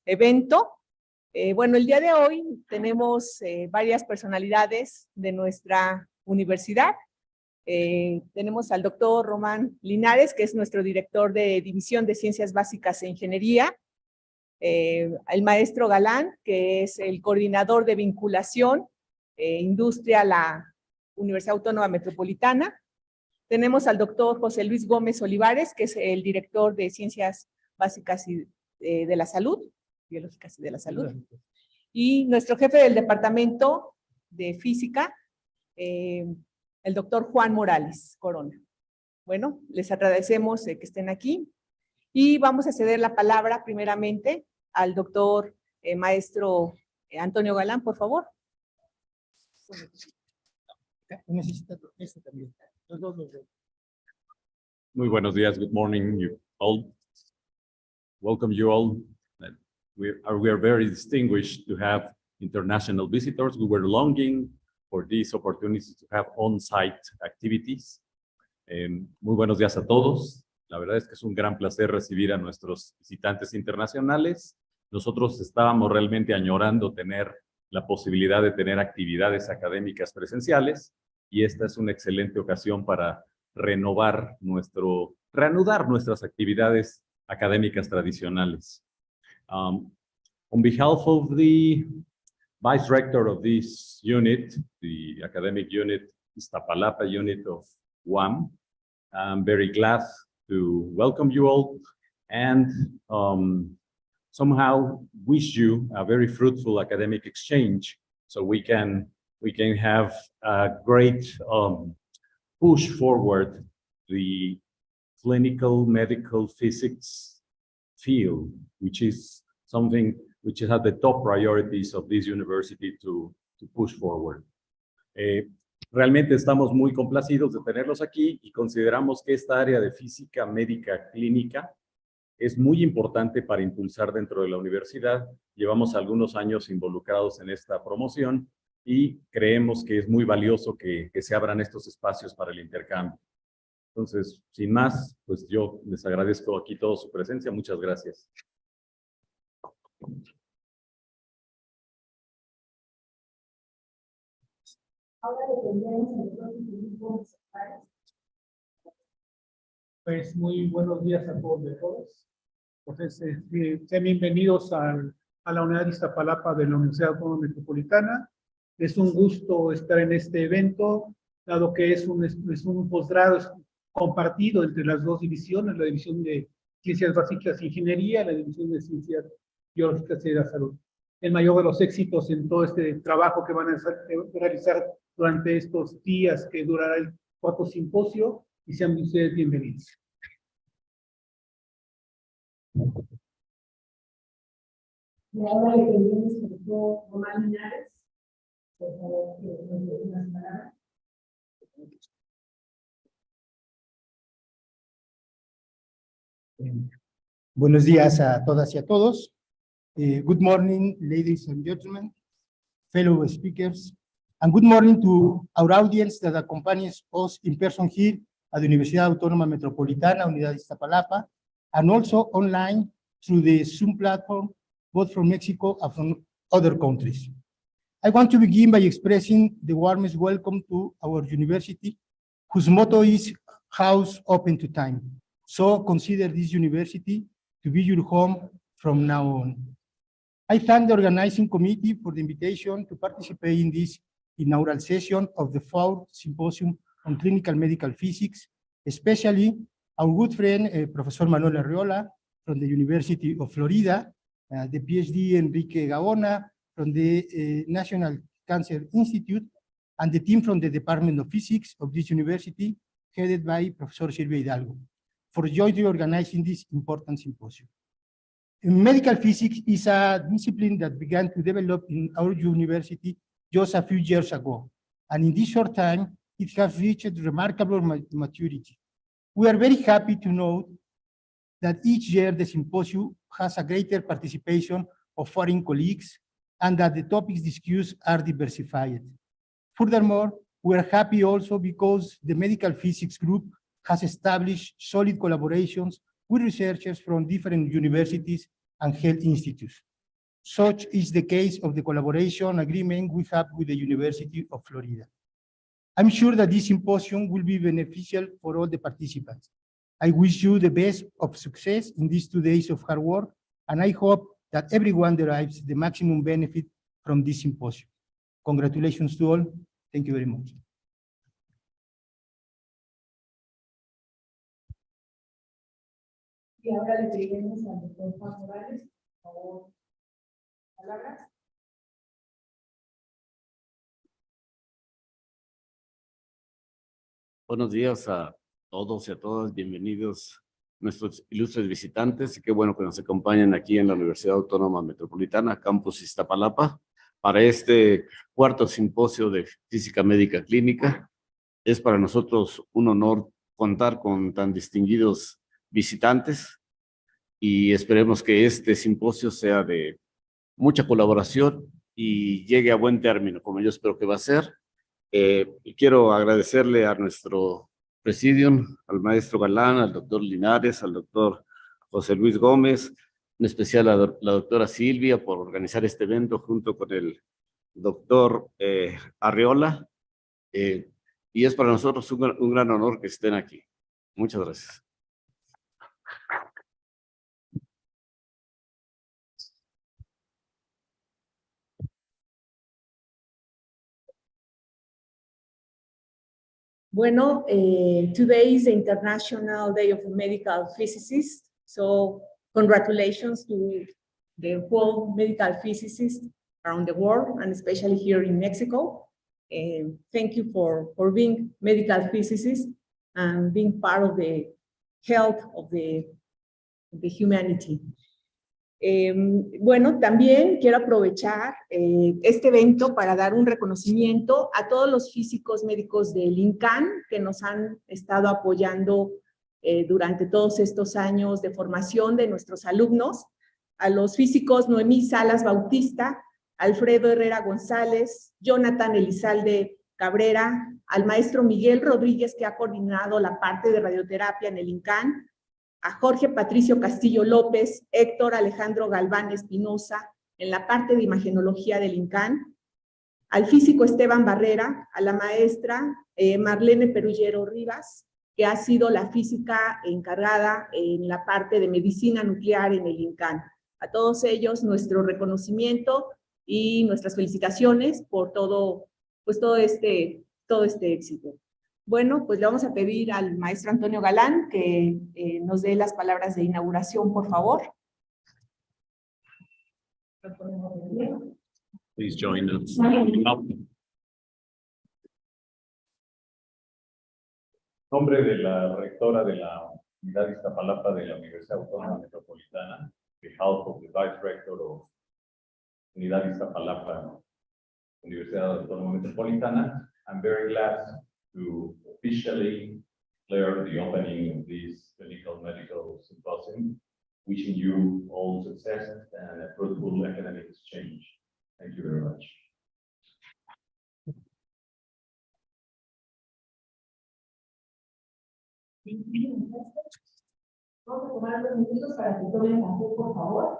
evento. Bueno, el día de hoy tenemos varias personalidades de nuestra universidad. Tenemos al doctor Román Linares, que es nuestro director de División de Ciencias Básicas e Ingeniería. El maestro Galán, que es el coordinador de vinculación industria a la Universidad Autónoma Metropolitana. Tenemos al doctor José Luis Gómez Olivares, que es el director de Ciencias Básicas y de la Salud, Biológicas y de la Salud. Y nuestro jefe del departamento de Física, el doctor Juan Morales Corona. Bueno, les agradecemos que estén aquí y vamos a ceder la palabra primeramente al doctor maestro Antonio Galán, por favor. Muy buenos días, good morning, you all. Welcome you all. We are very distinguished to have international visitors. We were longing for these opportunities to have on-site activities. Muy buenos días a todos. La verdad es que es un gran placer recibir a nuestros visitantes internacionales. Nosotros estábamos realmente añorando tener la posibilidad de tener actividades académicas presenciales y esta es una excelente ocasión para reanudar nuestras actividades académicas tradicionales. On behalf of the Vice Rector of this unit, the academic unit, Iztapalapa unit of UAM, I'm very glad to welcome you all and somehow wish you a very fruitful academic exchange so we can have a great push forward the clinical medical physics field, which is something which is at the top priorities of this university to push forward. Realmente estamos muy complacidos de tenerlos aquí y consideramos que esta área de física médica clínica es muy importante para impulsar dentro de la universidad. Llevamos algunos años involucrados en esta promoción y creemos que es muy valioso que se abran estos espacios para el intercambio. Entonces, sin más, pues yo les agradezco aquí toda su presencia. Muchas gracias. Pues muy buenos días a todos y a todas. Entonces, sean bienvenidos a la unidad de Iztapalapa de la Universidad Autónoma Metropolitana. Es un gusto estar en este evento, dado que es un posgrado compartido entre las dos divisiones, la división de Ciencias Básicas e Ingeniería, la división de Ciencias Biológicas y de la Salud. El mayor de los éxitos en todo este trabajo que van a realizar durante estos días que durará el cuarto simposio, y sean ustedes bienvenidos. Y ahora le pedimos al doctor Román Linares, por favor, que nos dé unas palabras. Buenos días a todas y a todos. Good morning, ladies and gentlemen, fellow speakers, and good morning to our audience that accompanies us in person here at the Universidad Autónoma Metropolitana, Unidad de Iztapalapa, and also online through the Zoom platform, both from Mexico and from other countries. I want to begin by expressing the warmest welcome to our university, whose motto is House Open to Time. So consider this university to be your home from now on. I thank the organizing committee for the invitation to participate in this inaugural session of the 4th Symposium on Clinical Medical Physics, especially our good friend, Professor Manuel Arriola from the University of Florida, the PhD Enrique Gaona from the National Cancer Institute, and the team from the Department of Physics of this university, headed by Professor Silvia Hidalgo, for jointly organizing this important symposium. Medical physics is a discipline that began to develop in our university just a few years ago, and in this short time, it has reached remarkable maturity. We are very happy to note that each year the symposium has a greater participation of foreign colleagues and that the topics discussed are diversified. Furthermore, we are happy also because the medical physics group has established solid collaborations with researchers from different universities and health institutes, Such is the case of the collaboration agreement we have with the University of Florida. I'm sure that this symposium will be beneficial for all the participants. I wish you the best of success in these 2 days of hard work, and I hope that everyone derives the maximum benefit from this symposium. Congratulations to all. Thank you very much. Y ahora le pediremos al doctor Juan Morales, por favor, palabras. Buenos días a todos y a todas, bienvenidos nuestros ilustres visitantes, y qué bueno que nos acompañen aquí en la Universidad Autónoma Metropolitana, Campus Iztapalapa, para este cuarto simposio de Física Médica Clínica. Es para nosotros un honor contar con tan distinguidos visitantes y esperemos que este simposio sea de mucha colaboración y llegue a buen término, como yo espero que va a ser. Y quiero agradecerle a nuestro presidium, al maestro Galán, al doctor Linares, al doctor José Luis Gómez, en especial a la doctora Silvia por organizar este evento junto con el doctor Arreola. Y es para nosotros un gran honor que estén aquí. Muchas gracias. Bueno, today is the International Day of Medical Physicists, so congratulations to the whole medical physicists around the world, and especially here in Mexico. Thank you for being medical physicists and being part of the health of the humanity. Bueno, también quiero aprovechar este evento para dar un reconocimiento a todos los físicos médicos del INCAN que nos han estado apoyando durante todos estos años de formación de nuestros alumnos, a los físicos Noemí Salas Bautista, Alfredo Herrera González, Jonathan Elizalde Cabrera, al maestro Miguel Rodríguez, que ha coordinado la parte de radioterapia en el INCAN, a Jorge Patricio Castillo López, Héctor Alejandro Galván Espinosa, en la parte de imagenología del INCAN, al físico Esteban Barrera, a la maestra Marlene Perullero Rivas, que ha sido la física encargada en la parte de medicina nuclear en el INCAN. A todos ellos, nuestro reconocimiento y nuestras felicitaciones por todo este éxito. Bueno, pues le vamos a pedir al maestro Antonio Galán que nos dé las palabras de inauguración, por favor. Please join us. En nombre de la rectora de la Unidad Iztapalapa de la Universidad Autónoma Metropolitana, on behalf of the Vice Rector of Unidad Iztapalapa, Universidad Autónoma Metropolitana, I'm very glad to officially declare the opening of this clinical medical symposium, wishing you all success and a fruitful academic exchange. Thank you very much. Vamos a tomar 2 minutos para que tomen café, por favor.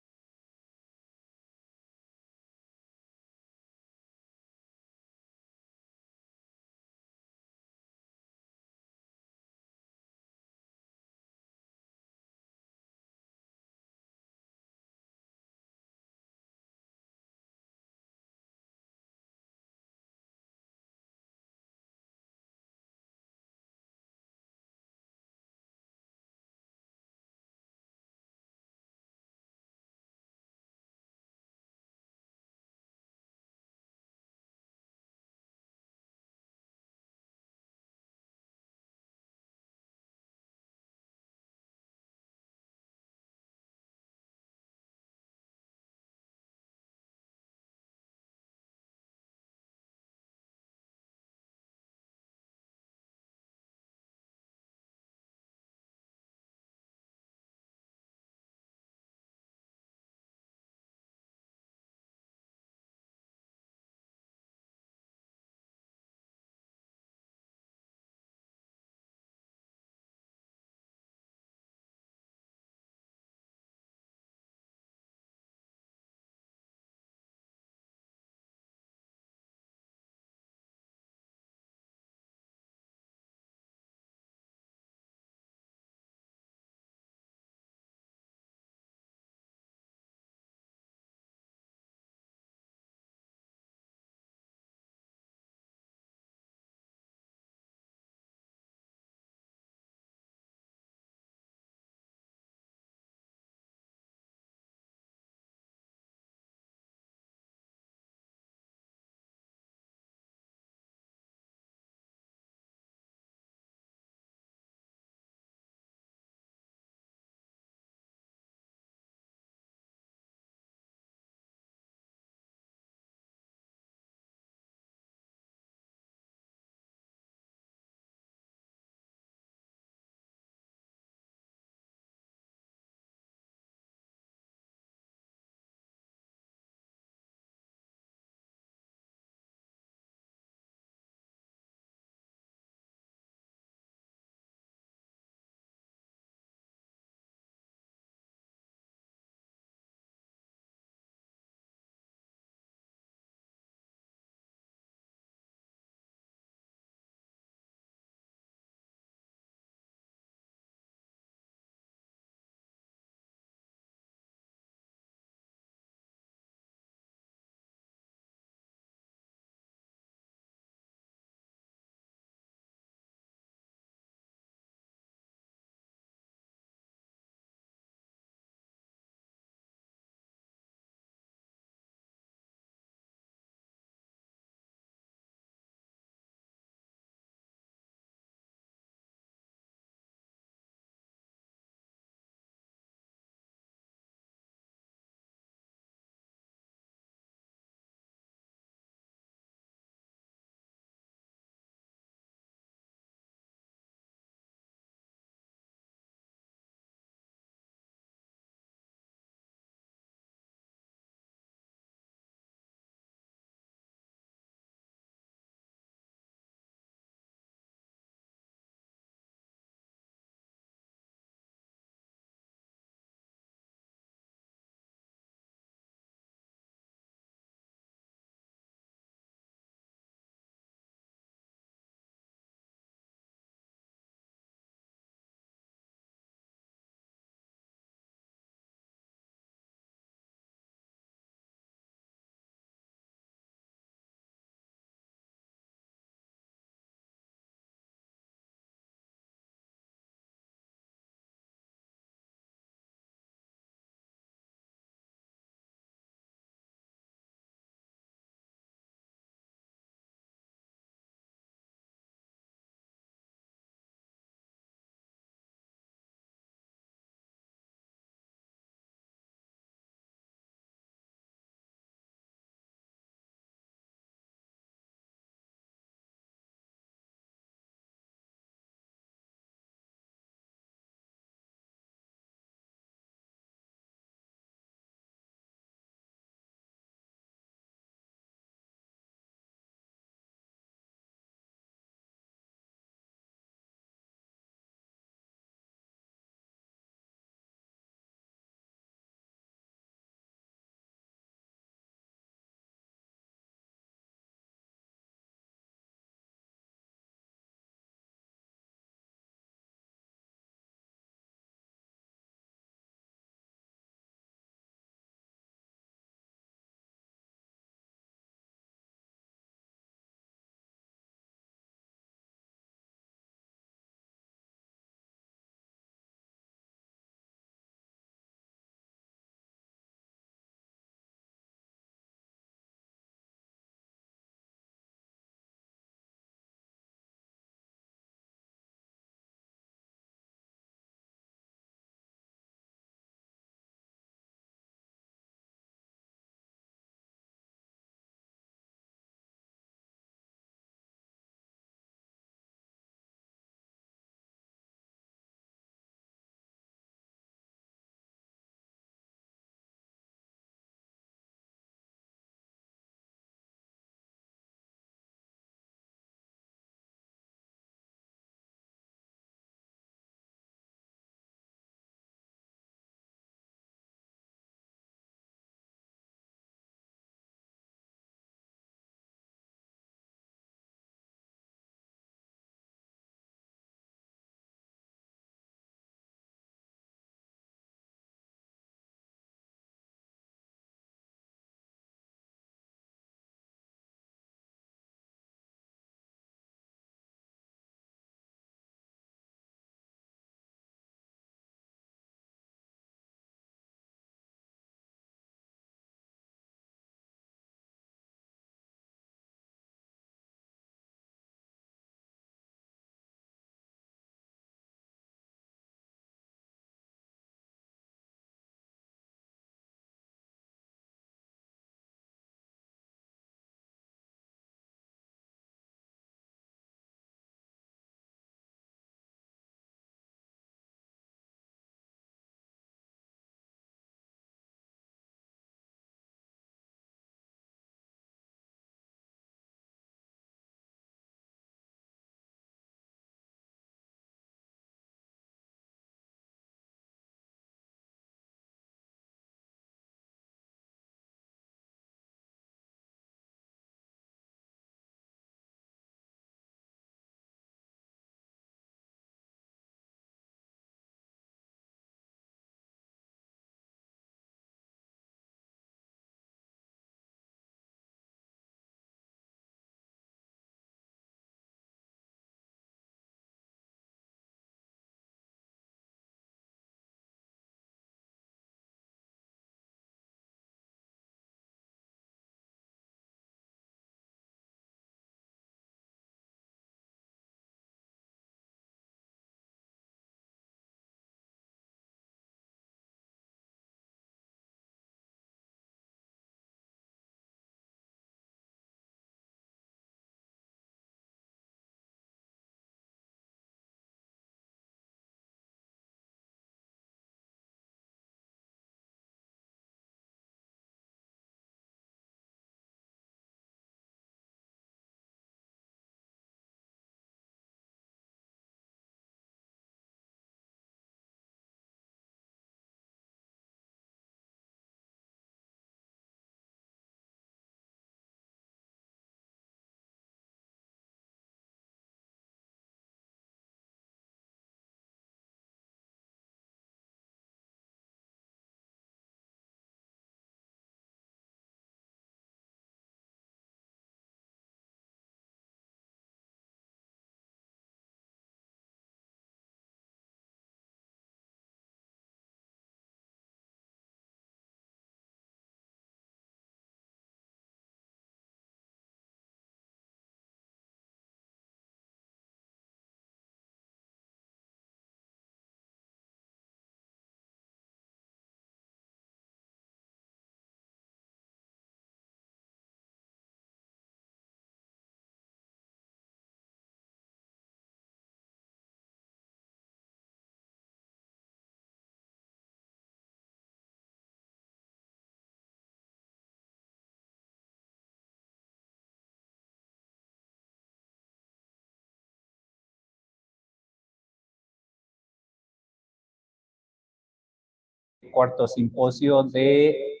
cuarto simposio de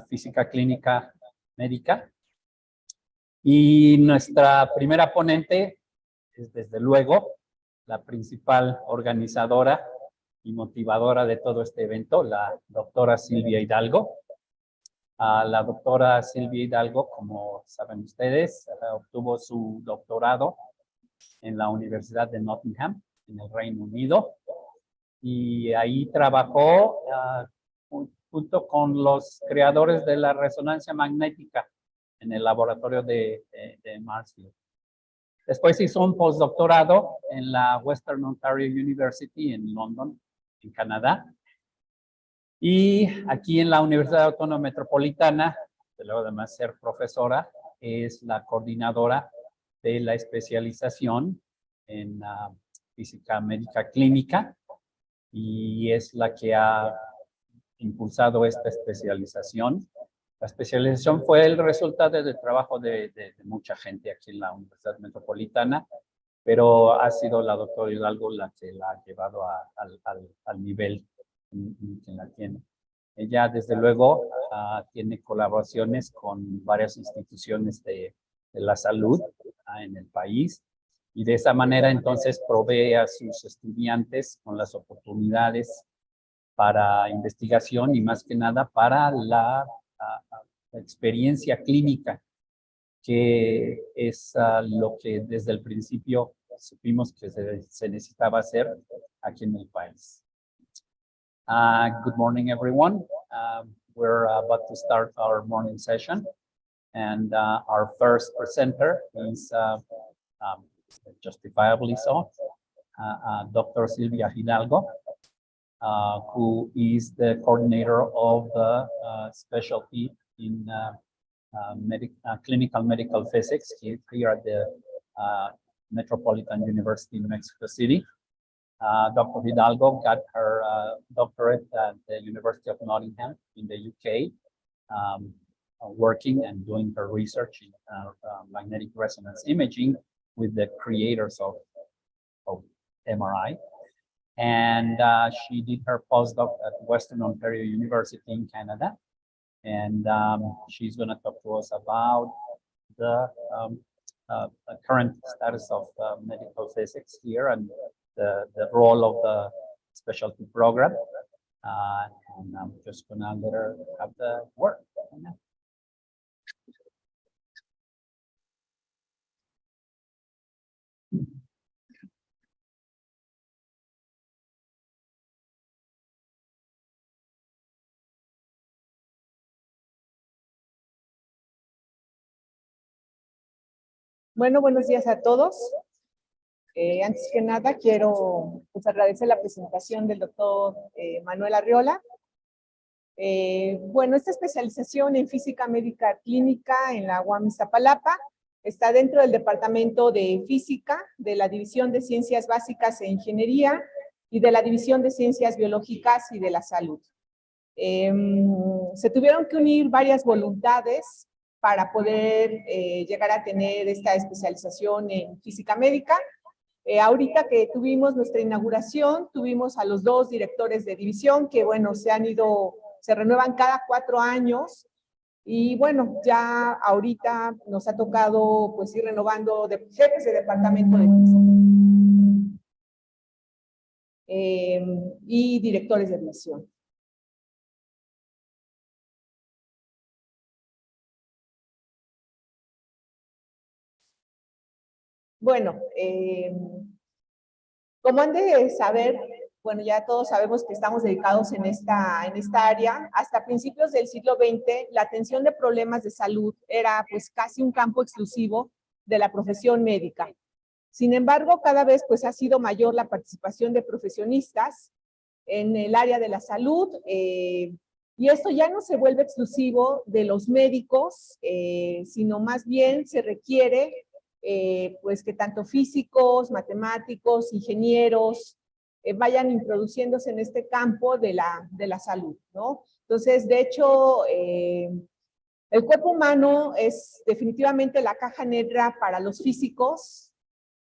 Física Clínica Médica. Y nuestra primera ponente es, desde luego, la principal organizadora y motivadora de todo este evento, la doctora Silvia Hidalgo. La doctora Silvia Hidalgo, como saben ustedes, obtuvo su doctorado en la Universidad de Nottingham, en el Reino Unido, y ahí trabajó junto con los creadores de la resonancia magnética en el laboratorio de Marsfield. Después hizo un postdoctorado en la Western Ontario University en London, en Canadá. Y aquí en la Universidad Autónoma Metropolitana, luego además ser profesora, es la coordinadora de la especialización en Física Médica Clínica y es la que ha impulsado esta especialización. La especialización fue el resultado del trabajo de mucha gente aquí en la Universidad Metropolitana, pero ha sido la doctora Hidalgo la que la ha llevado al nivel que la tiene. Ella, desde luego, tiene colaboraciones con varias instituciones de la salud en el país y de esa manera entonces provee a sus estudiantes con las oportunidades para investigación y más que nada para la experiencia clínica, que es lo que desde el principio supimos que se necesitaba hacer aquí en el país. Good morning, everyone. We're about to start our morning session, and our first presenter is justifiably so, Dr. Silvia Hidalgo, who is the coordinator of the specialty in clinical medical physics here at the Metropolitan University in Mexico City. Dr. Hidalgo got her doctorate at the University of Nottingham in the UK, working and doing her research in magnetic resonance imaging with the creators of MRI. And she did her postdoc at Western Ontario University in Canada. And she's going to talk to us about the current status of medical physics here and the role of the specialty program. And I'm just going to let her have the word. Bueno, buenos días a todos. Antes que nada, quiero agradecer la presentación del doctor Manuel Arriola. Bueno, esta especialización en Física Médica Clínica en la UAM Iztapalapa está dentro del Departamento de Física, de la División de Ciencias Básicas e Ingeniería y de la División de Ciencias Biológicas y de la Salud. Se tuvieron que unir varias voluntades para poder llegar a tener esta especialización en Física Médica. Ahorita que tuvimos nuestra inauguración, tuvimos a los dos directores de división que, bueno, se renuevan cada 4 años y, bueno, ya ahorita nos ha tocado, pues, ir renovando jefes de departamento de física y directores de división. Bueno, como han de saber, bueno, ya todos sabemos que estamos dedicados en esta área. Hasta principios del siglo XX, la atención de problemas de salud era pues casi un campo exclusivo de la profesión médica. Sin embargo, cada vez pues ha sido mayor la participación de profesionistas en el área de la salud, y esto ya no se vuelve exclusivo de los médicos, sino más bien se requiere pues que tanto físicos, matemáticos, ingenieros vayan introduciéndose en este campo de la salud, ¿no? Entonces, de hecho, el cuerpo humano es definitivamente la caja negra para los físicos,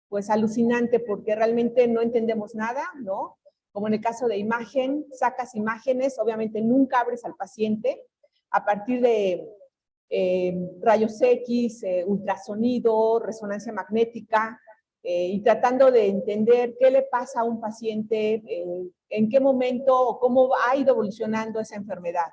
pues alucinante porque realmente no entendemos nada, ¿no? como en el caso de imagen, sacas imágenes, obviamente nunca abres al paciente, a partir de rayos X, ultrasonido, resonancia magnética, y tratando de entender qué le pasa a un paciente, en qué momento o cómo ha ido evolucionando esa enfermedad.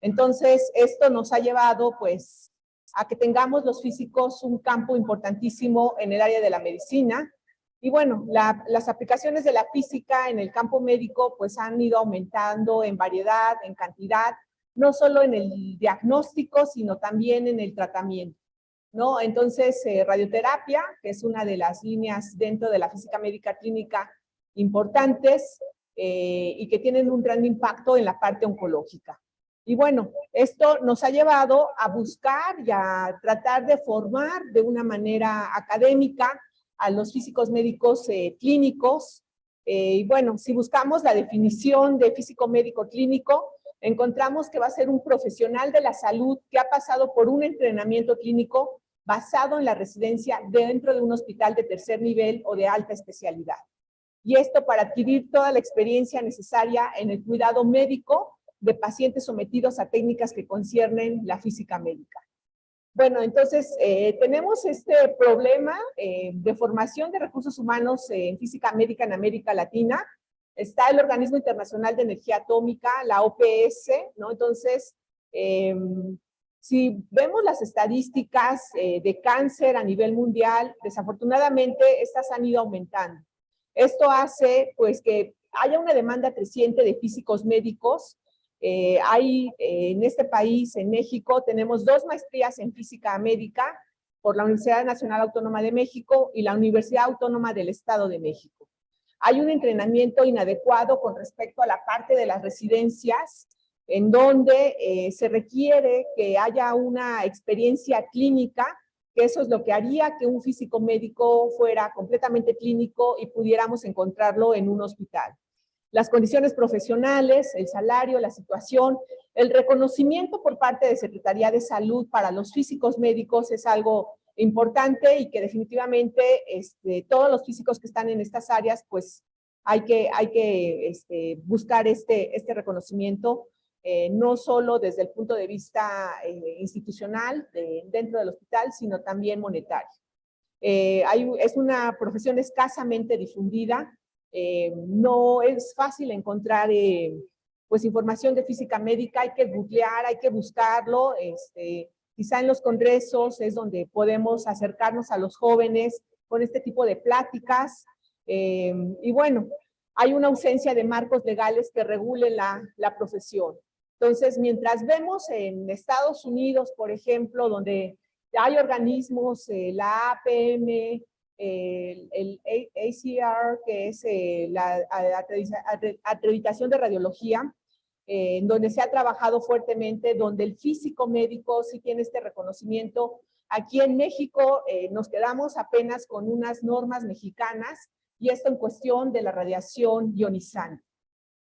Entonces, esto nos ha llevado, pues, a que tengamos los físicos un campo importantísimo en el área de la medicina. Y bueno, las aplicaciones de la física en el campo médico, pues, han ido aumentando en variedad, en cantidad, no solo en el diagnóstico, sino también en el tratamiento, ¿no? Entonces, radioterapia, que es una de las líneas dentro de la física médica clínica importantes y que tienen un gran impacto en la parte oncológica. Y bueno, esto nos ha llevado a buscar y a tratar de formar de una manera académica a los físicos médicos clínicos. Y bueno, si buscamos la definición de físico médico clínico, encontramos que va a ser un profesional de la salud que ha pasado por un entrenamiento clínico basado en la residencia dentro de un hospital de tercer nivel o de alta especialidad. Y esto para adquirir toda la experiencia necesaria en el cuidado médico de pacientes sometidos a técnicas que conciernen la física médica. Bueno, entonces tenemos este problema de formación de recursos humanos en física médica en América Latina. Está el Organismo Internacional de Energía Atómica, la OPS, ¿no? Entonces, si vemos las estadísticas de cáncer a nivel mundial, desafortunadamente estas han ido aumentando. Esto hace, pues, que haya una demanda creciente de físicos médicos. En este país, en México, tenemos 2 maestrías en física médica por la Universidad Nacional Autónoma de México y la Universidad Autónoma del Estado de México. Hay un entrenamiento inadecuado con respecto a la parte de las residencias, en donde se requiere que haya una experiencia clínica, que eso es lo que haría que un físico médico fuera completamente clínico y pudiéramos encontrarlo en un hospital. Las condiciones profesionales, el salario, la situación, el reconocimiento por parte de Secretaría de Salud para los físicos médicos es algo importante y que definitivamente todos los físicos que están en estas áreas, pues hay que buscar este reconocimiento, no solo desde el punto de vista institucional dentro del hospital, sino también monetario. Es una profesión escasamente difundida. No es fácil encontrar pues información de física médica, hay que googlear, hay que buscarlo, quizá en los congresos es donde podemos acercarnos a los jóvenes con este tipo de pláticas, y bueno, hay una ausencia de marcos legales que regulen la profesión. Entonces, mientras vemos en Estados Unidos, por ejemplo, donde hay organismos, la APM, el ACR, que es la acreditación de radiología, en donde se ha trabajado fuertemente, donde el físico médico sí tiene este reconocimiento. Aquí en México nos quedamos apenas con unas normas mexicanas, y esto en cuestión de la radiación ionizante.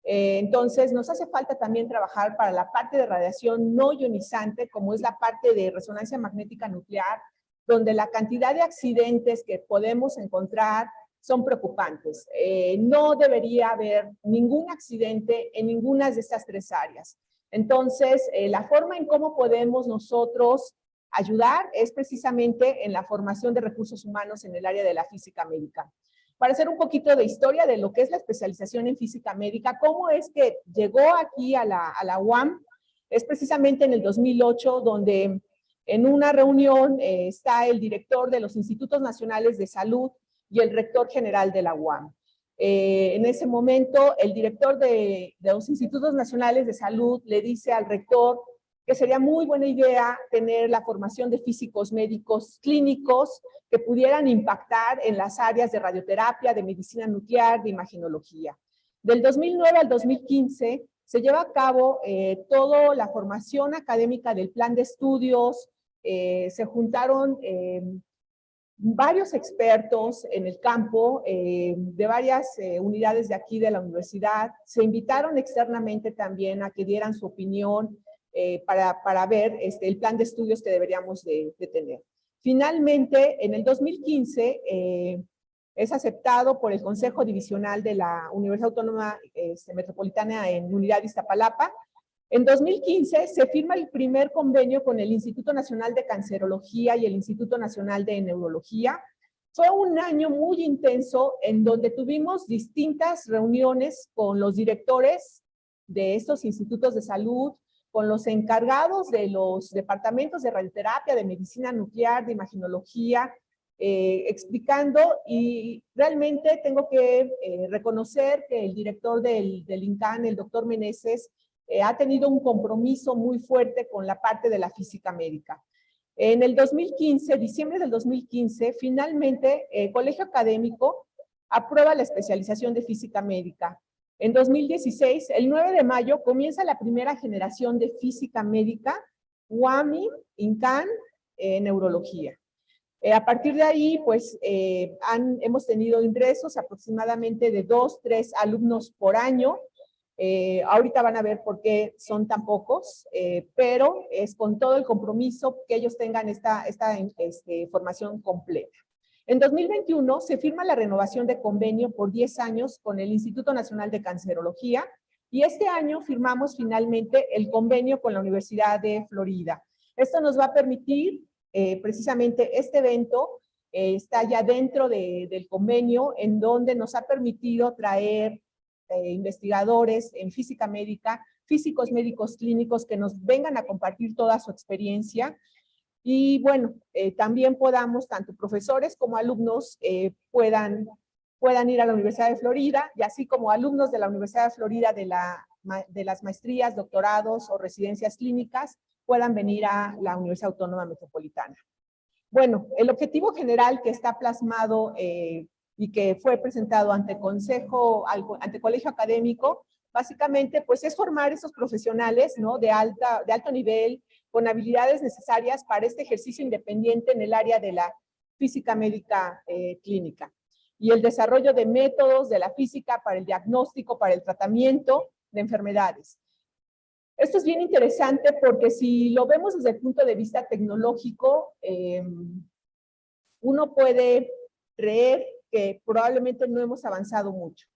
Entonces, nos hace falta también trabajar para la parte de radiación no ionizante, como es la parte de resonancia magnética nuclear, donde la cantidad de accidentes que podemos encontrar son preocupantes. No debería haber ningún accidente en ninguna de estas 3 áreas. Entonces, la forma en cómo podemos nosotros ayudar es precisamente en la formación de recursos humanos en el área de la física médica. Para hacer un poquito de historia de lo que es la especialización en física médica, cómo es que llegó aquí a la UAM, es precisamente en el 2008, donde en una reunión está el director de los Institutos Nacionales de Salud y el rector general de la UAM. En ese momento, el director de los Institutos Nacionales de Salud le dice al rector que sería muy buena idea tener la formación de físicos médicos clínicos que pudieran impactar en las áreas de radioterapia, de medicina nuclear, de imagenología. Del 2009 al 2015 se lleva a cabo toda la formación académica del plan de estudios, se juntaron varios expertos en el campo de varias unidades de aquí de la universidad, se invitaron externamente también a que dieran su opinión para ver el plan de estudios que deberíamos de tener. Finalmente, en el 2015, Es aceptado por el Consejo Divisional de la Universidad Autónoma Metropolitana en Unidad de Iztapalapa. En 2015 se firma el primer convenio con el Instituto Nacional de Cancerología y el Instituto Nacional de Neurología. Fue un año muy intenso en donde tuvimos distintas reuniones con los directores de estos institutos de salud, con los encargados de los departamentos de radioterapia, de medicina nuclear, de imaginología, explicando, y realmente tengo que reconocer que el director del INCAN, el doctor Meneses, ha tenido un compromiso muy fuerte con la parte de la física médica. En el 2015, diciembre del 2015, finalmente el Colegio Académico aprueba la especialización de física médica. En 2016, el 9 de mayo, comienza la primera generación de física médica, UAMI, INCAN, neurología. A partir de ahí, pues, hemos tenido ingresos aproximadamente de 2, 3 alumnos por año. Ahorita van a ver por qué son tan pocos, pero es con todo el compromiso que ellos tengan esta formación completa. En 2021 se firma la renovación de convenio por 10 años con el Instituto Nacional de Cancerología, y este año firmamos finalmente el convenio con la Universidad de Florida. Esto nos va a permitir, precisamente este evento está ya dentro del convenio, en donde nos ha permitido traer investigadores en física médica, físicos médicos clínicos que nos vengan a compartir toda su experiencia. Y bueno, también podamos, tanto profesores como alumnos, puedan ir a la Universidad de Florida, y así como alumnos de la Universidad de Florida de las maestrías, doctorados o residencias clínicas, puedan venir a la Universidad Autónoma Metropolitana. Bueno, el objetivo general que está plasmado y que fue presentado ante Colegio Académico, básicamente pues es formar esos profesionales, ¿no?, de alto nivel, con habilidades necesarias para este ejercicio independiente en el área de la física médica clínica, y el desarrollo de métodos de la física para el diagnóstico, para el tratamiento de enfermedades. Esto es bien interesante porque si lo vemos desde el punto de vista tecnológico, uno puede creer que probablemente no hemos avanzado mucho.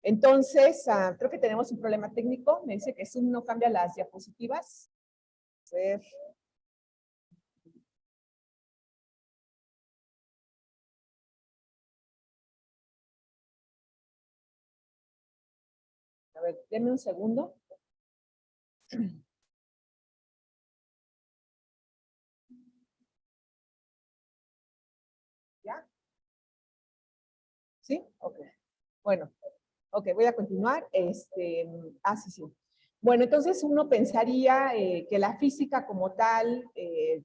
Entonces, creo que tenemos un problema técnico. Me dice que Zoom no cambia las diapositivas. A ver. A ver, denme un segundo. ¿Ya? ¿Sí? Ok. Bueno. Ok, voy a continuar. Sí, sí. Bueno, entonces uno pensaría que la física como tal,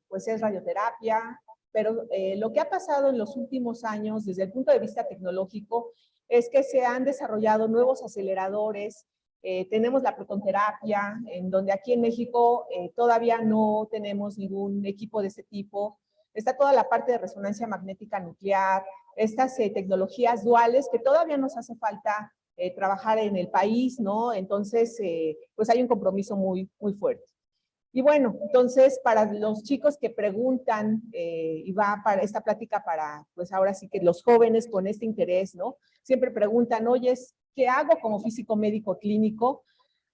pues es radioterapia, pero lo que ha pasado en los últimos años, desde el punto de vista tecnológico, es que se han desarrollado nuevos aceleradores. Tenemos la protonterapia, en donde aquí en México todavía no tenemos ningún equipo de ese tipo. Está toda la parte de resonancia magnética nuclear, estas tecnologías duales que todavía nos hace falta trabajar en el país, ¿no? Entonces, pues hay un compromiso muy, muy fuerte. Y bueno, entonces, para los chicos que preguntan, y va para esta plática para, pues ahora sí que los jóvenes con este interés, ¿no? Siempre preguntan, oye, ¿qué hago como físico médico clínico?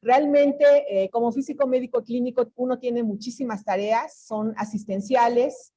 Realmente, como físico médico clínico, uno tiene muchísimas tareas, son asistenciales,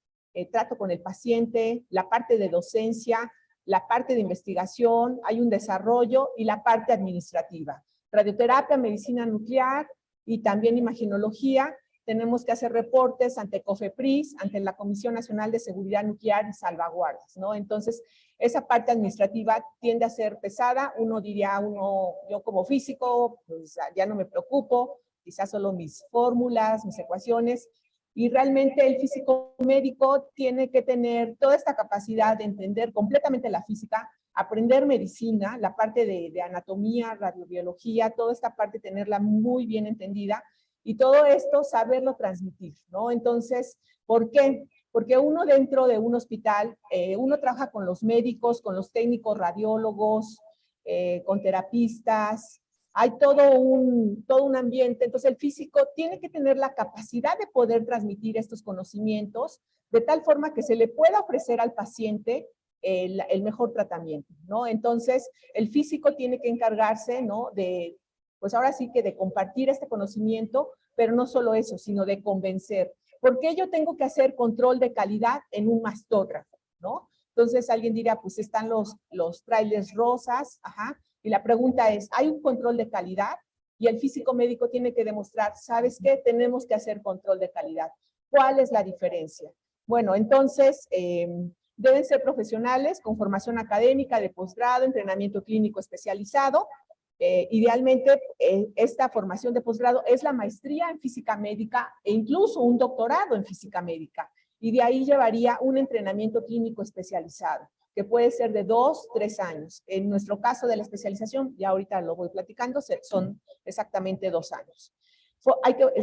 trato con el paciente, la parte de docencia, la parte de investigación, hay un desarrollo y la parte administrativa. Radioterapia, medicina nuclear y también imaginología. Tenemos que hacer reportes ante COFEPRIS, ante la Comisión Nacional de Seguridad Nuclear y Salvaguardas, ¿no? Entonces, esa parte administrativa tiende a ser pesada. Uno diría, yo como físico, pues ya no me preocupo, quizás solo mis fórmulas, mis ecuaciones. Y realmente el físico médico tiene que tener toda esta capacidad de entender completamente la física, aprender medicina, la parte de anatomía, radiobiología, toda esta parte tenerla muy bien entendida, y todo esto saberlo transmitir, ¿no? Entonces, ¿por qué? Porque uno dentro de un hospital, uno trabaja con los médicos, con los técnicos radiólogos, con terapistas, hay todo un ambiente. Entonces el físico tiene que tener la capacidad de poder transmitir estos conocimientos de tal forma que se le pueda ofrecer al paciente el mejor tratamiento, ¿no? Entonces, el físico tiene que encargarse, ¿no? Pues ahora sí que de compartir este conocimiento, pero no solo eso, sino de convencer. ¿Por qué yo tengo que hacer control de calidad en un mastógrafo, ¿no? Entonces alguien dirá, pues están los trailers rosas, ajá, y la pregunta es, ¿hay un control de calidad? Y el físico médico tiene que demostrar, ¿sabes qué? Tenemos que hacer control de calidad. ¿Cuál es la diferencia? Bueno, entonces, deben ser profesionales con formación académica de posgrado, entrenamiento clínico especializado. Idealmente, esta formación de posgrado es la maestría en física médica e incluso un doctorado en física médica. Y de ahí llevaría un entrenamiento clínico especializado, que puede ser de 2, 3 años. En nuestro caso de la especialización, ya ahorita lo voy platicando, son exactamente 2 años.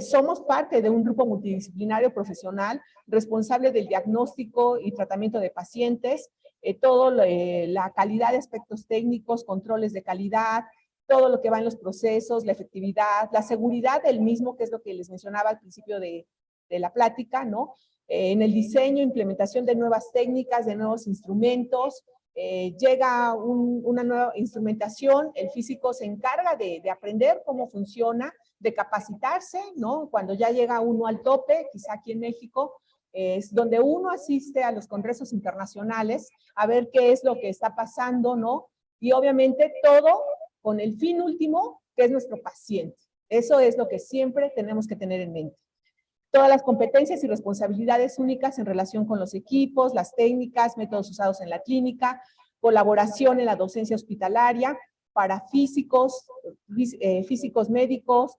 Somos parte de un grupo multidisciplinario profesional responsable del diagnóstico y tratamiento de pacientes, la calidad de aspectos técnicos, controles de calidad, todo lo que va en los procesos, la efectividad, la seguridad del mismo, que es lo que les mencionaba al principio de la plática, ¿no? En el diseño, implementación de nuevas técnicas, de nuevos instrumentos, llega una nueva instrumentación, el físico se encarga de aprender cómo funciona, de capacitarse, ¿no? Cuando ya llega uno al tope, quizá aquí en México, es donde uno asiste a los congresos internacionales a ver qué es lo que está pasando, ¿no? Y obviamente todo con el fin último, que es nuestro paciente. Eso es lo que siempre tenemos que tener en mente. Todas las competencias y responsabilidades únicas en relación con los equipos, las técnicas, métodos usados en la clínica, colaboración en la docencia hospitalaria para físicos, físicos médicos,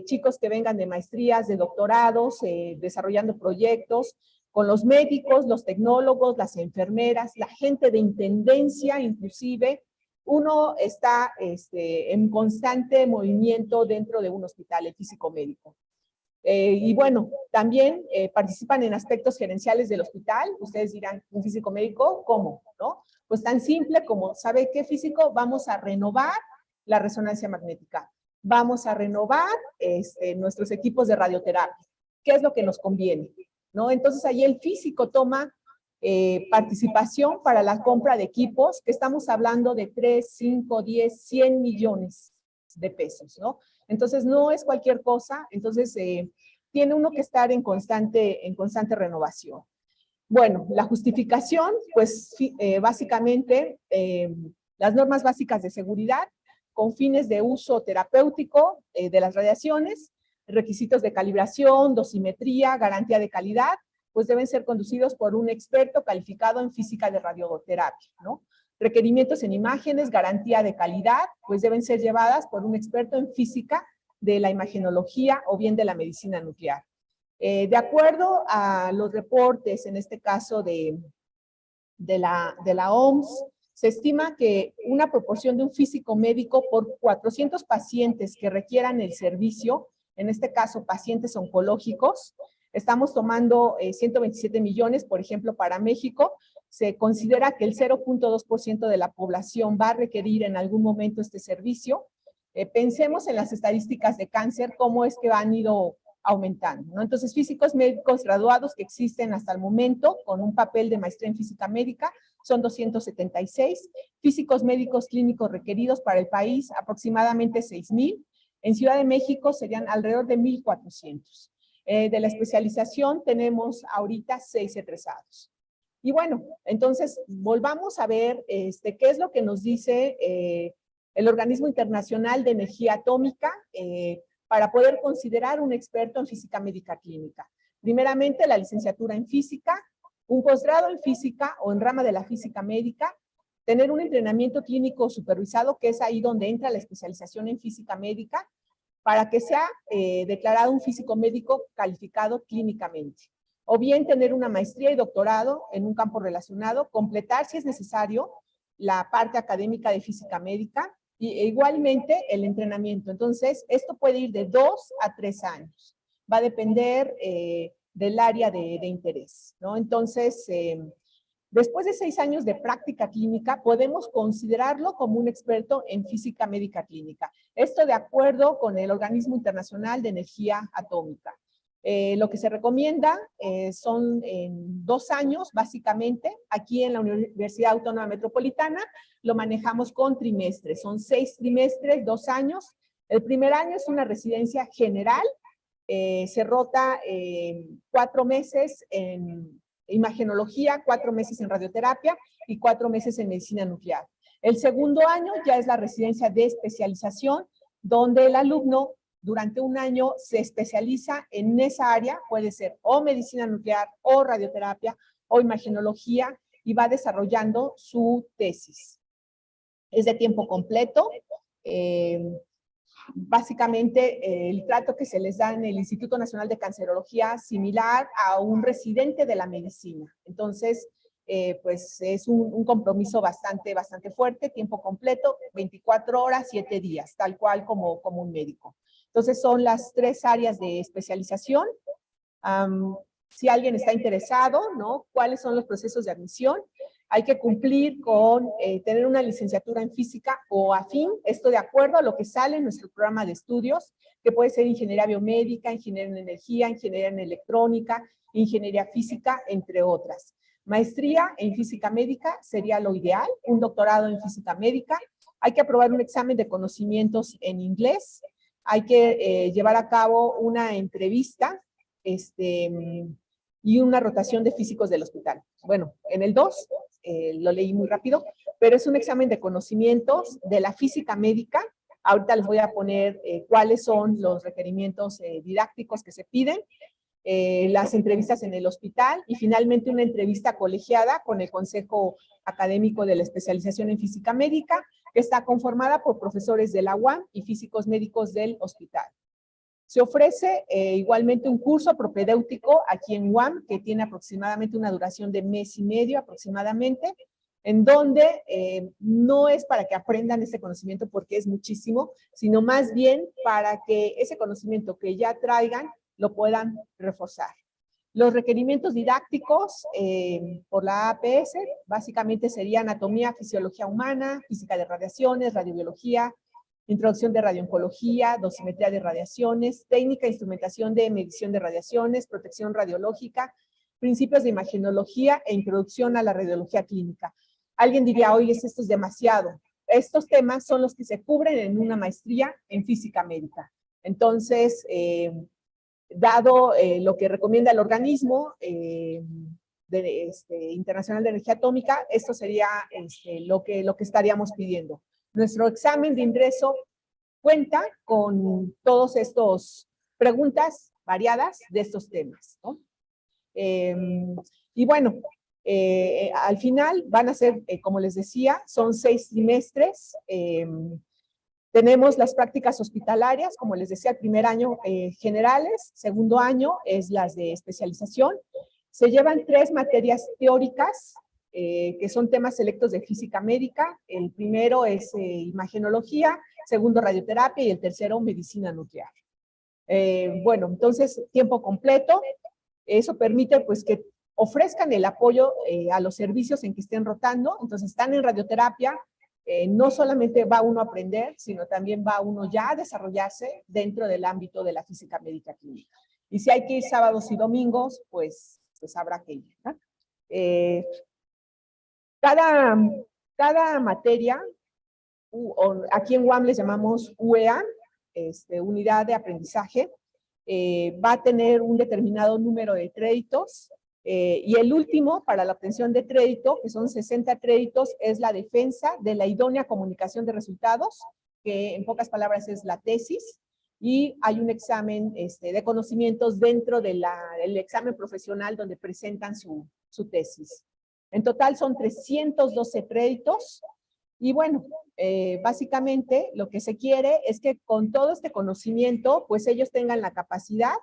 chicos que vengan de maestrías, de doctorados, desarrollando proyectos, con los médicos, los tecnólogos, las enfermeras, la gente de intendencia inclusive. Uno está en constante movimiento dentro de un hospital, el físico médico. Y bueno, también participan en aspectos gerenciales del hospital. Ustedes dirán, ¿un físico médico? ¿Cómo? ¿No? Pues tan simple como, ¿sabe qué físico? Vamos a renovar la resonancia magnética. Vamos a renovar nuestros equipos de radioterapia. ¿Qué es lo que nos conviene? ¿No? Entonces ahí el físico toma participación para la compra de equipos, que estamos hablando de 3, 5, 10, 100 millones de pesos, ¿no? Entonces no es cualquier cosa, entonces tiene uno que estar en constante renovación. Bueno, la justificación, pues básicamente las normas básicas de seguridad con fines de uso terapéutico de las radiaciones, requisitos de calibración, dosimetría, garantía de calidad, pues deben ser conducidos por un experto calificado en física de radioterapia, ¿no? Requerimientos en imágenes, garantía de calidad, pues deben ser llevadas por un experto en física de la imagenología o bien de la medicina nuclear. De acuerdo a los reportes, en este caso de la OMS, se estima que una proporción de un físico médico por 400 pacientes que requieran el servicio, en este caso pacientes oncológicos, estamos tomando 127 millones, por ejemplo, para México. Se considera que el 0.2% de la población va a requerir en algún momento este servicio. Pensemos en las estadísticas de cáncer, cómo es que han ido aumentando, ¿no? Entonces, físicos médicos graduados que existen hasta el momento con un papel de maestría en física médica son 276. Físicos médicos clínicos requeridos para el país, aproximadamente 6,000. En Ciudad de México serían alrededor de 1,400. De la especialización tenemos ahorita 6 egresados. Y bueno, entonces volvamos a ver qué es lo que nos dice el Organismo Internacional de Energía Atómica para poder considerar un experto en física médica clínica. Primeramente, la licenciatura en física, un posgrado en física o en rama de la física médica, tener un entrenamiento clínico supervisado, que es ahí donde entra la especialización en física médica, para que sea declarado un físico médico calificado clínicamente. O bien tener una maestría y doctorado en un campo relacionado, completar si es necesario la parte académica de física médica e igualmente el entrenamiento. Entonces, esto puede ir de 2 a 3 años. Va a depender del área de interés, ¿no? Entonces, después de 6 años de práctica clínica, podemos considerarlo como un experto en física médica clínica. Esto de acuerdo con el Organismo Internacional de Energía Atómica. Lo que se recomienda son en 2 años, básicamente. Aquí en la Universidad Autónoma Metropolitana lo manejamos con trimestres. Son 6 trimestres, 2 años. El primer año es una residencia general. Se rota 4 meses en imagenología, 4 meses en radioterapia y 4 meses en medicina nuclear. El segundo año ya es la residencia de especialización, donde el alumno durante un año se especializa en esa área, puede ser o medicina nuclear, o radioterapia, o imagenología, y va desarrollando su tesis. Es de tiempo completo. Básicamente, el trato que se les da en el Instituto Nacional de Cancerología, similar a un residente de la medicina. Entonces, pues es un compromiso bastante fuerte, tiempo completo, 24 horas, 7 días, tal cual como un médico. Entonces son las 3 áreas de especialización. Si alguien está interesado, ¿no? ¿Cuáles son los procesos de admisión? Hay que cumplir con tener una licenciatura en física o afín, esto de acuerdo a lo que sale en nuestro programa de estudios, que puede ser ingeniería biomédica, ingeniería en energía, ingeniería en electrónica, ingeniería física, entre otras. Maestría en física médica sería lo ideal, un doctorado en física médica. Hay que aprobar un examen de conocimientos en inglés. Hay que llevar a cabo una entrevista y una rotación de físicos del hospital. Bueno, en el 2, lo leí muy rápido, pero es un examen de conocimientos de la física médica. Ahorita les voy a poner cuáles son los requerimientos didácticos que se piden, las entrevistas en el hospital y finalmente una entrevista colegiada con el Consejo Académico de la Especialización en Física Médica, que está conformada por profesores de la UAM y físicos médicos del hospital. Se ofrece igualmente un curso propedéutico aquí en UAM, que tiene aproximadamente una duración de 1 mes y medio aproximadamente, en donde no es para que aprendan ese conocimiento porque es muchísimo, sino más bien para que ese conocimiento que ya traigan lo puedan reforzar. Los requerimientos didácticos por la APS básicamente serían anatomía, fisiología humana, física de radiaciones, radiobiología, introducción de radiooncología, dosimetría de radiaciones, técnica e instrumentación de medición de radiaciones, protección radiológica, principios de imagenología e introducción a la radiología clínica. Alguien diría, oye, esto es demasiado. Estos temas son los que se cubren en una maestría en física médica. Entonces, dado lo que recomienda el organismo internacional de energía atómica, esto sería lo que estaríamos pidiendo. Nuestro examen de ingreso cuenta con todos estos preguntas variadas de estos temas, ¿no? Y bueno, al final van a ser, como les decía, son 6 trimestres. Tenemos las prácticas hospitalarias, como les decía, el primer año generales, segundo año es las de especialización. Se llevan 3 materias teóricas, que son temas selectos de física médica. El primero es imagenología, segundo radioterapia y el tercero medicina nuclear. Bueno, entonces tiempo completo. Eso permite pues que ofrezcan el apoyo a los servicios en que estén rotando. Entonces están en radioterapia, no solamente va uno a aprender, sino también va uno ya a desarrollarse dentro del ámbito de la física médica clínica. Y si hay que ir sábados y domingos, pues habrá que ir, ¿no? Cada materia, aquí en UAM les llamamos UEA, unidad de aprendizaje, va a tener un determinado número de créditos, y el último para la obtención de crédito, que son 60 créditos, es la defensa de la idónea comunicación de resultados, que en pocas palabras es la tesis, y hay un examen de conocimientos dentro del examen profesional donde presentan su tesis. En total son 312 créditos, y bueno, básicamente lo que se quiere es que con todo este conocimiento, pues ellos tengan la capacidad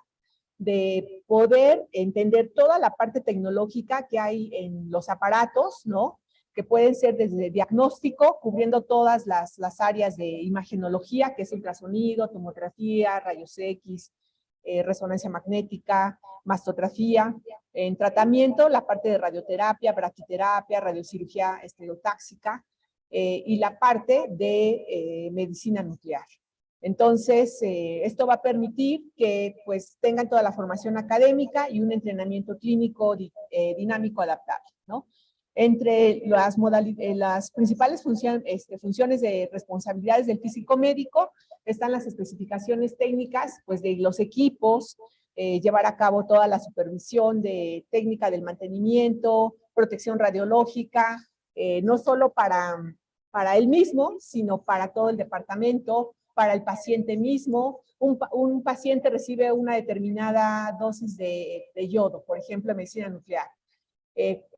de poder entender toda la parte tecnológica que hay en los aparatos, ¿no? Que pueden ser desde diagnóstico, cubriendo todas las áreas de imagenología, que es ultrasonido, tomografía, rayos X, resonancia magnética, mastografía. En tratamiento, la parte de radioterapia, braquiterapia, radiocirugía estereotáxica, y la parte de medicina nuclear. Entonces, esto va a permitir que pues tengan toda la formación académica y un entrenamiento clínico dinámico adaptable, ¿no? Entre las principales funciones de responsabilidades del físico médico están las especificaciones técnicas, pues de los equipos, llevar a cabo toda la supervisión de técnica del mantenimiento, protección radiológica, no solo para él mismo, sino para todo el departamento, para el paciente mismo. Un paciente recibe una determinada dosis de yodo, por ejemplo, en medicina nuclear.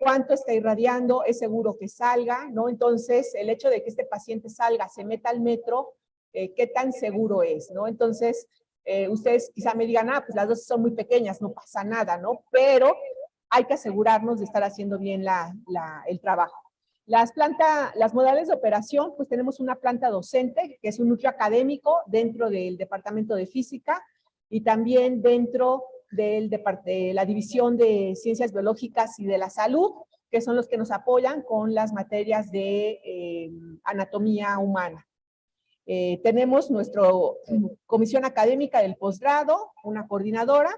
Cuánto está irradiando, es seguro que salga, ¿no? Entonces, el hecho de que este paciente salga, se meta al metro, ¿qué tan seguro es, no? Entonces, ustedes quizá me digan, pues las dosis son muy pequeñas, no pasa nada, ¿no? Pero hay que asegurarnos de estar haciendo bien el trabajo. Las modalidades de operación, pues tenemos una planta docente, que es un núcleo académico dentro del Departamento de Física y también dentro de la División de Ciencias Biológicas y de la Salud, que son los que nos apoyan con las materias de anatomía humana. Tenemos nuestra comisión académica del posgrado, una coordinadora,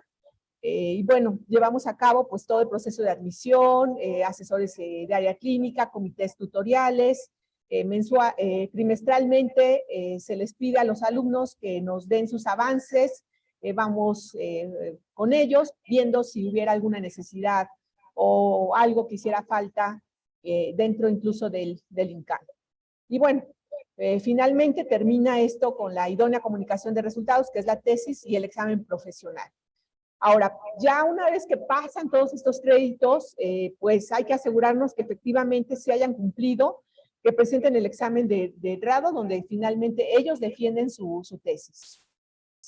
y bueno, llevamos a cabo pues todo el proceso de admisión, asesores de área clínica, comités tutoriales, trimestralmente se les pide a los alumnos que nos den sus avances, vamos con ellos viendo si hubiera alguna necesidad o algo que hiciera falta dentro incluso del INCAN. Y bueno, finalmente termina esto con la idónea comunicación de resultados, que es la tesis y el examen profesional. Ahora, ya una vez que pasan todos estos créditos, pues hay que asegurarnos que efectivamente se hayan cumplido, que presenten el examen de grado, donde finalmente ellos defienden su tesis.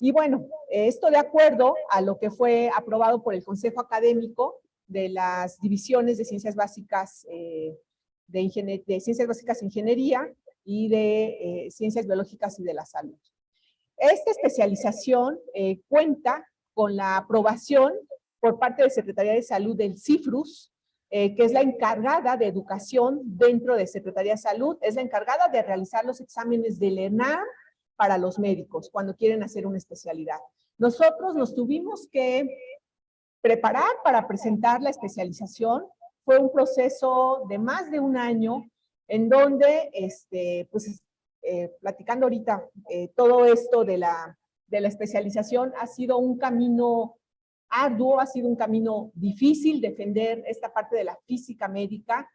Y bueno, esto de acuerdo a lo que fue aprobado por el Consejo Académico de las divisiones de Ciencias Básicas, de Ciencias Básicas e Ingeniería y de Ciencias Biológicas y de la Salud. Esta especialización cuenta con la aprobación por parte de Secretaría de Salud del CIFRUS, que es la encargada de educación dentro de Secretaría de Salud, es la encargada de realizar los exámenes del ENAM para los médicos cuando quieren hacer una especialidad. Nosotros nos tuvimos que preparar para presentar la especialización. Fue un proceso de más de un año en donde, platicando ahorita, todo esto de la especialización ha sido un camino arduo, ha sido un camino difícil defender esta parte de la física médica.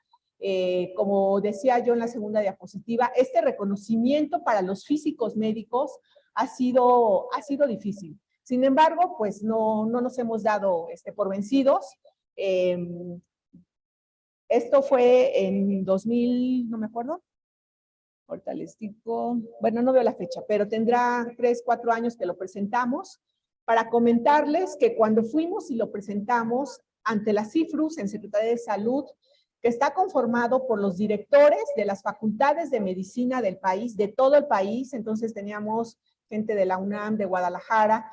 Como decía yo en la segunda diapositiva, este reconocimiento para los físicos médicos ha sido difícil. Sin embargo, pues no nos hemos dado por vencidos. Esto fue en 2000, no me acuerdo. Ahorita les digo, bueno, no veo la fecha, pero tendrá 3, 4 años que lo presentamos, para comentarles que cuando fuimos y lo presentamos ante la CIFRUS en Secretaría de Salud, que está conformado por los directores de las facultades de medicina del país, de todo el país. Entonces teníamos gente de la UNAM, de Guadalajara,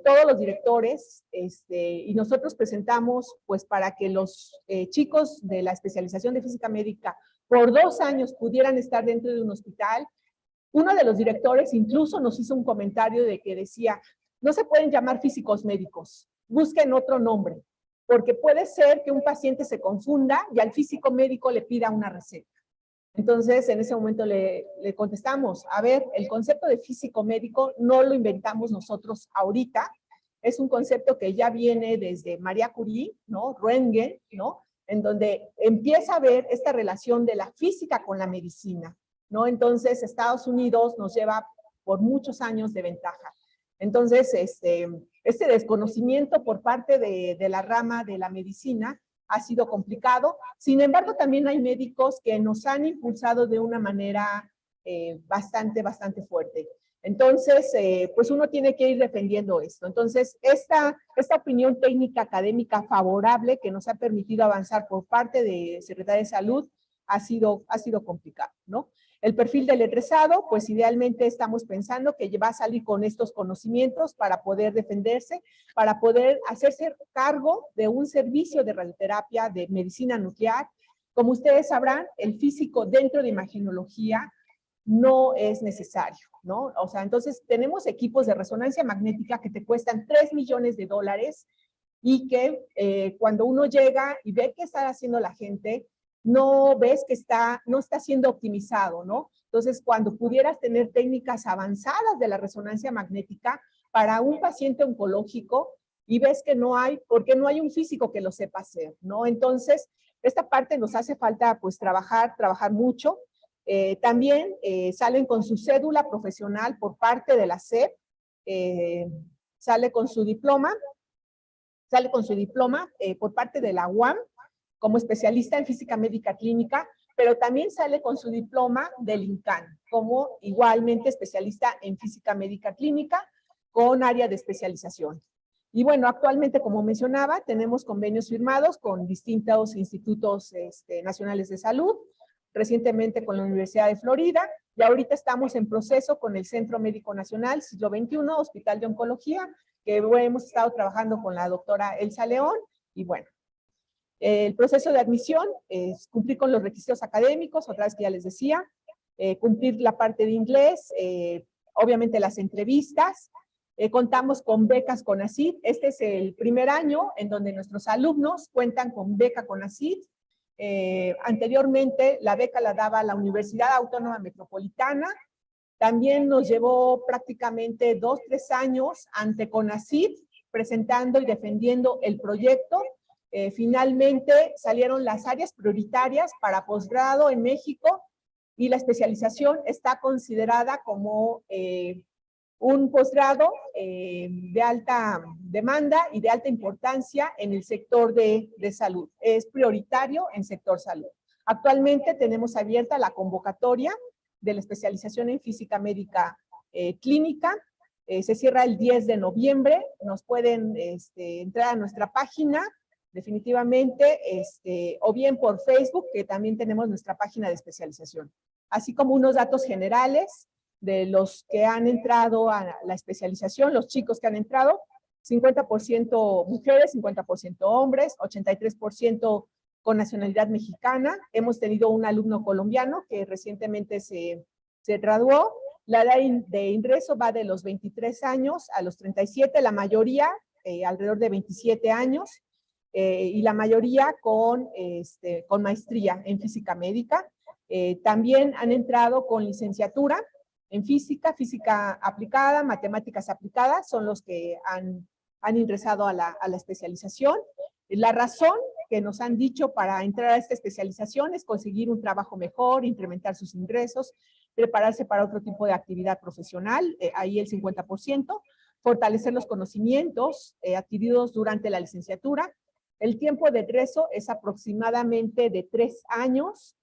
todos los directores, y nosotros presentamos pues para que los chicos de la especialización de física médica por 2 años pudieran estar dentro de un hospital. Uno de los directores incluso nos hizo un comentario de que decía, no se pueden llamar físicos médicos, busquen otro nombre, porque puede ser que un paciente se confunda y al físico médico le pida una receta. Entonces, en ese momento le contestamos, a ver, el concepto de físico médico no lo inventamos nosotros ahorita, es un concepto que ya viene desde María Curie, ¿no? Röntgen, ¿no? En donde empieza a ver esta relación de la física con la medicina, ¿no? Entonces, Estados Unidos nos lleva por muchos años de ventaja. Entonces, este desconocimiento por parte de la rama de la medicina ha sido complicado. Sin embargo, también hay médicos que nos han impulsado de una manera bastante fuerte. Entonces, pues uno tiene que ir defendiendo esto. Entonces, esta opinión técnica académica favorable que nos ha permitido avanzar por parte de Secretaría de Salud ha sido complicado, ¿no? El perfil del egresado, pues idealmente estamos pensando que va a salir con estos conocimientos para poder defenderse, para poder hacerse cargo de un servicio de radioterapia de medicina nuclear. Como ustedes sabrán, el físico dentro de imagenología no es necesario, ¿no? O sea, entonces tenemos equipos de resonancia magnética que te cuestan $3 millones y que cuando uno llega y ve qué está haciendo la gente, no ves que no está siendo optimizado, ¿no? Entonces, cuando pudieras tener técnicas avanzadas de la resonancia magnética para un paciente oncológico y ves que no hay, porque no hay un físico que lo sepa hacer, ¿no? Entonces, esta parte nos hace falta, pues, trabajar mucho. También salen con su cédula profesional por parte de la SEP, sale con su diploma por parte de la UAM como especialista en física médica clínica, pero también sale con su diploma del INCAN como igualmente especialista en física médica clínica con área de especialización. Y bueno, actualmente, como mencionaba, tenemos convenios firmados con distintos institutos nacionales de salud, recientemente con la Universidad de Florida, y ahorita estamos en proceso con el Centro Médico Nacional Siglo XXI, Hospital de Oncología, que hemos estado trabajando con la doctora Elsa León, y bueno, el proceso de admisión es cumplir con los requisitos académicos, otra vez que ya les decía, cumplir la parte de inglés, obviamente las entrevistas, contamos con becas CONACYT. Este es el primer año en donde nuestros alumnos cuentan con beca CONACYT. Anteriormente la beca la daba la Universidad Autónoma Metropolitana. También nos llevó prácticamente 2, 3 años ante CONACYT presentando y defendiendo el proyecto. Finalmente salieron las áreas prioritarias para posgrado en México y la especialización está considerada como un posgrado de alta demanda y de alta importancia en el sector de salud. Es prioritario en sector salud. Actualmente tenemos abierta la convocatoria de la especialización en física médica clínica. Se cierra el 10 de noviembre. Nos pueden entrar a nuestra página definitivamente, o bien por Facebook, que también tenemos nuestra página de especialización. Así como unos datos generales de los que han entrado a la especialización, los chicos que han entrado, 50% mujeres, 50% hombres, 83% con nacionalidad mexicana. Hemos tenido un alumno colombiano que recientemente se graduó. La edad de ingreso va de los 23 años a los 37, la mayoría alrededor de 27 años, y la mayoría con maestría en física médica. También han entrado con licenciatura en física, física aplicada, matemáticas aplicadas, son los que han ingresado a la especialización. La razón que nos han dicho para entrar a esta especialización es conseguir un trabajo mejor, incrementar sus ingresos, prepararse para otro tipo de actividad profesional, ahí el 50%, fortalecer los conocimientos adquiridos durante la licenciatura. El tiempo de egreso es aproximadamente de 3 años.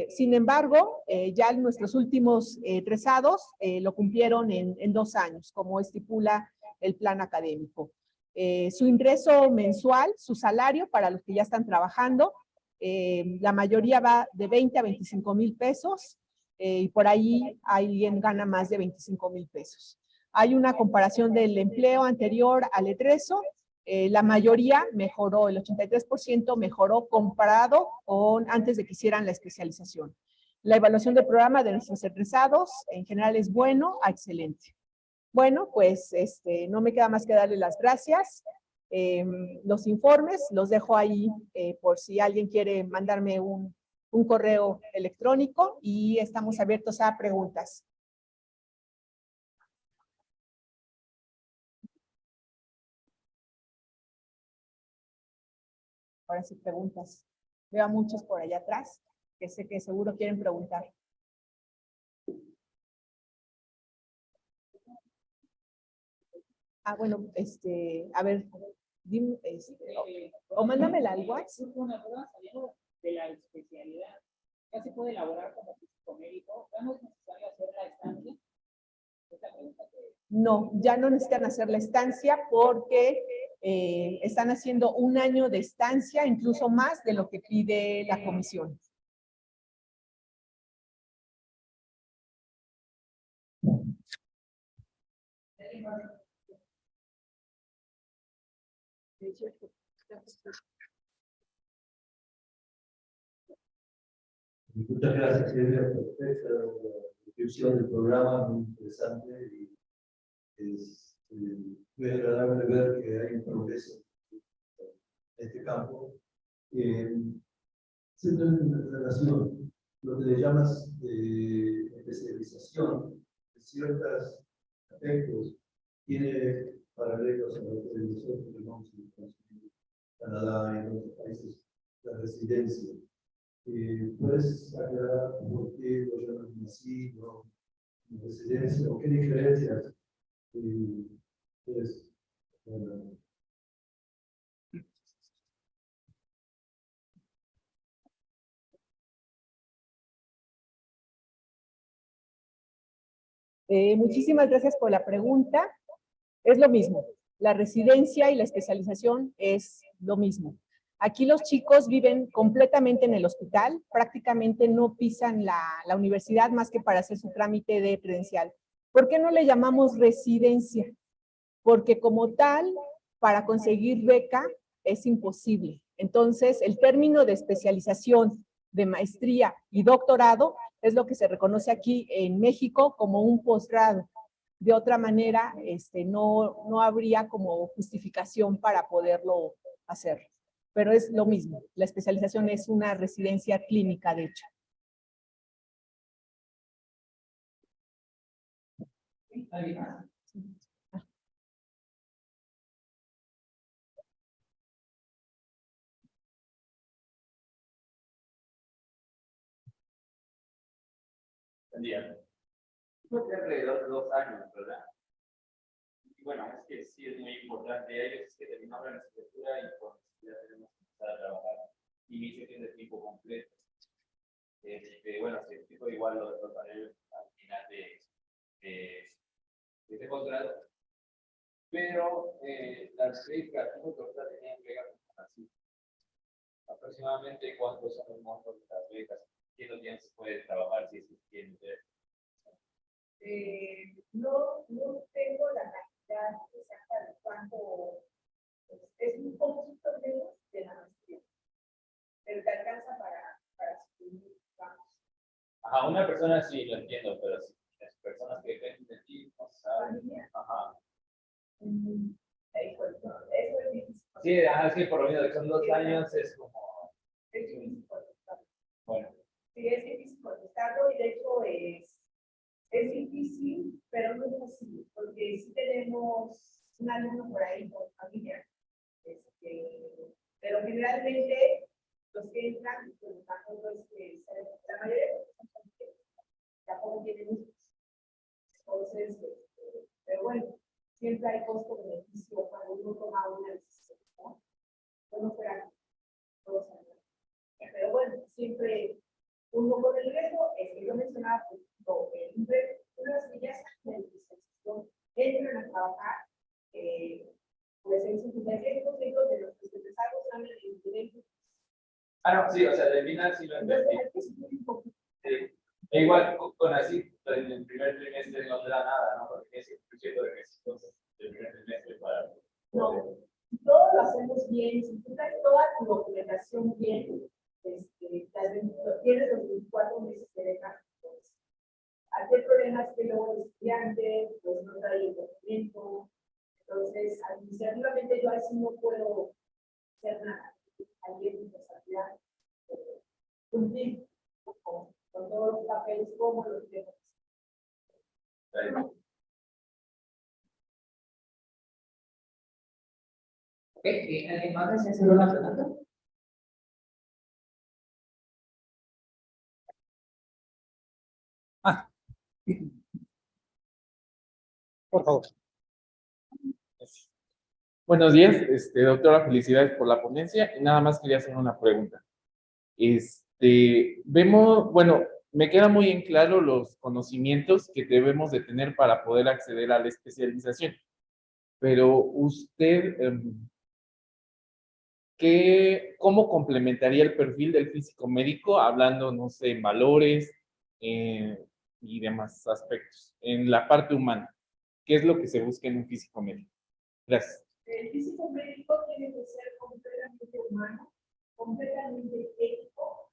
Sin embargo, ya nuestros últimos egresados lo cumplieron en 2 años, como estipula el plan académico. Su ingreso mensual, su salario para los que ya están trabajando, la mayoría va de 20 a 25 mil pesos, y por ahí alguien gana más de 25 mil pesos. Hay una comparación del empleo anterior al egreso. La mayoría mejoró, el 83% mejoró comparado con antes de que hicieran la especialización. La evaluación del programa de nuestros egresados en general es bueno a excelente. Bueno, pues no me queda más que darle las gracias. Los informes los dejo ahí por si alguien quiere mandarme un correo electrónico y estamos abiertos a preguntas. Ahora sí, preguntas. Veo a muchos por allá atrás, que sé que seguro quieren preguntar. Ah, bueno, a ver, dime, o mándamela al WhatsApp. De la especialidad, ¿ya se puede elaborar como físico médico? ¿Ya no es necesario hacer la estancia? No, ya no necesitan hacer la estancia porque están haciendo 1 año de estancia, incluso más de lo que pide la comisión. Muchas gracias, Silvia, por esta introducción del programa, muy interesante y es muy agradable ver que hay un progreso en este campo. Siempre en relación, lo que le llamas especialización de ciertos aspectos tiene paralelos a lo que nosotros llamamos en Canadá y en otros países la residencia. ¿Puedes aclarar por qué lo llaman así, no residencia, o qué diferencias es? Muchísimas gracias por la pregunta. Es lo mismo. La residencia y la especialización es lo mismo. Aquí los chicos viven completamente en el hospital, prácticamente no pisan la universidad más que para hacer su trámite de credencial. ¿Por qué no le llamamos residencia? Porque como tal, para conseguir beca es imposible. Entonces, el término de especialización, de maestría y doctorado es lo que se reconoce aquí en México como un posgrado. De otra manera, no habría como justificación para poderlo hacer. Pero es lo mismo. La especialización es una residencia clínica, de hecho. ¿Alguien más? Buen día. Creo que alrededor de 2 años, ¿verdad? Y bueno, es que sí es muy importante. Hay veces que terminamos la licenciatura y pues ya tenemos que empezar a trabajar. Y me dice que es de tiempo completo. Bueno, se explicó igual los paneles al final de este posgrado. Pero las becas, como doctora, tenían que llegar así. Aproximadamente cuántos son los montos de las becas. ¿Qué tiempo se puede trabajar si se tiene? No tengo la cantidad exacta de cuánto, es un poquito menos de la maestría, pero te alcanza para subir, vamos. Ajá, una persona sí lo entiendo, pero si las personas que dependen de ti no saben. Ajá. Eso es difícil. Sí, es que por lo menos son 2 años es como. Es difícil contestarlo. Bueno. Sí, es difícil contestarlo y de hecho es difícil, pero no es posible, porque si tenemos un alumno por ahí con familia, pero generalmente los que entran, pues tampoco es que la mayoría de los que tampoco tienen hijos. Entonces, pero bueno, siempre hay costo-beneficio cuando uno toma una decisión, ¿no? Bueno, todos sabemos. Pero bueno, siempre uno con el riesgo es que yo mencionaba, una vez que ya están en la licenciación, entran a trabajar, pues el 56% de los que empezaron salen en directo. Ah, no, sí, o sea, del final sí lo entendí. Igual con así, en el primer trimestre no te da nada, ¿no? Porque es el proyecto de requisitos del primer trimestre para. No, todo lo hacemos bien, si tú traes toda tu documentación bien, tienes los 24 meses de beca. Aquí el problema es que luego el estudiante pues no trae el documento, entonces administrativamente yo así no puedo hacer nada. Alguien mi responsabilidad cumplir con todos los papeles como los tengo. ¿Alguien más desea hacer una pregunta? Por favor. Buenos días, doctora, felicidades por la ponencia y nada más quería hacer una pregunta. Vemos, bueno, me queda muy en claro los conocimientos que debemos de tener para poder acceder a la especialización, pero usted, ¿cómo complementaría el perfil del físico médico hablando, no sé, en valores y demás aspectos, en la parte humana? ¿Qué es lo que se busca en un físico médico? Gracias. El físico médico tiene que ser completamente humano, completamente ético,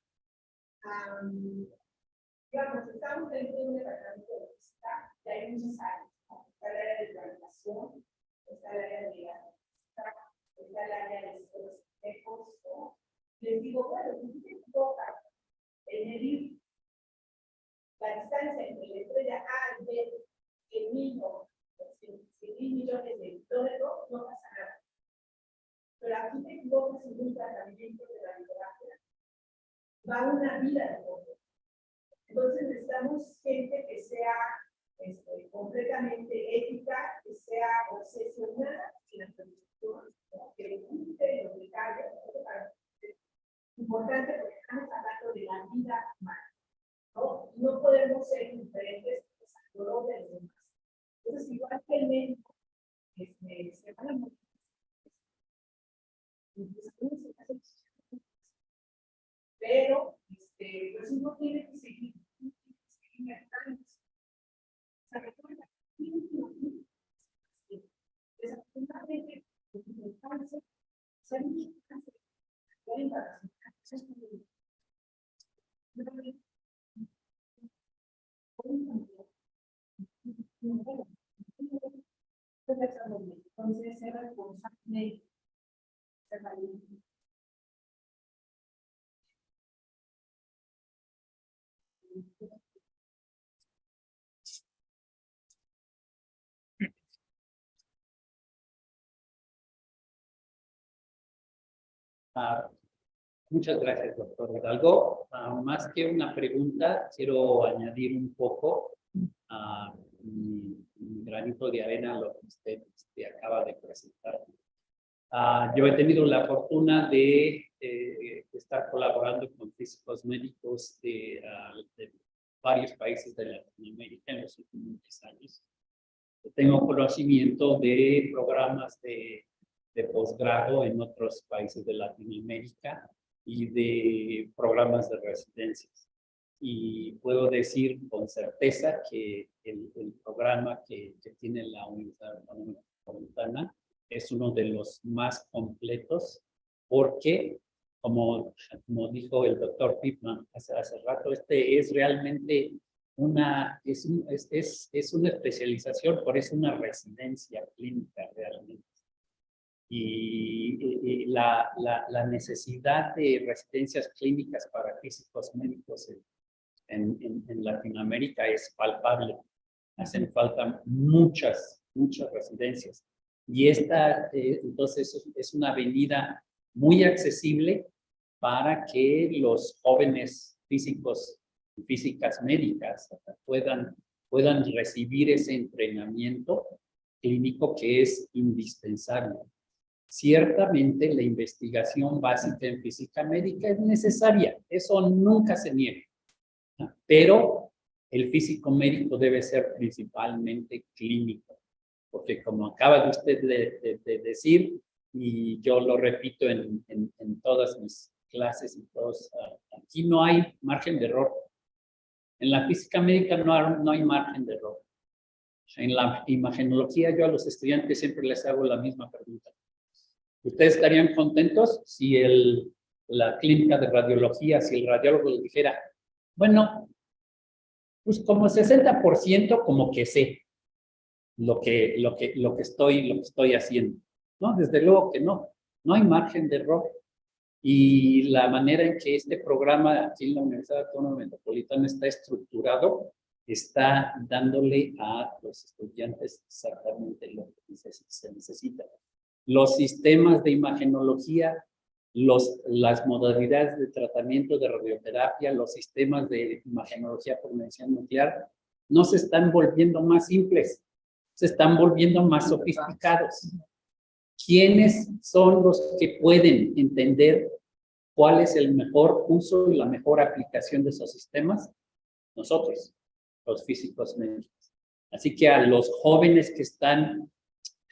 digamos, estamos dentro de un departamento de física, y hay muchas áreas, ¿no? Está el área de gravitación, está el área de la física, está el área de los espejos, ¿no? Les digo, bueno, si se equivoca en medir la distancia entre la estrella A y B en 1.000 millones de kilómetros, no pasa nada. Pero aquí te equivocas en un tratamiento de radiografía, va una vida de fondo. Entonces necesitamos gente que sea completamente ética, que sea obsesionada en la producción, ¿no? Que le guste los detalles. Es importante porque estamos hablando de la vida humana, ¿no? No podemos ser diferentes al dolor de los demás. Entonces, igual que el médico, se van a morir. Pero, pues uno tiene que seguir meditando. Desafortunadamente, el cáncer, se ha dicho cáncer, entonces era responsable. Muchas gracias, doctor Hidalgo. Más que una pregunta, quiero añadir un poco a mi granito de arena a lo que usted acaba de presentar. Yo he tenido la fortuna de estar colaborando con físicos médicos de varios países de Latinoamérica en los últimos 10 años. Tengo conocimiento de programas de posgrado en otros países de Latinoamérica y de programas de residencias. Y puedo decir con certeza que el programa que tiene la Universidad Metropolitana es uno de los más completos porque, como dijo el doctor Pittman hace rato, es realmente una especialización, pero es una residencia clínica realmente. Y la necesidad de residencias clínicas para físicos médicos en Latinoamérica es palpable. Hacen falta muchas residencias. Y esta, entonces, es una avenida muy accesible para que los jóvenes físicos y físicas médicas puedan recibir ese entrenamiento clínico que es indispensable. Ciertamente la investigación básica en física médica es necesaria, eso nunca se niega, pero el físico médico debe ser principalmente clínico, porque como acaba de usted de decir, y yo lo repito en todas mis clases y todos, aquí no hay margen de error. En la física médica no hay margen de error. En la imagenología yo a los estudiantes siempre les hago la misma pregunta. ¿Ustedes estarían contentos si la clínica de radiología, si el radiólogo les dijera, bueno, pues como 60% como que sé lo que estoy haciendo? No, desde luego que no hay margen de error. Y la manera en que este programa aquí en la Universidad Autónoma Metropolitana está estructurado, está dándole a los estudiantes exactamente lo que se necesita. Los sistemas de imagenología, las modalidades de tratamiento de radioterapia, los sistemas de imagenología por medición nuclear, no se están volviendo más simples, se están volviendo más sofisticados. ¿Quiénes son los que pueden entender cuál es el mejor uso y la mejor aplicación de esos sistemas? Nosotros, los físicos médicos. Así que a los jóvenes que están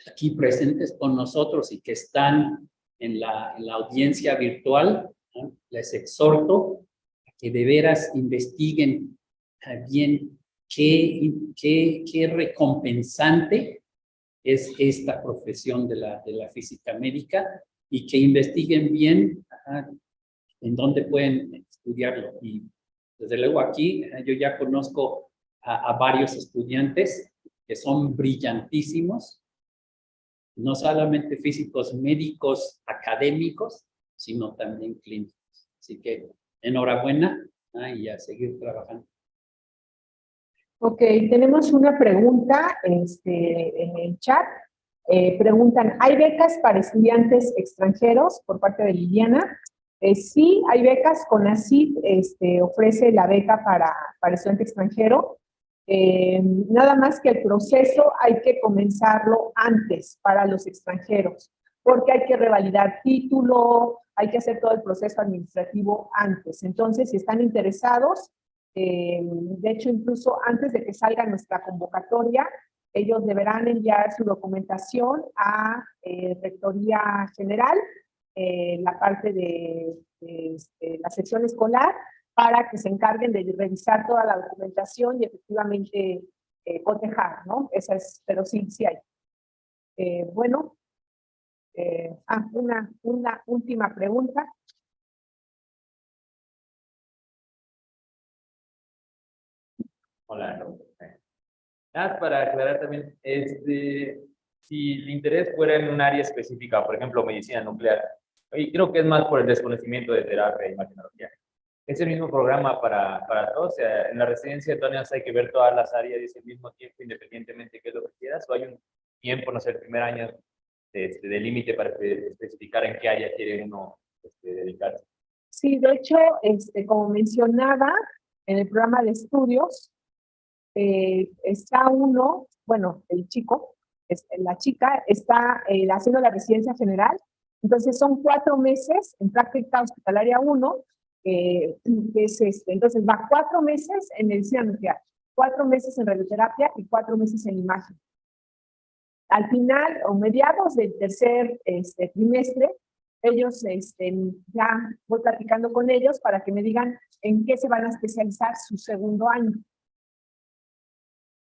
aquí presentes con nosotros y que están en la audiencia virtual, ¿no?, les exhorto a que de veras investiguen bien qué recompensante es esta profesión de la física médica y que investiguen bien en dónde pueden estudiarlo. Y Desde luego aquí yo ya conozco a varios estudiantes que son brillantísimos, no solamente físicos médicos académicos, sino también clínicos. Así que enhorabuena y a seguir trabajando. Ok, tenemos una pregunta en el chat. Preguntan, ¿hay becas para estudiantes extranjeros por parte de Liliana? Sí, hay becas. CONACYT ofrece la beca para estudiante extranjero. Nada más que el proceso hay que comenzarlo antes para los extranjeros, porque hay que revalidar título, hay que hacer todo el proceso administrativo antes. Entonces, si están interesados, de hecho, incluso antes de que salga nuestra convocatoria, ellos deberán enviar su documentación a Rectoría General, la parte de la sección escolar, para que se encarguen de revisar toda la documentación y efectivamente cotejar, ¿no? Esa es, pero sí, sí hay. Bueno, una última pregunta. Hola. Para aclarar también, si el interés fuera en un área específica, por ejemplo, medicina nuclear, y creo que es más por el desconocimiento de terapia y imagenología. ¿Es el mismo programa para todos? O sea, en la residencia de Tonias hay que ver todas las áreas y es el mismo tiempo, independientemente de qué es lo que quieras, o hay un tiempo, no sé, el primer año de límite para especificar en qué área quiere uno dedicarse. Sí, de hecho, como mencionaba, en el programa de estudios, está uno, bueno, el chico, la chica está haciendo la residencia general, entonces son 4 meses en práctica hospitalaria 1, que es entonces va 4 meses en medicina nuclear, 4 meses en radioterapia y 4 meses en imagen. Al final o mediados del tercer trimestre, ellos ya voy platicando con ellos para que me digan en qué se van a especializar su segundo año.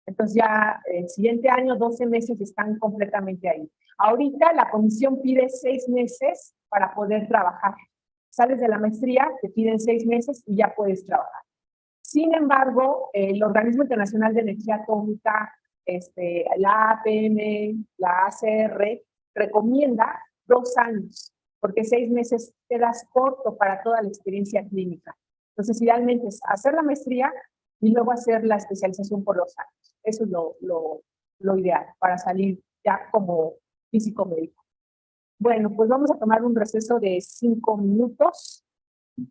Entonces ya el siguiente año, 12 meses están completamente ahí. Ahorita la comisión pide 6 meses para poder trabajar. Sales de la maestría, te piden 6 meses y ya puedes trabajar. Sin embargo, el Organismo Internacional de Energía Atómica, la APM, la ACR, recomienda 2 años, porque 6 meses quedas corto para toda la experiencia clínica. Entonces, idealmente es hacer la maestría y luego hacer la especialización por 2 años. Eso es lo ideal para salir ya como físico médico. Bueno, pues vamos a tomar un receso de 5 minutos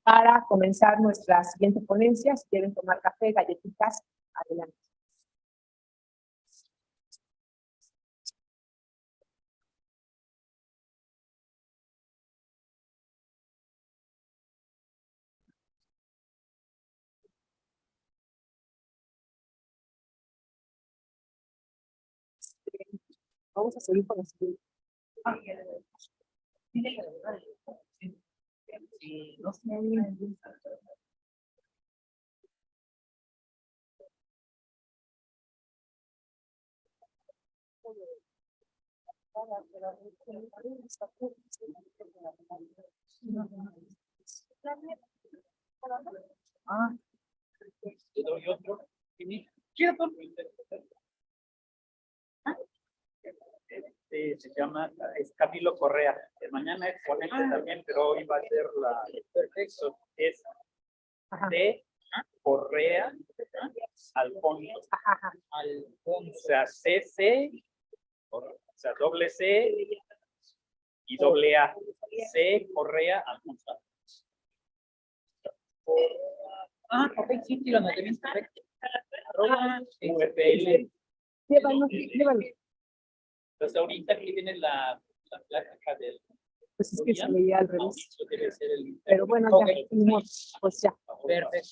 para comenzar nuestra siguiente ponencia. Si quieren tomar café, galletitas, adelante. Vamos a seguir con la siguiente. No sé. Te doy otro. Se llama, es Camilo Correa. Mañana es ponente también, pero hoy va a ser perfecto. Es de Correa Alfonso. Alfonso, o sea, CC, o sea, doble C y doble A. C Correa Alfonso. Ok, sí, lo noté bien, perfecto. VPL. Llévalo. Entonces ahorita aquí viene la plática del... Pues es que se leía al revés. Mauricio debe ser el... Pero bueno, ya, pues ya. Perfecto.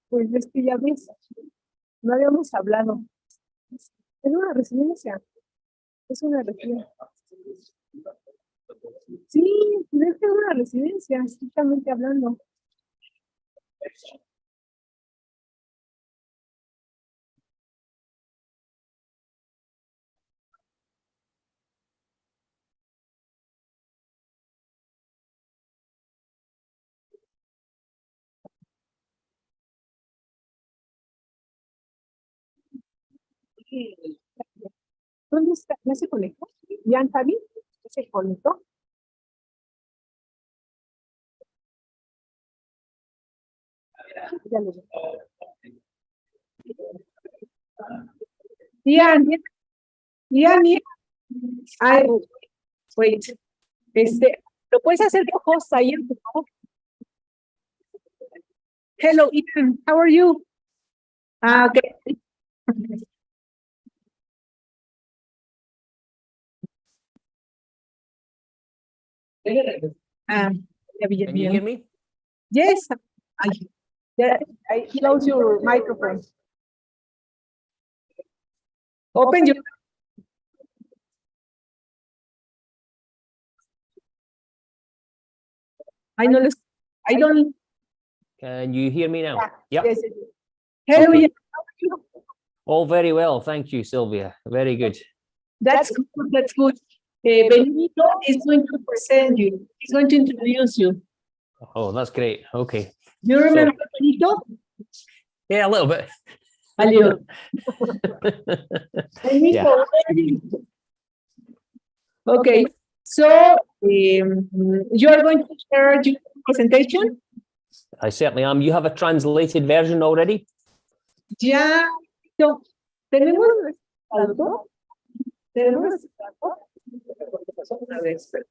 Pues es que ya ves, no habíamos hablado. Es una residencia. Es una residencia. Sí, es una residencia, estrictamente hablando. ¿Dónde está? ¿Ya se conectó? ¿Ya Javi? ¿Ya se conectó? Ya lo Ian, Ian, Ian. Ay, wait. ¿Lo puedes hacer de host ahí, por favor? Hello, Ethan. How are you? Okay. Can you hear me? Yes. I close your microphone. Open your. I know. I don't. Can you hear me now? Yeah. Yep. Yes. Hello. Okay. Ian. How are you? All very well. Thank you, Sylvia. Very good. That's good. That's good. Benito is going to present you. He's going to introduce you. Oh, that's great. Okay. You remember Benito? Yeah, a little bit. A little. Yeah. Benito. Okay. So you are going to share your presentation? I certainly am. You have a translated version already? Ya. No. ¿Tenemos algo? ¿Tenemos algo? A ver, espérame.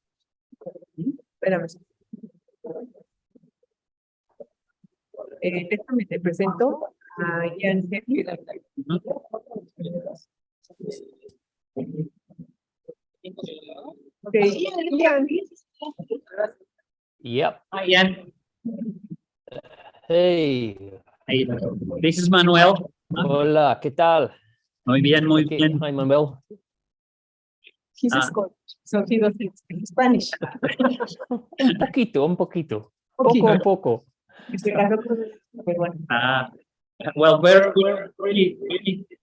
Déjame, te presento a Ian. Okay, Ian. Yep. Hi, Ian. Hey. Hey, this is Manuel. Hola, ¿qué tal? Muy bien, muy Okay. bien. Hi, Manuel. He's Scottish, so he doesn't speak Spanish. Un poquito, un poquito. Okay. Poco a poco. Well, we're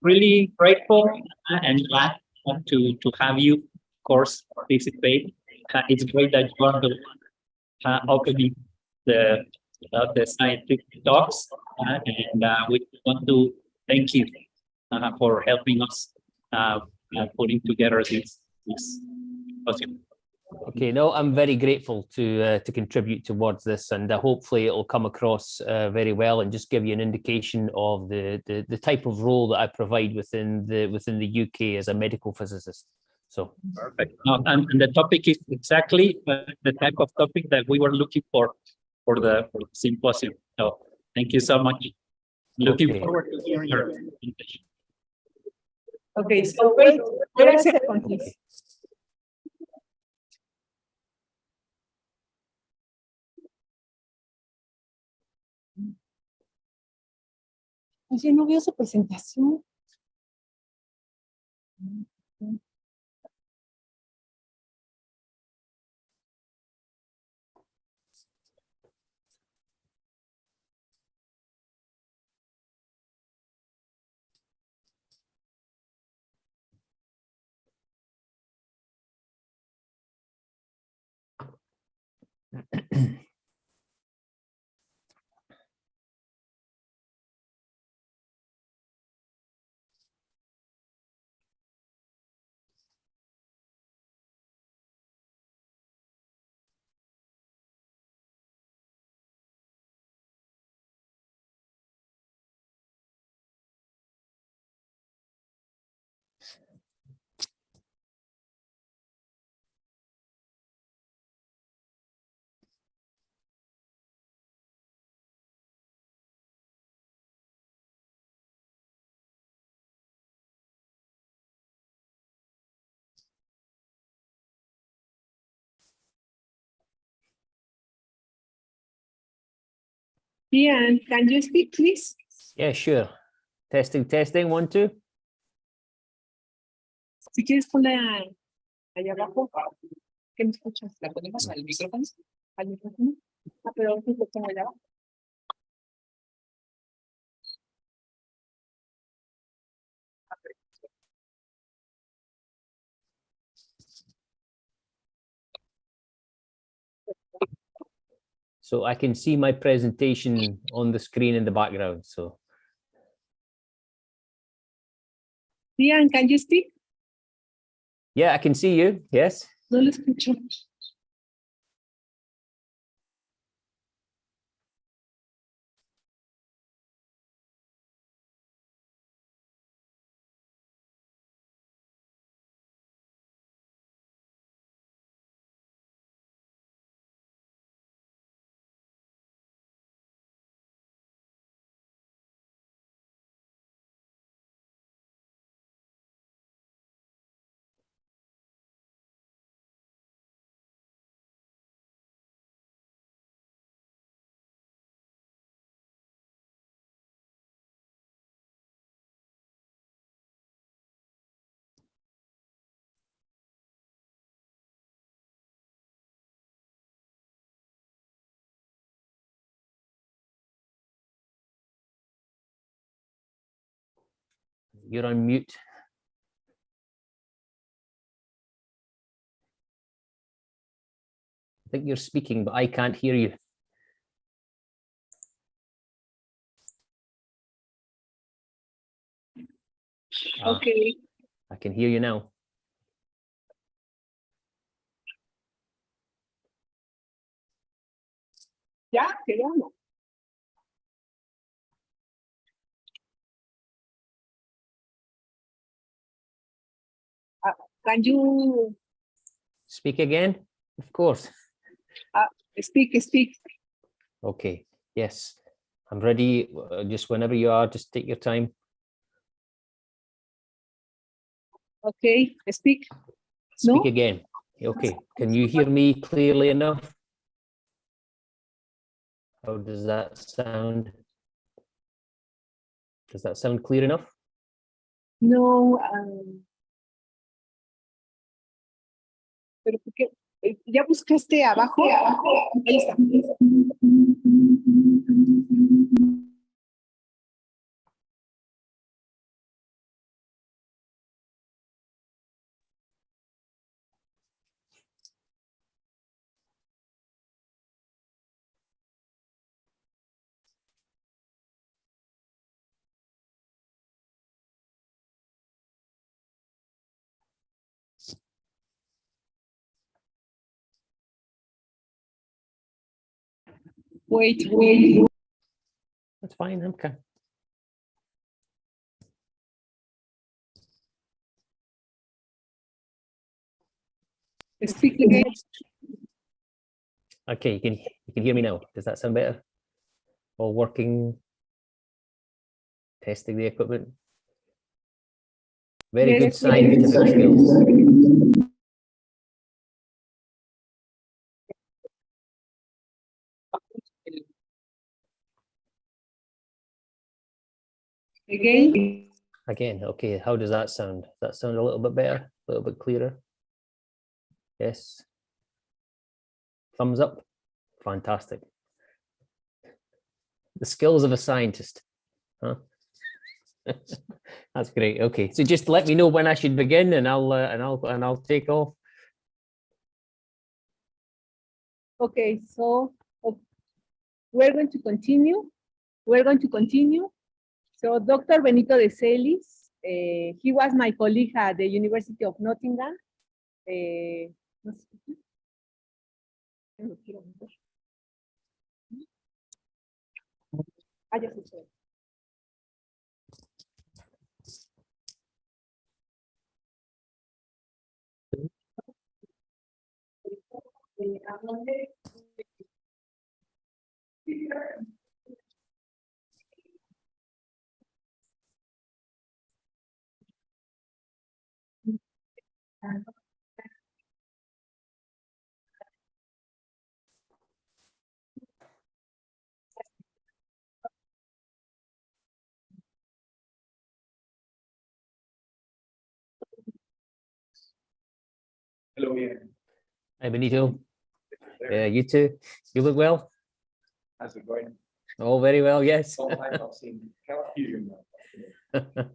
really grateful and glad to have you, of course, participate. It's great that you are the opening the scientific talks, and we want to thank you for helping us putting together this symposium. Okay, no, I'm very grateful to contribute towards this, and hopefully it'll come across very well and just give you an indication of the type of role that I provide within the UK as a medical physicist. So Perfect. And the topic is exactly the type of topic that we were looking for the symposium. So thank you so much. Looking forward to hearing your presentation. Okay, so wait a second, please. Oye, no veo su presentación. Ian, can you speak, please? yeah, sure. Testing, 1, 2. Si quieres ponla allá abajo. ¿Qué me escuchas? ¿La ponemos al micrófono? ¿Al micrófono? Pero sí lo pongo allá abajo. So I can see my presentation on the screen in the background. So Ian, can you speak? yeah, I can see you. Yes. No lo escucho. You're on mute. I think you're speaking, but I can't hear you. Okay. I can hear you now. Ya, quedamos. Can you Speak again? Of course. speak? Okay. Yes. I'm ready. Just whenever you are, just take your time. Okay, speak. Speak No? again. Okay. Can you hear me clearly enough? How does that sound? Does that sound clear enough? No. Pero ¿por qué? ¿Ya buscaste abajo? Ahí está. Wait. That's fine. Okay. Speak again. Okay, you can hear me now. Does that sound better? All working, testing the equipment. Very good Yes, scientific skills. Again. Again, okay, how does that sound? Does that sound a little bit better? A little bit clearer? Yes. Thumbs up. Fantastic. The skills of a scientist. Huh? That's great. Okay, so just let me know when I should begin, and I'll take off. Okay, so we're going to continue. So Dr. Benito de Celis, he was my colleague at the University of Nottingham. Ya se fue. Hello, Ian. Hi, Benito. Yeah, you too. You look well. How's it going? Oh, very well, yes. Long time not seen. Can't hear you now.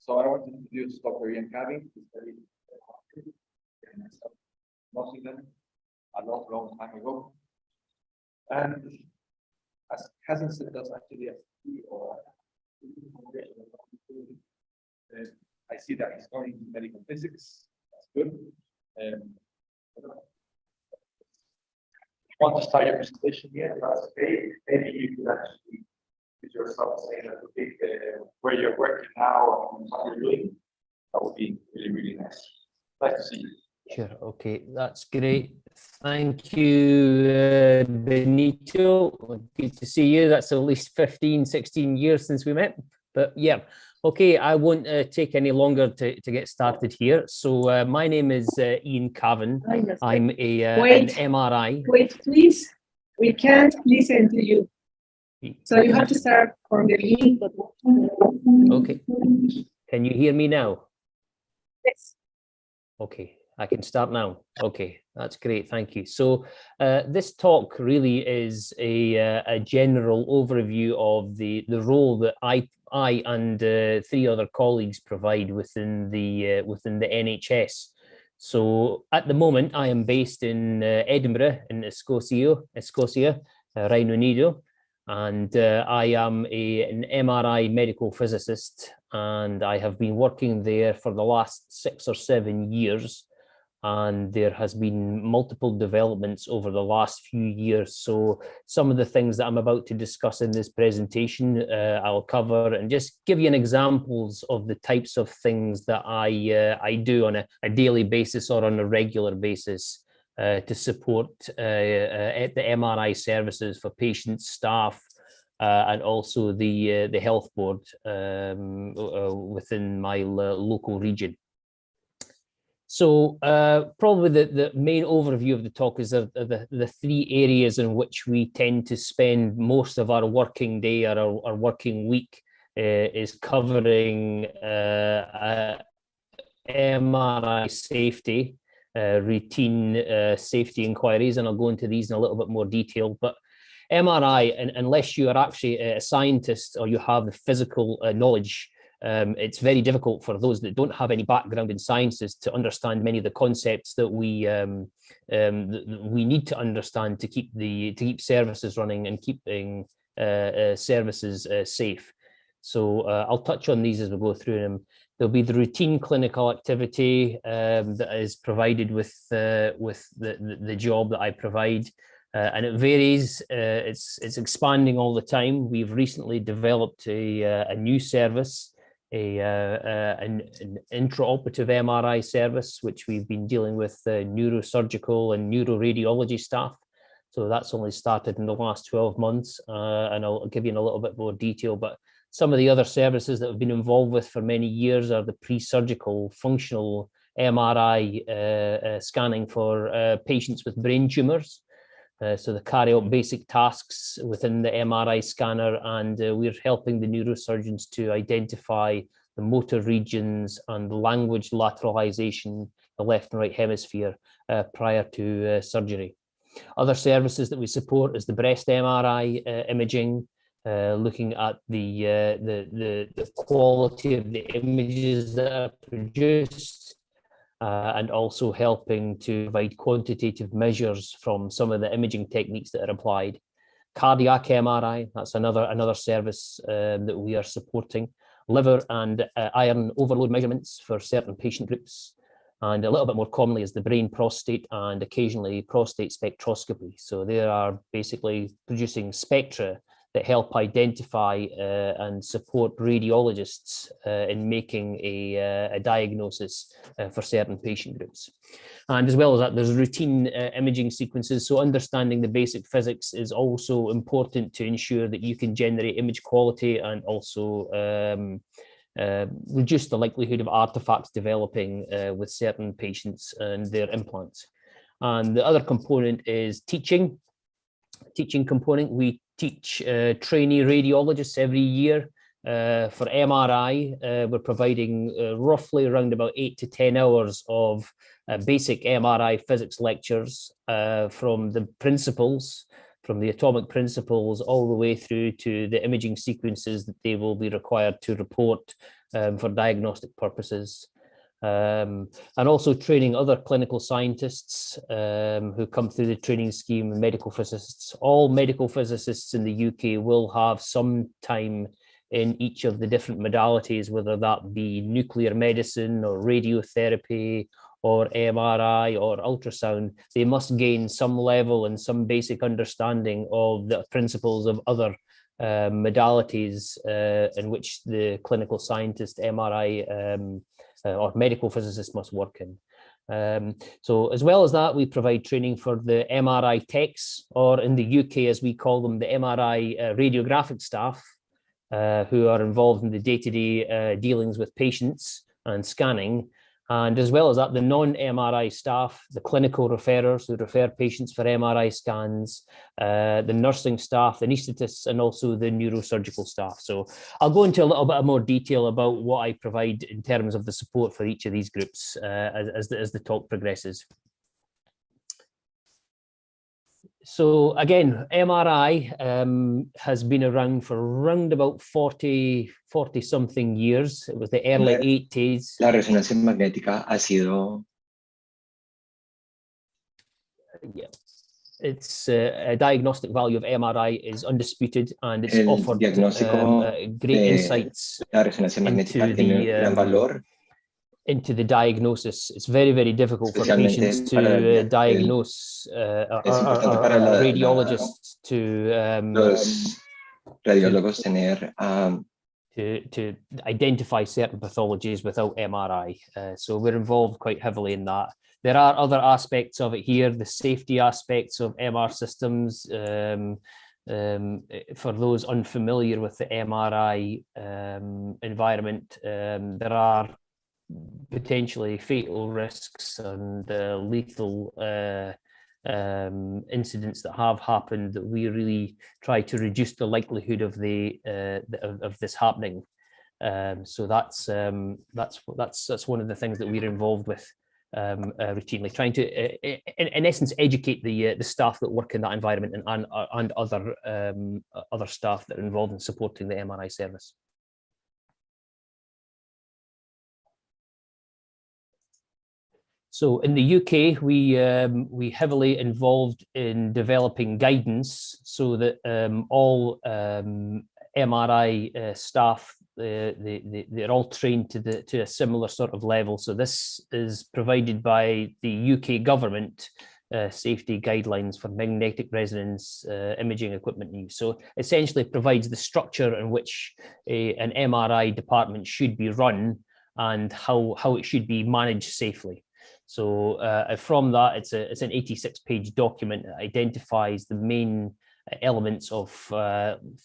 So I want to introduce Dr. Ian Caving, who studied Nottingham a long time ago. And as hasn't said us actually as or I see that he's going into medical physics. That's good. Want to start your presentation here? That's okay. Maybe you could actually use yourself saying that where you're working now and what you're doing. That would be really, really nice. Nice to see you. Sure. Okay, that's great. Thank you, Benito. Good to see you. That's at least 15, 16 years since we met. But yeah, okay, I won't take any longer to get started here. So my name is Ian Cavan. I'm an MRI. Wait, please. We can't listen to you. So you have to start from the beginning. Okay. Can you hear me now? Yes. Okay, I can start now. Okay, that's great. Thank you. So this talk really is a general overview of the role that I and 3 other colleagues provide within the NHS. So at the moment, I am based in Edinburgh, in Escocia, Reino Unido, and I am an MRI medical physicist, and I have been working there for the last 6 or 7 years. And there has been multiple developments over the last few years. So some of the things that I'm about to discuss in this presentation, I'll cover and just give you an examples of the types of things that I do on a daily basis or on a regular basis to support at the MRI services for patients, staff, and also the health board within my local region. So probably the main overview of the talk is the 3 areas in which we tend to spend most of our working day or our working week is covering MRI safety, routine safety inquiries, and I'll go into these in a little bit more detail. But MRI, unless you are actually a scientist or you have the physical knowledge, it's very difficult for those that don't have any background in sciences to understand many of the concepts that we need to understand to keep services running and keeping services safe. So I'll touch on these as we go through them. There'll be the routine clinical activity that is provided with the job that I provide. And it varies, it's expanding all the time. We've recently developed a new service, an intraoperative MRI service, which we've been dealing with neurosurgical and neuroradiology staff. So that's only started in the last 12 months, and I'll give you in a little bit more detail. But some of the other services that we've been involved with for many years are the pre-surgical functional MRI scanning for patients with brain tumors. So they carry out basic tasks within the MRI scanner, and we're helping the neurosurgeons to identify the motor regions and language lateralization, the left and right hemisphere, prior to surgery. Other services that we support is the breast MRI imaging, looking at the quality of the images that are produced, and also helping to provide quantitative measures from some of the imaging techniques that are applied. Cardiac MRI, that's another service that we are supporting. Liver and iron overload measurements for certain patient groups. And a little bit more commonly is the brain, prostate, and occasionally prostate spectroscopy. So they are basically producing spectra that help identify and support radiologists in making a diagnosis for certain patient groups. And as well as that, there's routine imaging sequences. So understanding the basic physics is also important to ensure that you can generate image quality and also reduce the likelihood of artifacts developing with certain patients and their implants. And the other component is teaching component. We teach trainee radiologists every year. For MRI, we're providing roughly around about 8 to 10 hours of basic MRI physics lectures from the principles, from the atomic principles all the way through to the imaging sequences that they will be required to report for diagnostic purposes. And also training other clinical scientists who come through the training scheme, and medical physicists. All medical physicists in the UK will have some time in each of the different modalities, whether that be nuclear medicine or radiotherapy or MRI or ultrasound. They must gain some level and some basic understanding of the principles of other modalities in which the clinical scientist, MRI or medical physicist must work in. So as well as that, we provide training for the MRI techs, or in the UK, as we call them, the MRI radiographic staff, who are involved in the day-to-day dealings with patients and scanning. And as well as that, the non-MRI staff, the clinical referrers who refer patients for MRI scans, the nursing staff, the anaesthetists, and also the neurosurgical staff. So I'll go into a little bit more detail about what I provide in terms of the support for each of these groups as the talk progresses. So again, MRI has been around for around about 40 something years. It was the early 80s. La resonancia magnética ha sido... Yeah. It's a diagnostic value of MRI is undisputed, and it's offered great insights into the diagnosis. It's very, very difficult for patients to diagnose, radiologists to identify certain pathologies without MRI. So we're involved quite heavily in that. There are other aspects of it here, the safety aspects of MR systems. For those unfamiliar with the MRI environment, there are potentially fatal risks and lethal incidents that have happened that we really try to reduce the likelihood of this happening. So that's one of the things that we're involved with routinely, trying to in essence educate the staff that work in that environment and other staff that are involved in supporting the MRI service. So in the UK, we heavily involved in developing guidance so that all MRI staff, they're all trained to a similar sort of level. So this is provided by the UK government safety guidelines for magnetic resonance imaging equipment use. So essentially provides the structure in which an MRI department should be run and how it should be managed safely. So from that, it's an 86-page document that identifies the main elements of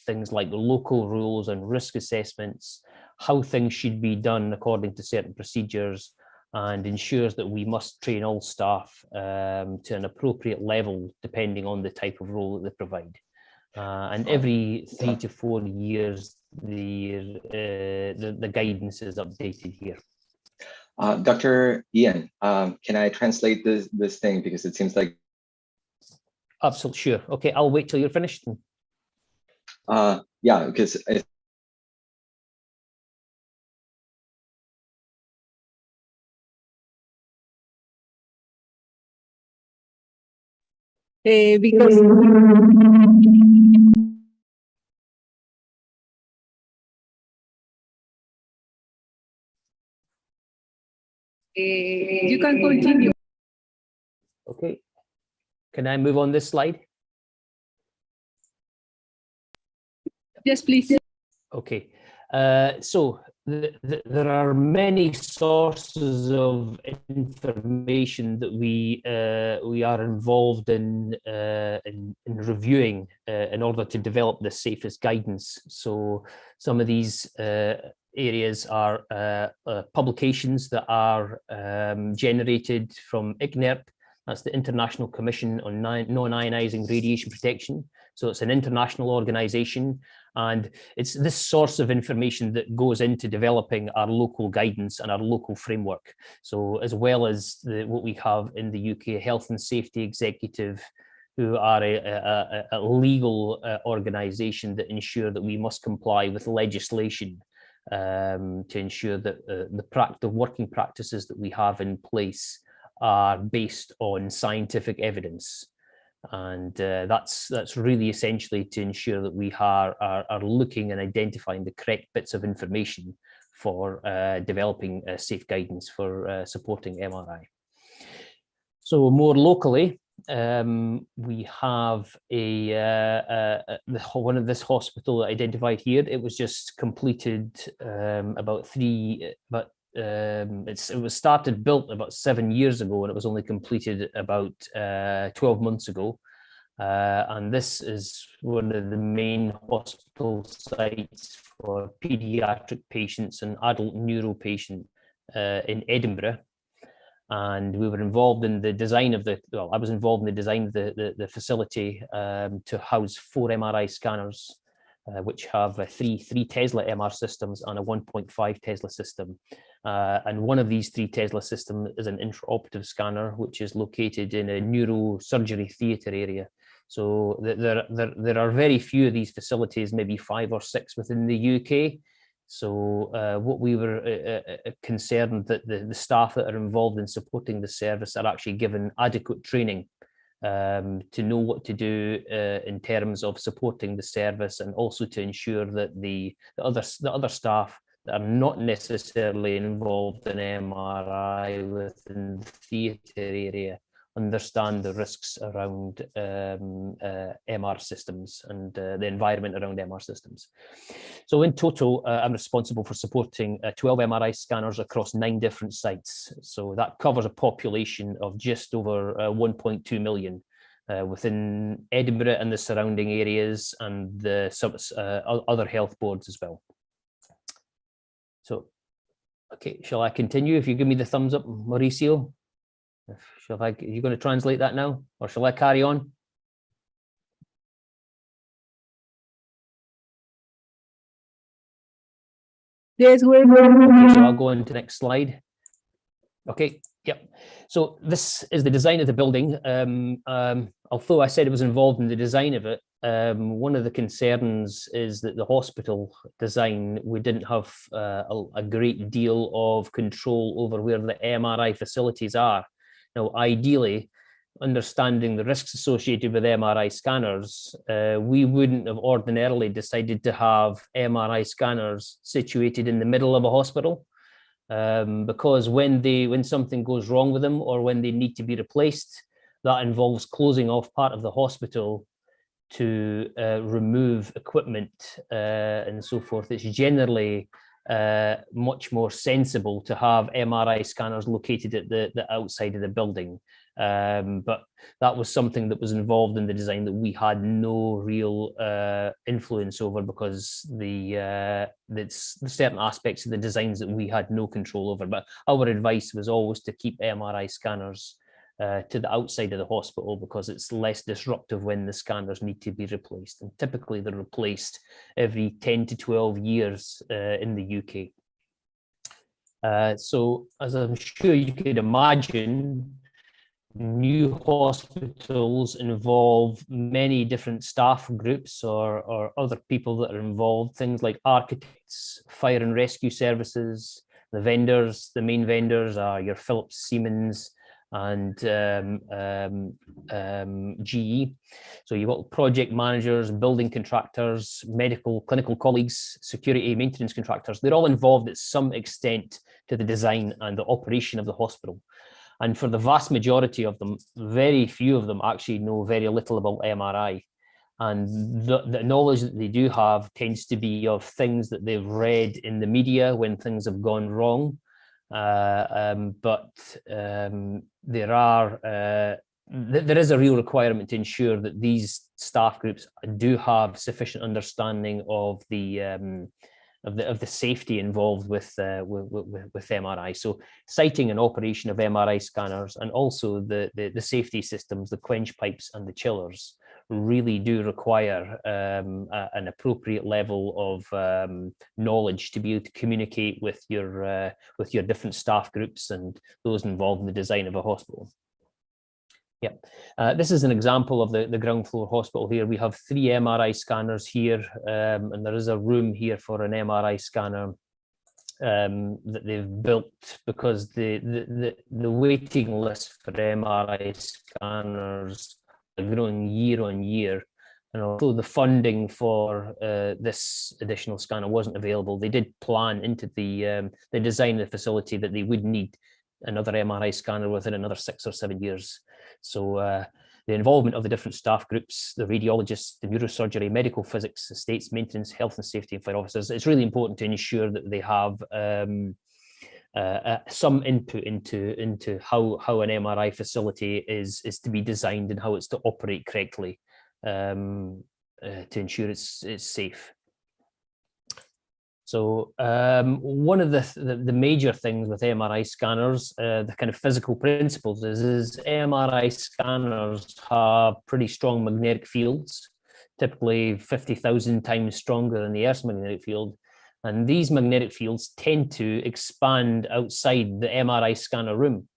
things like the local rules and risk assessments, how things should be done according to certain procedures, and ensures that we must train all staff to an appropriate level depending on the type of role that they provide. And every 3 to 4 years, the guidance is updated here. Dr. Ian, can I translate this thing, because it seems like... Absolutely, sure. Okay, I'll wait till you're finished. Yeah, because because you can continue. Okay. Can I move on this slide? Yes, please. Okay. So there are many sources of information that we are involved in reviewing in order to develop the safest guidance. So some of these areas are publications that are generated from ICNIRP. That's the International Commission on Non-Ionizing Radiation Protection. So it's an international organization, and it's this source of information that goes into developing our local guidance and our local framework. So as well as what we have in the UK Health and Safety Executive, who are a legal organization that ensure that we must comply with legislation to ensure that the working practices that we have in place are based on scientific evidence. And that's really essentially to ensure that we are looking and identifying the correct bits of information for developing safe guidance for supporting MRI. So more locally, we have one of this hospital identified here. It was just completed it was built about 7 years ago, and it was only completed about 12 months ago. And this is one of the main hospital sites for pediatric patients and adult neuro patients in Edinburgh. And we were involved in the design of I was involved in the design of the facility to house 4 MRI scanners, which have 3 Tesla MR systems and a 1.5 Tesla system. And one of these 3 Tesla systems is an intraoperative scanner, which is located in a neurosurgery theatre area. So there are very few of these facilities, maybe 5 or 6 within the UK. So what we were concerned that the staff that are involved in supporting the service are actually given adequate training to know what to do in terms of supporting the service, and also to ensure that the other staff that are not necessarily involved in MRI within the theatre area understand the risks around MR systems and the environment around MR systems. So in total, I'm responsible for supporting 12 MRI scanners across 9 different sites. So that covers a population of just over 1.2 million within Edinburgh and the surrounding areas, and the other health boards as well. So, okay, shall I continue? If you give me the thumbs up, Mauricio. Are you going to translate that now, or shall I carry on? Yes, we're okay, so I'll go on to the next slide. Okay, yep. So this is the design of the building. Although I said I was involved in the design of it, one of the concerns is that the hospital design, we didn't have a great deal of control over where the MRI facilities are. Now, ideally, understanding the risks associated with MRI scanners, we wouldn't have ordinarily decided to have MRI scanners situated in the middle of a hospital, because when something goes wrong with them or when they need to be replaced, that involves closing off part of the hospital to remove equipment and so forth. It's generally much more sensible to have MRI scanners located at the outside of the building. But that was something that was involved in the design that we had no real influence over, because there's certain aspects of the designs that we had no control over. But our advice was always to keep MRI scanners to the outside of the hospital, because it's less disruptive when the scanners need to be replaced. And typically they're replaced every 10 to 12 years in the UK. So as I'm sure you could imagine, new hospitals involve many different staff groups or other people that are involved, things like architects, fire and rescue services, the vendors. The main vendors are your Philips, Siemens, and GE. So you've got project managers, building contractors, medical, clinical colleagues, security, maintenance contractors. They're all involved at some extent to the design and the operation of the hospital. And for the vast majority of them, very few of them actually know very little about MRI. And the knowledge that they do have tends to be of things that they've read in the media when things have gone wrong. There is a real requirement to ensure that these staff groups do have sufficient understanding of the safety involved with MRI. So siting and operation of MRI scanners, and also the safety systems, the quench pipes and the chillers, really do require an appropriate level of knowledge to be able to communicate with your different staff groups and those involved in the design of a hospital. Yep. This is an example of the ground floor hospital here. We have 3 MRI scanners here, and there is a room here for an MRI scanner. that they've built, because the waiting list for MRI scanners are growing year on year. And although the funding for this additional scanner wasn't available, they did plan into the design of the facility that they would need another MRI scanner within another 6 or 7 years. So the involvement of the different staff groups, the radiologists, the neurosurgery, medical physics, estates maintenance, health and safety, and fire officers, it's really important to ensure that they have some input into how an MRI facility is to be designed and how it's to operate correctly, to ensure it's safe. So one of the major things with MRI scanners, the kind of physical principles is MRI scanners have pretty strong magnetic fields, typically 50,000 times stronger than the Earth's magnetic field. And these magnetic fields tend to expand outside the MRI scanner room.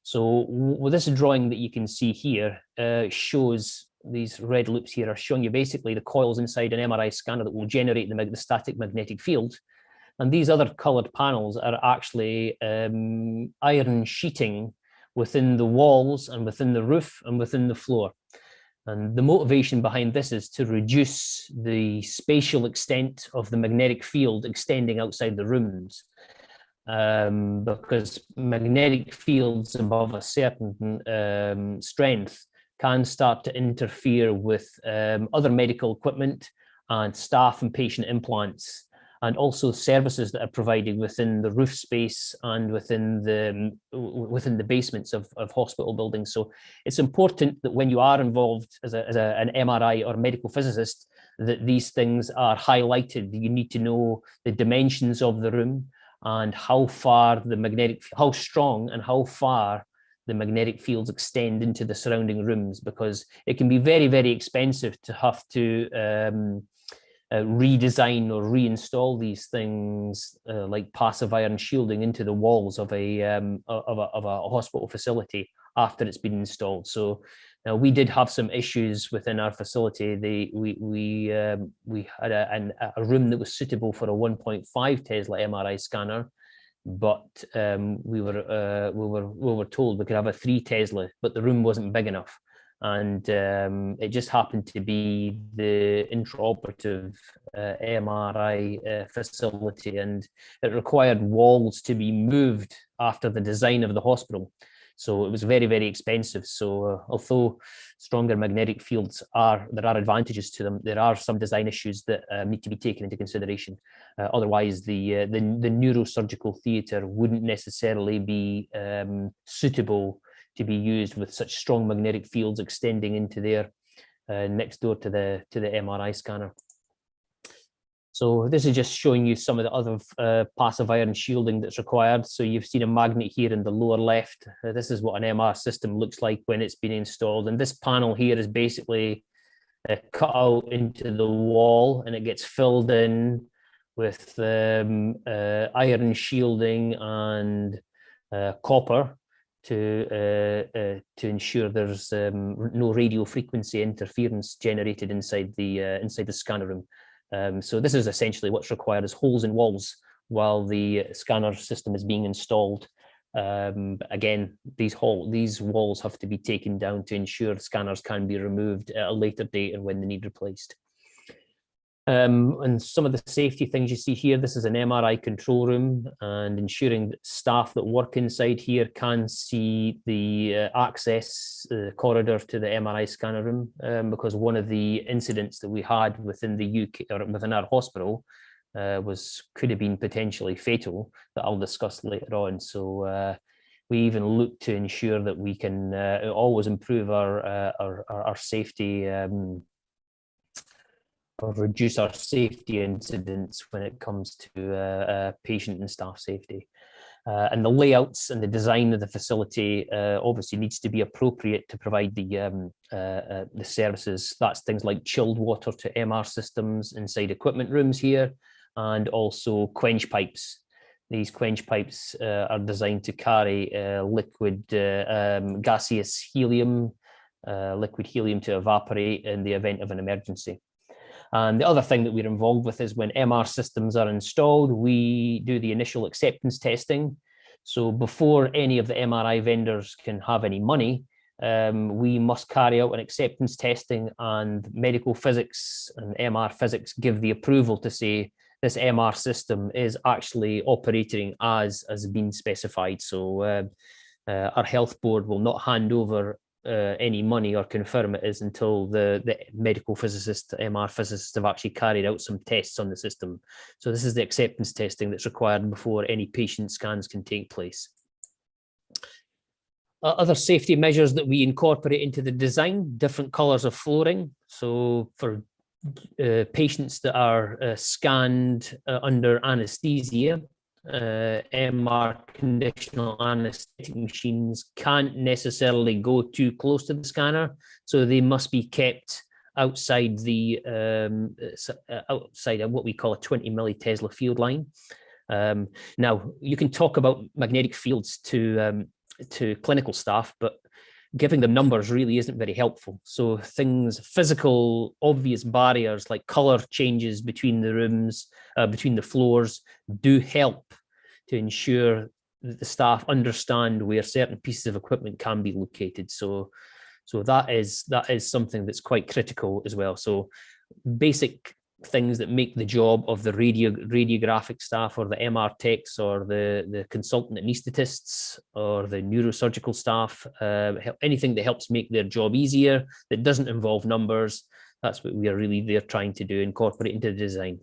So with this drawing that you can see here shows, these red loops here are showing you basically the coils inside an MRI scanner that will generate the static magnetic field. And these other colored panels are actually iron sheeting within the walls and within the roof and within the floor. And the motivation behind this is to reduce the spatial extent of the magnetic field extending outside the rooms. Because magnetic fields above a certain strength can start to interfere with other medical equipment and staff and patient implants, and also services that are provided within the roof space and within the basements of hospital buildings. So it's important that when you are involved as an MRI or medical physicist, that these things are highlighted. You need to know the dimensions of the room and how strong and how far the magnetic fields extend into the surrounding rooms, because it can be very, very expensive to have to redesign or reinstall these things like passive iron shielding into the walls of a hospital facility after it's been installed. So we did have some issues within our facility. We had a room that was suitable for a 1.5 Tesla MRI scanner, but we were told we could have a 3 Tesla, but the room wasn't big enough. And it just happened to be the intraoperative MRI facility, and it required walls to be moved after the design of the hospital. So it was very, very expensive. So although stronger magnetic fields there are advantages to them, there are some design issues that need to be taken into consideration. Otherwise, the neurosurgical theatre wouldn't necessarily be suitable to be used with such strong magnetic fields extending into there next door to the MRI scanner. So this is just showing you some of the other passive iron shielding that's required. So you've seen a magnet here in the lower left. This is what an MR system looks like when it's been installed. And this panel here is basically cut out into the wall, and it gets filled in with iron shielding and copper to ensure there's no radio frequency interference generated inside the scanner room. So this is essentially what's required, is holes in walls while the scanner system is being installed. Again, these walls have to be taken down to ensure scanners can be removed at a later date and when they need replaced. And some of the safety things you see here, this is an MRI control room, and ensuring that staff that work inside here can see the access corridor to the MRI scanner room, because one of the incidents that we had within the UK or within our hospital could have been potentially fatal, that I'll discuss later on. So we even look to ensure that we can always improve our safety or reduce our safety incidents when it comes to patient and staff safety. And the layouts and the design of the facility obviously needs to be appropriate to provide the services. That's things like chilled water to MR systems inside equipment rooms here, and also quench pipes. These quench pipes are designed to carry liquid gaseous helium, liquid helium to evaporate in the event of an emergency. And the other thing that we're involved with is when MR systems are installed, we do the initial acceptance testing. So before any of the MRI vendors can have any money, we must carry out an acceptance testing, and medical physics and MR physics give the approval to say this MR system is actually operating as been specified. So our health board will not hand over any money or confirm it is until the medical physicist, MR physicists have actually carried out some tests on the system. So this is the acceptance testing that's required before any patient scans can take place. Other safety measures that we incorporate into the design, different colors of flooring. So for patients that are scanned under anesthesia, MR conditional anesthetic machines can't necessarily go too close to the scanner, so they must be kept outside the outside of what we call a 20 millitesla field line. Now you can talk about magnetic fields to clinical staff, but giving them numbers really isn't very helpful. So things, physical, obvious barriers like color changes between the rooms, between the floors, do help to ensure that the staff understand where certain pieces of equipment can be located. So that is something that's quite critical as well. So basic things that make the job of the radiographic staff or the MR techs or the consultant anesthetists or the neurosurgical staff, anything that helps make their job easier, that doesn't involve numbers, that's what we are really there trying to do, incorporate into the design.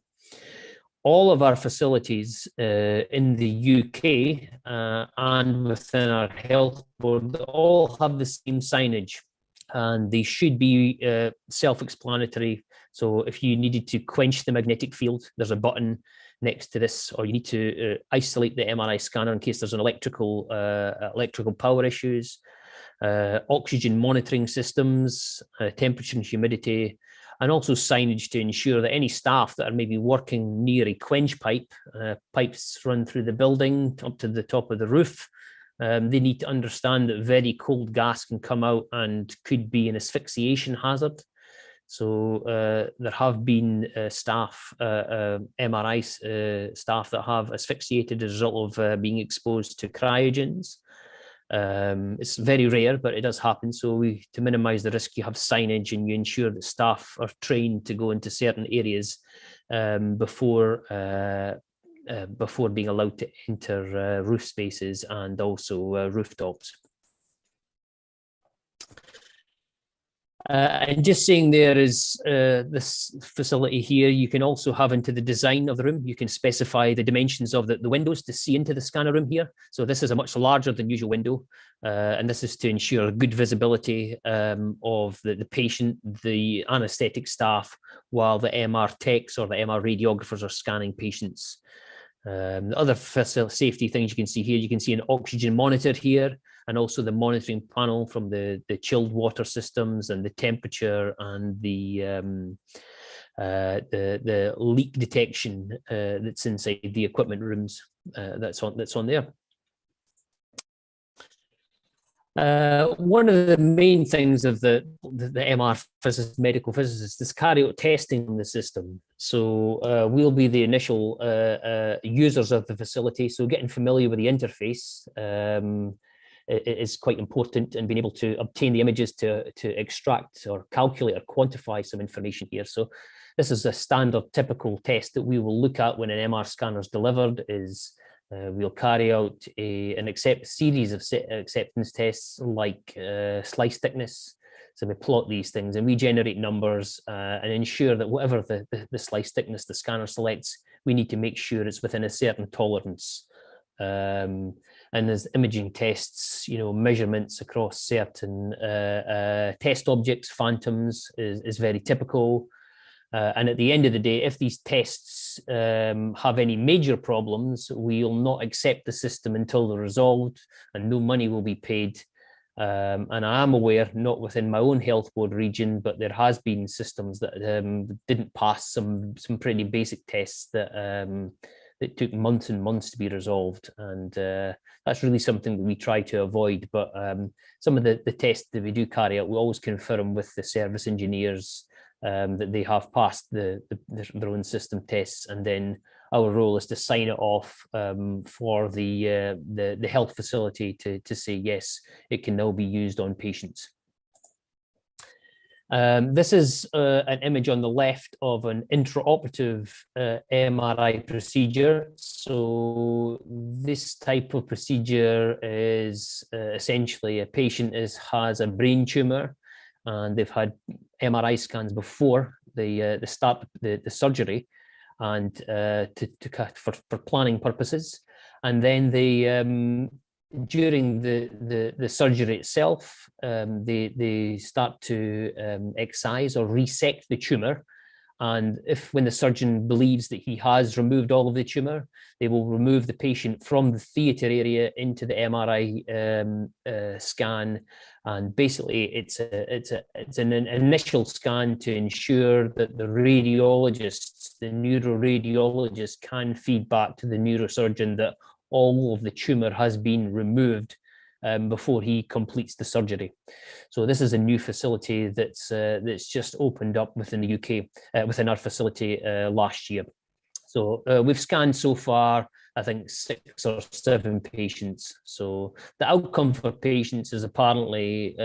All of our facilities in the UK and within our health board all have the same signage, and they should be self-explanatory. So if you needed to quench the magnetic field, there's a button next to this, or you need to isolate the MRI scanner in case there's an electrical power issues, oxygen monitoring systems, temperature and humidity, and also signage to ensure that any staff that are maybe working near a quench pipe, pipes run through the building up to the top of the roof, they need to understand that very cold gas can come out and could be an asphyxiation hazard. So there have been staff, MRI staff that have asphyxiated as a result of being exposed to cryogens. It's very rare, but it does happen. So to minimize the risk, you have signage and you ensure that staff are trained to go into certain areas before being allowed to enter roof spaces and also rooftops. And just saying there is this facility here, you can also have into the design of the room, you can specify the dimensions of the windows to see into the scanner room here. So this is a much larger than usual window. And this is to ensure good visibility of the patient, the anesthetic staff, while the MR techs or the MR radiographers are scanning patients. The other safety things you can see here, you can see an oxygen monitor here, and also the monitoring panel from the chilled water systems and the temperature and the leak detection that's inside the equipment rooms that's on there. One of the main things of the MR physicist, medical physicists, is carry out testing on the system. So we'll be the initial users of the facility. So getting familiar with the interface is quite important, and being able to obtain the images to extract or calculate or quantify some information here. So this is a standard typical test that we will look at when an MR scanner is delivered. We'll carry out a series of acceptance tests like slice thickness. So we plot these things and we generate numbers and ensure that whatever the slice thickness the scanner selects, we need to make sure it's within a certain tolerance. And there's imaging tests, measurements across certain test objects, phantoms is very typical. And at the end of the day, if these tests have any major problems, we'll not accept the system until they're resolved and no money will be paid. And I am aware, not within my own health board region, but there has been systems that didn't pass some pretty basic tests that took months and months to be resolved. And that's really something that we try to avoid. But some of the tests that we do carry out, we always confirm with the service engineers that they have passed their own system tests, and then our role is to sign it off for the health facility to say yes, it can now be used on patients. This is an image on the left of an intraoperative MRI procedure. So this type of procedure is essentially a patient has a brain tumor, and they've had MRI scans before they start the surgery, and for planning purposes, and then they during the surgery itself, they start to excise or resect the tumor. And when the surgeon believes that he has removed all of the tumor, they will remove the patient from the theatre area into the MRI scan. And basically, it's an initial scan to ensure that the radiologists, the neuroradiologists, can feed back to the neurosurgeon that all of the tumor has been removed before he completes the surgery. So this is a new facility that's just opened up within the UK, within our facility last year. So we've scanned so far, I think, 6 or 7 patients. So the outcome for patients is apparently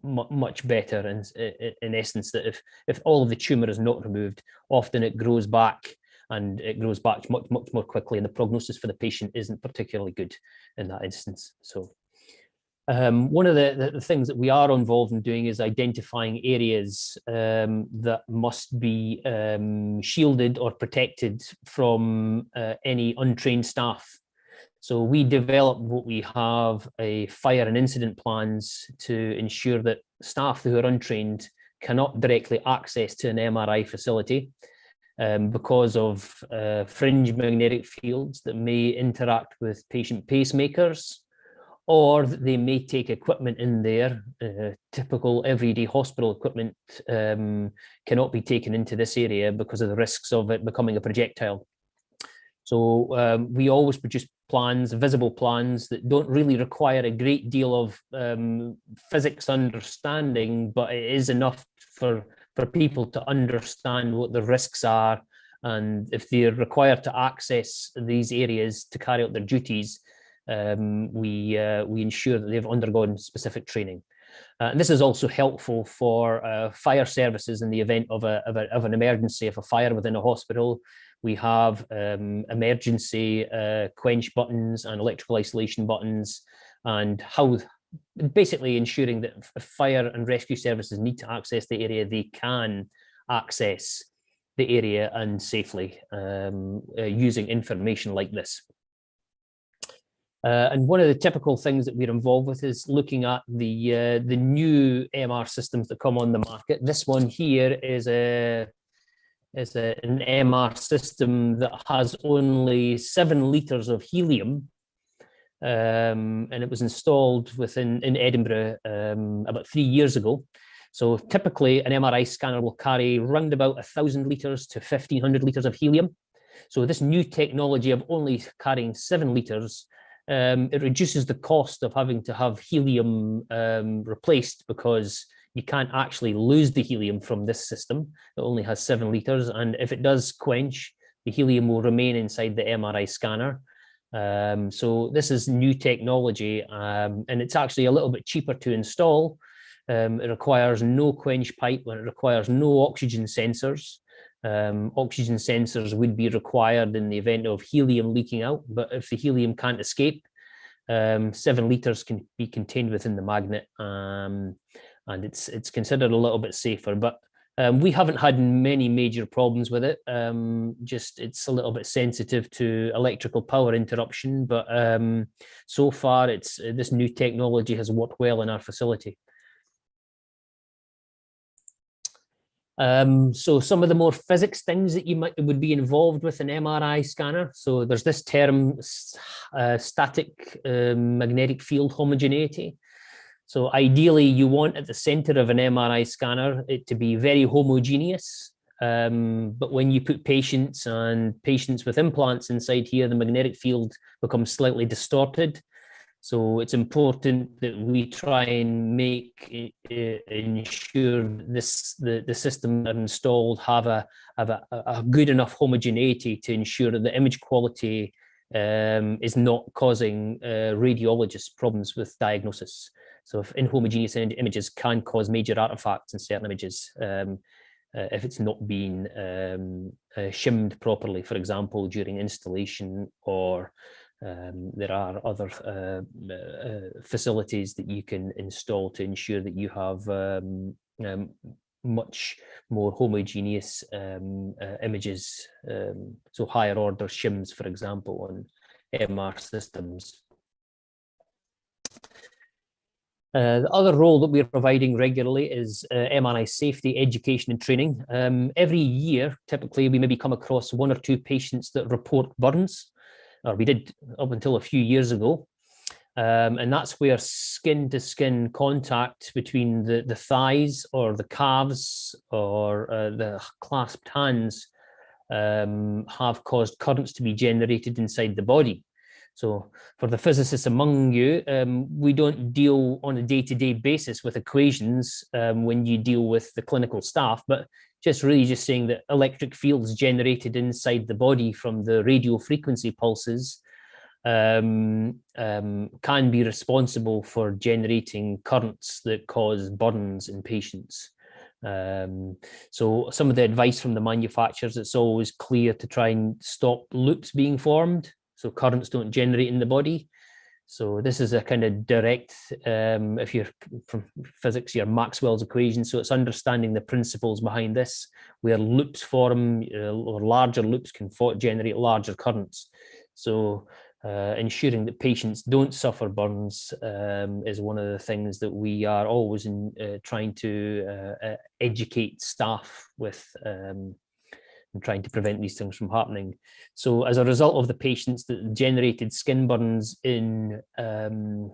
much better, in essence, that if all of the tumor is not removed, often it grows back, and it grows back much more quickly, and the prognosis for the patient isn't particularly good in that instance. So one of the things that we are involved in doing is identifying areas that must be shielded or protected from any untrained staff. So we develop what we have a fire and incident plans to ensure that staff who are untrained cannot directly access to an MRI facility because of fringe magnetic fields that may interact with patient pacemakers, or they may take equipment in there. Typical everyday hospital equipment cannot be taken into this area because of the risks of it becoming a projectile. So we always produce plans, visible plans, that don't really require a great deal of physics understanding, but it is enough for people to understand what the risks are, and if they're required to access these areas to carry out their duties, we ensure that they've undergone specific training. And this is also helpful for fire services in the event of an emergency. If a fire within a hospital, we have emergency quench buttons and electrical isolation buttons, and how basically ensuring that if fire and rescue services need to access the area, they can access the area and safely using information like this. And one of the typical things that we're involved with is looking at the new MR systems that come on the market. This one here is an MR system that has only 7 liters of helium, and it was installed in Edinburgh about 3 years ago. So typically an MRI scanner will carry around about 1,000 liters to 1,500 liters of helium. So this new technology of only carrying 7 liters, it reduces the cost of having to have helium replaced, because you can't actually lose the helium from this system that only has 7 liters. And if it does quench, the helium will remain inside the MRI scanner. So this is new technology, and it's actually a little bit cheaper to install. It requires no quench pipe, and it requires no oxygen sensors. Oxygen sensors would be required in the event of helium leaking out, but if the helium can't escape, 7 liters can be contained within the magnet, and it's considered a little bit safer. But we haven't had many major problems with it. Just it's a little bit sensitive to electrical power interruption, but so far this new technology has worked well in our facility. So some of the more physics things that you would be involved with an MRI scanner. So there's this term, static magnetic field homogeneity. So ideally you want at the center of an MRI scanner it to be very homogeneous. But when you put patients with implants inside here, the magnetic field becomes slightly distorted. So it's important that we try and ensure the systems that are installed have a good enough homogeneity to ensure that the image quality is not causing radiologists problems with diagnosis. So if inhomogeneous images can cause major artifacts in certain images, if it's not being shimmed properly, for example, during installation, or there are other facilities that you can install to ensure that you have much more homogeneous images, so higher order shims, for example, on MR systems. The other role that we're providing regularly is MRI safety, education and training. Every year, typically, we maybe come across 1 or 2 patients that report burns, or we did up until a few years ago. And that's where skin-to-skin contact between the thighs or the calves or the clasped hands have caused currents to be generated inside the body. So for the physicists among you, we don't deal on a day-to-day basis with equations when you deal with the clinical staff, but just saying that electric fields generated inside the body from the radio frequency pulses can be responsible for generating currents that cause burns in patients. So some of the advice from the manufacturers, it's always clear to try and stop loops being formed, so currents don't generate in the body. So this is a kind of direct, if you're from physics, your Maxwell's equation. So it's understanding the principles behind this, where loops form, or larger loops can generate larger currents. So ensuring that patients don't suffer burns is one of the things that we are always trying to educate staff with, and trying to prevent these things from happening. So as a result of the patients that generated skin burns in our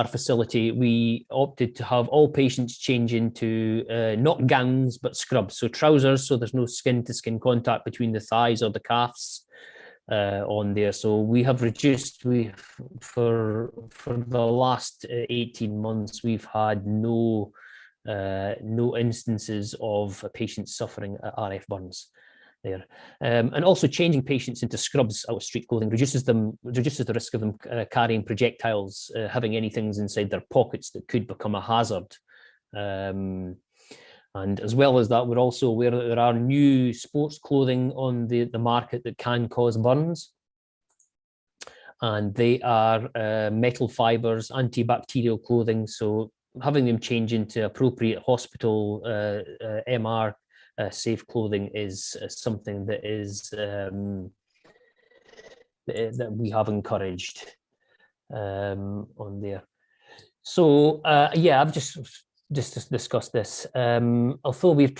facility, we opted to have all patients change into not gowns, but scrubs. So trousers, so there's no skin-to-skin contact between the thighs or the calves on there. So we have reduced, for the last 18 months, we've had no instances of patients suffering RF burns there. And also changing patients into scrubs out of street clothing reduces the risk of them carrying projectiles, having any things inside their pockets that could become a hazard. And as well as that, we're also aware that there are new sports clothing on the market that can cause burns. And they are metal fibers, antibacterial clothing. So having them change into appropriate hospital MR safe clothing is something that is that we have encouraged on there. So yeah, I've just discussed this. Although we're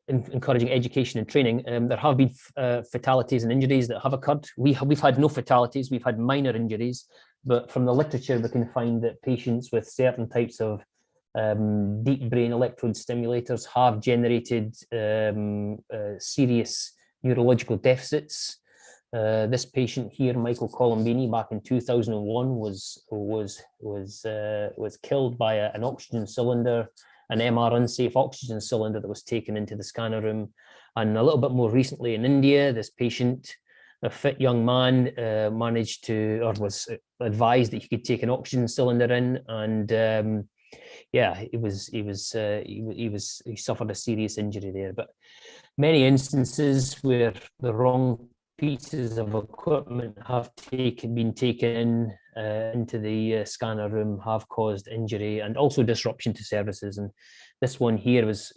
encouraging education and training, there have been fatalities and injuries that have occurred. We've had no fatalities, we've had minor injuries, but from the literature we can find that patients with certain types of deep brain electrode stimulators have generated serious neurological deficits. This patient here, Michael Colombini, back in 2001, was killed by an oxygen cylinder, an MR unsafe oxygen cylinder that was taken into the scanner room. And a little bit more recently in India, this patient, a fit young man, was advised that he could take an oxygen cylinder in, and yeah, he suffered a serious injury there. But many instances where the wrong pieces of equipment have been taken into the scanner room have caused injury and also disruption to services. And this one here was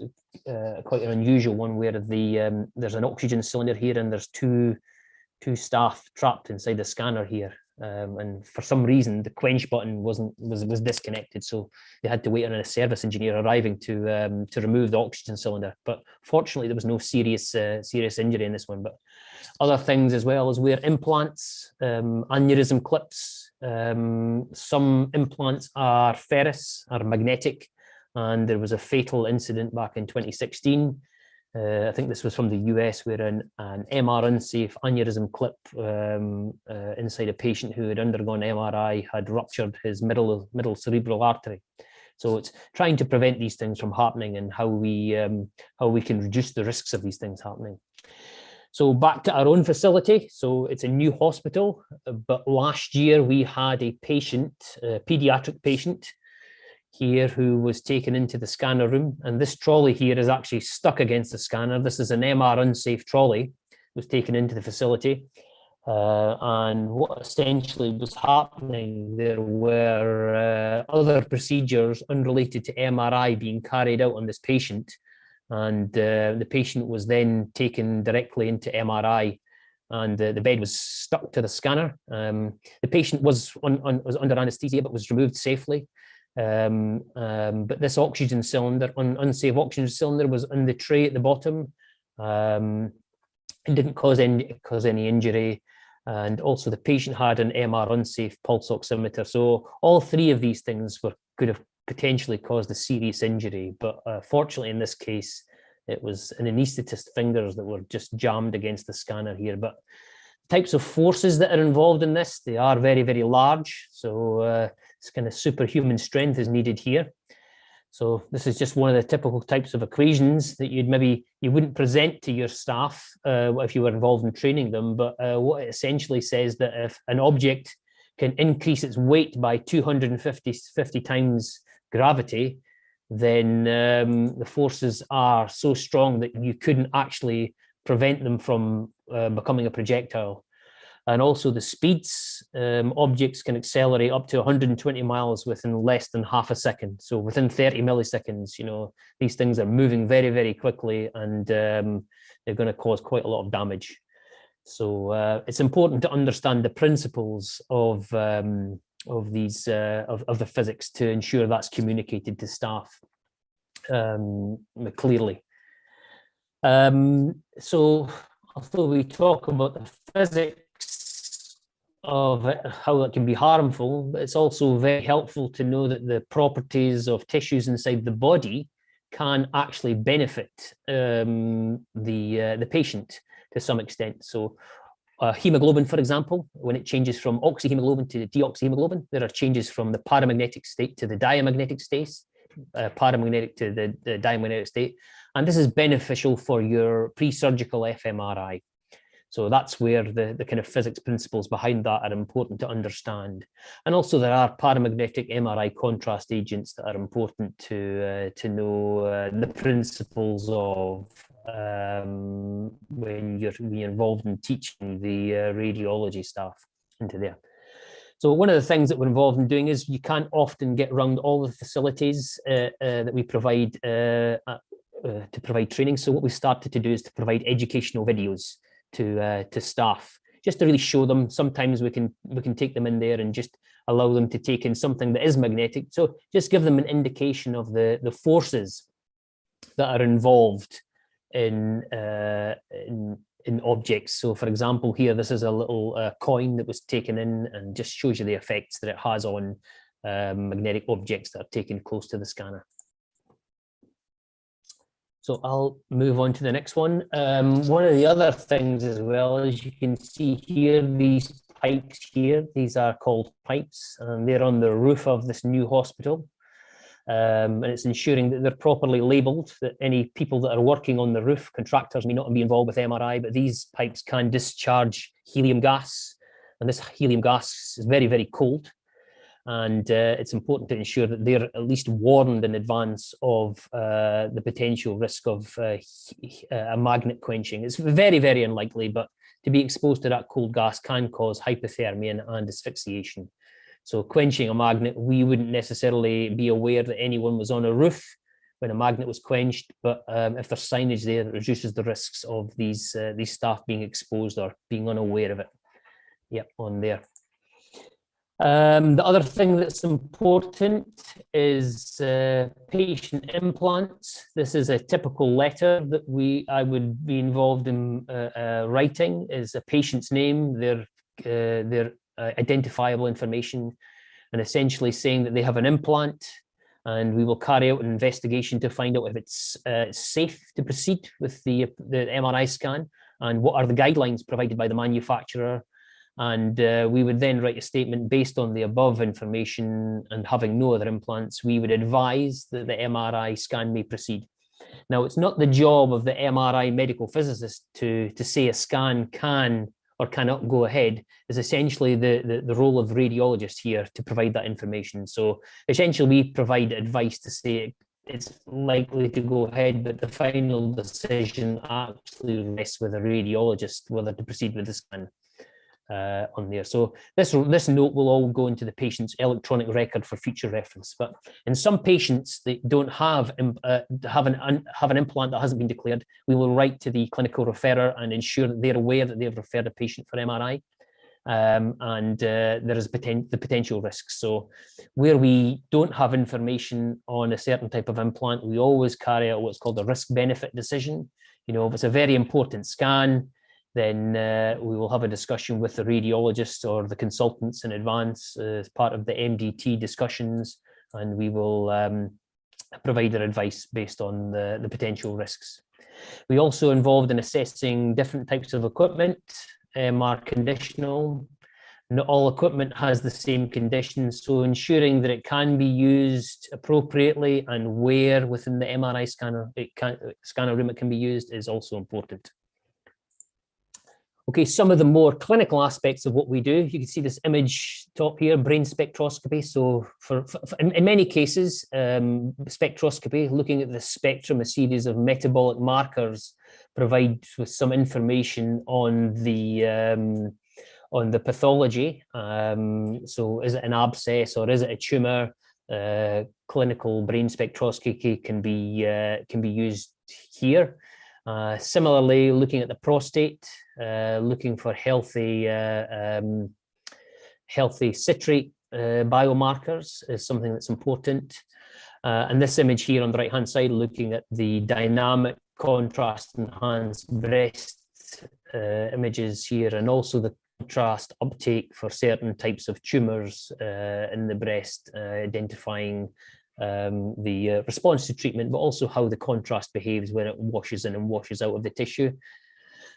quite an unusual one, where there's an oxygen cylinder here and there's two staff trapped inside the scanner here. And for some reason, the quench button was disconnected, so they had to wait on a service engineer arriving to remove the oxygen cylinder. But fortunately, there was no serious injury in this one. But other things as well as where implants, aneurysm clips. Some implants are ferrous, are magnetic, and there was a fatal incident back in 2016 I think this was from the US, where an MR unsafe aneurysm clip inside a patient who had undergone MRI had ruptured his middle cerebral artery. So it's trying to prevent these things from happening and how we can reduce the risks of these things happening. So back to our own facility. So it's a new hospital, but last year we had a patient, a pediatric patient here, who was taken into the scanner room, and this trolley here is actually stuck against the scanner. This is an MR unsafe trolley, was taken into the facility. And what essentially was happening, there were other procedures unrelated to MRI being carried out on this patient, and the patient was then taken directly into MRI, and the bed was stuck to the scanner. The patient was under anesthesia but was removed safely. But this oxygen cylinder, unsafe oxygen cylinder, was in the tray at the bottom. It didn't cause any injury. And also the patient had an MR unsafe pulse oximeter. So all three of these things could have potentially caused a serious injury. But fortunately, in this case, it was an anesthetist's fingers that were just jammed against the scanner here. But types of forces that are involved in this, they are very, very large. So this kind of superhuman strength is needed here. So this is just one of the typical types of equations that you wouldn't present to your staff if you were involved in training them. But what it essentially says that if an object can increase its weight by 250 times gravity, then the forces are so strong that you couldn't actually prevent them from becoming a projectile. And also the speeds, objects can accelerate up to 120 miles within less than half a second. So within 30 milliseconds, these things are moving very, very quickly, and they're going to cause quite a lot of damage. So it's important to understand the principles of the physics to ensure that's communicated to staff clearly. So although we talk about the physics of how it can be harmful, it's also very helpful to know that the properties of tissues inside the body can actually benefit the patient to some extent. So hemoglobin, for example, when it changes from oxyhemoglobin to deoxyhemoglobin, there are changes from the paramagnetic state to the diamagnetic state, paramagnetic to the diamagnetic state, and this is beneficial for your pre-surgical fMRI. So that's where the kind of physics principles behind that are important to understand. And also there are paramagnetic MRI contrast agents that are important to know the principles of when you're involved in teaching the radiology staff into there. So one of the things that we're involved in doing is you can't often get around all the facilities that we provide to provide training. So what we started to do is to provide educational videos to staff, just to really show them. Sometimes we can take them in there and just allow them to take in something that is magnetic. So just give them an indication of the forces that are involved in objects. So for example, here, this is a little coin that was taken in, and just shows you the effects that it has on magnetic objects that are taken close to the scanner. So I'll move on to the next one. One of the other things as well, as you can see here, these pipes here, these are called pipes, and they're on the roof of this new hospital. And it's ensuring that they're properly labeled, that any people that are working on the roof, contractors, may not be involved with MRI, but these pipes can discharge helium gas. And this helium gas is very, very cold. And it's important to ensure that they're at least warned in advance of the potential risk of a magnet quenching. It's very, very unlikely, but to be exposed to that cold gas can cause hypothermia and asphyxiation. So quenching a magnet, we wouldn't necessarily be aware that anyone was on a roof when a magnet was quenched, but if there's signage there, it reduces the risks of these staff being exposed or being unaware of it. Yep, on there. The other thing that's important is patient implants. This is a typical letter that I would be involved in writing, is a patient's name, their identifiable information, and essentially saying that they have an implant, and we will carry out an investigation to find out if it's safe to proceed with the MRI scan, and what are the guidelines provided by the manufacturer. And we would then write a statement based on the above information, and having no other implants, we would advise that the MRI scan may proceed. Now, it's not the job of the MRI medical physicist to say a scan can or cannot go ahead. Is essentially the role of the radiologist here to provide that information. So essentially we provide advice to say it's likely to go ahead, but the final decision actually rests with a radiologist whether to proceed with the scan on there. So this note will all go into the patient's electronic record for future reference. But in some patients that don't have an implant that hasn't been declared, we will write to the clinical referrer and ensure that they're aware that they've referred a patient for MRI. There is the potential risks. So where we don't have information on a certain type of implant, we always carry out what's called a risk-benefit decision. You know, if it's a very important scan, then we will have a discussion with the radiologist or the consultants in advance as part of the MDT discussions, and we will provide their advice based on the potential risks. We also involved in assessing different types of equipment, MR conditional. Not all equipment has the same conditions, so ensuring that it can be used appropriately and where within the MRI scanner room it can be used is also important. Okay, some of the more clinical aspects of what we do. You can see this image top here, brain spectroscopy. So in many cases, spectroscopy, looking at the spectrum, a series of metabolic markers, provide with some information on the pathology. So is it an abscess or is it a tumor? Clinical brain spectroscopy can be used here. Similarly, looking at the prostate, looking for healthy citrate biomarkers is something that's important. And this image here on the right-hand side, looking at the dynamic contrast enhanced breast images here, and also the contrast uptake for certain types of tumors in the breast, identifying the response to treatment, but also how the contrast behaves when it washes in and washes out of the tissue.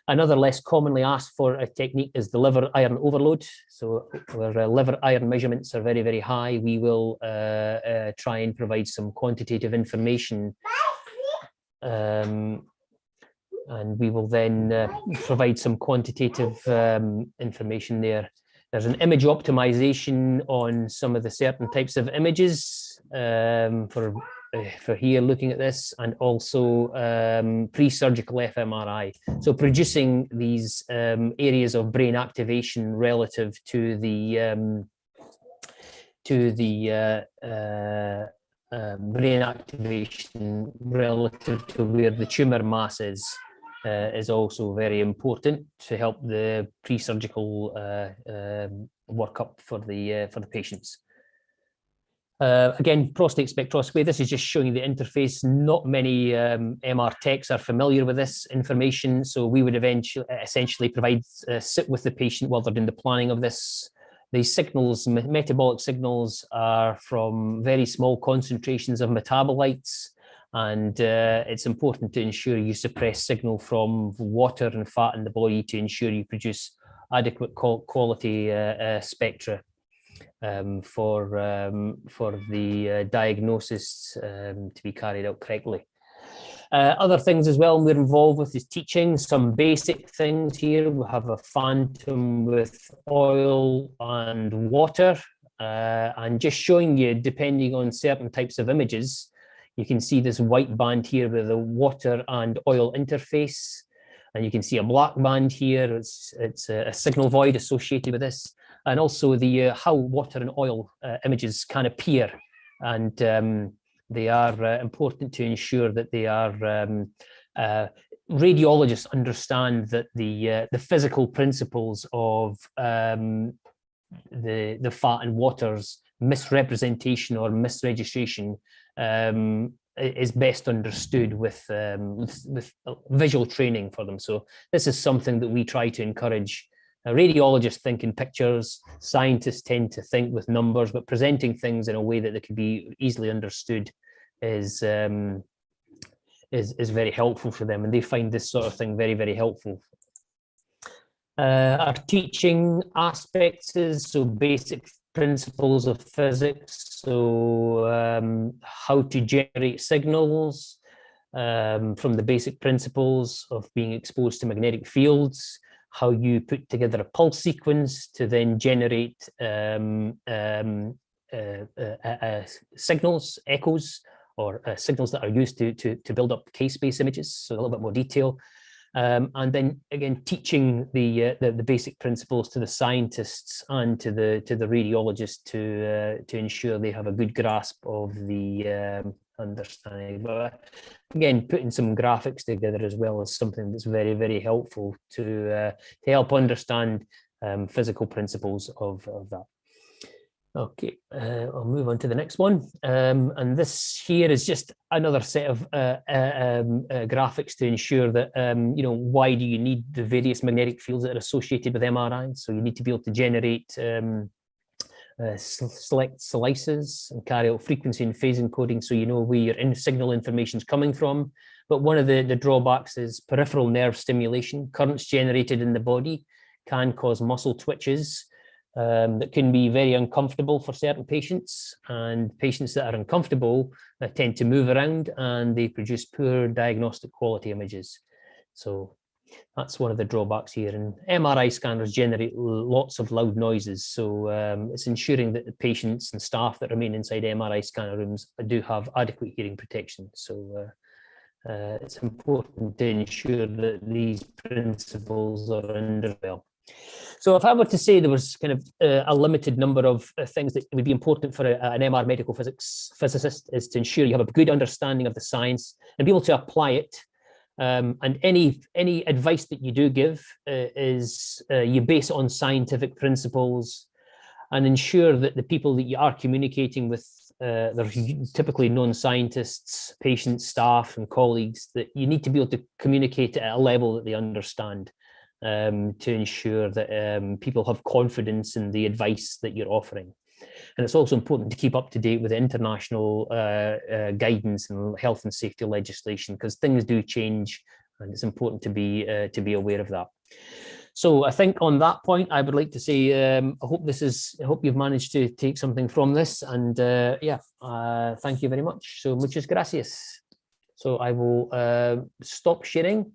Another less commonly asked for a technique is the liver iron overload. So where liver iron measurements are very, very high, we will try and provide some quantitative information. And we will then provide some quantitative information there. There's an image optimization on some of the certain types of images for here looking at this, and also pre-surgical fMRI. So producing these areas of brain activation relative to the brain activation relative to where the tumor mass is also very important to help the pre-surgical workup for the patients. Again, prostate spectroscopy, this is just showing you the interface. Not many MR techs are familiar with this information, so we would essentially provide, sit with the patient while they're doing the planning of this. These signals, metabolic signals, are from very small concentrations of metabolites, and it's important to ensure you suppress signal from water and fat in the body to ensure you produce adequate quality spectra for the diagnosis to be carried out correctly. Other things as well we're involved with is teaching some basic things here. We have a phantom with oil and water, and just showing you, depending on certain types of images, you can see this white band here with the water and oil interface, and you can see a black band here. It's a signal void associated with this, and also the how water and oil images can appear, and they are important to ensure that they are radiologists understand that the physical principles of the fat and water's misrepresentation or misregistration is best understood with visual training for them. So this is something that we try to encourage Radiologists think in pictures, scientists tend to think with numbers, but presenting things in a way that they can be easily understood is very helpful for them, and they find this sort of thing very, very helpful. Our teaching aspects is so basic principles of physics, so how to generate signals from the basic principles of being exposed to magnetic fields, how you put together a pulse sequence to then generate signals, echoes, or signals that are used to build up case-space images, so a little bit more detail. And then again, teaching the basic principles to the scientists and to the radiologists to ensure they have a good grasp of the understanding. But again, putting some graphics together as well is something that's very, very helpful to help understand physical principles of that. Okay, I'll move on to the next one. And this here is just another set of graphics to ensure that, you know, why do you need the various magnetic fields that are associated with MRI? So you need to be able to generate select slices and carry out frequency and phase encoding so you know where your signal information is coming from. But one of the drawbacks is peripheral nerve stimulation. Currents generated in the body can cause muscle twitches that can be very uncomfortable for certain patients, and patients that are uncomfortable tend to move around and they produce poor diagnostic quality images. So that's one of the drawbacks here. And MRI scanners generate lots of loud noises, so it's ensuring that the patients and staff that remain inside MRI scanner rooms do have adequate hearing protection. So it's important to ensure that these principles are under well. So if I were to say there was kind of a limited number of things that would be important for an MR medical physics physicist, is to ensure you have a good understanding of the science and be able to apply it. And any advice that you do give is you base it on scientific principles and ensure that the people that you are communicating with, they're typically non-scientists, patients, staff and colleagues, that you need to be able to communicate at a level that they understand. To ensure that people have confidence in the advice that you're offering. And it's also important to keep up to date with international guidance and health and safety legislation, because things do change and it's important to be aware of that. So I think on that point, I would like to say, I hope you've managed to take something from this, and thank you very much. So muchas gracias. So I will stop sharing.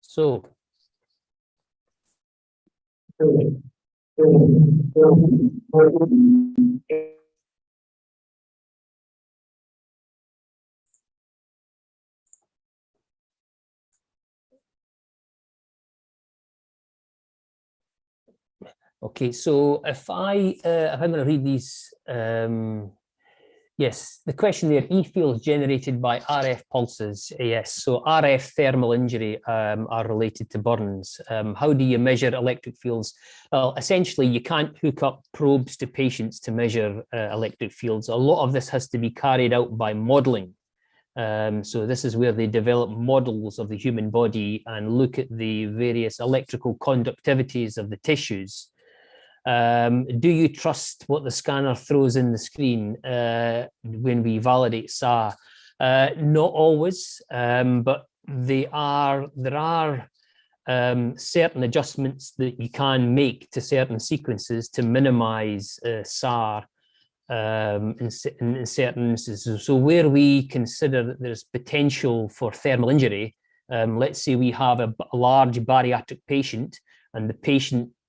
So, okay, so if I'm going to read these, yes, the question there, E fields generated by RF pulses. Yes, so RF thermal injury are related to burns. How do you measure electric fields? Well, essentially, you can't hook up probes to patients to measure electric fields. A lot of this has to be carried out by modeling. So this is where they develop models of the human body and look at the various electrical conductivities of the tissues. Do you trust what the scanner throws in the screen when we validate SAR? Not always, but there are certain adjustments that you can make to certain sequences to minimize SAR in certain instances. So where we consider that there's potential for thermal injury, let's say we have a large bariatric patient, and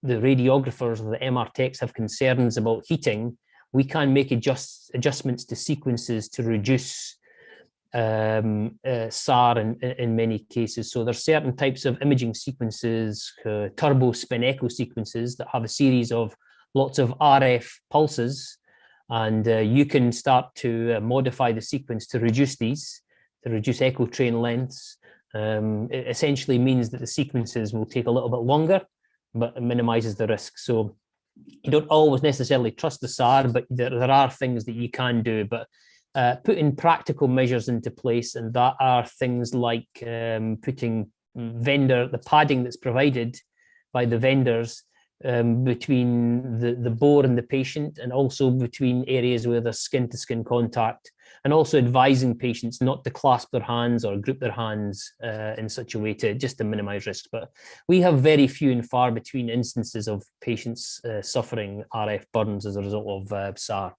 the radiographers or the MR techs have concerns about heating, we can make adjustments to sequences to reduce SAR in many cases. So there's certain types of imaging sequences, turbo spin echo sequences, that have a series of lots of RF pulses, and you can start to modify the sequence to reduce these, to reduce echo train lengths. It essentially means that the sequences will take a little bit longer, but it minimizes the risk. So you don't always necessarily trust the SAR, but there are things that you can do. But putting practical measures into place, and that are things like putting vendor, the padding that's provided by the vendors between the bore and the patient, and also between areas where there's skin-to-skin contact, and also advising patients not to clasp their hands or group their hands in such a way just to minimize risk. But we have very few and far between instances of patients suffering RF burns as a result of SAR.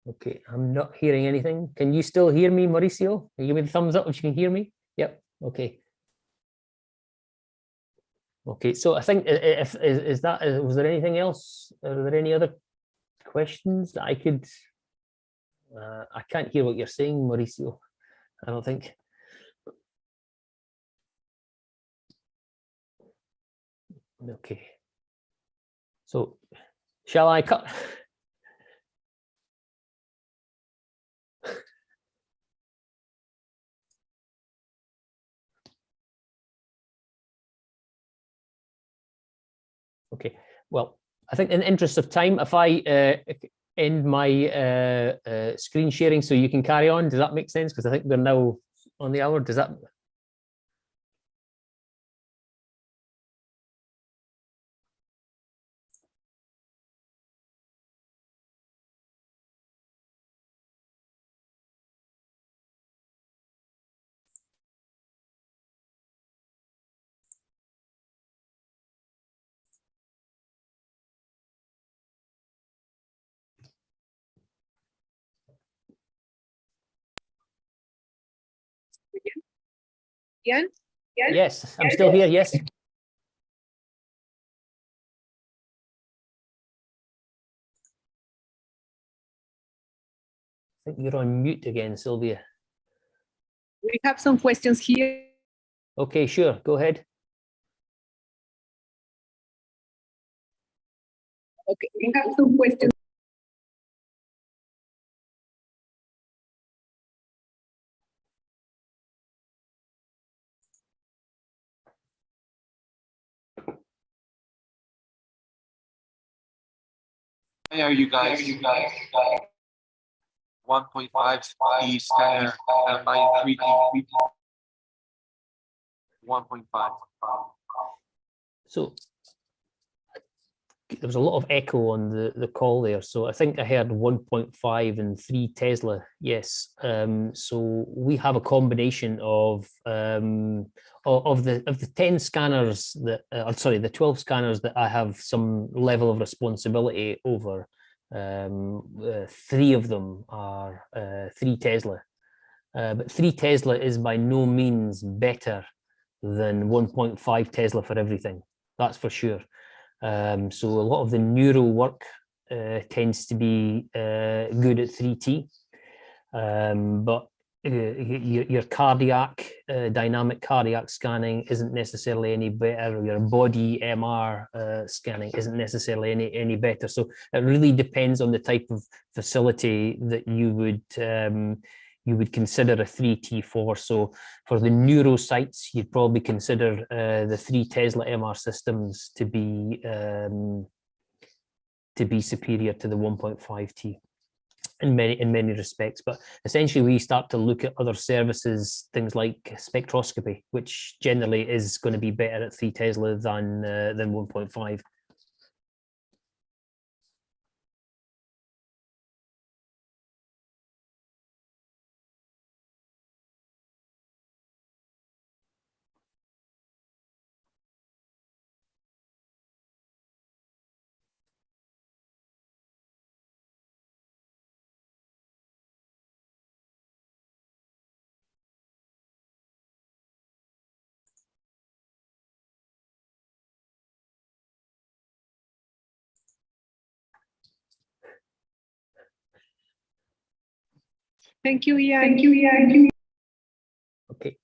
Okay, I'm not hearing anything. Can you still hear me, Mauricio? Can you give me the thumbs up if you can hear me? Yep, okay. Okay, so I think was there anything else? Are there any other questions that I could? I can't hear what you're saying, Mauricio. I don't think. Okay. So, shall I cut? Okay, well, I think in the interest of time, if I end my screen sharing so you can carry on, does that make sense? Because I think we're now on the hour. Does that? Ian? Yes, I'm still here. Yes. I think you're on mute again, Sylvia. We have some questions here. Okay, sure. Go ahead. Okay, we have some questions. Hey, are you guys? 1.5 speed scanner and my 3D 1.5. So there was a lot of echo on the call there. So I think I heard 1.5 and 3 Tesla. Yes. So we have a combination of the 10 scanners that, sorry, the 12 scanners that I have some level of responsibility over. 3 of them are 3 Tesla. But 3 Tesla is by no means better than 1.5 Tesla for everything. That's for sure. So a lot of the neural work tends to be good at 3T, but your cardiac, dynamic cardiac scanning isn't necessarily any better. Your body MR scanning isn't necessarily any better. So it really depends on the type of facility that you would consider a 3T for. So for the neurosites, you'd probably consider the 3 Tesla MR systems to be superior to the 1.5T in many respects. But essentially, we start to look at other services, things like spectroscopy, which generally is going to be better at 3 Tesla than 1.5. Thank you, Ian. Okay.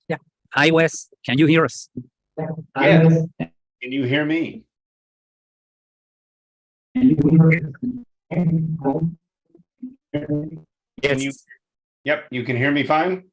Yeah. Hi, Wes. Can you hear us? Yes. Can you hear me? Can you? Yep, you can hear me fine?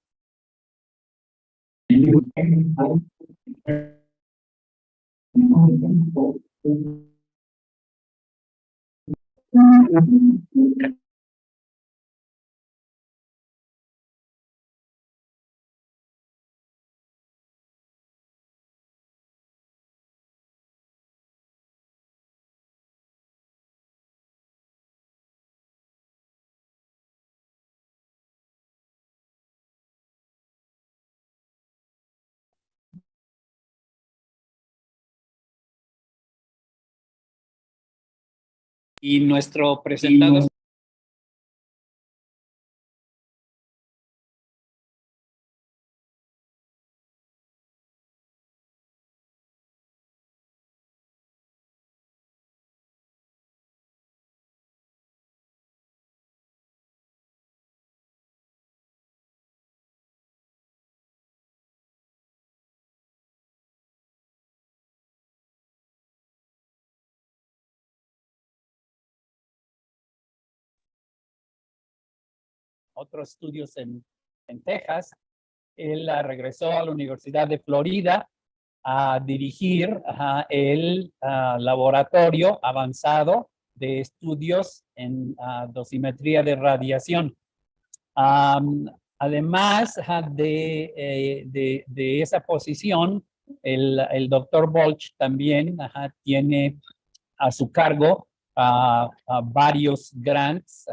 Y nuestro presentado. Otros estudios en Texas. Él regresó a la Universidad de Florida a dirigir el laboratorio avanzado de estudios en dosimetría de radiación. Además de esa posición, el doctor Bolch también tiene a su cargo varios grants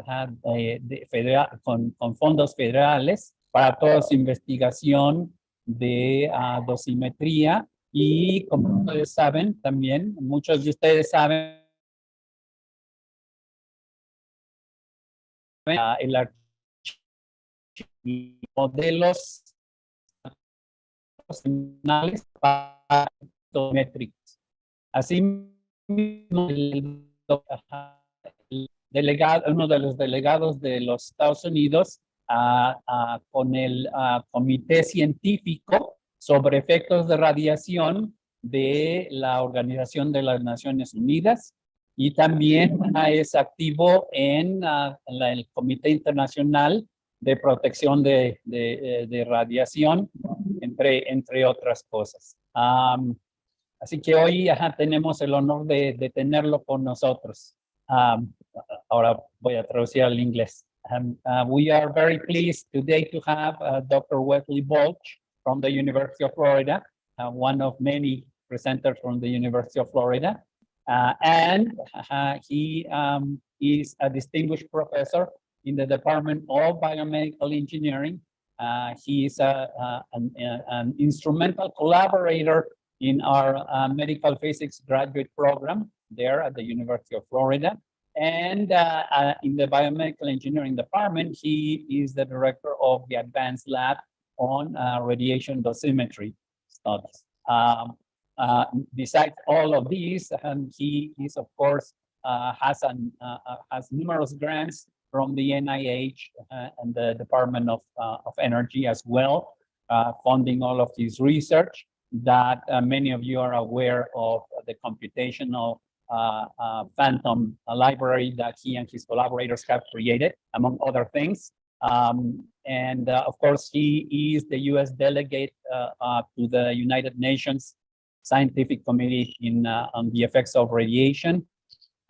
con fondos federales para toda su investigación de dosimetría y como ustedes saben también, muchos de ustedes saben, el modelos paramétricos. Así mismo, uno de los delegados de los Estados Unidos con el Comité Científico sobre Efectos de Radiación de la Organización de las Naciones Unidas y también es activo en el Comité Internacional de Protección de Radiación, entre otras cosas. Así que hoy tenemos el honor de tenerlo con nosotros. Ahora voy a traducir al inglés. We are very pleased today to have Dr. Wesley Balch from the University of Florida, one of many presenters from the University of Florida. And he is a distinguished professor in the Department of Biomedical Engineering. He is an instrumental collaborator in our medical physics graduate program there at the University of Florida. And in the biomedical engineering department, he is the director of the advanced lab on radiation dosimetry studies. Besides all of these, he is, of course, has numerous grants from the NIH and the Department of Energy as well, funding all of this research that many of you are aware of the computational phantom library that he and his collaborators have created, among other things. And of course, he is the US delegate to the United Nations Scientific Committee on the effects of radiation.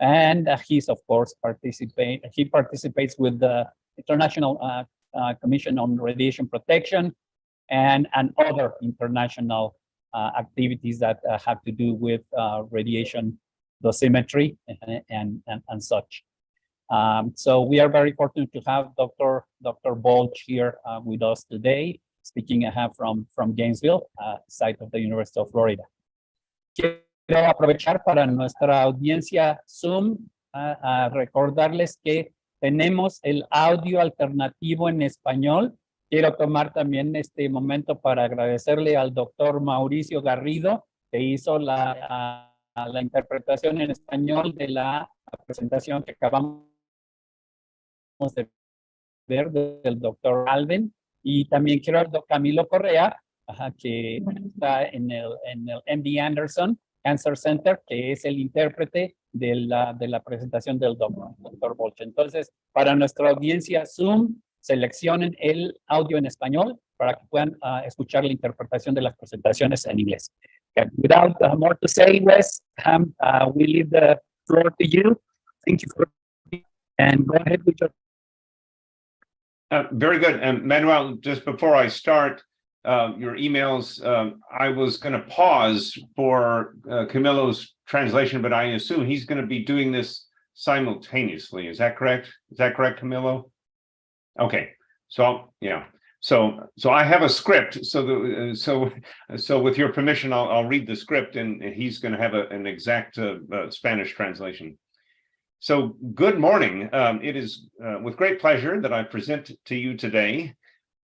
And he's, of course, he participates with the International Commission on Radiation Protection and other international activities that have to do with radiation dosimetry and such. So we are very fortunate to have Dr. Balch here with us today, speaking from Gainesville, site of the University of Florida. Quiero aprovechar para nuestra audiencia Zoom a recordarles que tenemos el audio alternativo en español. Quiero tomar también este momento para agradecerle al doctor Mauricio Garrido, que hizo la interpretación en español de la presentación que acabamos de ver del doctor Alvin. Y también quiero al doctor Camilo Correa, que está en el MD Anderson Cancer Center, que es el intérprete de la presentación del doctor Balch. Entonces, para nuestra audiencia Zoom, seleccionen el audio en español para que puedan escuchar la interpretación de las presentaciones en inglés. Okay. Without more to say, Wes, we leave the floor to you. Thank you for and go ahead with your. Very good. And Manuel, just before I start your emails, I was going to pause for Camilo's translation, but I assume he's going to be doing this simultaneously. Is that correct? Is that correct, Camilo? Okay. So yeah. So I have a script. So with your permission, I'll read the script, and he's going to have an exact Spanish translation. So good morning. It is with great pleasure that I present to you today.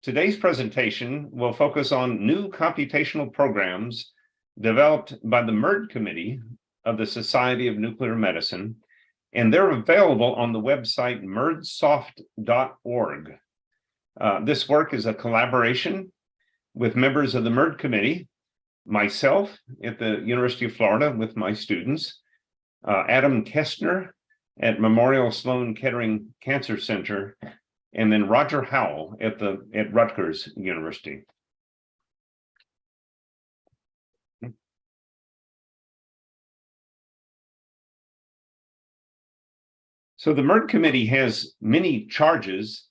Today's presentation will focus on new computational programs developed by the MERD Committee of the Society of Nuclear Medicine, and they're available on the website merdsoft.org. This work is a collaboration with members of the MERD Committee, myself at the University of Florida with my students, Adam Kestner at Memorial Sloan Kettering Cancer Center, and then Roger Howell at Rutgers University. So the MERD Committee has many charges.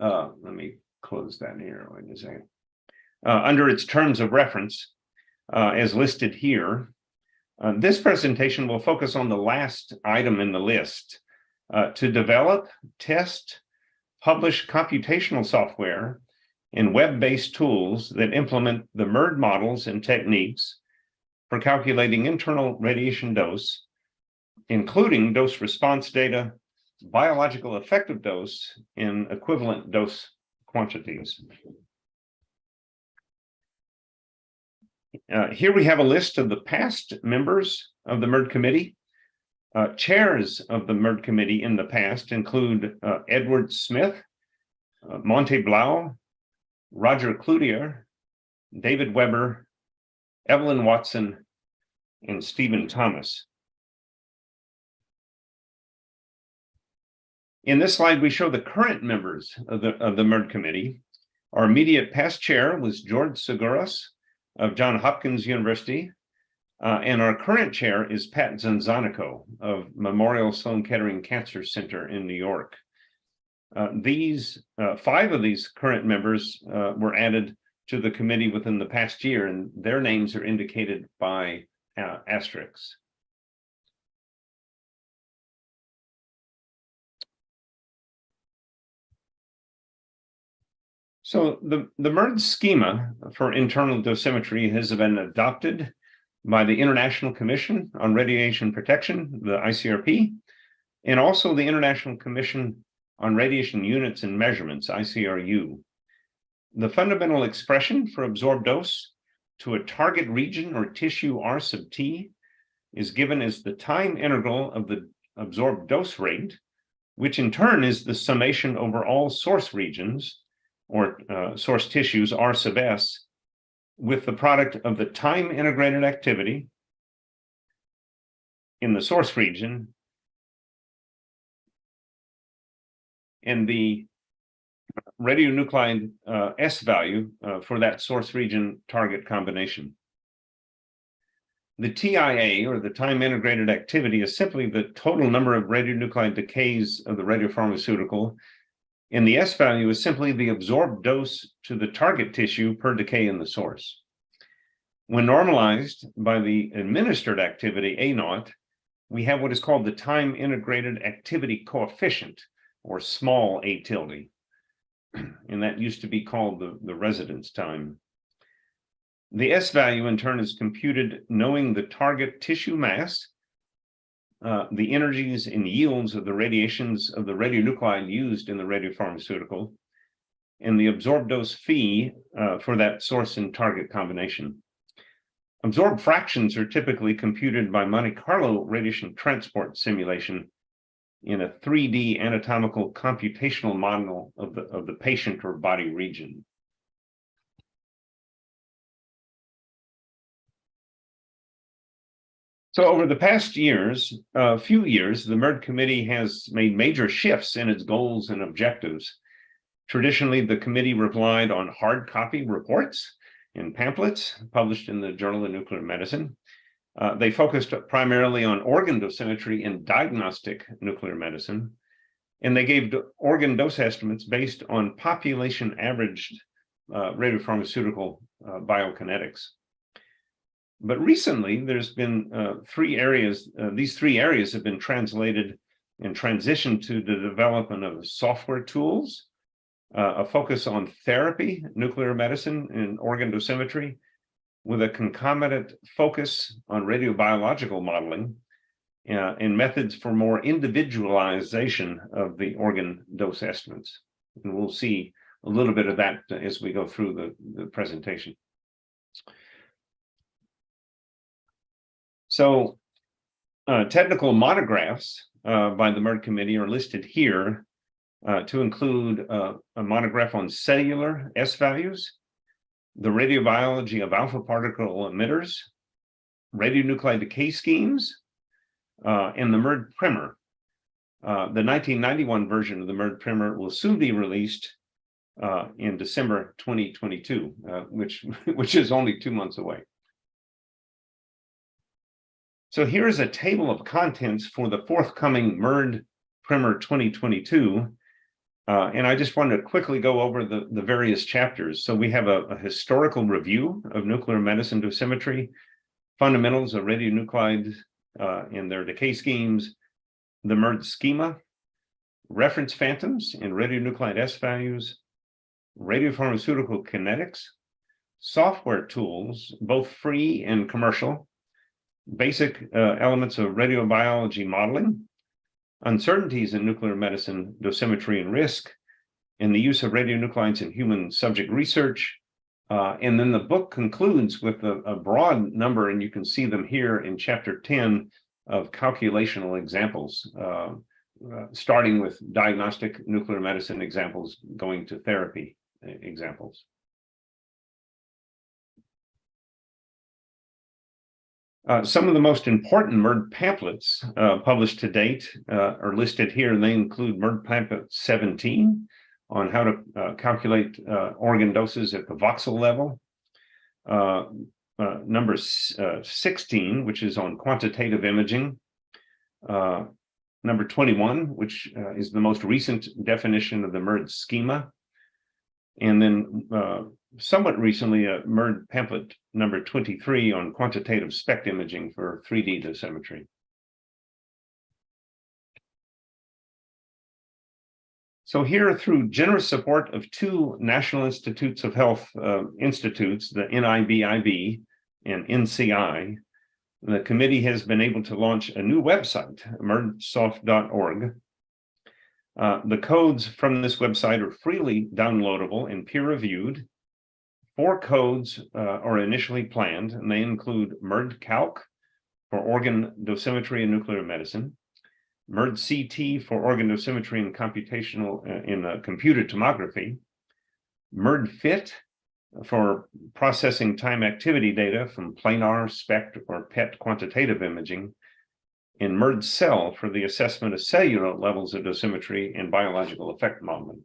Let me close that here. Wait a second. Under its terms of reference, as listed here, This presentation will focus on the last item in the list, to develop, test, publish computational software and web-based tools that implement the MERD models and techniques for calculating internal radiation dose, including dose response data, biological effective dose, and equivalent dose quantities. Here we have a list of the past members of the MERD committee. Chairs of the MERD committee in the past include Edward Smith, Monte Blau, Roger Cloutier, David Weber, Evelyn Watson, and Stephen Thomas. In this slide, we show the current members of the MERD committee. Our immediate past chair was George Seguros of Johns Hopkins University, and our current chair is Pat Zanzanico of Memorial Sloan Kettering Cancer Center in New York. Five of these current members were added to the committee within the past year, and their names are indicated by asterisks. So the MERD schema for internal dosimetry has been adopted by the International Commission on Radiation Protection, the ICRP, and also the International Commission on Radiation Units and Measurements, ICRU. The fundamental expression for absorbed dose to a target region or tissue R sub T is given as the time integral of the absorbed dose rate, which in turn is the summation over all source regions or source tissues R sub S, with the product of the time integrated activity in the source region and the radionuclide S value for that source region target combination. The TIA, or the time integrated activity, is simply the total number of radionuclide decays of the radiopharmaceutical, and the S value is simply the absorbed dose to the target tissue per decay in the source. When normalized by the administered activity A0, we have what is called the time integrated activity coefficient, or small a tilde. And that used to be called the residence time. The S value in turn is computed knowing the target tissue mass, the energies and yields of the radiations of the radionuclide used in the radiopharmaceutical, and the absorbed dose phi for that source and target combination. Absorbed fractions are typically computed by Monte Carlo radiation transport simulation in a 3D anatomical computational model of the patient or body region. So over the past few years, the MERD committee has made major shifts in its goals and objectives. Traditionally, the committee relied on hard copy reports and pamphlets published in the Journal of Nuclear Medicine. They focused primarily on organ dosimetry and diagnostic nuclear medicine, and they gave organ dose estimates based on population averaged radiopharmaceutical biokinetics. But recently, there's been these three areas have been translated and transitioned to the development of software tools, a focus on therapy, nuclear medicine, and organ dosimetry, with a concomitant focus on radiobiological modeling and methods for more individualization of the organ dose estimates. And we'll see a little bit of that as we go through the presentation. So technical monographs by the MERD committee are listed here to include a monograph on cellular S values, the radiobiology of alpha particle emitters, radionuclide decay schemes, and the MERD primer. The 1991 version of the MERD primer will soon be released in December 2022, which is only 2 months away. So here is a table of contents for the forthcoming MERD primer 2022. And I just wanted to quickly go over the various chapters. So we have a historical review of nuclear medicine dosimetry, fundamentals of radionuclides and their decay schemes, the MERD schema, reference phantoms and radionuclide S values, radiopharmaceutical kinetics, software tools, both free and commercial, basic elements of radiobiology modeling, uncertainties in nuclear medicine, dosimetry and risk, and the use of radionuclides in human subject research. And then the book concludes with a broad number, and you can see them here in chapter 10 of calculational examples, starting with diagnostic nuclear medicine examples, going to therapy examples. Some of the most important MERD pamphlets published to date are listed here, and they include MERD pamphlet 17 on how to calculate organ doses at the voxel level, number 16, which is on quantitative imaging, number 21, which is the most recent definition of the MERD schema, and then somewhat recently, MERD pamphlet number 23 on quantitative SPECT imaging for 3D dosimetry. So here, through generous support of two National Institutes of Health institutes, the NIBIB and NCI, the committee has been able to launch a new website, merdsoft.org. The codes from this website are freely downloadable and peer-reviewed. 4 codes are initially planned, and they include MERD-Calc for organ dosimetry in nuclear medicine, MERD-CT for organ dosimetry and computational in computed tomography, MERD-FIT for processing time activity data from planar, SPECT, or PET quantitative imaging, and MERD-CELL for the assessment of cellular levels of dosimetry and biological effect modeling.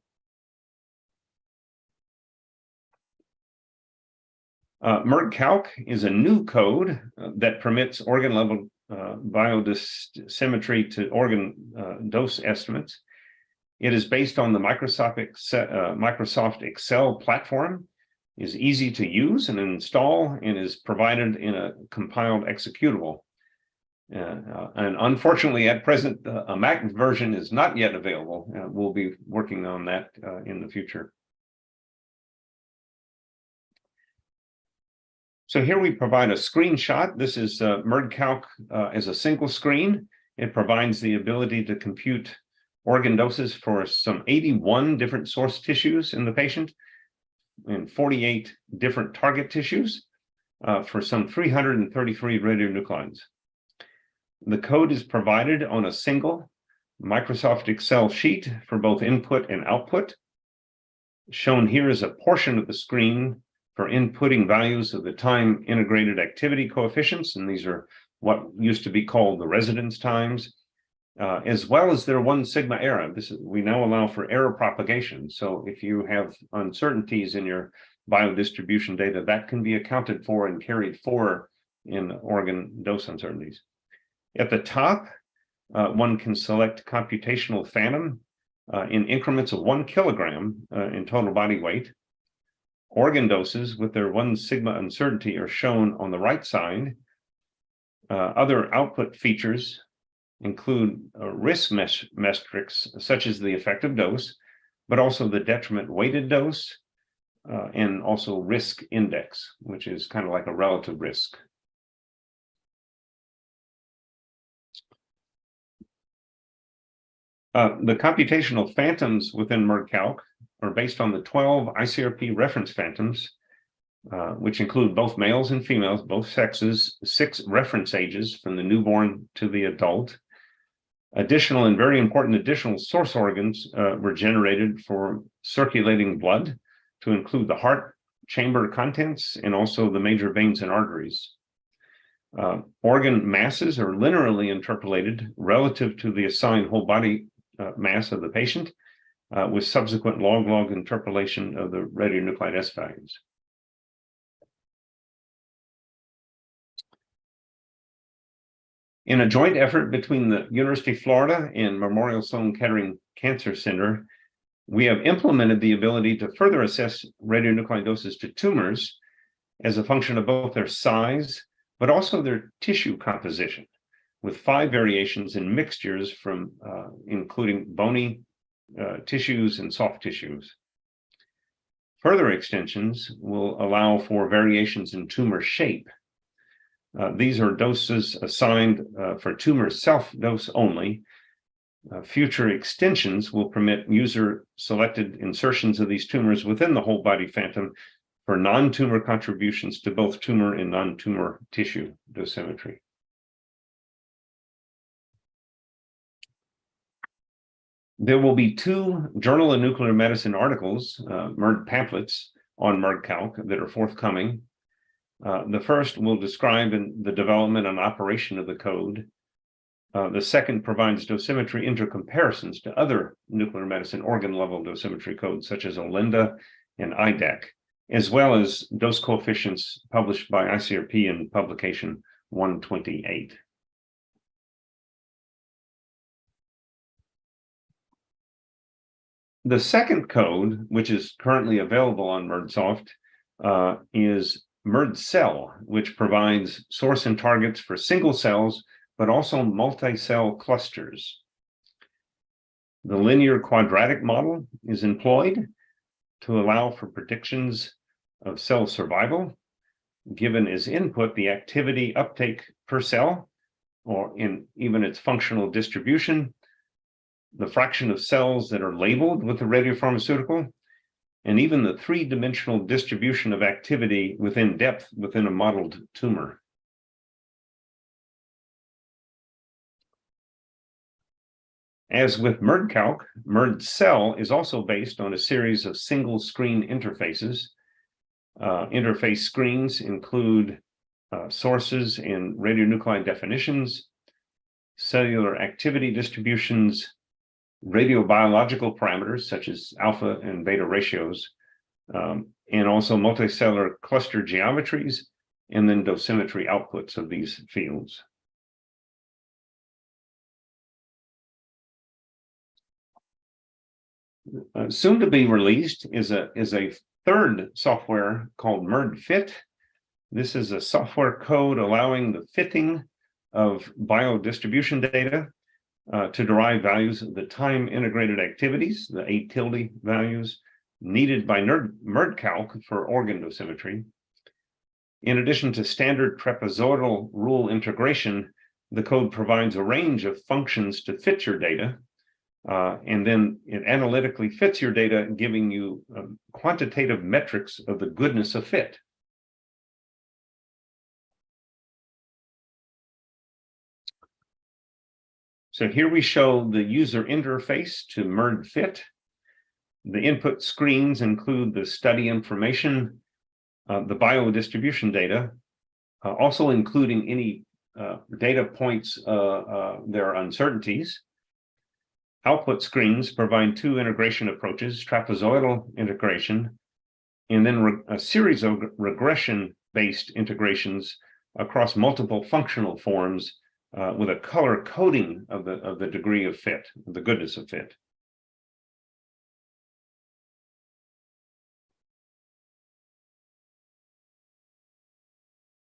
MERD-Calc is a new code that permits organ level biodosimetry to organ dose estimates. It is based on the Microsoft Excel platform, is easy to use and install, and is provided in a compiled executable. And unfortunately, at present, a Mac version is not yet available. We'll be working on that in the future. So here we provide a screenshot. This is MERD-Calc as a single screen. It provides the ability to compute organ doses for some 81 different source tissues in the patient and 48 different target tissues for some 333 radionuclides. The code is provided on a single Microsoft Excel sheet for both input and output. Shown here is a portion of the screen for inputting values of the time integrated activity coefficients, and these are what used to be called the residence times, as well as their 1 sigma error. We now allow for error propagation. So if you have uncertainties in your biodistribution data, that can be accounted for and carried forward in organ dose uncertainties. At the top, one can select computational phantom in increments of 1 kilogram in total body weight. Organ doses with their 1 sigma uncertainty are shown on the right side. Other output features include risk metrics, such as the effective dose, but also the detriment weighted dose, and also risk index, which is kind of like a relative risk. The computational phantoms within MERD-Calc are based on the 12 ICRP reference phantoms, which include both males and females, both sexes, 6 reference ages from the newborn to the adult. Additional and very important additional source organs were generated for circulating blood to include the heart chamber contents and also the major veins and arteries. Organ masses are linearly interpolated relative to the assigned whole body mass of the patient, with subsequent log-log interpolation of the radionuclide S values. In a joint effort between the University of Florida and Memorial Sloan Kettering Cancer Center, we have implemented the ability to further assess radionuclide doses to tumors as a function of both their size, but also their tissue composition, with 5 variations in mixtures from including bony tissues and soft tissues. Further extensions will allow for variations in tumor shape. These are doses assigned for tumor self-dose only. Future extensions will permit user-selected insertions of these tumors within the whole body phantom for non-tumor contributions to both tumor and non-tumor tissue dosimetry. There will be 2 Journal of Nuclear Medicine articles, MERD pamphlets on MERD-Calc that are forthcoming. The first will describe the development and operation of the code. The second provides dosimetry intercomparisons to other nuclear medicine organ-level dosimetry codes, such as OLINDA and IDAC, as well as dose coefficients published by ICRP in publication 128. The second code, which is currently available on MERDSoft, is MERD-Cell, which provides source and targets for single cells, but also multi-cell clusters. The linear quadratic model is employed to allow for predictions of cell survival, given as input the activity uptake per cell, or in even its functional distribution, the fraction of cells that are labeled with the radiopharmaceutical, and even the 3-dimensional distribution of activity within depth within a modeled tumor. As with MERD-Calc, MERD-Cell is also based on a series of single screen interfaces. Interface screens include sources and radionuclide definitions, cellular activity distributions, radiobiological parameters such as alpha and beta ratios, and also multicellular cluster geometries, and then dosimetry outputs of these fields. Soon to be released is a third software called MERD-Fit. This is a software code allowing the fitting of biodistribution data to derive values of the time integrated activities, the 8 tilde values, needed by MERD-Calc for organ dosimetry. In addition to standard trapezoidal rule integration, the code provides a range of functions to fit your data, and then it analytically fits your data, giving you quantitative metrics of the goodness of fit. So here we show the user interface to MERD-Fit. The input screens include the study information, the biodistribution data, also including any data points there are uncertainties. Output screens provide 2 integration approaches, trapezoidal integration, and then a series of regression-based integrations across multiple functional forms with a color coding of the degree of fit, the goodness of fit.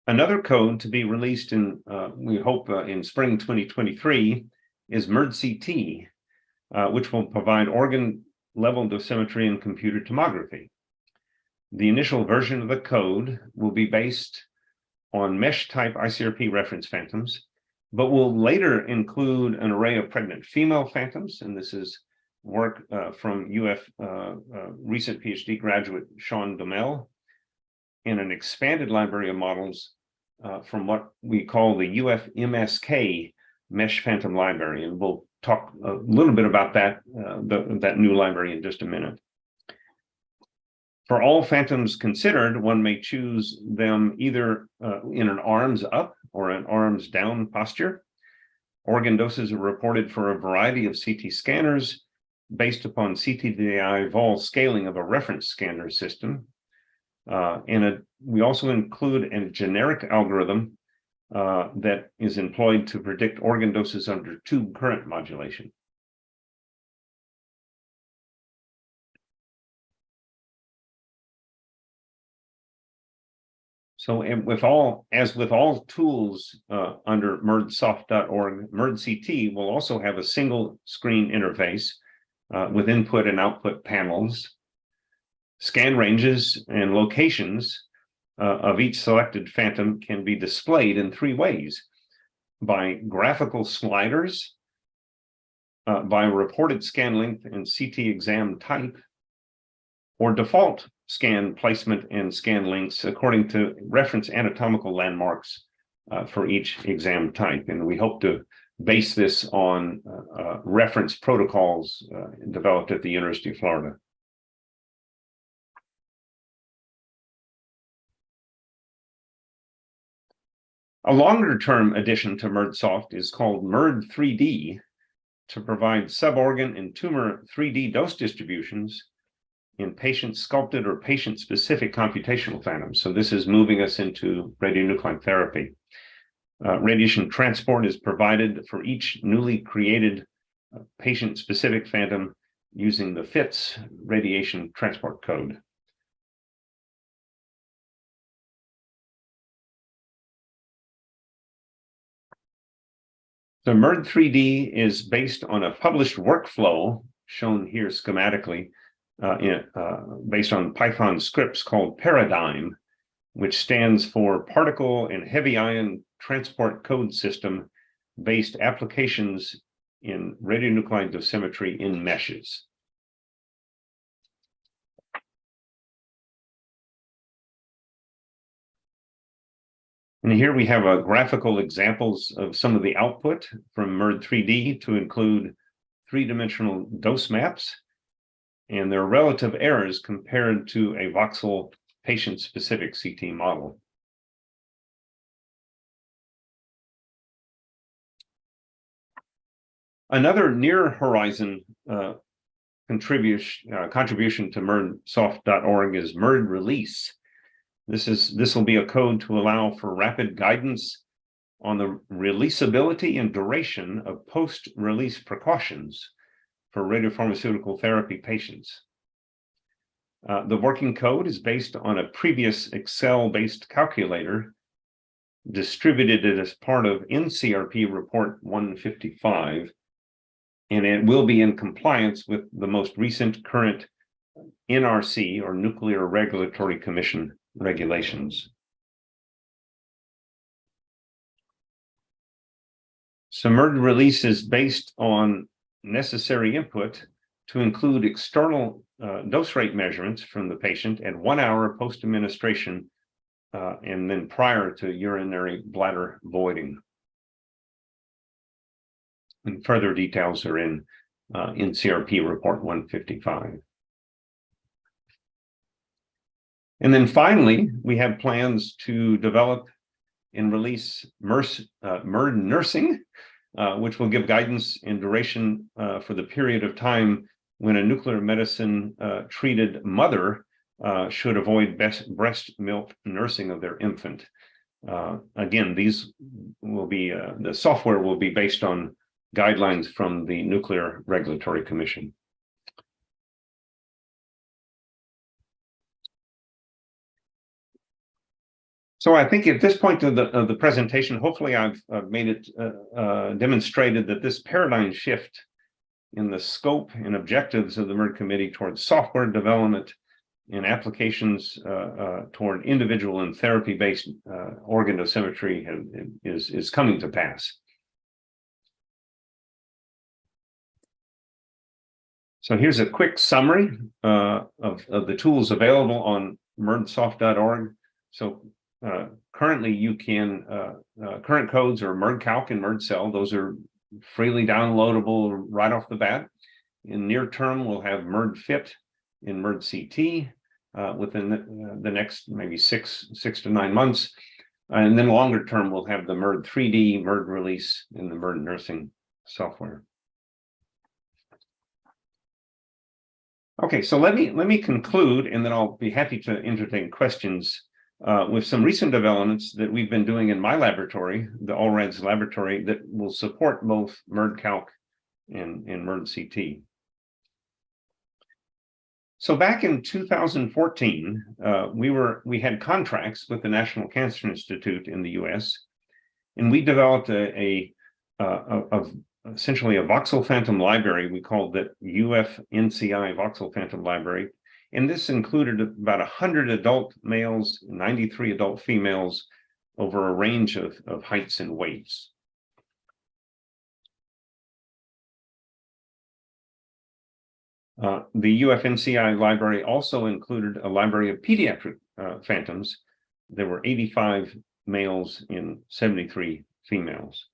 Another code to be released in, we hope, in spring 2023 is MERD-CT, which will provide organ-level dosimetry and computed tomography. The initial version of the code will be based on mesh-type ICRP reference phantoms, but will later include an array of pregnant female phantoms, and this is work from UF recent PhD graduate Sean Duhamel, and an expanded library of models from what we call the UF-MSK Mesh Phantom Library, and we'll talk a little bit about that, that new library in just a minute. For all phantoms considered, one may choose them either in an arms up or an arms down posture. Organ doses are reported for a variety of CT scanners based upon CTDI vol scaling of a reference scanner system. We also include a generic algorithm that is employed to predict organ doses under tube current modulation. So, and as with all tools under merdsoft.org, MerdCT will also have a single screen interface with input and output panels, scan ranges, and locations of each selected phantom can be displayed in 3 ways: by graphical sliders, by reported scan length and CT exam type, or default scan placement and scan lengths according to reference anatomical landmarks for each exam type. And we hope to base this on reference protocols developed at the University of Florida. A longer-term addition to MerdSoft is called Merd 3D to provide suborgan and tumor 3D dose distributions in patient-sculpted or patient-specific computational phantoms. So this is moving us into radionuclide therapy. Radiation transport is provided for each newly created patient-specific phantom using the FITS radiation transport code. So Merd 3D is based on a published workflow shown here schematically, based on Python scripts called Paradigm, which stands for Particle and Heavy Ion Transport Code System based applications in radionuclide dosimetry in meshes. And here we have graphical examples of some of the output from Merd 3D to include 3-dimensional dose maps and their relative errors compared to a voxel patient-specific CT model. Another near-horizon contribution to merdsoft.org is Merd Release. This will be a code to allow for rapid guidance on the releasability and duration of post-release precautions for radiopharmaceutical therapy patients. The working code is based on a previous Excel-based calculator distributed as part of NCRP Report 155, and it will be in compliance with the most recent current NRC, or Nuclear Regulatory Commission, regulations. So Merd Release is based on necessary input to include external dose rate measurements from the patient at 1 hour post-administration and then prior to urinary bladder voiding. And further details are in NCRP Report 155. And then finally, we have plans to develop and release Merd Nursing, which will give guidance and duration for the period of time when a nuclear medicine treated mother should avoid breast milk nursing of their infant. Again, these will be, the software will be based on guidelines from the Nuclear Regulatory Commission. So I think at this point of the presentation, hopefully I've made it demonstrated that this paradigm shift in the scope and objectives of the Merd Committee towards software development and applications toward individual and therapy-based organ dosimetry is coming to pass. So here's a quick summary of the tools available on merdsoft.org. So currently you can, current codes are MERDCalc and MERDCell. Those are freely downloadable right off the bat. In near term, we'll have MERDFit and MERDCT within the next maybe six to 9 months. And then longer term, we'll have the Merd 3D, Merd Release, and the Merd Nursing software. Okay, so let me conclude, and then I'll be happy to entertain questions with some recent developments that we've been doing in my laboratory, the ALRADS laboratory, that will support both MERDCalc and MERDCT. So back in 2014, we had contracts with the National Cancer Institute in the US, and we developed essentially a voxel phantom library. We called it UFNCI voxel phantom library. And this included about 100 adult males, 93 adult females over a range of heights and weights. The UFNCI library also included a library of pediatric phantoms. There were 85 males and 73 females.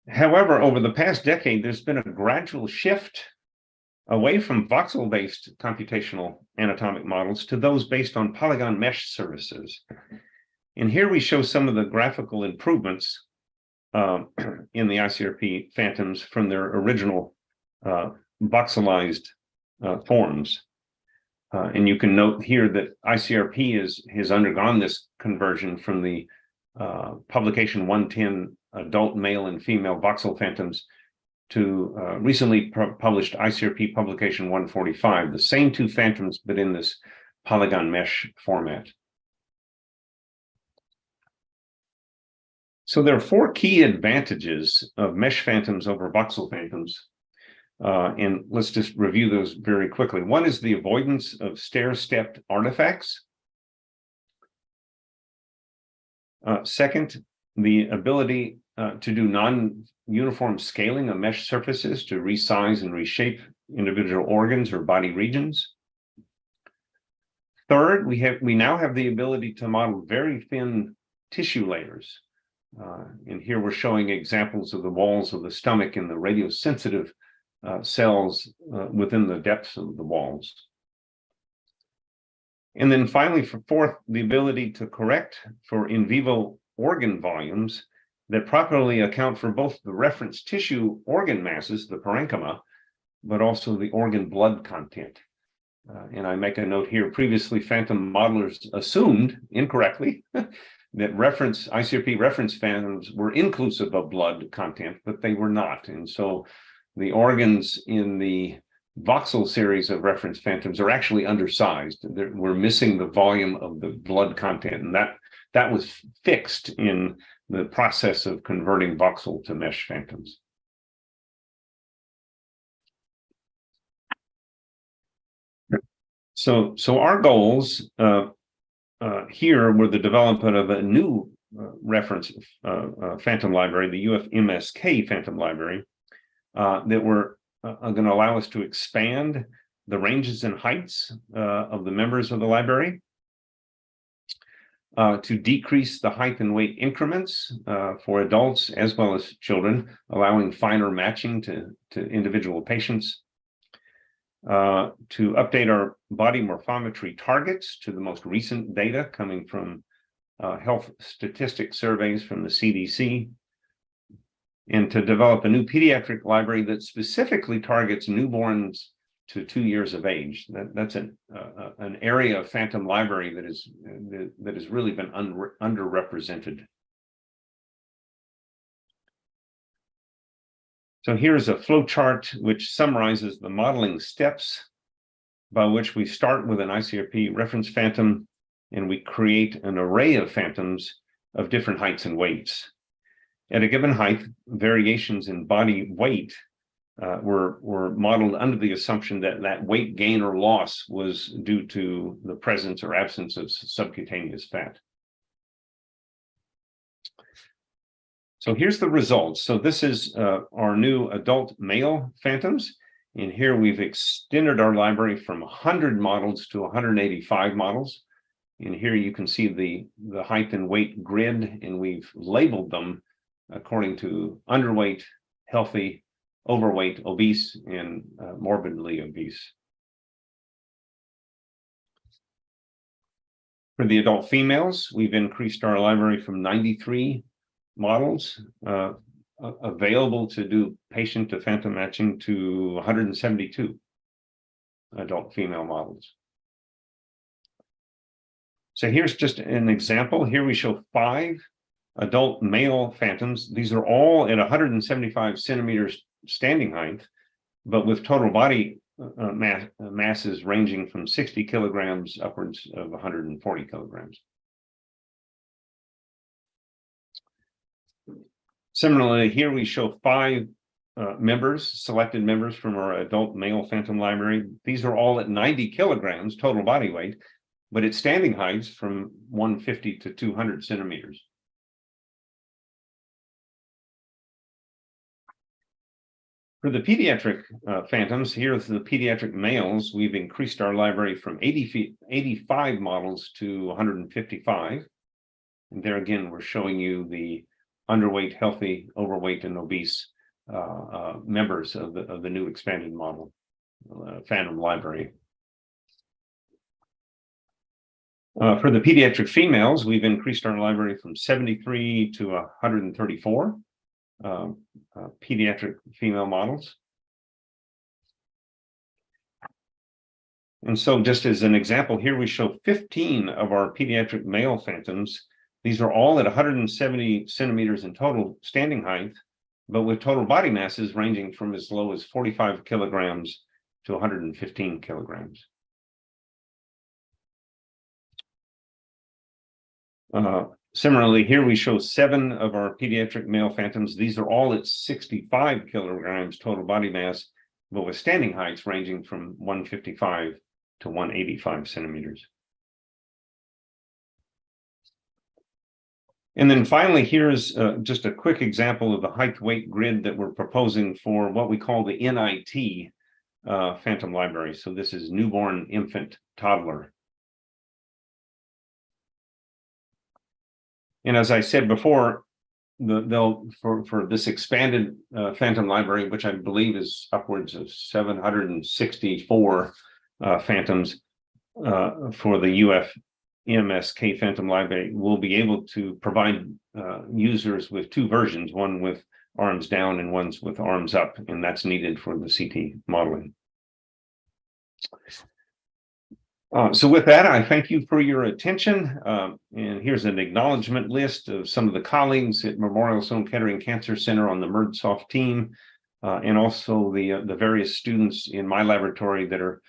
However, over the past decade, there's been a gradual shift away from voxel-based computational anatomic models to those based on polygon mesh services. And here we show some of the graphical improvements in the ICRP phantoms from their original voxelized forms. And you can note here that ICRP has undergone this conversion from the publication 110 adult male and female voxel phantoms to recently published ICRP publication 145, the same two phantoms, but in this polygon mesh format. So there are four key advantages of mesh phantoms over voxel phantoms. And let's just review those very quickly. One is the avoidance of stair-stepped artifacts. Second, the ability to do non-uniform scaling of mesh surfaces to resize and reshape individual organs or body regions. Third, we now have the ability to model very thin tissue layers. And here we're showing examples of the walls of the stomach and the radiosensitive cells within the depths of the walls. And then finally, for fourth, the ability to correct for in vivo organ volumes that properly account for both the reference tissue organ masses, the parenchyma, but also the organ blood content. And I make a note here, previously phantom modelers assumed incorrectly that ICRP reference phantoms were inclusive of blood content, but they were not. And so the organs in the voxel series of reference phantoms are actually undersized. We're missing the volume of the blood content, and that was fixed in the process of converting voxel to mesh phantoms. So our goals here were the development of a new reference phantom library, the UFMSK phantom library, that were going to allow us to expand the ranges and heights of the members of the library, to decrease the height and weight increments for adults as well as children, allowing finer matching to individual patients, to update our body morphometry targets to the most recent data coming from health statistic surveys from the CDC, and to develop a new pediatric library that specifically targets newborns to 2 years of age. That's an area of phantom library that has really been underrepresented. So here's a flow chart which summarizes the modeling steps by which we start with an ICRP reference phantom, and we create an array of phantoms of different heights and weights. At a given height, variations in body weight were modeled under the assumption that weight gain or loss was due to the presence or absence of subcutaneous fat. So here's the results. So this is our new adult male phantoms. And here we've extended our library from 100 models to 185 models. And here you can see the height and weight grid, and we've labeled them according to underweight, healthy, overweight, obese, and morbidly obese. For the adult females, we've increased our library from 93 models available to do patient to phantom matching to 172 adult female models. So here's just an example. Here we show 5 adult male phantoms. These are all at 175 centimeters standing height, but with total body masses ranging from 60 kilograms upwards of 140 kilograms. Similarly, here we show 5 selected members from our adult male phantom library. These are all at 90 kilograms total body weight, but at standing heights from 150 to 200 centimeters. For the pediatric phantoms, here's the pediatric males. We've increased our library from 85 models to 155. And there again, we're showing you the underweight, healthy, overweight, and obese members of the new expanded model phantom library. For the pediatric females, we've increased our library from 73 to 134 pediatric female models. And so just as an example, here we show 15 of our pediatric male phantoms. These are all at 170 centimeters in total standing height, but with total body masses ranging from as low as 45 kilograms to 115 kilograms. Similarly, here we show 7 of our pediatric male phantoms. These are all at 65 kilograms total body mass, but with standing heights ranging from 155 to 185 centimeters. And then finally, here's just a quick example of the height weight grid that we're proposing for what we call the NIT phantom library. So this is newborn, infant, toddler. And as I said before, for this expanded phantom library, which I believe is upwards of 764 phantoms for the UF-MSK phantom library, we'll be able to provide users with 2 versions, one with arms down and one's with arms up, and that's needed for the CT modeling. So with that, I thank you for your attention. And here's an acknowledgement list of some of the colleagues at Memorial Sloan Kettering Cancer Center on the MIRDSOFT team, and also the various students in my laboratory that are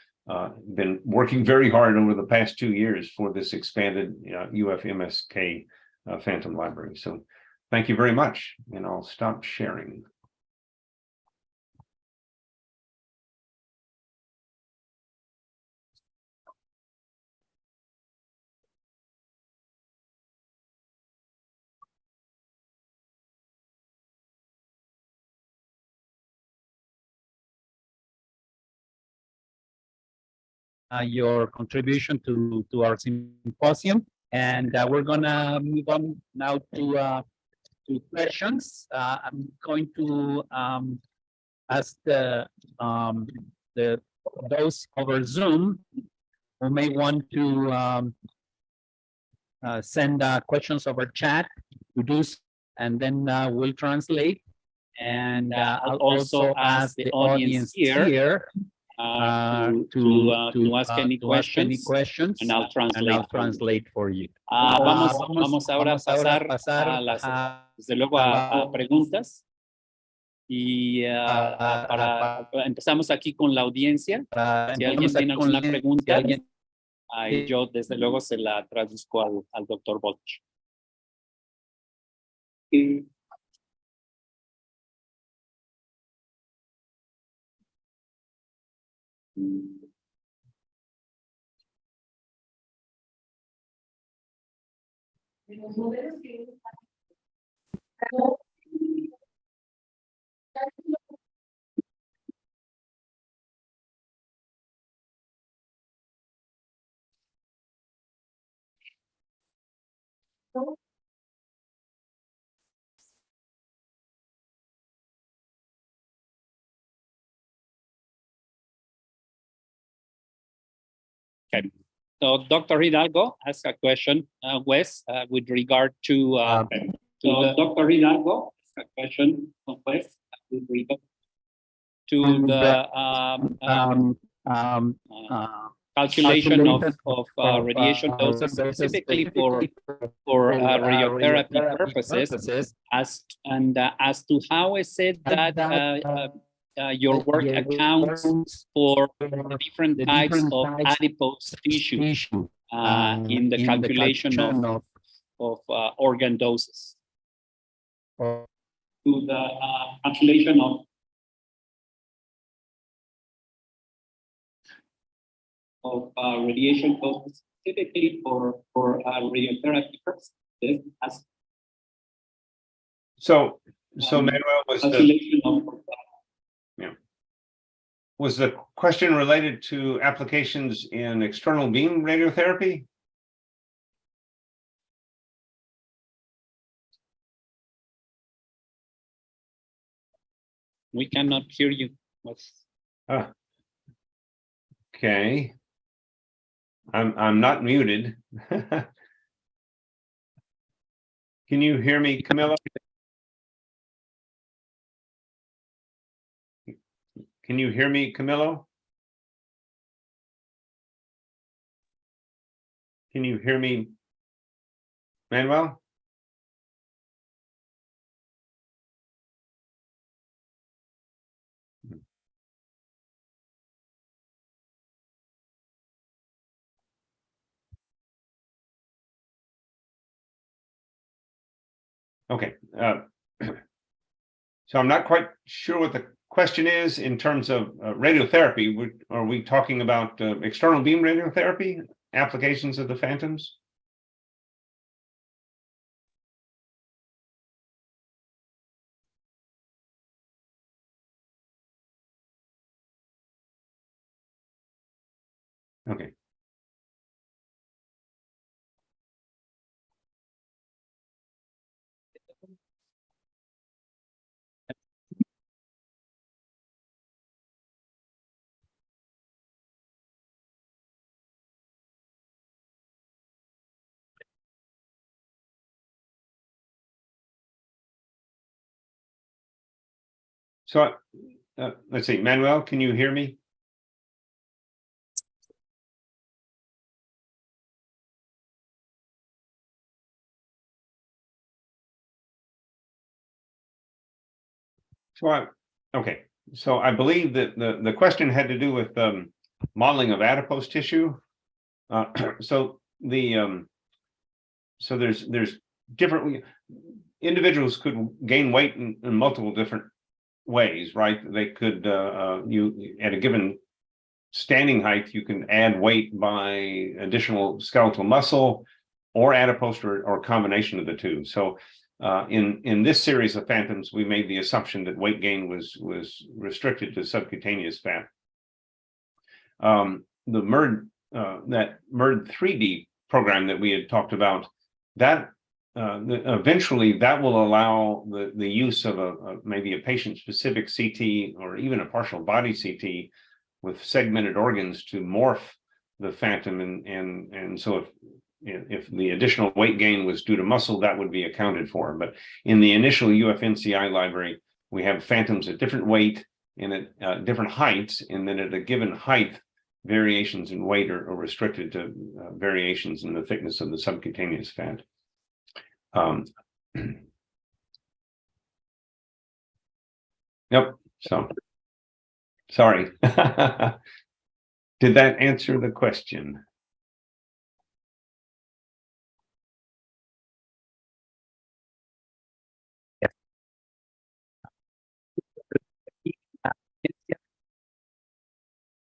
been working very hard over the past 2 years for this expanded UF-MSK phantom library. So thank you very much, and I'll stop sharing. Your contribution to our symposium, and we're gonna move on now to questions. I'm going to ask those over Zoom who may want to send questions over chat to do so, and then we'll translate. And I'll also ask the audience here to ask any questions, and I'll translate for you. Vamos ahora a pasar a las, desde luego a preguntas. Y empezamos aquí con la audiencia. Si alguien tiene alguna pregunta, yo desde luego se la traduzco al doctor Bolch. Los modelos que Okay. So Dr. Hidalgo asked a question, Wes, with regard to Dr. Hidalgo asked a question, Wes, with regard to the calculation of radiation doses specifically for radiotherapy purposes, as to how is it that your work accounts for different types of adipose tissue in the calculation of organ doses. To the calculation of radiation doses specifically for radiotherapy purposes. So Manuel, was the question related to applications in external beam radiotherapy? We cannot hear you. Okay. I'm not muted. Can you hear me, Camilla? Can you hear me, Camilo? Can you hear me, Manuel? Okay. So I'm not quite sure what the question is in terms of radiotherapy. Are we talking about external beam radiotherapy applications of the phantoms? Okay. So let's see, Manuel, can you hear me? Okay, so I believe that the question had to do with modeling of adipose tissue. So there's different individuals could gain weight in multiple different ways, right? They could you at a given standing height, you can add weight by additional skeletal muscle or adipose or combination of the two. So in this series of phantoms, we made the assumption that weight gain was restricted to subcutaneous fat. The MERD that MERD 3D program that we had talked about, that eventually that will allow the use of maybe a patient-specific CT or even a partial body CT with segmented organs to morph the phantom, and so if the additional weight gain was due to muscle, that would be accounted for. But in the initial UFNCI library, we have phantoms at different weight and at different heights, and then at a given height, variations in weight are restricted to variations in the thickness of the subcutaneous fat. Yep. So, sorry. Did that answer the question?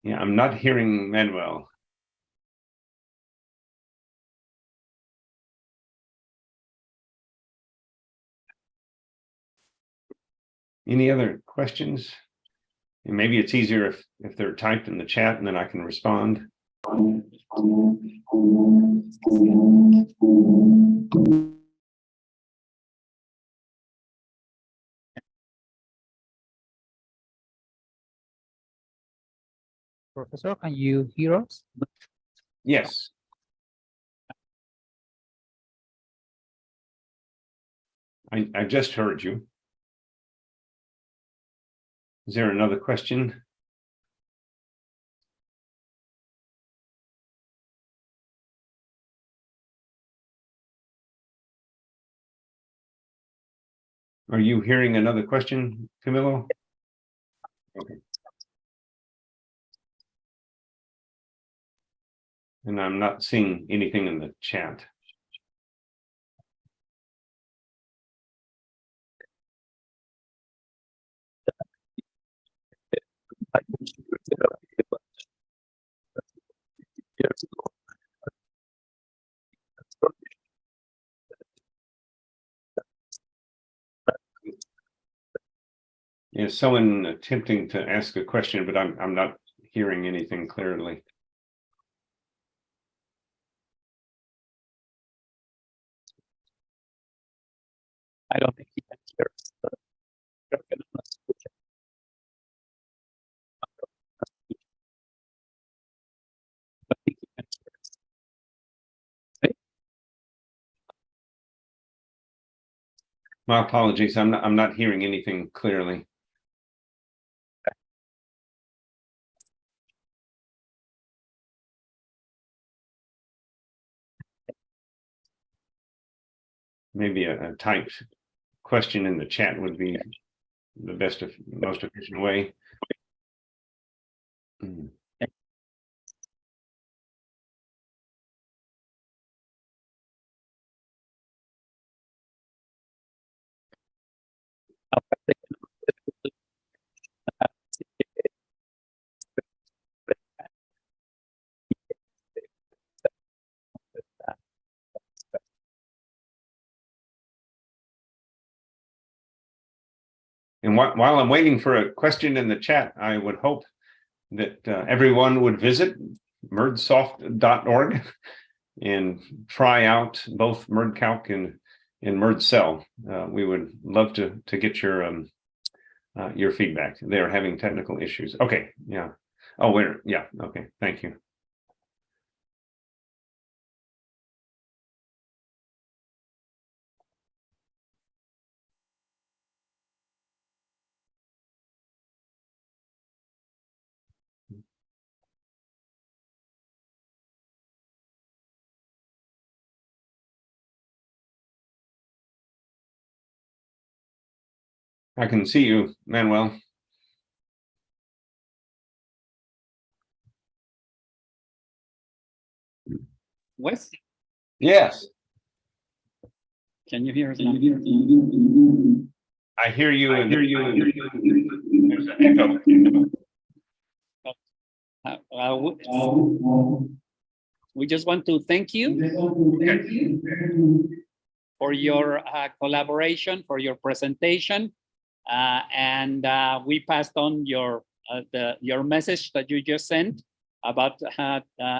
Yeah, I'm not hearing Manuel. Any other questions? And maybe it's easier if they're typed in the chat and then I can respond. Professor, can you hear us? Yes. I just heard you. Is there another question? Are you hearing another question, Camilo? Okay. And I'm not seeing anything in the chat. Is someone attempting to ask a question, but I'm not hearing anything clearly. I don't think he can hear us. My apologies. I'm not hearing anything clearly. Maybe a typed question in the chat would be the most efficient way. And while I'm waiting for a question in the chat, I would hope that everyone would visit merdsoft.org and try out both merdcalc and merdcell. We would love to get your feedback. They're having technical issues. Okay, yeah. Oh, yeah, okay, thank you. I can see you, Manuel. Wes, Yes. can you hear us now? I hear you. There's an echo. We just want to thank you for your collaboration, for your presentation, and we passed on your message that you just sent about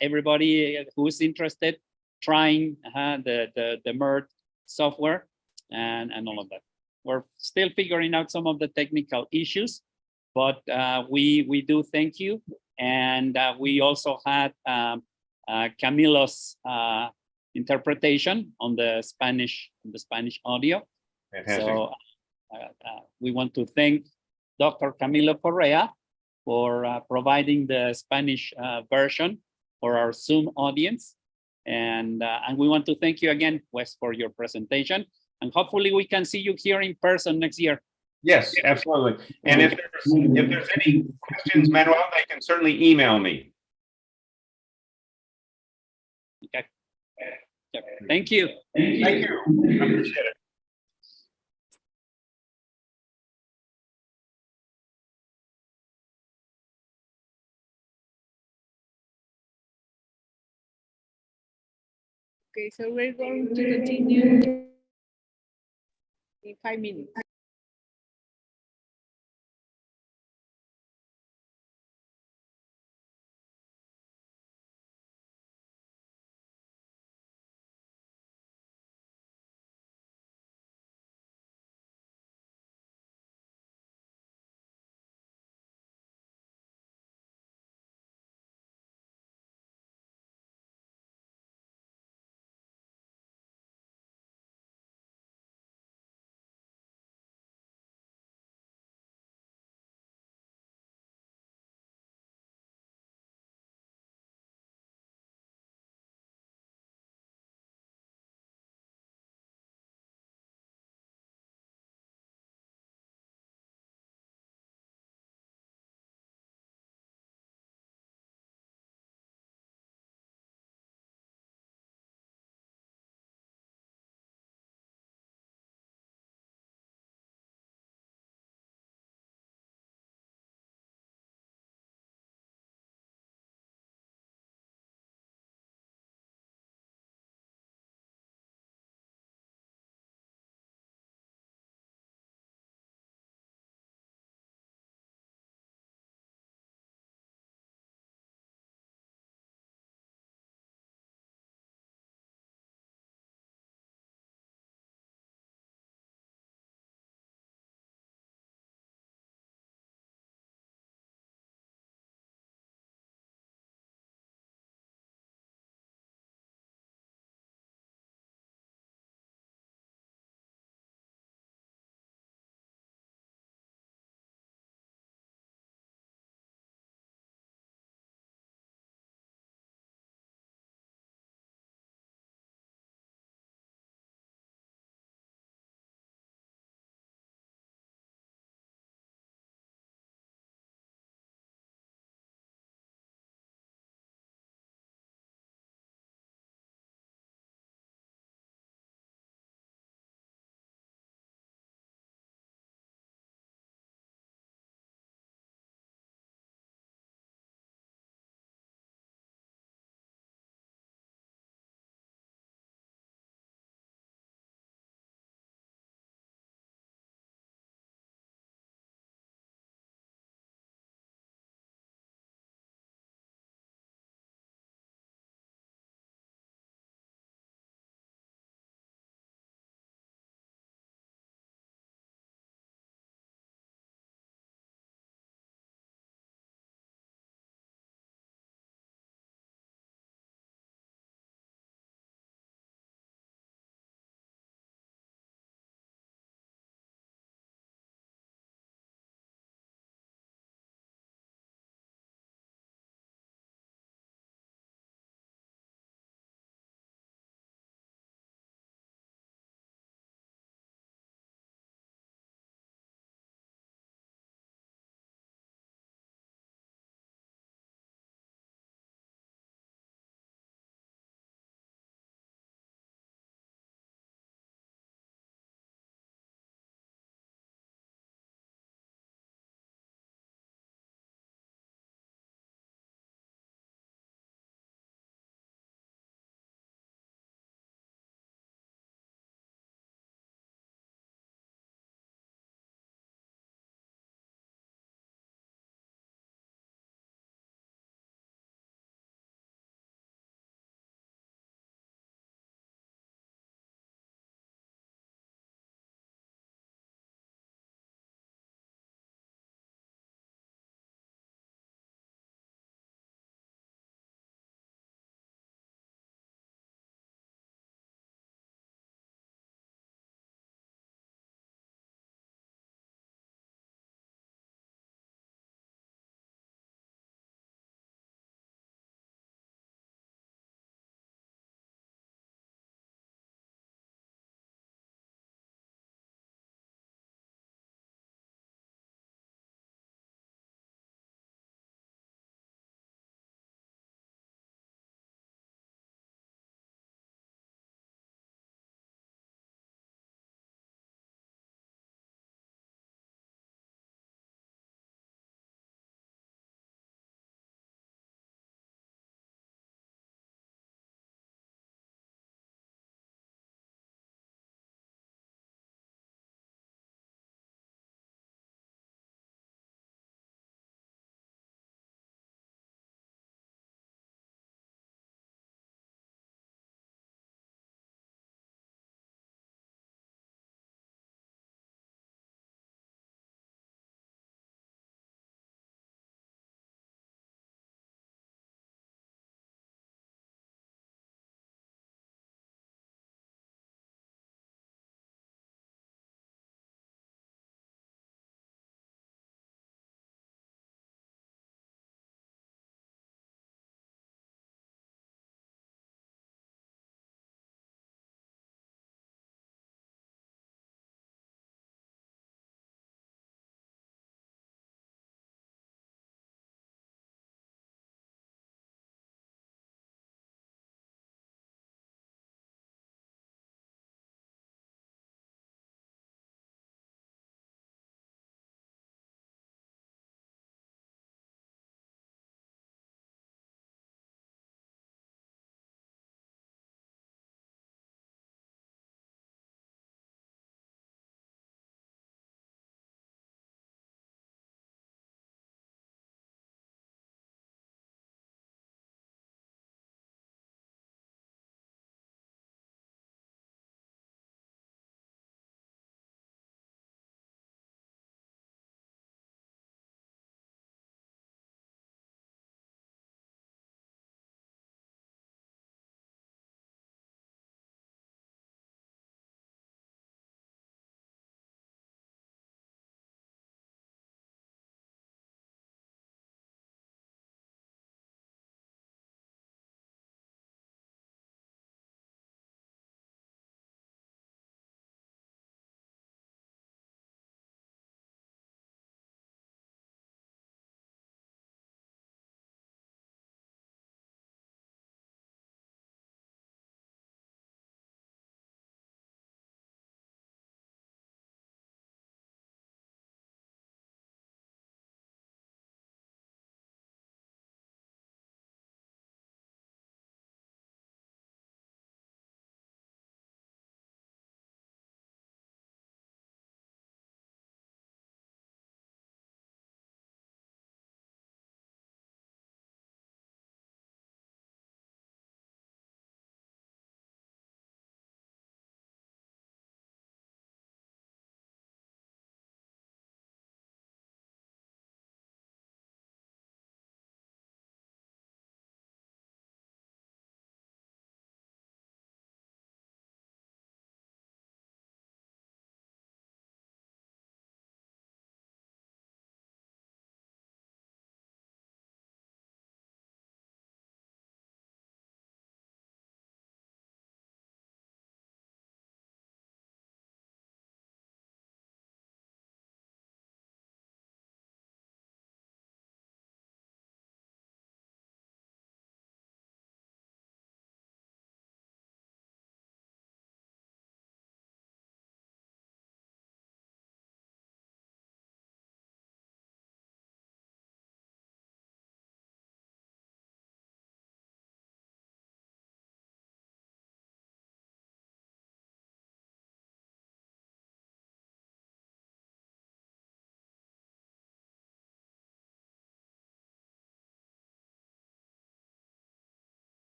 everybody who's interested trying the MERD software and all of that. We're still figuring out some of the technical issues, but we do thank you. And we also had Camilo's interpretation on the Spanish audio. Fantastic. So we want to thank Dr. Camilo Correa for providing the Spanish version for our Zoom audience. And we want to thank you again, Wes, for your presentation. And hopefully we can see you here in person next year. Yes, absolutely. And if there's any questions, Manuel, they can certainly email me. Okay. Thank you. Thank you. I appreciate it. Okay, so we're going to continue in 5 minutes.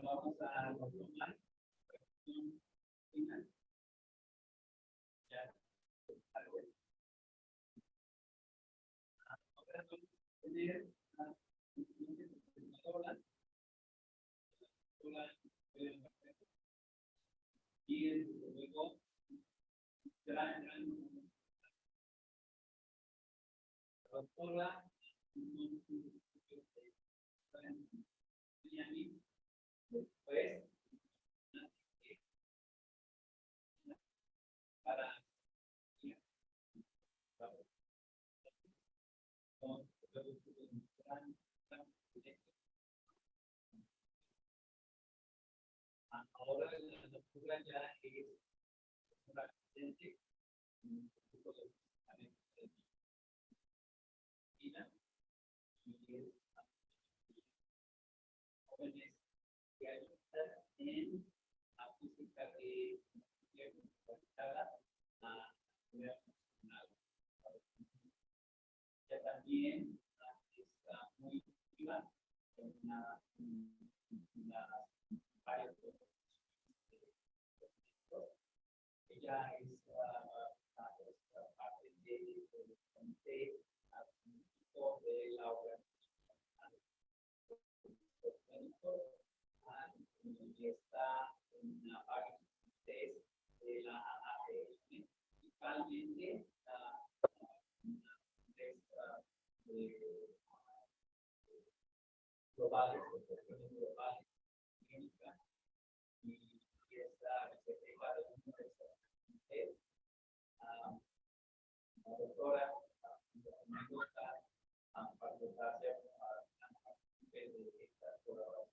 vamos a tomar. Ya. Ahora vamos a tener y luego doctora después para ahora la doctora ya es una asistente jóvenes que ayudan en la física de a nivel nacional. Ya también está muy activa en varios ella es parte del comité de la organización y está en varios comités de la AAPM, principalmente globales, globales, Clinica, y esta iniciativa de uno de estos comités, la doctora me gusta participar de esta colaboración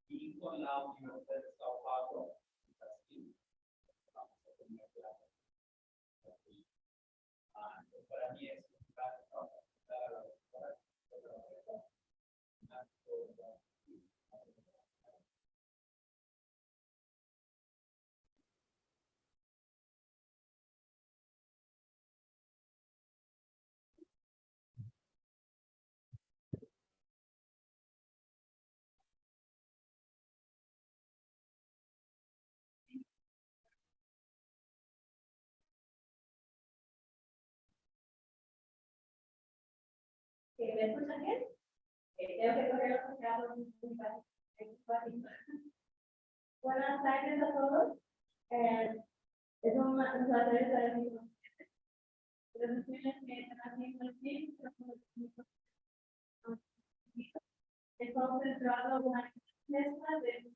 y con la Universidad de Sao Paulo, vamos a tener para mí es un gran ¿Me escuchan bien? Tengo que correr porque hablo muy fácil. Buenas tardes a todos. Es un placer estar aquí con ustedes. Las sesiones que están haciendo aquí estamos centrando una mezcla de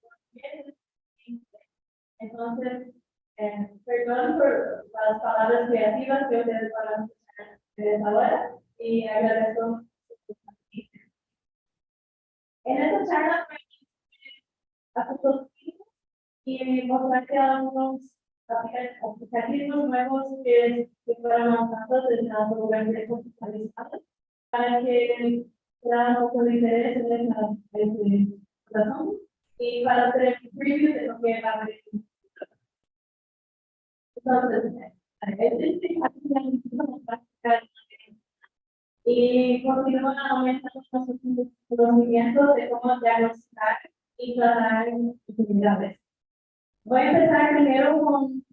entonces, perdón por las palabras creativas que ustedes van a escuchar ahora y agradezco. En esta charla y mostrarte algunos aplicativos nuevos que fueron lanzados desde las organizaciones especializadas para que puedan un poco de interés en la razón y para hacer el preview de lo que va a haber. Entonces, y continúan aumentando los conocimientos de cómo diagnosticar y tratar enfermedades. Voy a empezar primero con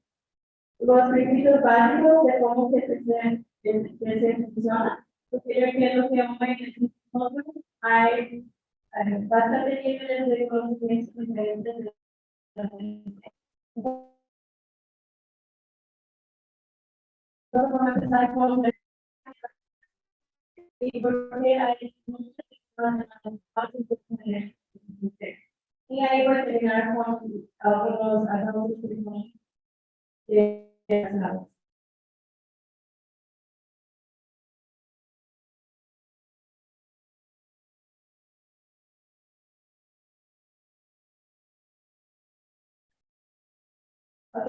los principios básicos de cómo se funciona. Porque yo quiero que hoy en el Simposio hay bastante niveles de conocimientos diferentes de la ciencia. Vamos a empezar con y porque hay muchas fáciles de y ahí voy a terminar con algunos relacionados. Ok,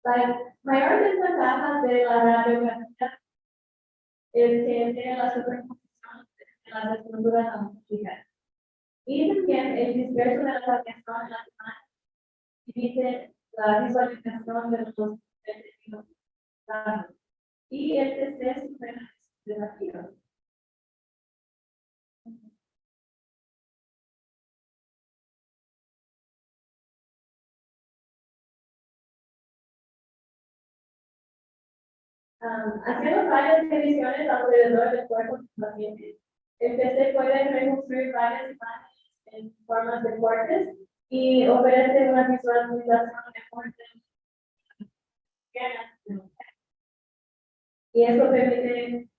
la mayor desventaja de la radiografía es que tiene la superposición de las estructuras anatómicas. Y también el disperso de la radiación en la semana divide la visualización de los contenidos. Y el tercer super desafío. Haciendo varias mediciones alrededor del cuerpo del paciente, el PC puede reconstruir varias imágenes en formas de cortes y ofrece una visualización de cortes. Y eso permite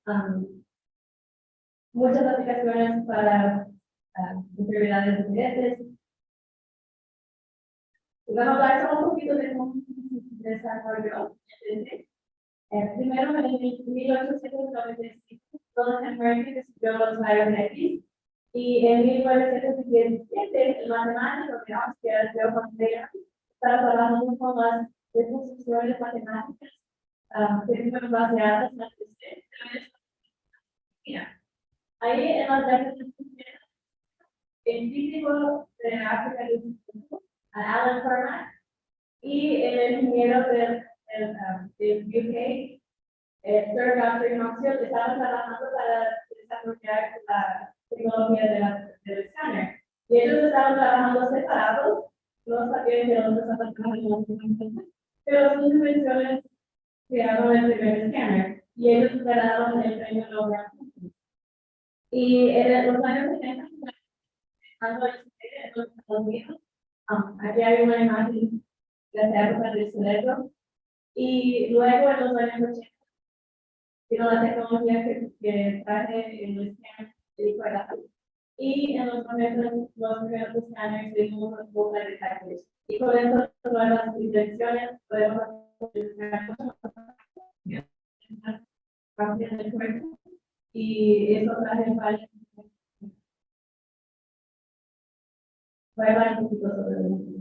muchas aplicaciones para enfermedades diferentes. Vamos a hablar solo un poquito de cómo se desarrolló. Primero, en 1895, Donald Henry descubrió los rayos X, y en 1917, el matemático de Austria, Johann Bayer, estaba trabajando con las reconstrucciones matemáticas que fueron baseadas en la física. Ahí, en las décadas de 60, el físico de África del Sur, Alan Turing, y el ingeniero del UK, Sir Godfrey Knoxville, estaban trabajando para desarrollar la tecnología del escáner. Y ellos estaban trabajando separados, no sabían que los dos estaban trabajando en la misma, pero sus invenciones crearon el primer escáner y ellos ganaron el premio Nobel. Y en los años 70, cuando en los Estados Unidos, aquí hay una imagen de la época del cerebro, y luego en los años 80, sino la tecnología que traje en el escáner de licuado. Y en los momentos, los primeros escáneres de boca de detectores. Y con estas nuevas invenciones podemos hacer partes del cuerpo, y eso trae varios. Voy a hablar un poquito sobre el.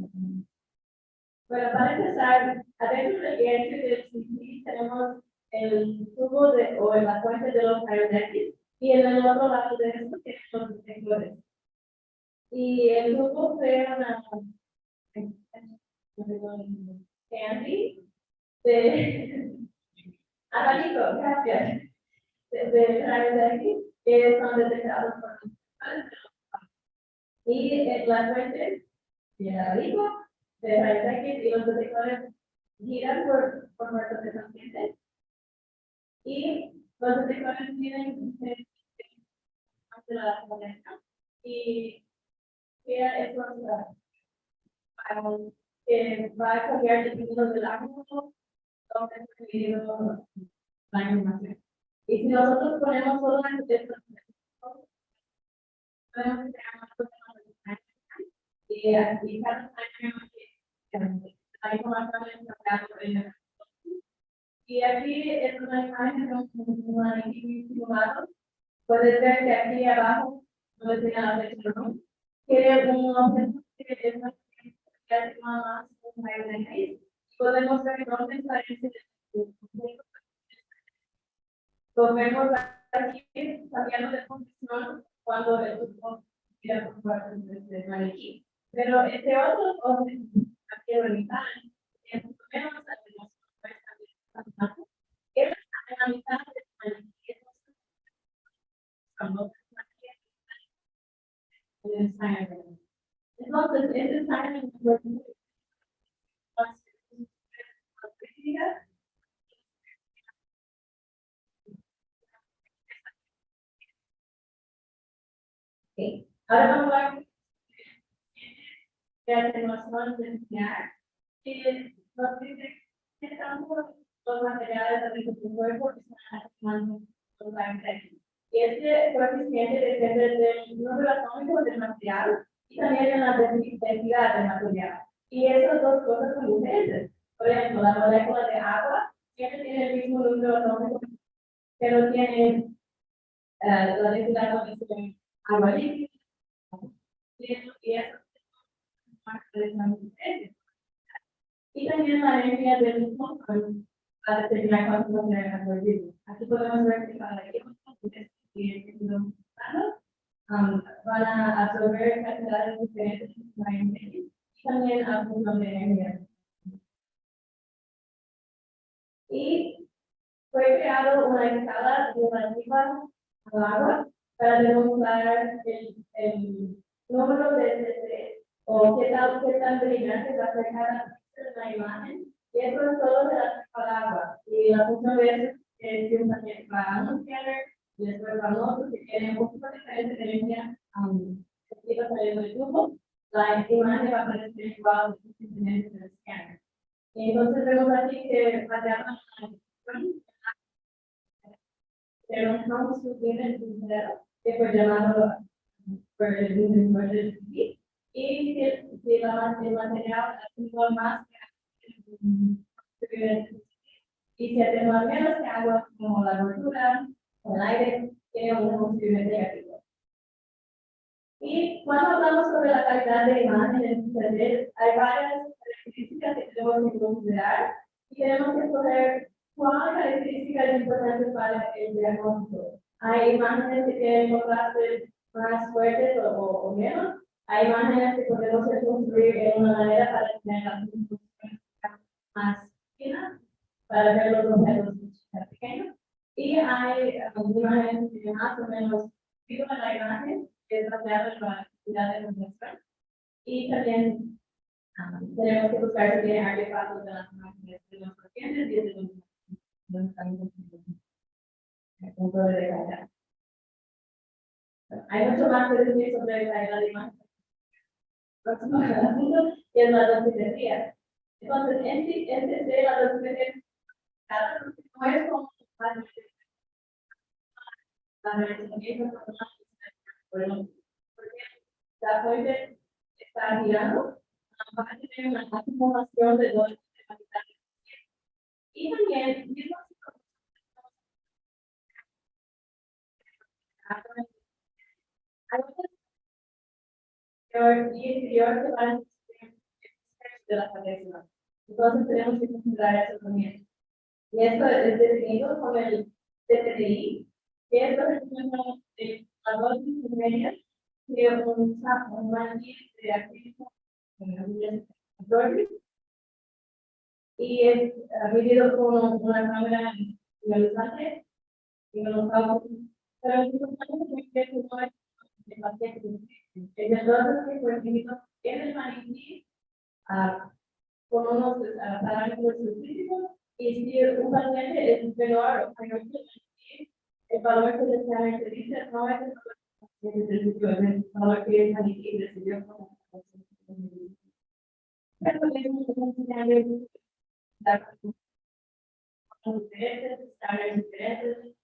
Bueno, para empezar, adentro del vientre del CT tenemos el tubo o la fuente de los rayos X, y en el otro lado de esto tenemos los detectores. Y el tubo crea una candy de abanico, gracias, de rayos X, que son detectados por los. Y la fuente de abanico de rayos X y los detectores giran por muertos de pacientes. Y los detectores tienen la moneda y crea eso que va a cambiar el título del ángulo donde está dividido la información. Y si nosotros ponemos solo las detectores, podemos crear más cosas y aquí cada año la información es cambiada. Y aquí es una imagen de un maniquí simulado. Puedes ver que aquí abajo, donde tiene la flecha, tiene un objeto que es una que más un rayo de X. Podemos ver dónde está ese. Lo vemos aquí, cambiando de posición cuando el tubo gira por parte del maniquí. Pero este otro objeto, aquí en la mitad, es menos él está en la mitad del maniquí. Entonces, este examen ahora vamos a ver la atenuación nuclear, que nos dice que tanto los materiales de nuestro cuerpo están atenuando los rayos. Y este coeficiente depende del número atómico del material y también de la densidad del material. Y esas dos cosas son diferentes. Por ejemplo, la molécula de agua siempre tiene el mismo número atómico, pero tiene la densidad de agua líquida. Y eso es parte de la diferencia. Y también la energía del mismo para determinar cuánto se ha absorbido. Aquí podemos ver que cada van a absorber cantidades diferentes y también a función de energía. Y fue creado una escala relativa al agua para demostrar el número de o qué tan brillante va a ser cada píxel de la imagen. Y eso es todo relativo al agua. Y la función de eso es que también para un scanner y después para otro que tiene un poquito de diferencia saliendo del tubo, la imagen va a aparecer igual en el scanner. Y entonces vemos aquí que fallamos pero un campo subviene sincero, que fue llamado por el mismo y si el material ha sido más y si tenemos menos que agua como la gordura o el aire, tiene un combustible negativo. Y cuando hablamos sobre la calidad de imagen en Internet, hay varias características que tenemos que considerar y tenemos que escoger cuál característica es importante para el diagnóstico. Hay imágenes que tienen contrastes más fuertes o menos. Hay imágenes que podemos reconstruir en una manera para tener la más fina, para ver los objetos más pequeños. Y hay imágenes que más o menos fijo en la imagen, que es basada en la actividad de nuestra. Y también tenemos que buscar si tiene artefactos de las imágenes de los pacientes y de los punto de calidad. Hay mucho más que decir sobre la calidad de imagen. Próximo asunto, que es la dosimetría. Entonces, en la dosimetría, no es como porque la fuente está girando, va a tener una acumulación de dosis de calidad. Y también, interior que van a de la cabeza. Entonces tenemos que considerar eso también. Y esto es definido con el TTI, que es el número de la dosis media de un manguil de activo y es medido con una cámara ionizante y con los cálculos. Pero es importante que no es el paciente. Entonces, que fue definido en el maniquí con unos parámetros específicos y si un paciente es menor o mayor que el maniquí, el valor que se caracteriza no es el valor que el maniquí recibió como pero tenemos que considerar diferentes, estándares diferentes.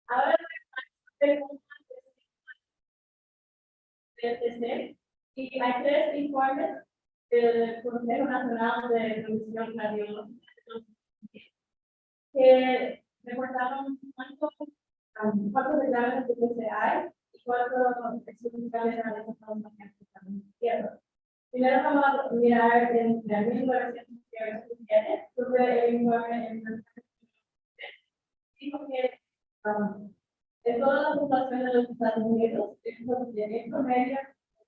Ahora preguntas del TC y hay 3 informes del Consejo Nacional de Producción Radiológica que reportaron cuántos exámenes de TC hay y cuántos exámenes realizados en izquierdo. Primero vamos a mirar en 1977 sobre el informe en dijo que en toda la población de los Estados Unidos, en promedio,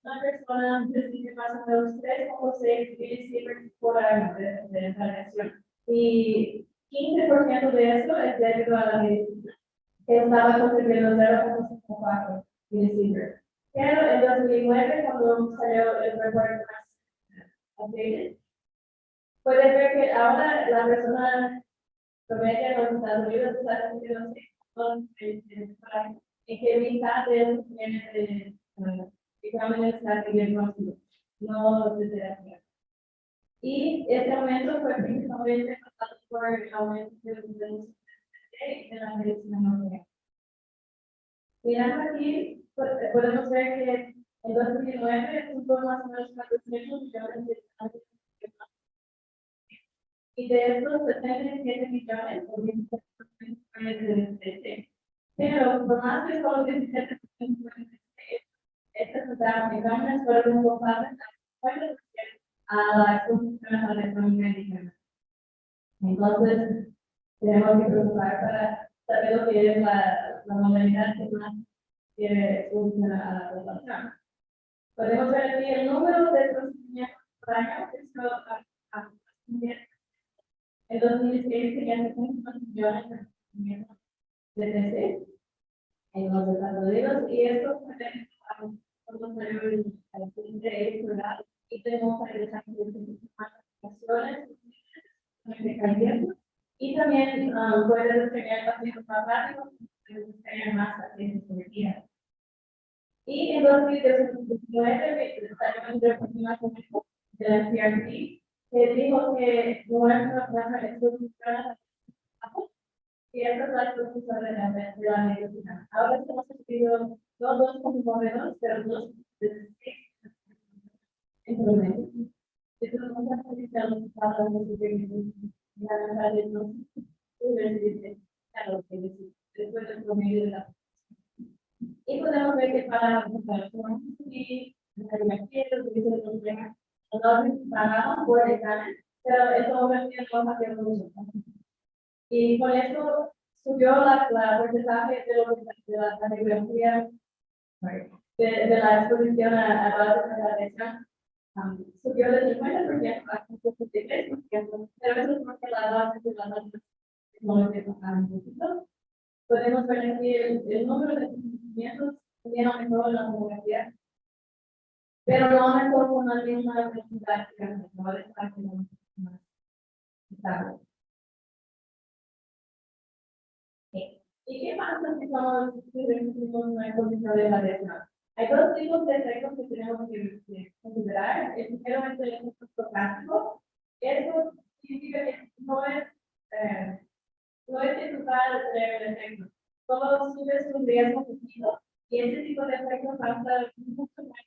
una persona recibe más o menos 3,6 milisieverts por año de radiación. Y 15% de eso es debido a la medicina, que estaba consumiendo 0,54 milisieverts. Pero en 2009, cuando salió el reporte más updated, puede ver que ahora la persona promedio en los Estados Unidos está recibiendo en que mitad de exámenes está diagnóstico, no de terapia. Y este aumento fue principalmente causado por el aumento de la medicina nuclear. Mirando aquí, podemos ver que en 2009 hubo más o menos 400 millones de exámenes. Y de estos 77 millones, o 27% fue de TC. Pero por más de solo 17% estas exámenes fueron comparables a la exposición a la médica. Entonces, tenemos que preocupar para saber lo que es la modalidad que más que funciona a la población. Podemos ver aquí el número de procedimientos por año, esto en 2016 ya se cumplen millones de procedimientos de TC en los Estados Unidos, y esto puede y tenemos y también puede descargar pacientes más rápidos, puede descargar más pacientes por día. Y en 2019, el Departamento de Recursos de la CRT dijo que nuestra plaza es funciona y esta es la profesora de la medicina. Ahora estamos recibiendo dos componentes, pero dos de en promedio. Esto no se facilita los estados de la no claro que después del promedio de la. Y podemos ver que para la comparación y la universidad no pagamos por examen, pero eso obviamente no va a ser mucho. Y con esto subió la porcentaje de la radiografía de la exposición a base de radiación. Subió del 50% a 53%, pero eso es porque la base de la radiación no es un poquito. Podemos ver aquí el número de procedimientos también aumentó en la demografía, pero no aumentó con la misma velocidad que no está más estable. ¿Y qué pasa si recibimos una condición de radiación? Hay dos tipos de efectos que tenemos que considerar. El primero es el efecto estocástico. Eso significa que no es total el efecto. Todo sube su riesgo positivo y ese tipo de efectos pasa mucho más.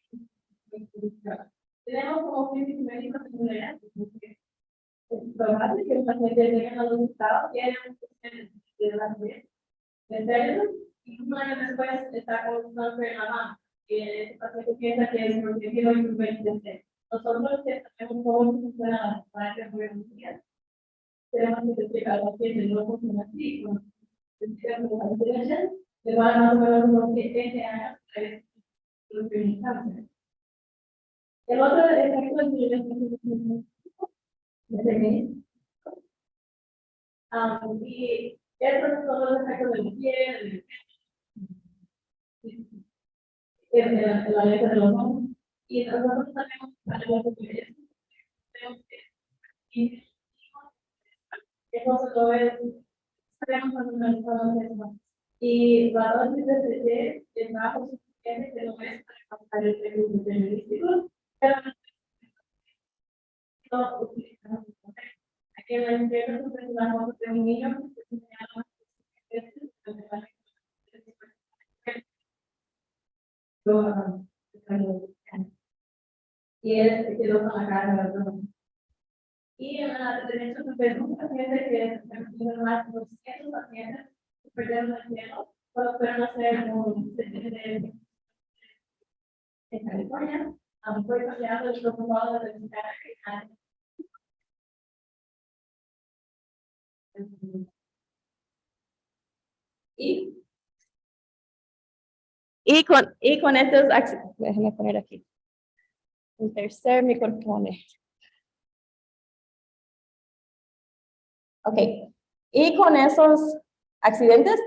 Tenemos como físicos médicos en es probable que el paciente llegue a los estados y haya de la vez de cerebro y un año después está con un cáncer en la mano. El paciente piensa que es porque tiene un influencia. Nosotros que sabemos cómo funciona la biología, tenemos que explicar al paciente no funciona así. Le van más o menos unos 20 años para el cáncer. El otro efecto es y estos son los efectos de la piel, en la letra de los ojos. Y nosotros también tenemos que eso lo es, sabemos cuando y la dosis de CT es bajo suficiente que no es para pasar el efecto periodístico, pero no utilizamos. Aquí en la izquierda es una foto de un niño que se llama y él quedó con la cara de la. Y en la derecha se ve un paciente que se más de 200 pacientes que perdieron el cielo, solo fueron a hacer un CT en California. Fue cambiado el protocolo de Medica. Y con estos, déjenme poner aquí un tercer micrófono. Ok, y con esos accidentes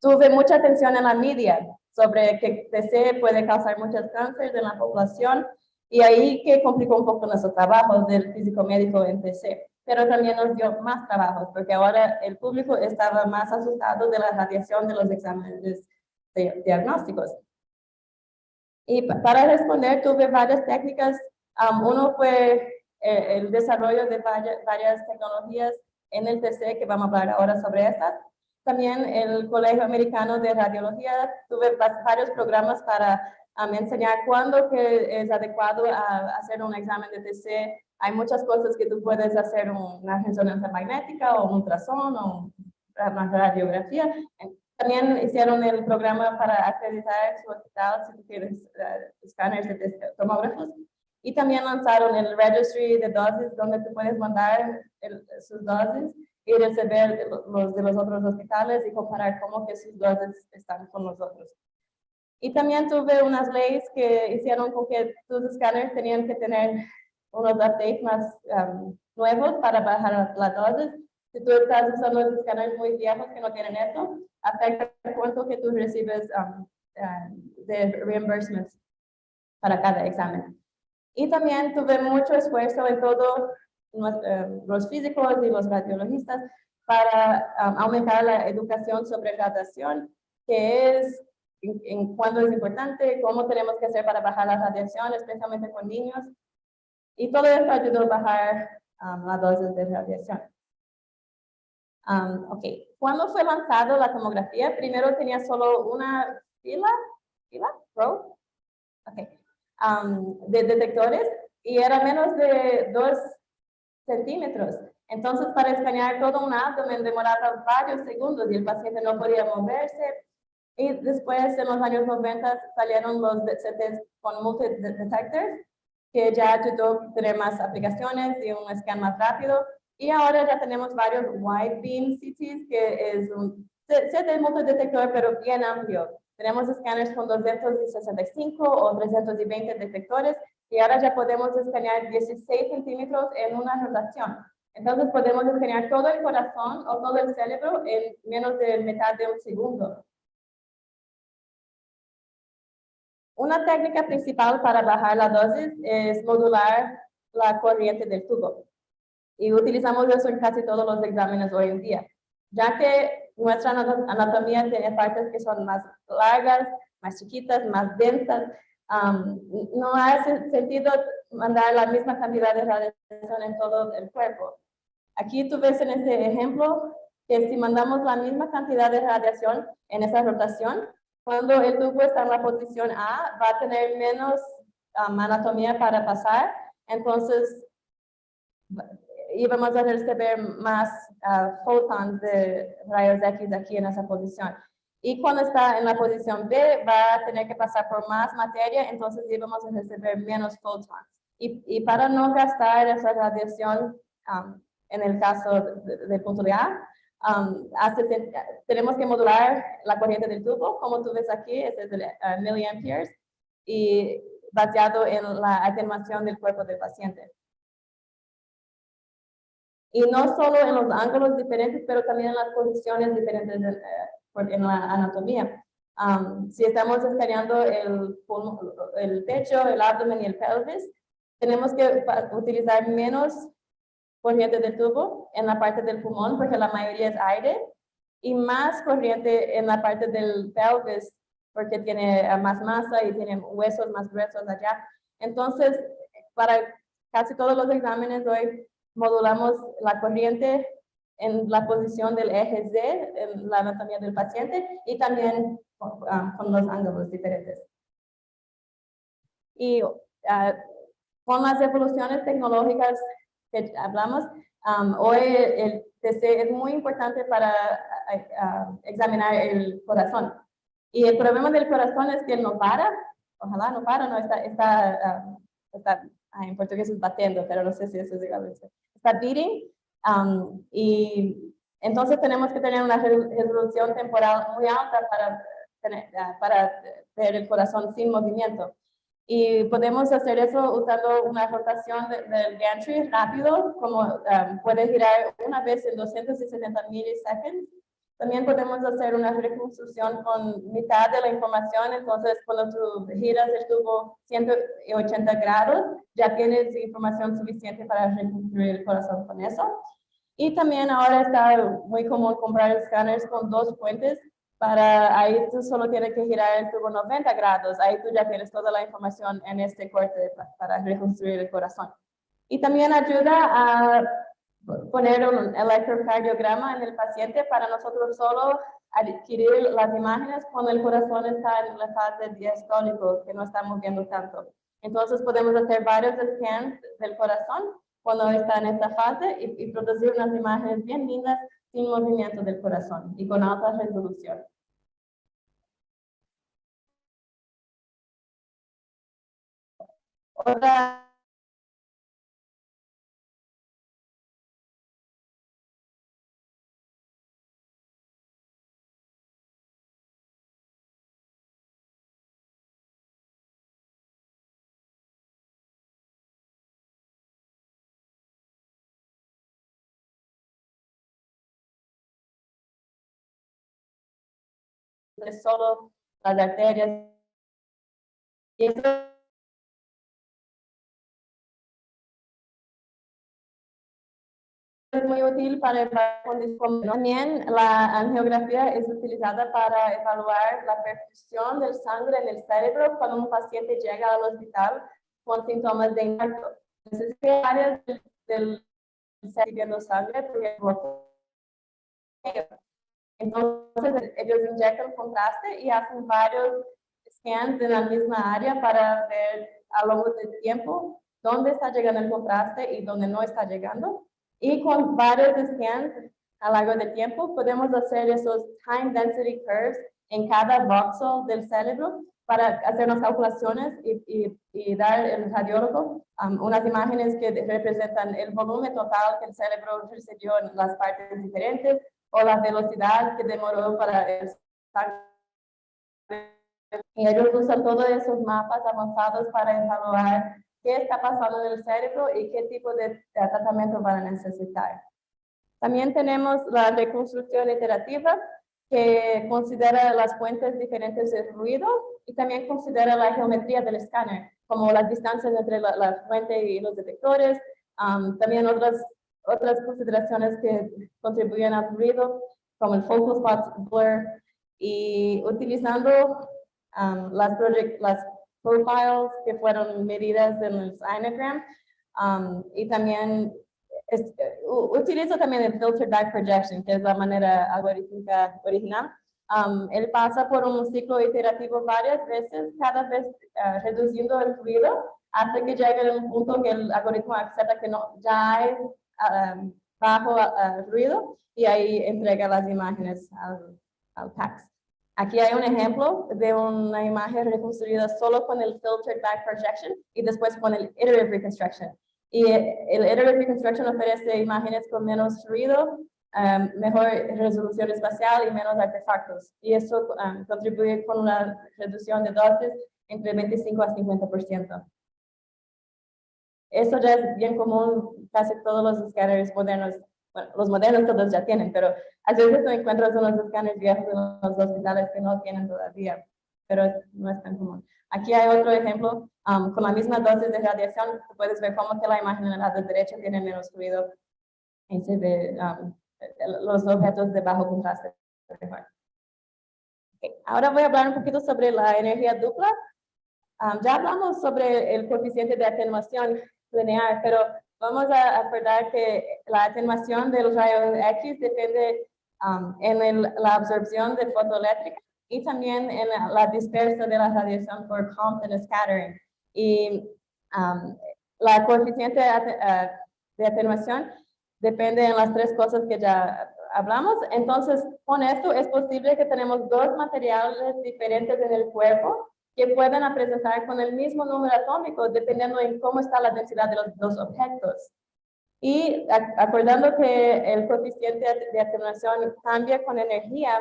tuve mucha atención en la media sobre que TC puede causar muchos cánceres en la población y ahí que complicó un poco nuestro trabajo del físico médico en TC, pero también nos dio más trabajo porque ahora el público estaba más asustado de la radiación de los exámenes diagnósticos. Y para responder tuve varias técnicas. Uno fue el desarrollo de varias tecnologías en el TC, que vamos a hablar ahora sobre estas. También el Colegio Americano de Radiología, tuve varios programas para enseñar cuándo que es adecuado a hacer un examen de TC. Hay muchas cosas que tú puedes hacer, una resonancia magnética o un ultrasonido o una radiografía. También hicieron el programa para acreditar su hospital si tú quieres escáneres de tomógrafos. Y también lanzaron el registry de dosis donde tú puedes mandar sus dosis y recibir los de los otros hospitales y comparar cómo que sus dosis están con los otros. Y también tuve unas leyes que hicieron con que tus escáneres tenían que tener unos updates más nuevos para bajar las dosis. Si tú estás usando los escáneres muy viejos que no tienen eso, afecta el cuánto que tú recibes de reimbursements para cada examen. Y también tuve mucho esfuerzo en todos los físicos y los radiologistas para aumentar la educación sobre radiación, que es en cuándo es importante, cómo tenemos que hacer para bajar la radiación, especialmente con niños. Y todo esto ayudó a bajar la dosis de radiación. Ok, cuando fue lanzado la tomografía, primero tenía solo una row, de detectores y era menos de 2 centímetros. Entonces, para escanear todo un abdomen demoraba varios segundos y el paciente no podía moverse. Y después, en los años 90, salieron los CTs con multi-detectors, que ya ayudó a tener más aplicaciones y un scan más rápido. Y ahora ya tenemos varios wide beam CTs, que es un CT multidetector, pero bien amplio. Tenemos escáneres con 265 o 320 detectores, y ahora ya podemos escanear 16 centímetros en una rotación. Entonces podemos escanear todo el corazón o todo el cerebro en menos de mitad de un segundo. Una técnica principal para bajar la dosis es modular la corriente del tubo. Y utilizamos eso en casi todos los exámenes hoy en día, ya que nuestra anatomía tiene partes que son más largas, más chiquitas, más densas. No hace sentido mandar la misma cantidad de radiación en todo el cuerpo. Aquí tú ves en este ejemplo que si mandamos la misma cantidad de radiación en esa rotación, cuando el tubo está en la posición A, va a tener menos anatomía para pasar, entonces íbamos a recibir más photons de rayos X aquí en esa posición. Y cuando está en la posición B, va a tener que pasar por más materia, entonces íbamos a recibir menos photons. Y para no gastar esa radiación, en el caso del punto de A, tenemos que modular la corriente del tubo, como tú ves aquí, es de miliamperes, y basado en la atenuación del cuerpo del paciente. Y no solo en los ángulos diferentes, pero también en las posiciones diferentes en la anatomía. Si estamos escaneando el pecho, el abdomen y el pelvis, tenemos que utilizar menos corriente del tubo en la parte del pulmón, porque la mayoría es aire, y más corriente en la parte del pelvis, porque tiene más masa y tiene huesos más gruesos allá. Entonces, para casi todos los exámenes hoy, modulamos la corriente en la posición del eje Z, en la anatomía del paciente, y también con los ángulos diferentes. Y con las evoluciones tecnológicas que hablamos, hoy el TC es muy importante para examinar el corazón. Y el problema del corazón es que no para, ojalá no para, no está en portugués es batiendo, pero no sé si eso es igual. Está beating, y entonces tenemos que tener una resolución temporal muy alta para ver el corazón sin movimiento. Y podemos hacer eso usando una rotación del gantry rápido, como puede girar una vez en 270 milisegundos. También podemos hacer una reconstrucción con mitad de la información, entonces cuando tú giras el tubo 180 grados, ya tienes información suficiente para reconstruir el corazón con eso. Y también ahora está muy común comprar escáneres con 2 puentes, para ahí tú solo tienes que girar el tubo 90 grados, ahí tú ya tienes toda la información en este corte para reconstruir el corazón. Y también ayuda a poner un electrocardiograma en el paciente para nosotros solo adquirir las imágenes cuando el corazón está en la fase diastólico, que no está moviendo tanto. Entonces podemos hacer varios scans del corazón cuando está en esta fase y producir unas imágenes bien lindas sin movimiento del corazón y con alta resolución. Otra solo las arterias. Y esto es muy útil para evaluar condiciones. También la angiografía es utilizada para evaluar la perfusión del sangre en el cerebro cuando un paciente llega al hospital con síntomas de infarto. Entonces, ¿qué áreas del cerebro sangre? Porque entonces ellos inyectan contraste y hacen varios scans de la misma área para ver a lo largo del tiempo dónde está llegando el contraste y dónde no está llegando. Y con varios scans a lo largo del tiempo podemos hacer esos time density curves en cada voxel del cerebro para hacer unas calculaciones y dar al radiólogo unas imágenes que representan el volumen total que el cerebro recibió en las partes diferentes o la velocidad que demoró para el sangre. Y ellos usan todos esos mapas avanzados para evaluar qué está pasando en el cerebro y qué tipo de tratamiento van a necesitar. También tenemos la reconstrucción iterativa, que considera las fuentes diferentes de ruido y también considera la geometría del escáner, como las distancias entre la fuente y los detectores, también otras consideraciones que contribuyen al ruido, como el focal spot blur, y utilizando las profiles que fueron medidas en el Sinogram, y también utilizo también el filter back projection, que es la manera algorítmica original. Él pasa por un ciclo iterativo varias veces, cada vez reduciendo el ruido, hasta que llegue a un punto que el algoritmo acepta que no, ya hay bajo ruido, y ahí entrega las imágenes al tax. Aquí hay un ejemplo de una imagen reconstruida solo con el filtered back projection y después con el iterative reconstruction. Y el iterative reconstruction ofrece imágenes con menos ruido, mejor resolución espacial y menos artefactos. Y eso contribuye con una reducción de dosis entre 25 a 50%. Eso ya es bien común, casi todos los escáneres modernos. Bueno, los modernos todos ya tienen, pero a veces tú encuentras unos escáneres viejos en los hospitales que no tienen todavía, pero no es tan común. Aquí hay otro ejemplo, con la misma dosis de radiación, tú puedes ver cómo que la imagen en el lado derecho tiene menos ruido y se ve los objetos de bajo contraste. Okay. Ahora voy a hablar un poquito sobre la energía dupla. Ya hablamos sobre el coeficiente de atenuación lineal, pero vamos a acordar que la atenuación de los rayos X depende en la absorción de fotoeléctrica y también en la dispersa de la radiación por Compton scattering. Y la coeficiente de atenuación depende en las tres cosas que ya hablamos. Entonces, con esto es posible que tenemos dos materiales diferentes en el cuerpo que pueden presentar con el mismo número atómico dependiendo en cómo está la densidad de los dos objetos. Y acordando que el coeficiente de atenuación cambia con energía,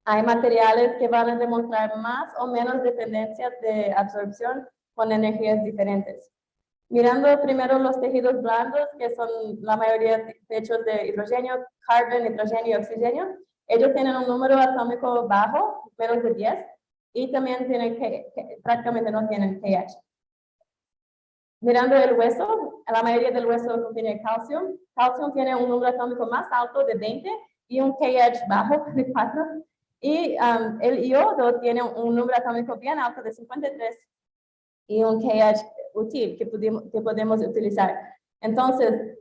hay materiales que van a demostrar más o menos dependencia de absorción con energías diferentes. Mirando primero los tejidos blandos, que son la mayoría hechos de hidrógeno, carbón, nitrógeno y oxígeno, ellos tienen un número atómico bajo, menos de 10, y también tienen prácticamente no tienen KH. Mirando el hueso, la mayoría del hueso contiene calcio. Calcio tiene un número atómico más alto de 20 y un KH bajo de 4. Y el yodo tiene un número atómico bien alto de 53 y un KH útil que podemos utilizar. Entonces,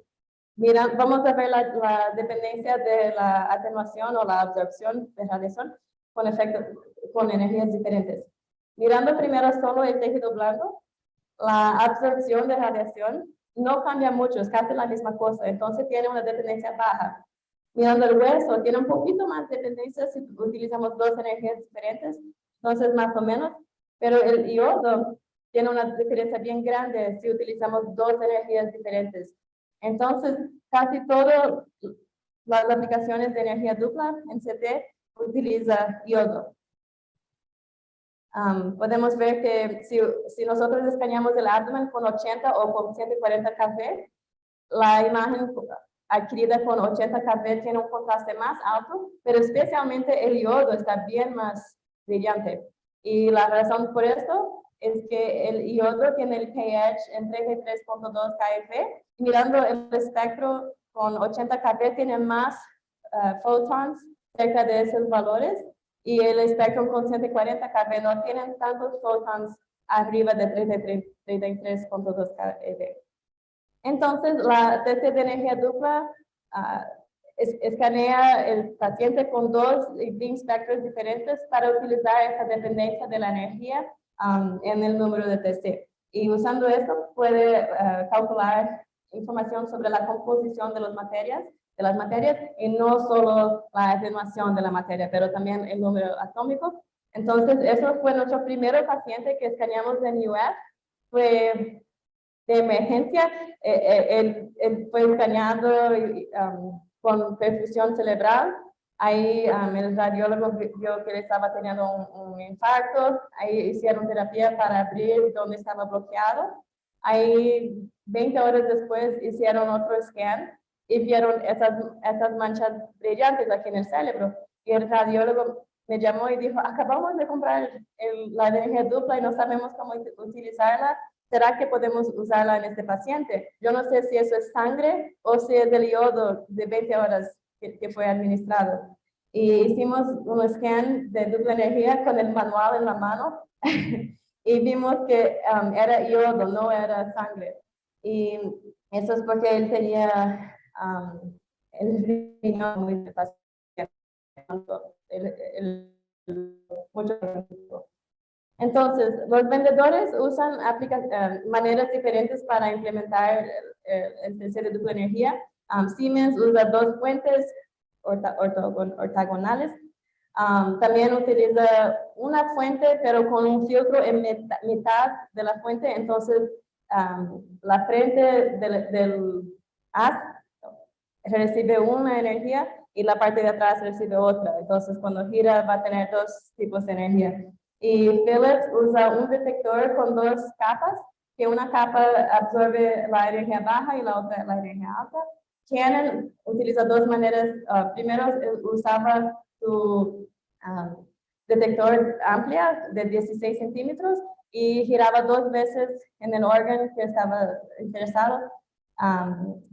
vamos a ver la dependencia de la atenuación o la absorción de radiación con energías diferentes. Mirando primero solo el tejido blando, la absorción de radiación no cambia mucho, es casi la misma cosa, entonces tiene una dependencia baja. Mirando el hueso, tiene un poquito más dependencia si utilizamos dos energías diferentes, entonces más o menos, pero el yodo tiene una diferencia bien grande si utilizamos dos energías diferentes. Entonces, casi todas las aplicaciones de energía dupla en CT utiliza yodo. Podemos ver que si nosotros escaneamos el abdomen con 80 o con 140 kV, la imagen adquirida con 80 kV tiene un contraste más alto, pero especialmente el yodo está bien más brillante. Y la razón por esto es que el yodo tiene el pH entre 3.2 kF. Mirando el espectro con 80 kV tiene más photons cerca de esos valores, y el espectro con 140 kV no tienen tantos photons arriba de 33.2 kV. Entonces, la test de energía dupla escanea el paciente con dos beam spectros diferentes para utilizar esa dependencia de la energía en el número de TC. Y usando esto puede calcular información sobre la composición de las materias, y no solo la atenuación de la materia, pero también el número atómico. Entonces, eso fue nuestro primer paciente que escaneamos en UF. Fue de emergencia. Él fue escaneado con perfusión cerebral. Ahí el radiólogo vio que estaba teniendo un infarto. Ahí hicieron terapia para abrir donde estaba bloqueado. Ahí 20 horas después hicieron otro scan y vieron esas manchas brillantes aquí en el cerebro. Y el radiólogo me llamó y dijo, acabamos de comprar la energía dupla y no sabemos cómo utilizarla. ¿Será que podemos usarla en este paciente? Yo no sé si eso es sangre o si es del yodo de 20 horas que fue administrado. Y hicimos un scan de dupla energía con el manual en la mano y vimos que era yodo, no era sangre. Y eso es porque él tenía el riñón muy paciente. Mucho. Entonces, los vendedores usan maneras diferentes para implementar el test de dupla energía. Siemens usa dos fuentes ortogonales. También utiliza una fuente, pero con un filtro en mitad de la fuente. Entonces, la frente del haz recibe una energía y la parte de atrás recibe otra. Entonces, cuando gira, va a tener dos tipos de energía. Y Philips usa un detector con dos capas, que una capa absorbe la energía baja y la otra la energía alta. Canon utiliza dos maneras. Primero usaba su detector amplia de 16 centímetros y giraba dos veces en el órgano que estaba interesado.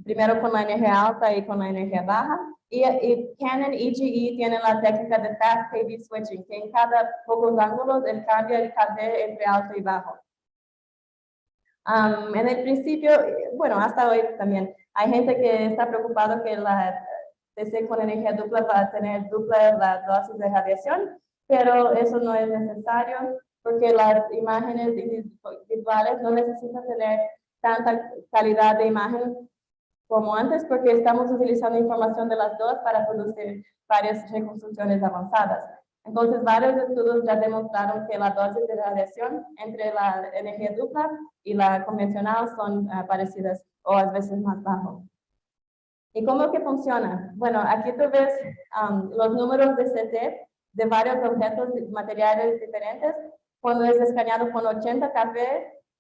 Primero con la energía alta y con la energía baja. Y Canon EGE tienen la técnica de fast KV switching, que en cada pocos ángulos él cambia el KV entre alto y bajo. En el principio, bueno, hasta hoy también, hay gente que está preocupado que la TC con energía dupla va a tener dupla la dosis de radiación, pero eso no es necesario porque las imágenes individuales no necesitan tener tanta calidad de imagen como antes, porque estamos utilizando información de las dos para producir varias reconstrucciones avanzadas. Entonces, varios estudios ya demostraron que la dosis de radiación entre la energía dupla y la convencional son parecidas o a veces más bajo. ¿Y cómo que funciona? Bueno, aquí tú ves los números de CT de varios objetos materiales diferentes cuando es escaneado con 80 kV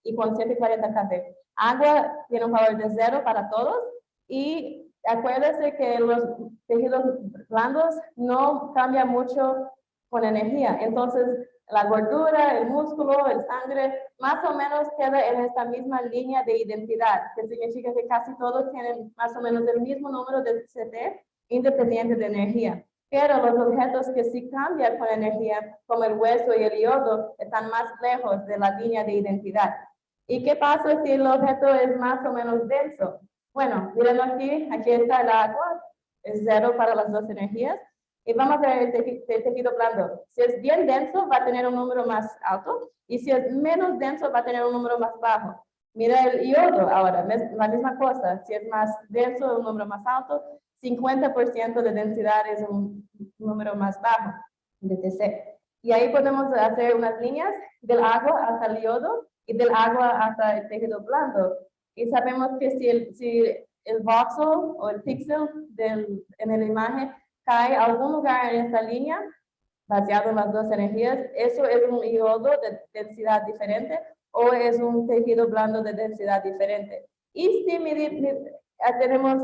y con 140 kV. Agua tiene un valor de 0 para todos. Y acuérdense que los tejidos blandos no cambian mucho con energía. Entonces, la gordura, el músculo, el sangre, más o menos queda en esta misma línea de identidad, que significa que casi todos tienen más o menos el mismo número de CT, independiente de energía. Pero los objetos que sí cambian con energía, como el hueso y el yodo, están más lejos de la línea de identidad. ¿Y qué pasa si el objeto es más o menos denso? Bueno, mírenlo aquí está el agua, es 0 para las dos energías. Y vamos a ver el tejido blando. Si es bien denso, va a tener un número más alto. Y si es menos denso, va a tener un número más bajo. Mira el yodo ahora, la misma cosa. Si es más denso, un número más alto. 50% de densidad es un número más bajo de TC. Y ahí podemos hacer unas líneas del agua hasta el yodo y del agua hasta el tejido blando. Y sabemos que si el voxel o el píxel en la imagen cae a algún lugar en esta línea, basado en las dos energías, eso es un yodo de densidad diferente o es un tejido blando de densidad diferente. Y si tenemos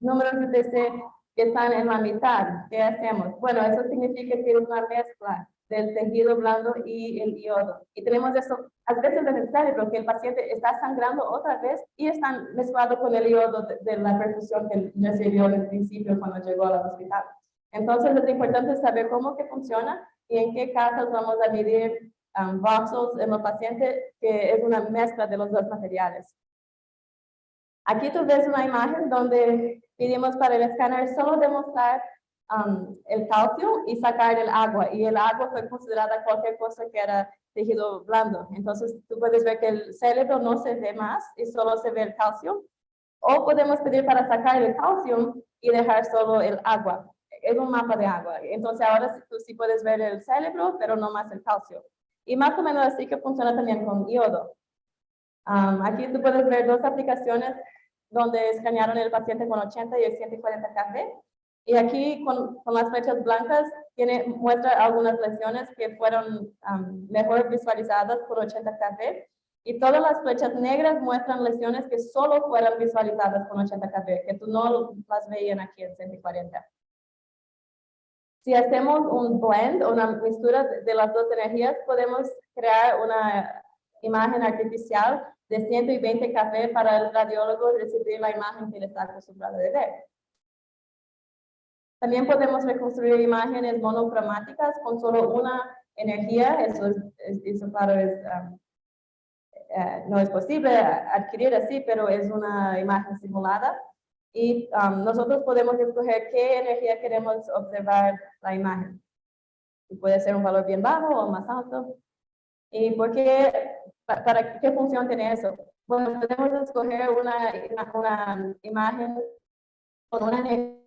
números de TC que están en la mitad. ¿Qué hacemos? Bueno, eso significa que es una mezcla del tejido blando y el iodo. Y tenemos eso a veces en el cerebro, que el paciente está sangrando otra vez y está mezclado con el iodo de la perfusión que recibió al principio cuando llegó al hospital. Entonces es importante saber cómo que funciona y en qué casos vamos a medir vasos en los pacientes, que es una mezcla de los dos materiales. Aquí tú ves una imagen donde pedimos para el escáner solo demostrar el calcio y sacar el agua. Y el agua fue considerada cualquier cosa que era tejido blando. Entonces tú puedes ver que el cerebro no se ve más y solo se ve el calcio. O podemos pedir para sacar el calcio y dejar solo el agua. Es un mapa de agua. Entonces ahora tú sí puedes ver el cerebro, pero no más el calcio. Y más o menos así que funciona también con iodo. Aquí tú puedes ver dos aplicaciones donde escanearon el paciente con 80 y 140 kV. Y aquí con las flechas blancas muestra algunas lesiones que fueron mejor visualizadas por 80 kV. Y todas las flechas negras muestran lesiones que solo fueron visualizadas con 80 kV, que tú no las veías aquí en 140. Si hacemos un blend, una mixtura de las dos energías, podemos crear una imagen artificial de 120 kV para el radiólogo recibir la imagen que él está acostumbrado a ver. También podemos reconstruir imágenes monocromáticas con solo una energía. Eso claro, no es posible adquirir así, pero es una imagen simulada. Y nosotros podemos escoger qué energía queremos observar la imagen. Y puede ser un valor bien bajo o más alto. ¿Y por qué? ¿Para qué función tiene eso? Bueno, podemos escoger una imagen con una energía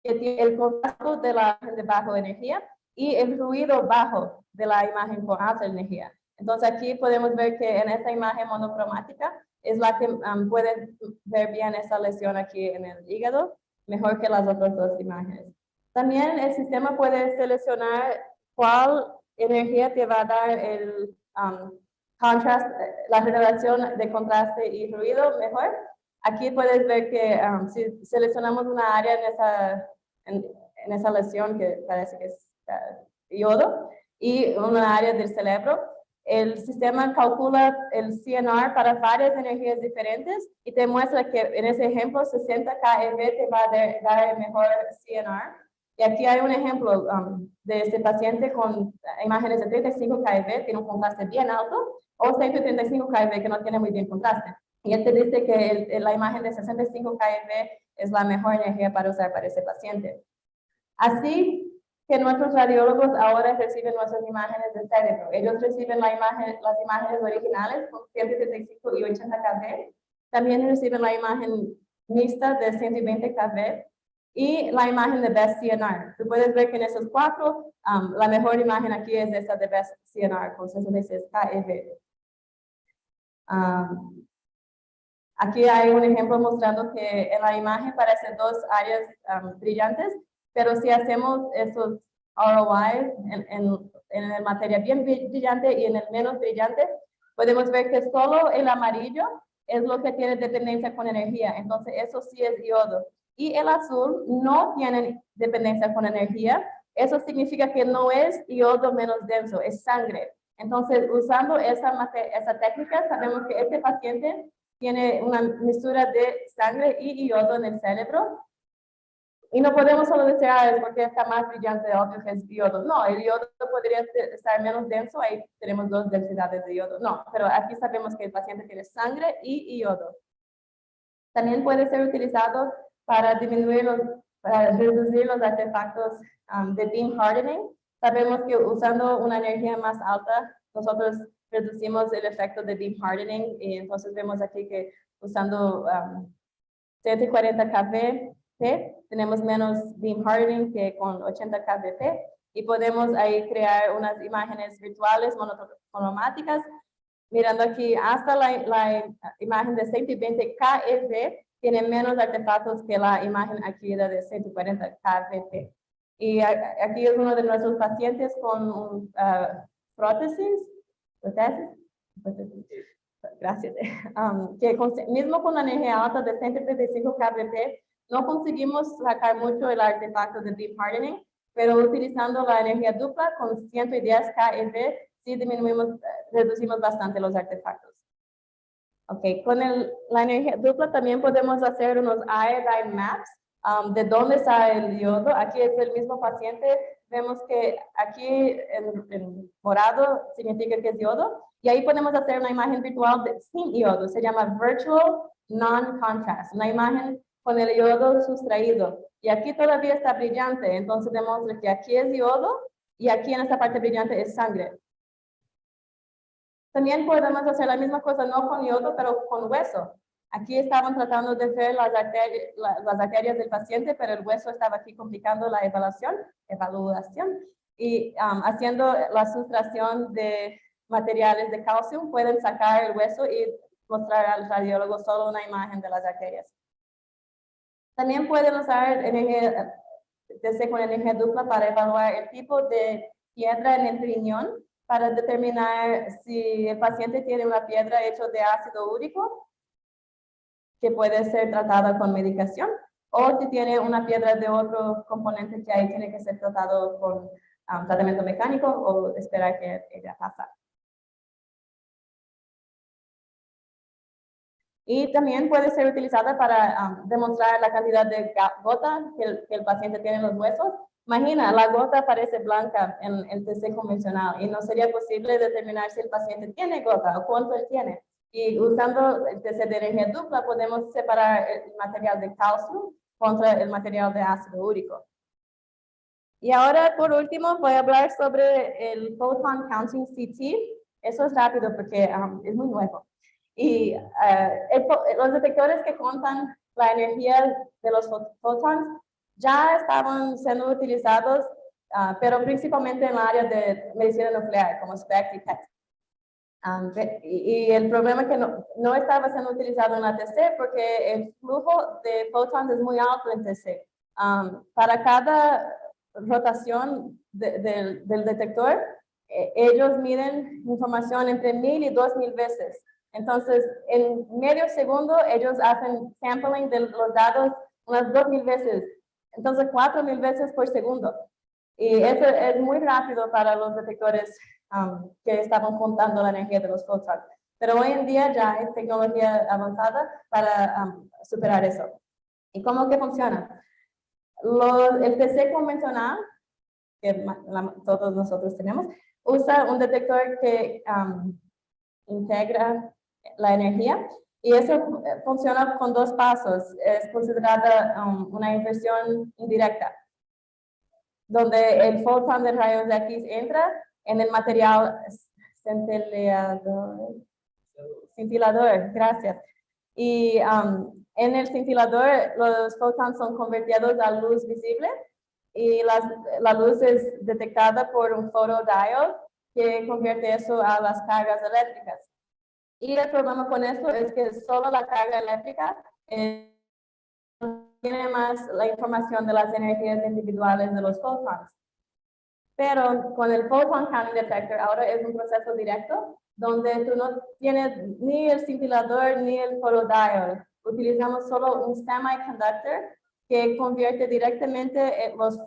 que tiene el contraste de la imagen de baja energía y el ruido bajo de la imagen con alta energía. Entonces aquí podemos ver que en esta imagen monocromática es la que puede ver bien esa lesión aquí en el hígado, mejor que las otras dos imágenes. También el sistema puede seleccionar cuál energía te va a dar el la relación de contraste y ruido mejor. Aquí puedes ver que si seleccionamos una área en esa lesión que parece que es iodo y una área del cerebro, el sistema calcula el CNR para varias energías diferentes y te muestra que en ese ejemplo 60 kV te va a dar el mejor CNR. Y aquí hay un ejemplo de este paciente con imágenes de 35 kV, tiene un contraste bien alto, o 135 kV que no tiene muy bien contraste. Y él te dice que la imagen de 65 kV es la mejor energía para usar para ese paciente. Así que nuestros radiólogos ahora reciben nuestras imágenes del cerebro. Ellos reciben las imágenes originales con 135 y 80 kV. También reciben la imagen mixta de 120 kV y la imagen de Best CNR. Tú puedes ver que en esos cuatro, la mejor imagen aquí es esa de Best CNR con 66 kV. Aquí hay un ejemplo mostrando que en la imagen parecen dos áreas brillantes, pero si hacemos esos ROI en el material bien brillante y en el menos brillante, podemos ver que solo el amarillo es lo que tiene dependencia con energía. Entonces, eso sí es iodo. Y el azul no tiene dependencia con energía. Eso significa que no es iodo menos denso, es sangre. Entonces, usando esa técnica, sabemos que este paciente tiene una mixtura de sangre y iodo en el cerebro. Y no podemos solo decir, es porque está más brillante, obvio que es iodo. No, el iodo podría estar menos denso, ahí tenemos dos densidades de iodo. No, pero aquí sabemos que el paciente tiene sangre y iodo. También puede ser utilizado para reducir los artefactos de beam hardening. Sabemos que usando una energía más alta, nosotros reducimos el efecto de beam hardening y entonces vemos aquí que usando 140 kV tenemos menos beam hardening que con 80 kV y podemos ahí crear unas imágenes virtuales monocromáticas. Mirando aquí, hasta la imagen de 120 kV tiene menos artefactos que la imagen aquí de 140 kV. Y aquí es uno de nuestros pacientes con prótesis gracias, mismo con la energía alta de 135 kVp, no conseguimos sacar mucho el artefacto de deep hardening, pero utilizando la energía dupla con 110 kV, sí reducimos bastante los artefactos. Okay, con la energía dupla también podemos hacer unos iodine maps de dónde está el yodo. Aquí es el mismo paciente. Vemos que aquí en morado significa que es yodo. Y ahí podemos hacer una imagen virtual sin yodo. Se llama Virtual Non-Contrast. Una imagen con el yodo sustraído. Y aquí todavía está brillante. Entonces demuestra que aquí es yodo y aquí en esta parte brillante es sangre. También podemos hacer la misma cosa, no con yodo, pero con hueso. Aquí estaban tratando de ver las arterias del paciente, pero el hueso estaba aquí complicando la evaluación y haciendo la sustracción de materiales de calcio, pueden sacar el hueso y mostrar al radiólogo solo una imagen de las arterias. También pueden usar TC con energía dupla para evaluar el tipo de piedra en el riñón, para determinar si el paciente tiene una piedra hecha de ácido úrico, que puede ser tratada con medicación, o si tiene una piedra de otro componente que ahí tiene que ser tratado con tratamiento mecánico o esperar que ella pase. Y también puede ser utilizada para demostrar la cantidad de gota que el paciente tiene en los huesos. Imagina, la gota parece blanca en el TC convencional y no sería posible determinar si el paciente tiene gota o cuánto él tiene. Y usando el TC de energía dupla podemos separar el material de calcio contra el material de ácido úrico. Y ahora, por último, voy a hablar sobre el Photon Counting CT. Eso es rápido porque es muy nuevo. Y los detectores que cuentan la energía de los fotons ya estaban siendo utilizados, pero principalmente en el área de medicina nuclear, como SPECT y PET. Y el problema es que no estaba siendo utilizado en la TC porque el flujo de fotons es muy alto en TC. Para cada rotación del detector, ellos miden información entre 1000 y 2000 veces. Entonces, en medio segundo, ellos hacen sampling de los datos unas 2000 veces. Entonces, 4000 veces por segundo. Y eso es muy rápido para los detectores que estaban contando la energía de los fotones. Pero hoy en día ya hay tecnología avanzada para superar eso. ¿Y cómo que funciona? El TC convencional, que todos nosotros tenemos, usa un detector que integra la energía y eso funciona con dos pasos. Es considerada una inversión indirecta, donde el fotón de rayos X entra en el material cintilador, gracias. Y en el cintilador los fotones son convertidos a luz visible y la luz es detectada por un photodiode que convierte eso a las cargas eléctricas. Y el problema con eso es que solo la carga eléctrica tiene más la información de las energías individuales de los fotones. Pero con el Photon Counting Detector ahora es un proceso directo donde tú no tienes ni el cintilador ni el photodiode. Utilizamos solo un semiconductor que convierte directamente los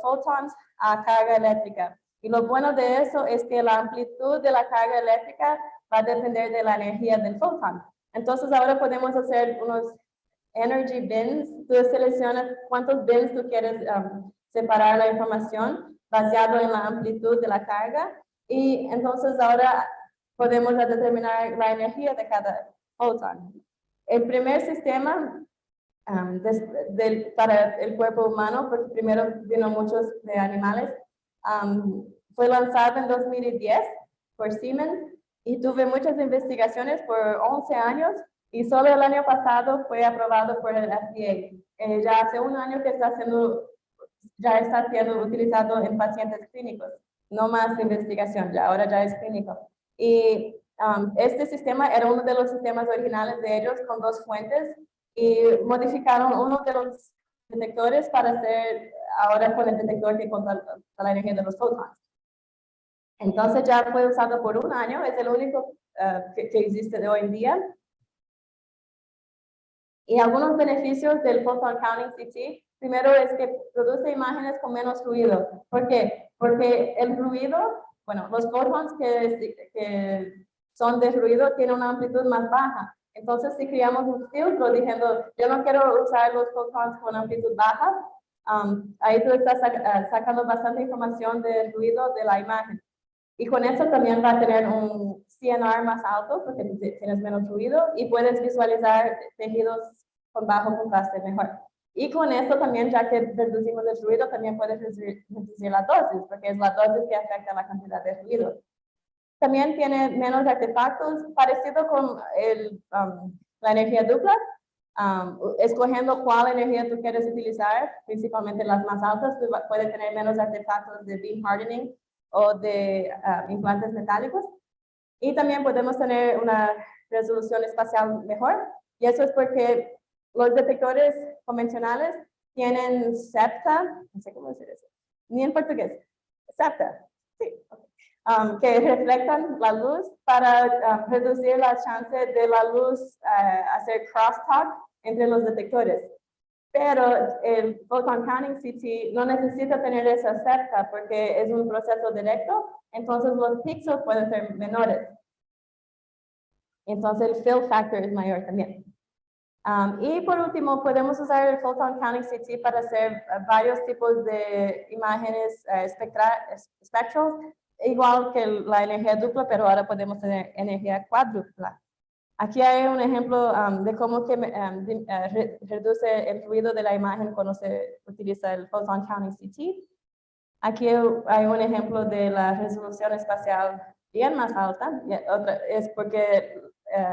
fotones a carga eléctrica. Y lo bueno de eso es que la amplitud de la carga eléctrica va a depender de la energía del fotón. Entonces ahora podemos hacer unos energy bins. Tú seleccionas cuántos bins tú quieres separar la información basado en la amplitud de la carga. Y entonces ahora podemos determinar la energía de cada fotón. El primer sistema para el cuerpo humano, porque primero vino muchos de animales, fue lanzado en 2010 por Siemens y tuve muchas investigaciones por 11 años y solo el año pasado fue aprobado por el FDA. Ya hace un año que ya está siendo utilizado en pacientes clínicos, no más investigación, ahora ya es clínico. Y este sistema era uno de los sistemas originales de ellos con dos fuentes y modificaron uno de los detectores para hacer ahora con el detector que controla la energía de los fotones. Entonces ya fue usado por 1 año, es el único que existe de hoy en día. Y algunos beneficios del Photon Counting CT, primero es que produce imágenes con menos ruido. ¿Por qué? Porque el ruido, bueno, los fotons que son de ruido tienen una amplitud más baja. Entonces, si creamos un filtro diciendo, yo no quiero usar los fotons con amplitud baja, ahí tú estás sacando bastante información del ruido de la imagen. Y con eso también va a tener un CNR más alto porque tienes menos ruido y puedes visualizar tejidos con bajo contraste mejor. Y con eso también, ya que reducimos el ruido, también puedes reducir la dosis, porque es la dosis que afecta la cantidad de ruido. También tiene menos artefactos, parecido con la energía dupla, escogiendo cuál energía tú quieres utilizar, principalmente las más altas, tú puedes tener menos artefactos de beam hardening o de implantes metálicos. Y también podemos tener una resolución espacial mejor, y eso es porque los detectores convencionales tienen septa, no sé cómo decir eso, ni en portugués, septa, sí, okay. Que reflectan la luz para reducir la chance de la luz hacer crosstalk entre los detectores. Pero el Photon Counting CT no necesita tener esa septa porque es un proceso directo, entonces los píxeles pueden ser menores. Entonces el fill factor es mayor también. Y por último, podemos usar el Photon Counting CT para hacer varios tipos de imágenes espectral, igual que la energía dupla, pero ahora podemos tener energía cuádrupla. Aquí hay un ejemplo de cómo que, reduce el ruido de la imagen cuando se utiliza el Photon Counting CT. Aquí hay un ejemplo de la resolución espacial bien más alta, es porque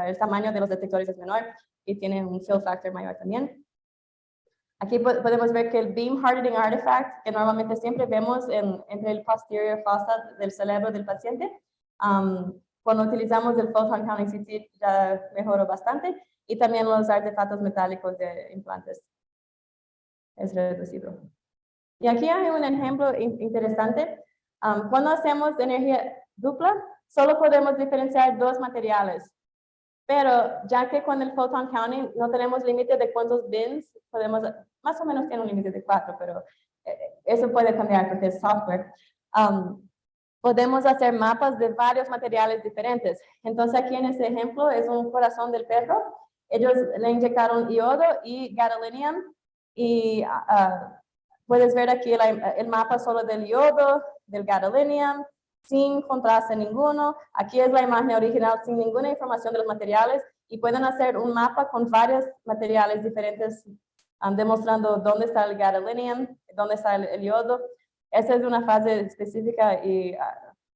el tamaño de los detectores es menor y tiene un fill factor mayor también. Aquí podemos ver que el beam hardening artifact, que normalmente siempre vemos entre el posterior fossa del cerebro del paciente, cuando utilizamos el Photon Counting CT ya mejoró bastante, y también los artefactos metálicos de implantes es reducido. Y aquí hay un ejemplo interesante. Cuando hacemos energía dupla, solo podemos diferenciar 2 materiales. Pero ya que con el Photon Counting no tenemos límite de cuántos bins, podemos, más o menos tiene un límite de 4, pero eso puede cambiar porque es software. Podemos hacer mapas de varios materiales diferentes. Entonces aquí en este ejemplo es un corazón del perro. Ellos le inyectaron iodo y gadolinium y puedes ver aquí el mapa solo del iodo, del gadolinium, sin contraste ninguno. Aquí es la imagen original sin ninguna información de los materiales y pueden hacer un mapa con varios materiales diferentes demostrando dónde está el gadolinium, dónde está el iodo. Esa es una fase específica y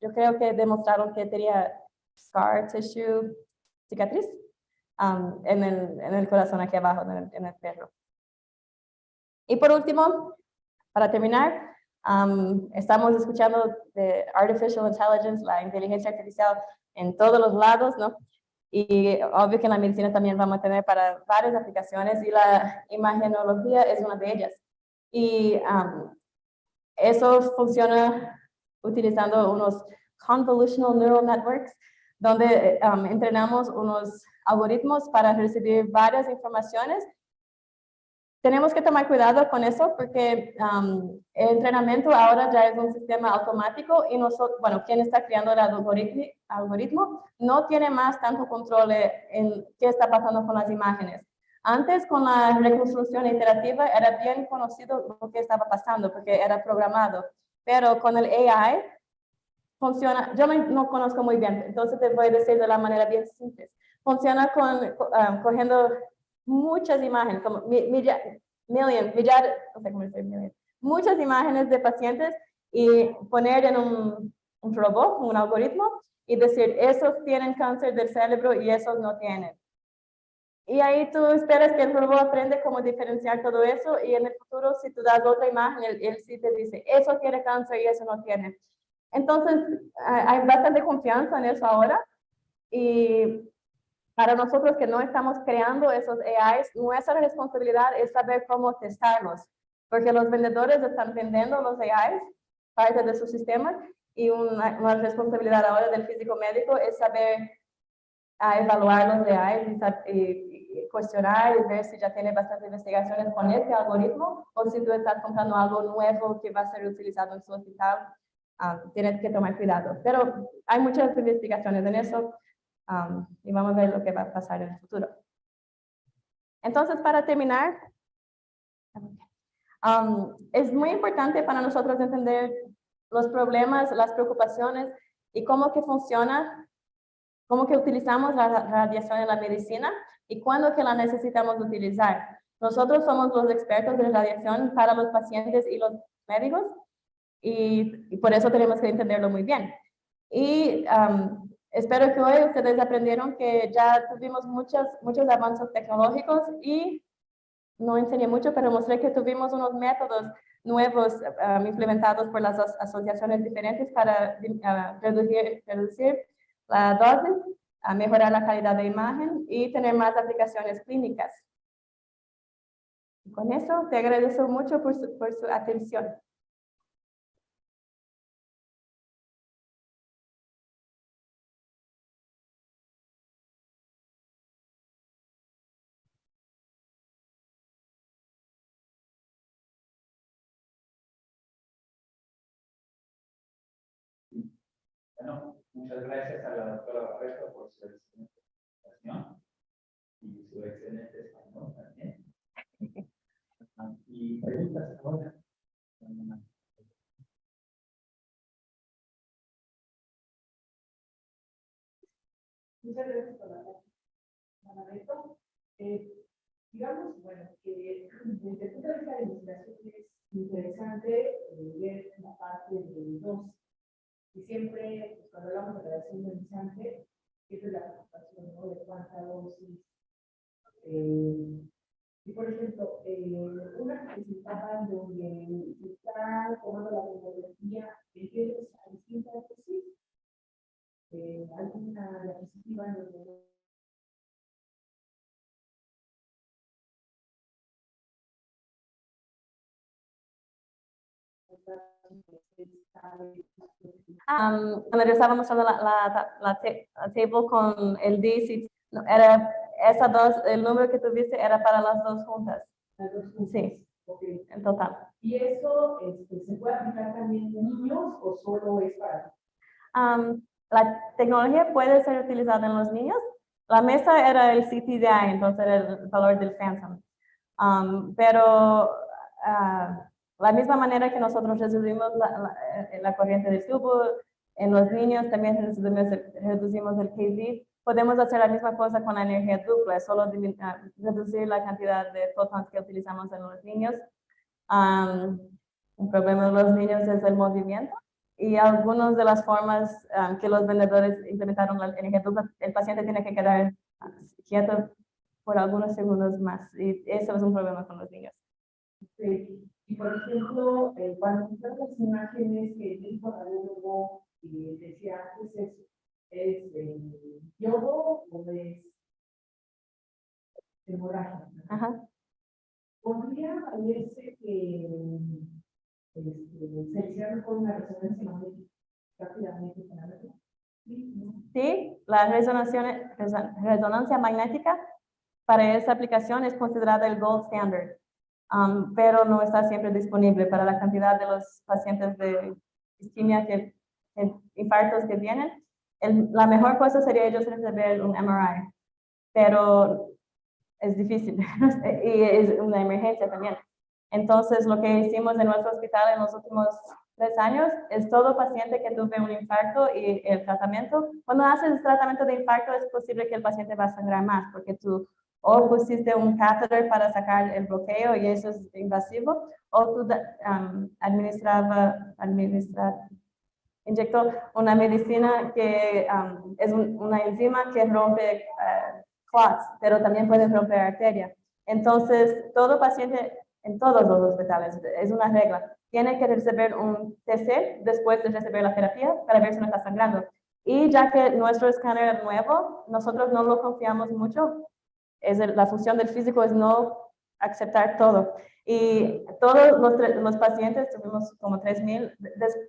yo creo que demostraron que tenía scar tissue, cicatriz, en el corazón aquí abajo, en el perro. Y por último, para terminar, estamos escuchando de Artificial Intelligence, la inteligencia artificial en todos los lados, ¿no? Y obvio que en la medicina también vamos a tener para varias aplicaciones y la imagenología es una de ellas. Y eso funciona utilizando unos convolutional neural networks, donde entrenamos unos algoritmos para recibir varias informaciones. Tenemos que tomar cuidado con eso porque el entrenamiento ahora ya es un sistema automático y nosotros, bueno, quien está creando el algoritmo no tiene más tanto control en qué está pasando con las imágenes. Antes, con la reconstrucción iterativa, era bien conocido lo que estaba pasando porque era programado. Pero con el AI, funciona, yo no conozco muy bien, entonces te voy a decir de la manera bien simple. Funciona cogiendo muchas imágenes, como muchas imágenes de pacientes y poner en un robot, un algoritmo, y decir, esos tienen cáncer del cerebro y esos no tienen. Y ahí tú esperas que el robot aprende cómo diferenciar todo eso y en el futuro si tú das otra imagen, él sí te dice, eso tiene cáncer y eso no tiene. Entonces, hay bastante confianza en eso ahora y para nosotros que no estamos creando esos AIs, nuestra responsabilidad es saber cómo testarlos, porque los vendedores están vendiendo los AIs parte de su sistema y una responsabilidad ahora del físico médico es saber evaluar los reales y cuestionar y ver si ya tiene bastantes investigaciones con este algoritmo o si tú estás comprando algo nuevo que va a ser utilizado en su hospital. Tienes que tomar cuidado. Pero hay muchas investigaciones en eso y vamos a ver lo que va a pasar en el futuro. Entonces, para terminar, es muy importante para nosotros entender los problemas, las preocupaciones y cómo que funciona, cómo que utilizamos la radiación en la medicina y cuándo que la necesitamos utilizar. Nosotros somos los expertos de radiación para los pacientes y los médicos y por eso tenemos que entenderlo muy bien. Y espero que hoy ustedes aprendieron que ya tuvimos muchos avances tecnológicos y no enseñé mucho, pero mostré que tuvimos unos métodos nuevos implementados por las asociaciones diferentes para reducir la dosis, mejorar la calidad de imagen y tener más aplicaciones clínicas. Y con eso te agradezco mucho por su atención. Bueno, muchas gracias a la doctora Barreto por su excelente presentación y su excelente español también. Y preguntas ahora. Muchas gracias por la Barreto. Digamos, bueno, que desde el punto de vista de investigación es interesante ver la parte de dosis. Y siempre, pues, cuando hablamos de radiación ionizante, siempre es la preocupación, ¿no? De cuánta dosis. Y por ejemplo, una que se está donde se está tomando la tomografía, ¿entiendes? A distintas dosis. Alguna diapositiva en donde Cuando yo estaba mostrando la table con el D, era esa dos, el número que tuviste era para las dos juntas. Sí, okay. en total. ¿Y eso se puede aplicar también en niños o solo es para? La tecnología puede ser utilizada en los niños. La mesa era el CTDI, entonces era el valor del Phantom. Pero la misma manera que nosotros reducimos la corriente del tubo, en los niños también reducimos el KV. Podemos hacer la misma cosa con la energía dupla, solo reducir la cantidad de fotons que utilizamos en los niños. Un problema de los niños es el movimiento y algunas de las formas que los vendedores implementaron la energía dupla, el paciente tiene que quedar quieto por algunos segundos más y eso es un problema con los niños. Sí. Y por ejemplo, cuando vemos las imágenes que el mismo radiólogo decía antes, ¿es yodo o es hemorragia? Ajá. ¿Podría valerse que se hiciera con una resonancia magnética rápidamente con la Sí, la resonancia magnética para esa aplicación es considerada el gold standard. Pero no está siempre disponible para la cantidad de los pacientes de isquemia infartos que tienen. La mejor cosa sería ellos recibir un MRI, pero es difícil y es una emergencia también. Entonces, lo que hicimos en nuestro hospital en los últimos 3 años es todo paciente que tuve un infarto y el tratamiento. Cuando haces el tratamiento de infarto es posible que el paciente va a sangrar más porque tú o pusiste un catéter para sacar el bloqueo y eso es invasivo, o tú inyectó una medicina que es una enzima que rompe clots, pero también puede romper arteria. Entonces, todo paciente en todos los hospitales, es una regla, tiene que recibir un TC después de recibir la terapia para ver si no está sangrando. Y ya que nuestro escáner es nuevo, nosotros no lo confiamos mucho. La función del físico es no aceptar todo. Y todos los pacientes, tuvimos como 3,000,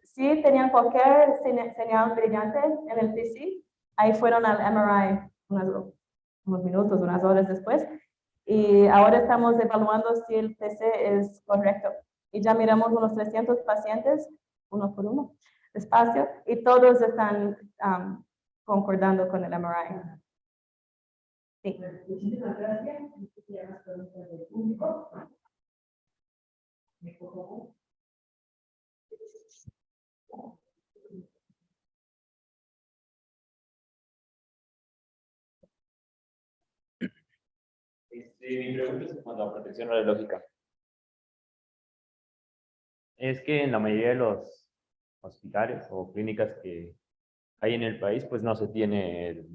si tenían cualquier señal brillante en el PC, ahí fueron al MRI unos minutos, unas horas después. Y ahora estamos evaluando si el PC es correcto. Y ya miramos unos 300 pacientes, uno por uno, despacio, y todos están concordando con el MRI. Sí. Muchísimas gracias. Más preguntas del público. Mi pregunta es en cuanto a protección radiológica. Es que en la mayoría de los hospitales o clínicas que hay en el país, pues no se tiene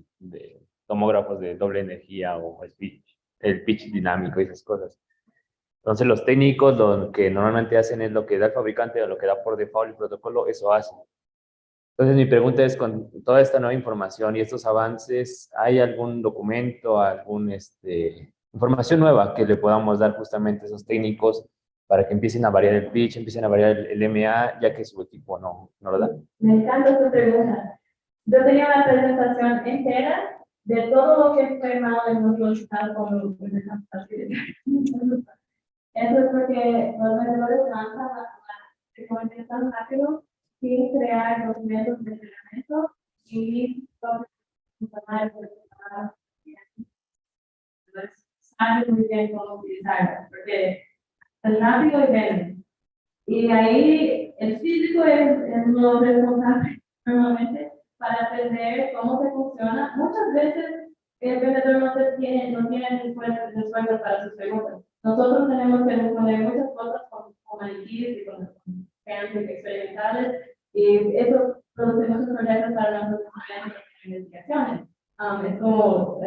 tomógrafos de doble energía o el pitch dinámico y esas cosas. Entonces los técnicos lo que normalmente hacen es lo que da el fabricante o lo que da por default el protocolo, eso hacen. Entonces mi pregunta es, con toda esta nueva información y estos avances, ¿hay algún documento, información nueva que le podamos dar justamente a esos técnicos para que empiecen a variar el pitch, empiecen a variar el MA, ya que su equipo no lo da? Me encanta tu pregunta. Yo tenía una presentación entera de todo lo que fue mal en nuestro hospital con los pacientes. Eso es porque los vendedores lanzan la recomendación tan rápido sin crear documentos de entrenamiento y saben muy bien cómo utilizarlo, porque es rápido y vende. Y ahí el físico es lo responsable normalmente para aprender cómo se funciona. Muchas veces el vendedor no tiene respuestas para sus preguntas. Nosotros tenemos que responder muchas cosas con maniquíes y con campos experimentales, y eso produce muchos proyectos para nuestros estudiantes en investigaciones. Es como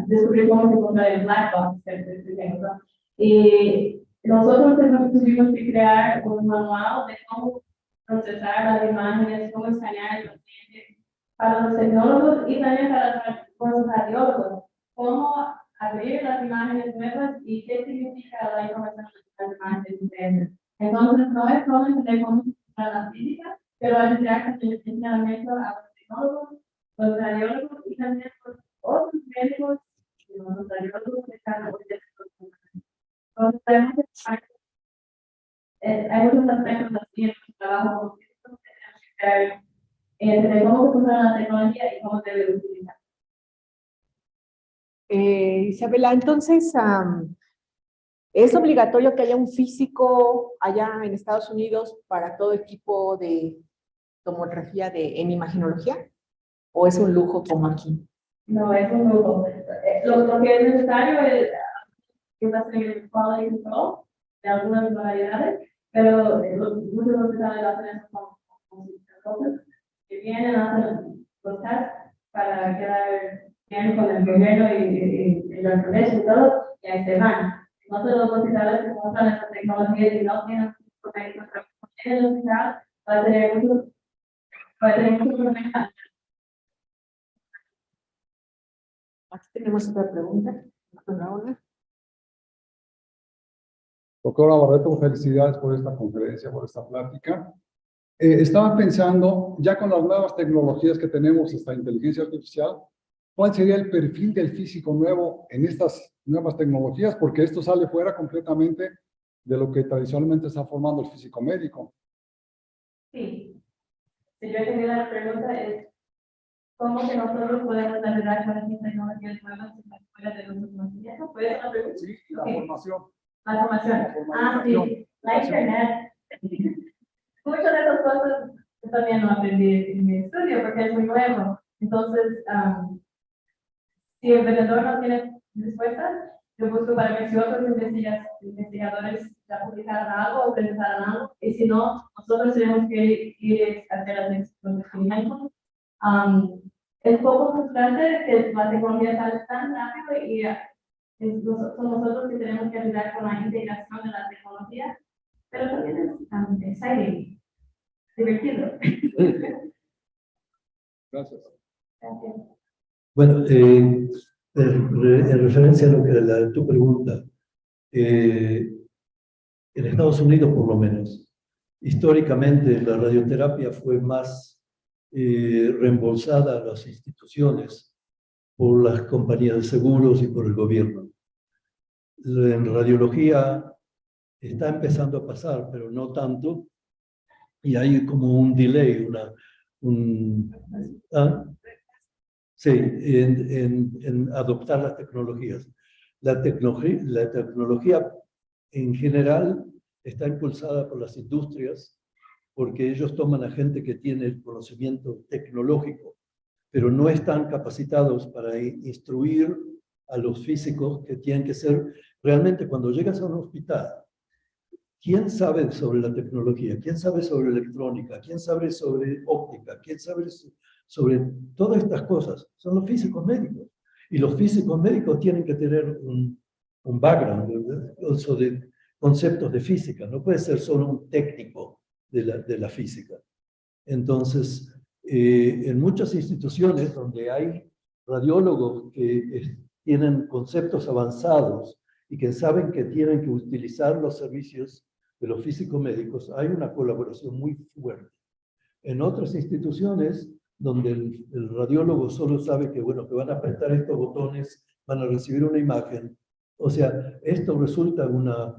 descubrir cómo se encuentra el black box que tenemos, ¿no? Y nosotros tuvimos que crear un manual de cómo procesar las imágenes, cómo escanear el paciente para los tecnólogos y también para los radiólogos, cómo abrir las imágenes nuevas y qué significa la información de las imágenes diferentes. Entonces, no es solo entender cómo funciona la física, pero ayudar con el entrenamiento a los tecnólogos, los radiólogos y también los otros médicos y los radiólogos que están en entonces, hay muchos aspectos así en nuestro trabajo que tenemos que ver entre cómo funciona la tecnología y cómo se debe utilizar. Isabela, entonces, ¿es obligatorio que haya un físico allá en Estados Unidos para todo equipo de tomografía en imaginología? ¿O es un lujo como aquí? No, es un lujo. Lo que es necesario es que va a ser el quality control de algunas variedades, pero muchos hospitales hacen eso con cosas que vienen, hacen los tests para quedar bien con el gobierno y los procesos y todo, y ahí se van. No todos los hospitales que compran esta tecnología y no tienen médicos en el hospital, va a tener muchos problemas. Aquí tenemos otra pregunta, doctora Raúl. Doctora Barreto, felicidades por esta conferencia, por esta plática. Estaba pensando, ya con las nuevas tecnologías que tenemos, esta inteligencia artificial, ¿cuál sería el perfil del físico nuevo en estas nuevas tecnologías? Porque esto sale fuera completamente de lo que tradicionalmente está formando el físico médico. Sí. Si yo entendí la pregunta es, ¿cómo que nosotros podemos ayudar con estas tecnologías nuevas en la escuela de los conocimientos? ¿Puede ser la pregunta? Sí, la formación. La formación. Sí, la internet. Muchas de esas cosas yo también no aprendí en mi estudio porque es muy nuevo. Entonces, si el vendedor no tiene respuestas, yo busco para ver si otros investigadores ya publicaron algo o presentaron algo. Y si no, nosotros tenemos que ir a hacer los experimentos. Es poco frustrante que la tecnología sale tan rápido y son nosotros que tenemos que ayudar con la integración de la tecnología, pero también es exciting, divertido. Gracias. Gracias. Bueno, En referencia a lo que tu pregunta, en Estados Unidos por lo menos, históricamente la radioterapia fue más reembolsada a las instituciones por las compañías de seguros y por el gobierno. En radiología está empezando a pasar, pero no tanto, y hay como un delay, sí, en adoptar las tecnologías. La tecnología en general está impulsada por las industrias, porque ellos toman a gente que tiene el conocimiento tecnológico, pero no están capacitados para instruir a los físicos que tienen que ser, realmente cuando llegas a un hospital, ¿quién sabe sobre la tecnología? ¿Quién sabe sobre electrónica? ¿Quién sabe sobre óptica? ¿Quién sabe sobre todas estas cosas? Son los físicos médicos. Y los físicos médicos tienen que tener un background, ¿verdad? De conceptos de física. No puede ser solo un técnico de la física. Entonces, en muchas instituciones donde hay radiólogos que tienen conceptos avanzados y que saben que tienen que utilizar los servicios de los físicos médicos, hay una colaboración muy fuerte. En otras instituciones donde el radiólogo solo sabe que, bueno, que van a apretar estos botones, van a recibir una imagen, o sea, esto resulta una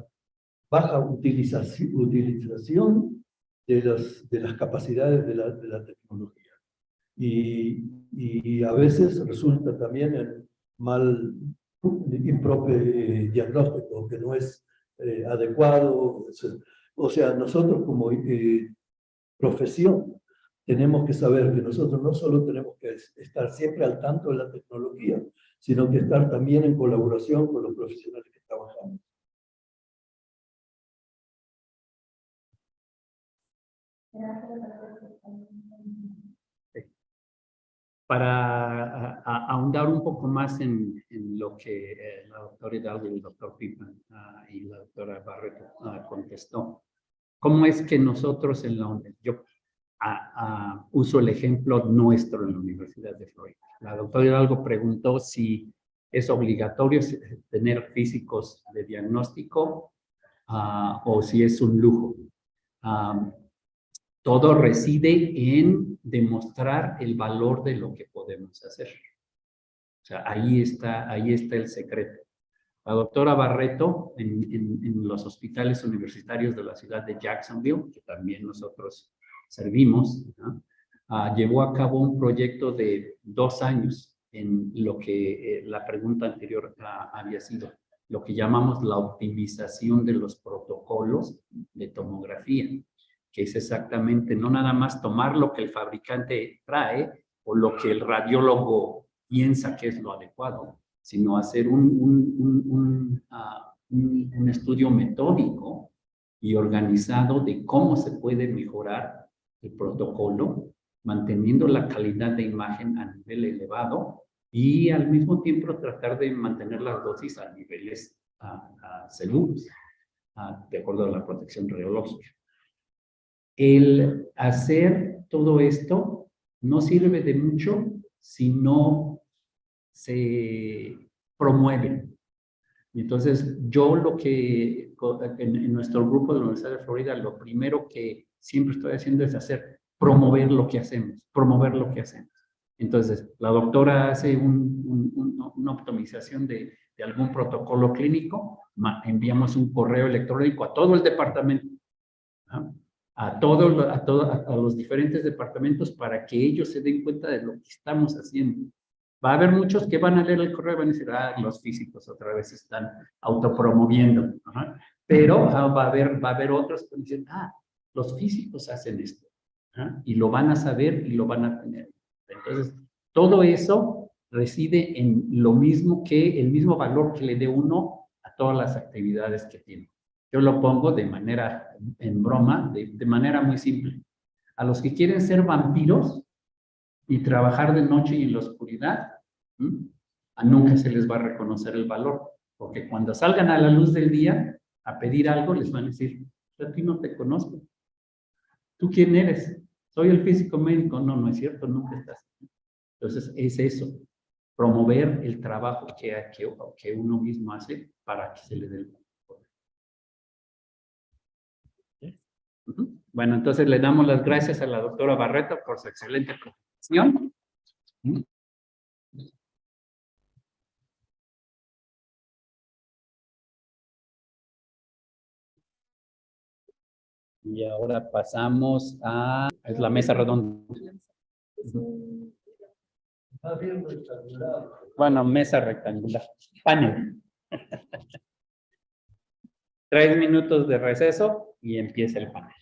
baja utilización de las capacidades de la tecnología. Y a veces resulta también en impropio diagnóstico, que no es adecuado. O sea, nosotros como profesión tenemos que saber que nosotros no solo tenemos que estar siempre al tanto de la tecnología, sino que estar también en colaboración con los profesionales que trabajamos. Para ahondar un poco más en lo que la doctora Hidalgo y el doctor Pittman y la doctora Barreto contestó. ¿Cómo es que nosotros en la yo uso el ejemplo nuestro en la Universidad de Florida? La doctora Hidalgo preguntó si es obligatorio tener físicos de diagnóstico o si es un lujo. Todo reside en demostrar el valor de lo que podemos hacer. O sea, ahí está el secreto. La doctora Barreto, en los hospitales universitarios de la ciudad de Jacksonville, que también nosotros servimos, ¿no? Llevó a cabo un proyecto de 2 años en lo que la pregunta anterior había sido, lo que llamamos la optimización de los protocolos de tomografía, que es exactamente no nada más tomar lo que el fabricante trae o lo que el radiólogo piensa que es lo adecuado, sino hacer un estudio metódico y organizado de cómo se puede mejorar el protocolo, manteniendo la calidad de imagen a nivel elevado y al mismo tiempo tratar de mantener las dosis a niveles seguros, de acuerdo a la protección radiológica. El hacer todo esto no sirve de mucho si no se promueve. Y entonces, yo lo que en nuestro grupo de la Universidad de Florida, lo primero que siempre estoy haciendo es promover lo que hacemos, promover lo que hacemos. Entonces, la doctora hace una optimización de algún protocolo clínico, enviamos un correo electrónico a todo el departamento, ¿no? A los diferentes departamentos para que ellos se den cuenta de lo que estamos haciendo. Va a haber muchos que van a leer el correo y van a decir, los físicos otra vez están autopromoviendo. Pero va a haber otros que dicen, los físicos hacen esto. Y lo van a saber y lo van a tener. Entonces, todo eso reside en lo mismo el mismo valor que le dé uno a todas las actividades que tiene. Yo lo pongo en broma, de manera muy simple. A los que quieren ser vampiros y trabajar de noche y en la oscuridad, nunca se les va a reconocer el valor, porque cuando salgan a la luz del día a pedir algo, les van a decir, yo a ti no te conozco. ¿Tú quién eres? Soy el físico médico. No, no es cierto, nunca estás. Entonces, es eso. promover el trabajo que uno mismo hace para que se le dé el poder. Ujú. Bueno, entonces le damos las gracias a la doctora Barreto por su excelente presentación. Y ahora pasamos a es la mesa redonda. Bueno, mesa rectangular. Panel. 3 minutos de receso y empieza el panel.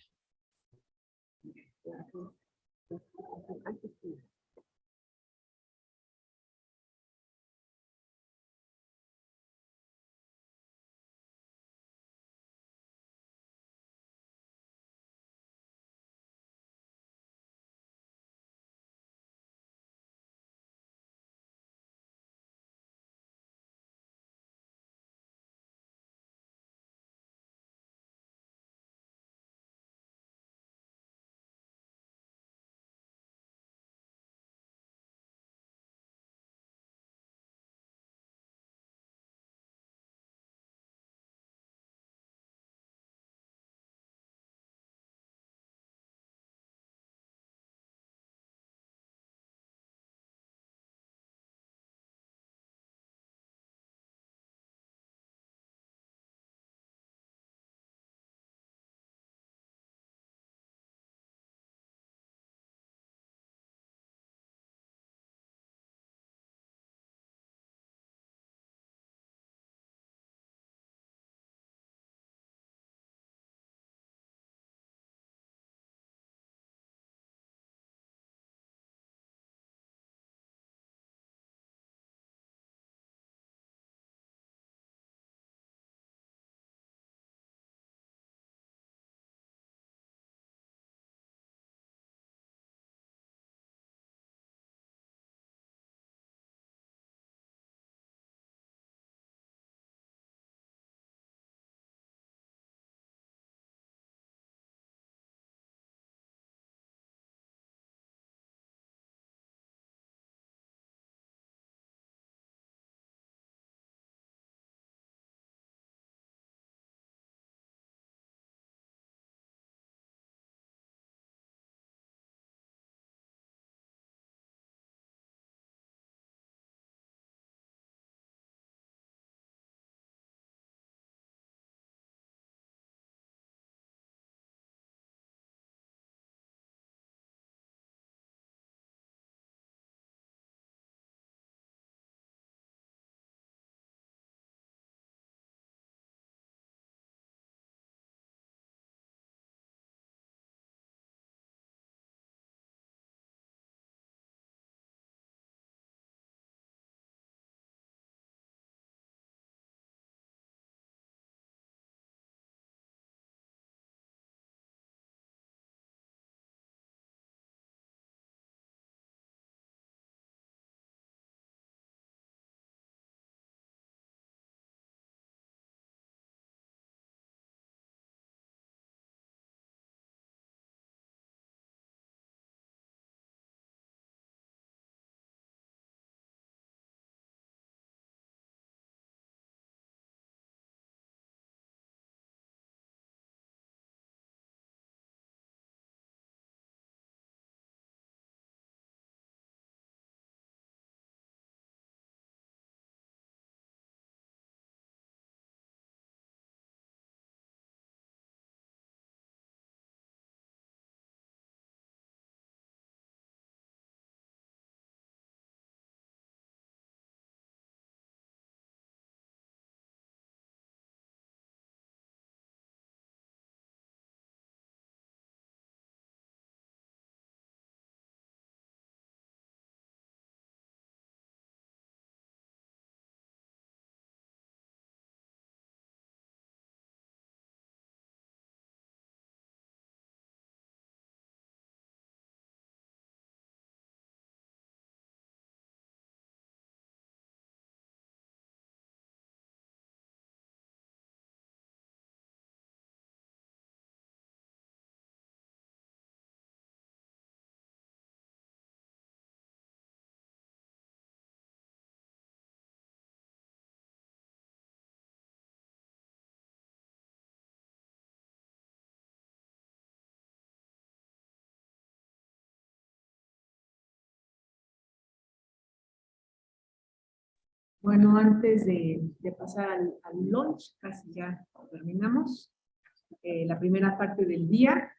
Bueno, antes de pasar al lunch, casi ya terminamos la primera parte del día.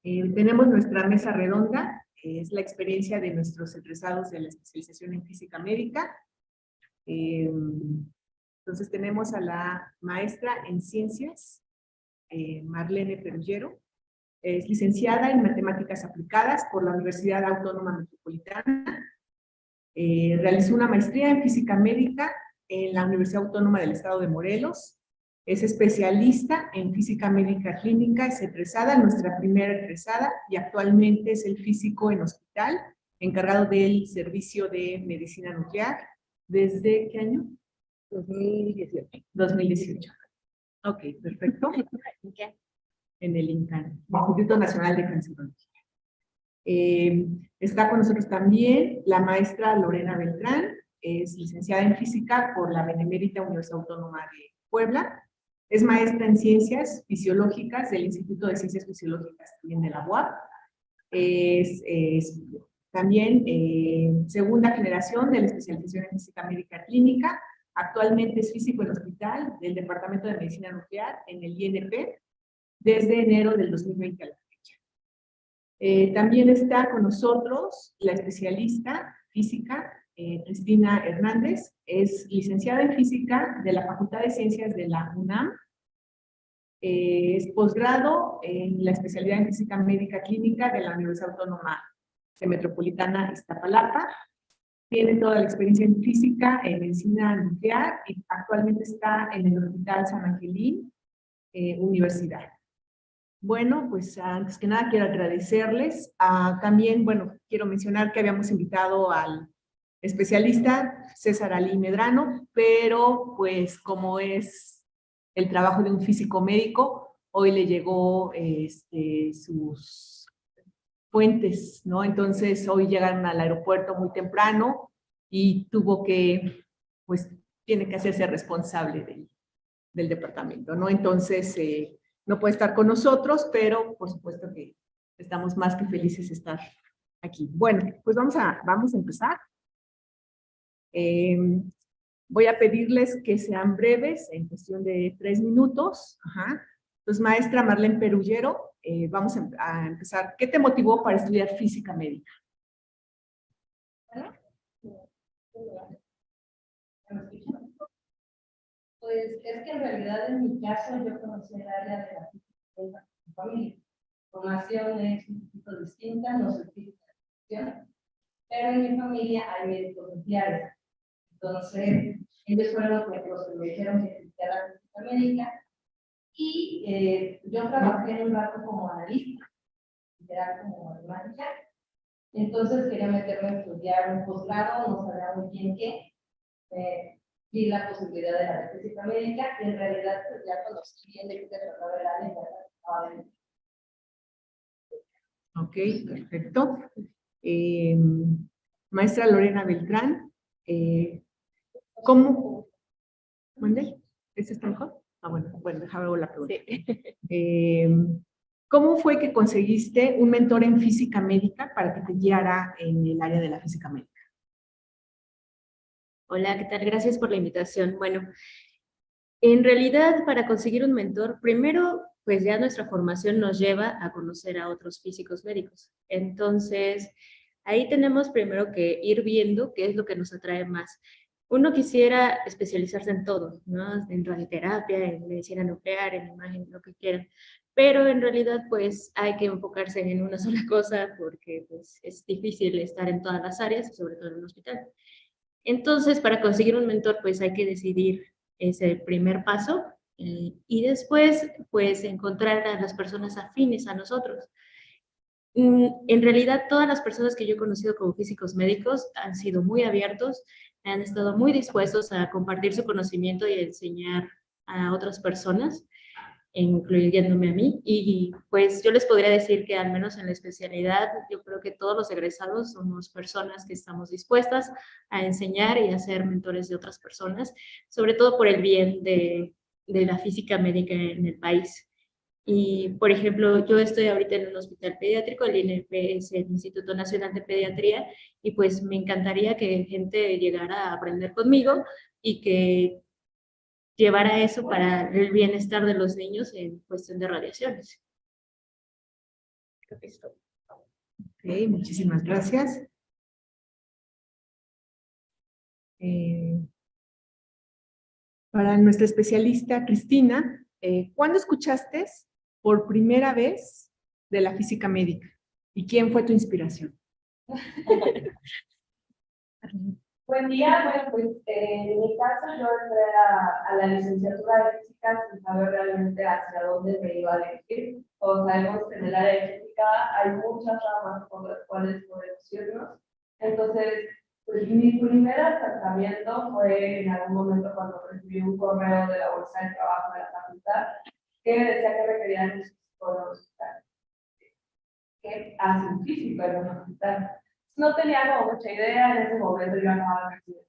Tenemos nuestra mesa redonda, es la experiencia de nuestros egresados de la especialización en física médica. Entonces tenemos a la maestra en ciencias, Marlene Perullero. Es licenciada en matemáticas aplicadas por la Universidad Autónoma Metropolitana. Realizó una maestría en física médica en la Universidad Autónoma del Estado de Morelos. Es especialista en física médica clínica, es egresada, nuestra primera egresada, y actualmente es el físico en hospital, encargado del servicio de medicina nuclear. ¿Desde qué año? 2018. 2018. Ok, perfecto. En el INCAN, Instituto Nacional de Cancerología. Está con nosotros también la maestra Lorena Beltrán, es licenciada en física por la Benemérita Universidad Autónoma de Puebla. Es maestra en ciencias fisiológicas del Instituto de Ciencias Fisiológicas también de la UAP. Es también segunda generación de la especialización en física médica clínica. Actualmente es físico en hospital del Departamento de Medicina Nuclear en el INP desde enero del 2020 a la fecha. También está con nosotros la especialista física Cristina Hernández, es licenciada en física de la Facultad de Ciencias de la UNAM, es posgrado en la especialidad en física médica clínica de la Universidad Autónoma Metropolitana Iztapalapa, tiene toda la experiencia en física, en medicina nuclear y actualmente está en el Hospital San Angelín Universidad. Bueno, pues antes que nada quiero agradecerles. También, bueno, quiero mencionar que habíamos invitado al especialista César Alí Medrano, pero pues como es el trabajo de un físico médico, hoy le llegó sus puentes, ¿no? Entonces hoy llegaron al aeropuerto muy temprano y tuvo que, pues tiene que hacerse responsable del departamento, ¿no? Entonces no puede estar con nosotros, pero por supuesto que estamos más que felices de estar aquí. Bueno, pues vamos a empezar. Voy a pedirles que sean breves, en cuestión de 3 minutos. Ajá. Entonces, maestra Marlene Perullero, vamos a empezar. ¿Qué te motivó para estudiar física médica? Pues es que en realidad en mi caso yo conocí el área de la física en mi familia. Formación es un poquito distinta, no soy física de formación, pero en mi familia hay médicos nucleares. Entonces, ellos fueron los que me dijeron que existía la física médica y yo trabajé en un rato como analista, literal como matemática. Entonces quería meterme a estudiar un posgrado, no sabía muy bien qué. Vi la posibilidad de la física médica y en realidad pues, ya conocí bien de qué se trataba el área y ya Ok, perfecto. Maestra Lorena Beltrán, ¿cómo? ¿Mande? ¿Este está mejor? Ah, bueno, déjame la pregunta. Sí. ¿Cómo fue que conseguiste un mentor en física médica para que te guiara en el área de la física médica? Hola, ¿qué tal? Gracias por la invitación. Bueno, en realidad para conseguir un mentor, primero, pues ya nuestra formación nos lleva a conocer a otros físicos médicos. Entonces, ahí tenemos primero que ir viendo qué es lo que nos atrae más. Uno quisiera especializarse en todo, ¿no? En radioterapia, en medicina nuclear, en imagen, lo que quiera. Pero en realidad, pues, hay que enfocarse en una sola cosa porque pues, es difícil estar en todas las áreas, sobre todo en un hospital. Entonces, para conseguir un mentor, pues hay que decidir ese primer paso y después, pues, encontrar a las personas afines a nosotros. En realidad, todas las personas que yo he conocido como físicos médicos han sido muy abiertos, han estado muy dispuestos a compartir su conocimiento y a enseñar a otras personas, incluyéndome a mí. Y pues yo les podría decir que al menos en la especialidad, yo creo que todos los egresados somos personas que estamos dispuestas a enseñar y a ser mentores de otras personas, sobre todo por el bien de la física médica en el país. Y, por ejemplo, yo estoy ahorita en un hospital pediátrico, el INP es el Instituto Nacional de Pediatría, y pues me encantaría que gente llegara a aprender conmigo y que llevara eso para el bienestar de los niños en cuestión de radiaciones. Creo que es todo. Ok, muchísimas gracias. Para nuestra especialista Cristina, ¿cuándo escuchaste por primera vez de la física médica? ¿Y quién fue tu inspiración? Buen día, bueno, pues en mi caso yo entré a la licenciatura de física sin saber realmente hacia dónde me iba a dirigir. Como sabemos, en el área de física hay muchas ramas por las cuales podemos irnos. Entonces, pues mi primer acercamiento fue en algún momento cuando recibí un correo de la bolsa de trabajo de la facultad que decía que requerían un psicólogo hospital. Que hace un físico en un hospital. No tenía como mucha idea, en ese momento yo acababa de recibir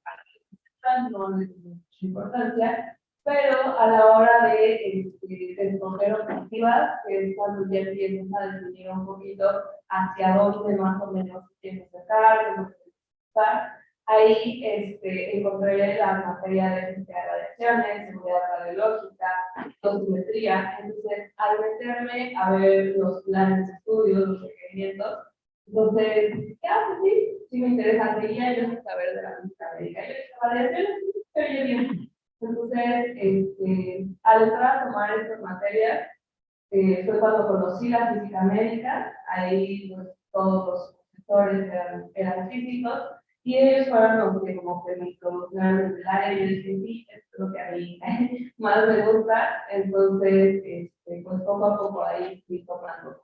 no le tenía mucha importancia, pero a la hora de escoger operativas, que es cuando ya empiezas a definir un poquito hacia dónde más o menos tienes que estar, cómo tienes que estar, ahí encontré la materia de física de radiaciones, seguridad radiológica, dosimetría. Entonces, al meterme a ver los planes de estudios, los requerimientos, entonces, sí me interesa, quería yo saber de la física médica. Yo dije, radiaciones, pero bien. Entonces, al entrar a tomar estas materias, fue cuando conocí la física médica. Ahí pues, todos los profesores eran físicos y ellos fueron los que como que me introdujeron en el área y yo dije, sí, esto es lo que a mí más me gusta. Entonces, pues poco a poco ahí fui tomando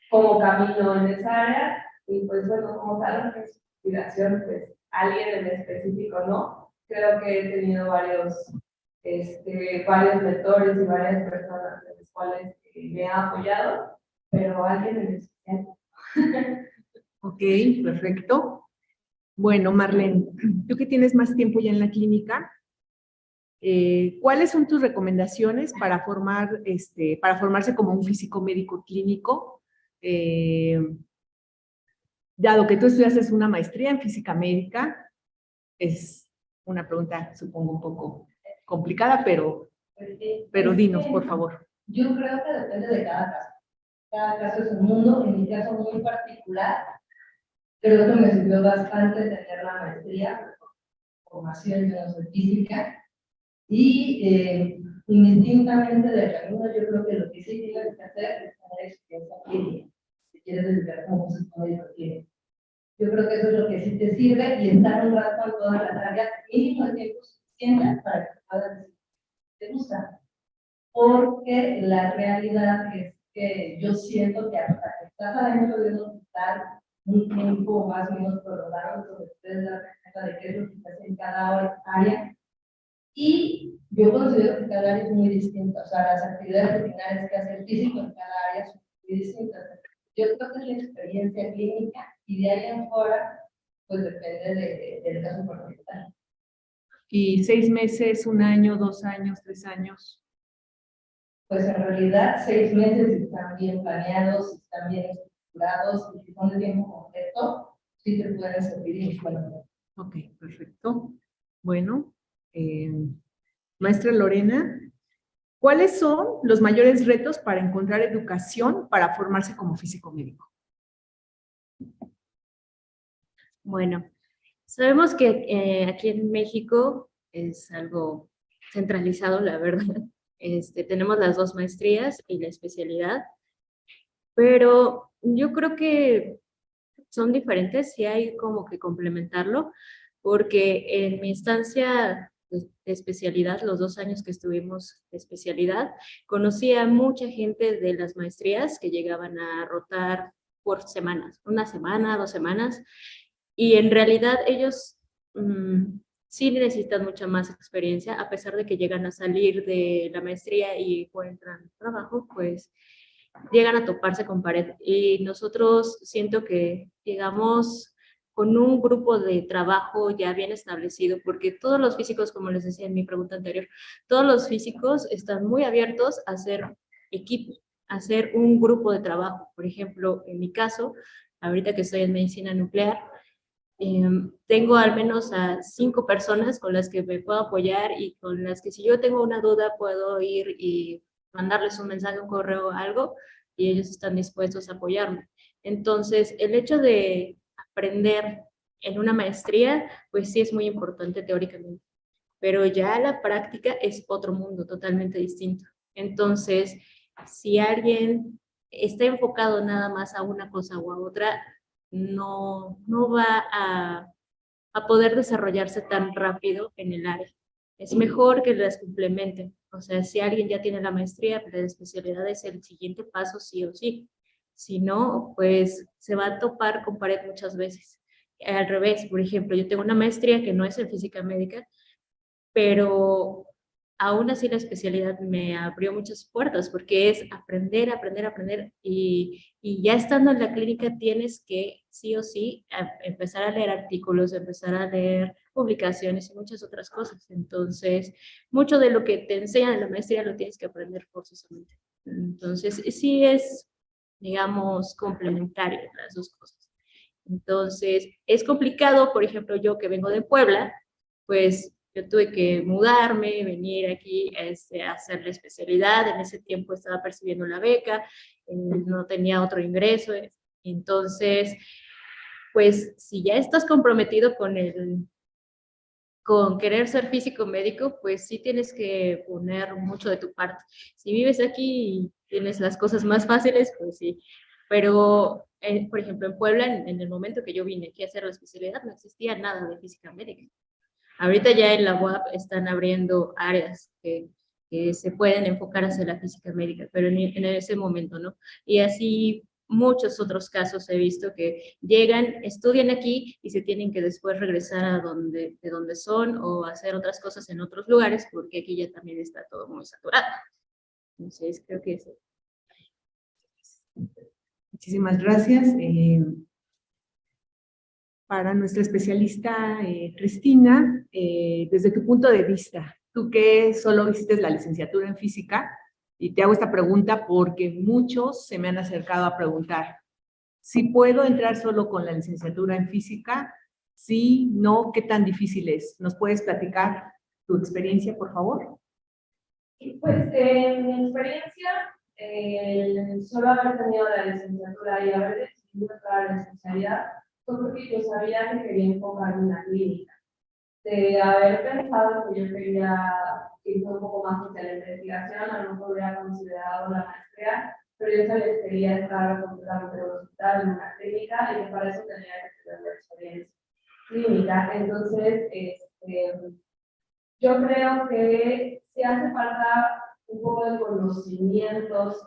como camino en esa área y pues bueno, como tal, que es inspiración, pues alguien en específico, ¿no? Creo que he tenido varios mentores y varias personas de las cuales me ha apoyado, pero alguien en especial. Ok, perfecto. Bueno, Marlene, tú que tienes más tiempo ya en la clínica, ¿cuáles son tus recomendaciones para formarse como un físico médico clínico? Dado que tú estudiaste una maestría en física médica, es una pregunta, supongo, un poco complicada, pero dinos, por favor. Yo creo que depende de cada caso. Cada caso es un mundo. En mi caso muy particular, creo que me sirvió bastante tener la maestría, formación en física, y indistintamente del camino, yo creo que lo que sí tienes que hacer es tener experiencia clínica. Si quieres dedicar como psicólogo clínico. Yo creo que eso es lo que sí te sirve y estar un rato en todas las áreas, mínimo el tiempo suficiente para que puedas decir que te gusta. Porque la realidad es que yo siento que hasta que estás adentro de un hospital, un tiempo más o menos prolongado, donde puedes dar cuenta de qué es lo que se hace en cada área. Y yo considero que cada área es muy distinta, o sea, las actividades rutinarias que hace el físico en cada área son muy distintas. Yo creo que es la experiencia clínica y de ahí en fuera, pues depende del caso particular. ¿Y 6 meses, 1 año, 2 años, 3 años? Pues en realidad 6 meses están bien planeados, están bien estructurados y si son de tiempo completo, sí te pueden servir inicialmente. Ok, perfecto. Bueno, maestra Lorena, ¿cuáles son los mayores retos para encontrar educación para formarse como físico médico? Bueno, sabemos que aquí en México es algo centralizado, la verdad. Tenemos las 2 maestrías y la especialidad, pero yo creo que son diferentes y hay como que complementarlo, porque en mi estancia de especialidad, los 2 años que estuvimos de especialidad, conocí a mucha gente de las maestrías que llegaban a rotar por semanas, 1 semana, 2 semanas, y en realidad ellos sí necesitan mucha más experiencia, a pesar de que llegan a salir de la maestría y encuentran trabajo, pues llegan a toparse con pared. Y nosotros siento que llegamos con un grupo de trabajo ya bien establecido, porque todos los físicos, como les decía en mi pregunta anterior, todos los físicos están muy abiertos a hacer equipo. hacer un grupo de trabajo. Por ejemplo, en mi caso, ahorita que estoy en medicina nuclear, tengo al menos a 5 personas con las que me puedo apoyar y con las que si yo tengo una duda puedo ir y mandarles un mensaje, un correo o algo, y ellos están dispuestos a apoyarme. Entonces, el hecho de aprender en una maestría, pues sí es muy importante teóricamente, pero ya la práctica es otro mundo totalmente distinto. Entonces, si alguien está enfocado nada más a una cosa o a otra, no va a poder desarrollarse tan rápido en el área. Es mejor que las complementen. O sea, si alguien ya tiene la maestría, pero la especialidad es el siguiente paso sí o sí. Si no, pues se va a topar con pared muchas veces. Al revés, por ejemplo, yo tengo una maestría que no es en física médica, pero aún así la especialidad me abrió muchas puertas porque es aprender, aprender, aprender y ya estando en la clínica tienes que sí o sí empezar a leer artículos, empezar a leer publicaciones y muchas otras cosas. Entonces, mucho de lo que te enseñan en la maestría lo tienes que aprender forzosamente. Entonces, sí es, digamos, complementario las dos cosas. Entonces, es complicado, por ejemplo, yo que vengo de Puebla, pues yo tuve que mudarme, venir aquí a hacer la especialidad. En ese tiempo estaba percibiendo la beca, no tenía otro ingreso. Entonces, pues si ya estás comprometido con querer ser físico médico, pues sí tienes que poner mucho de tu parte. Si vives aquí y tienes las cosas más fáciles, pues sí. Pero, por ejemplo, en Puebla, en el momento que yo vine aquí a hacer la especialidad, no existía nada de física médica. Ahorita ya en la UAP están abriendo áreas que se pueden enfocar hacia la física médica, pero en ese momento no. Y así muchos otros casos he visto que llegan, estudian aquí y se tienen que después regresar a de donde son o hacer otras cosas en otros lugares porque aquí ya también está todo muy saturado. Entonces creo que eso. Muchísimas gracias. Para nuestra especialista Cristina, ¿desde qué punto de vista? Tú que solo hiciste la licenciatura en física, y te hago esta pregunta porque muchos se me han acercado a preguntar, ¿si puedo entrar solo con la licenciatura en física? Sí, no, ¿qué tan difícil es? ¿Nos puedes platicar tu experiencia, por favor? Pues en mi experiencia, solo haber tenido la licenciatura y haber decidido entrar a la especialidad fue porque yo sabía que quería enfocarme en la clínica. De haber pensado que yo quería ir un poco más hacia la investigación, a lo mejor hubiera considerado la maestría, pero yo sabía que quería estar completamente en un hospital, en una clínica, y que para eso tenía que tener la experiencia clínica. Entonces, yo creo que si hace falta un poco de conocimientos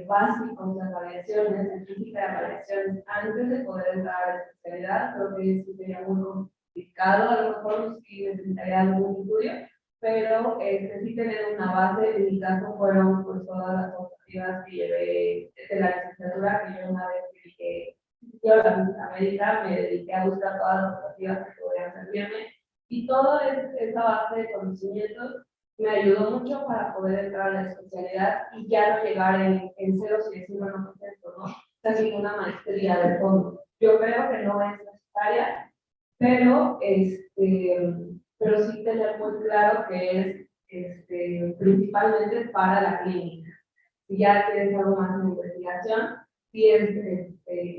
básicos de radiaciones, de física de radiaciones, antes de poder entrar a la especialidad. Creo que sí sería muy complicado, a lo mejor sí necesitaría algún estudio, pero sí tener una base. En mi caso fueron pues, todas las optativas que llevé de la licenciatura, que yo una vez que dije, yo la física médica, me dediqué a buscar todas las optativas que podrían servirme, y toda esa base de conocimientos me ayudó mucho para poder entrar a la especialidad y ya no llegar en ceros y decir, bueno, pues esto, ¿no? Casi una maestría de fondo. Yo creo que no es necesaria, pero sí tener muy claro que es principalmente para la clínica. Si ya quieres algo más de investigación, sí es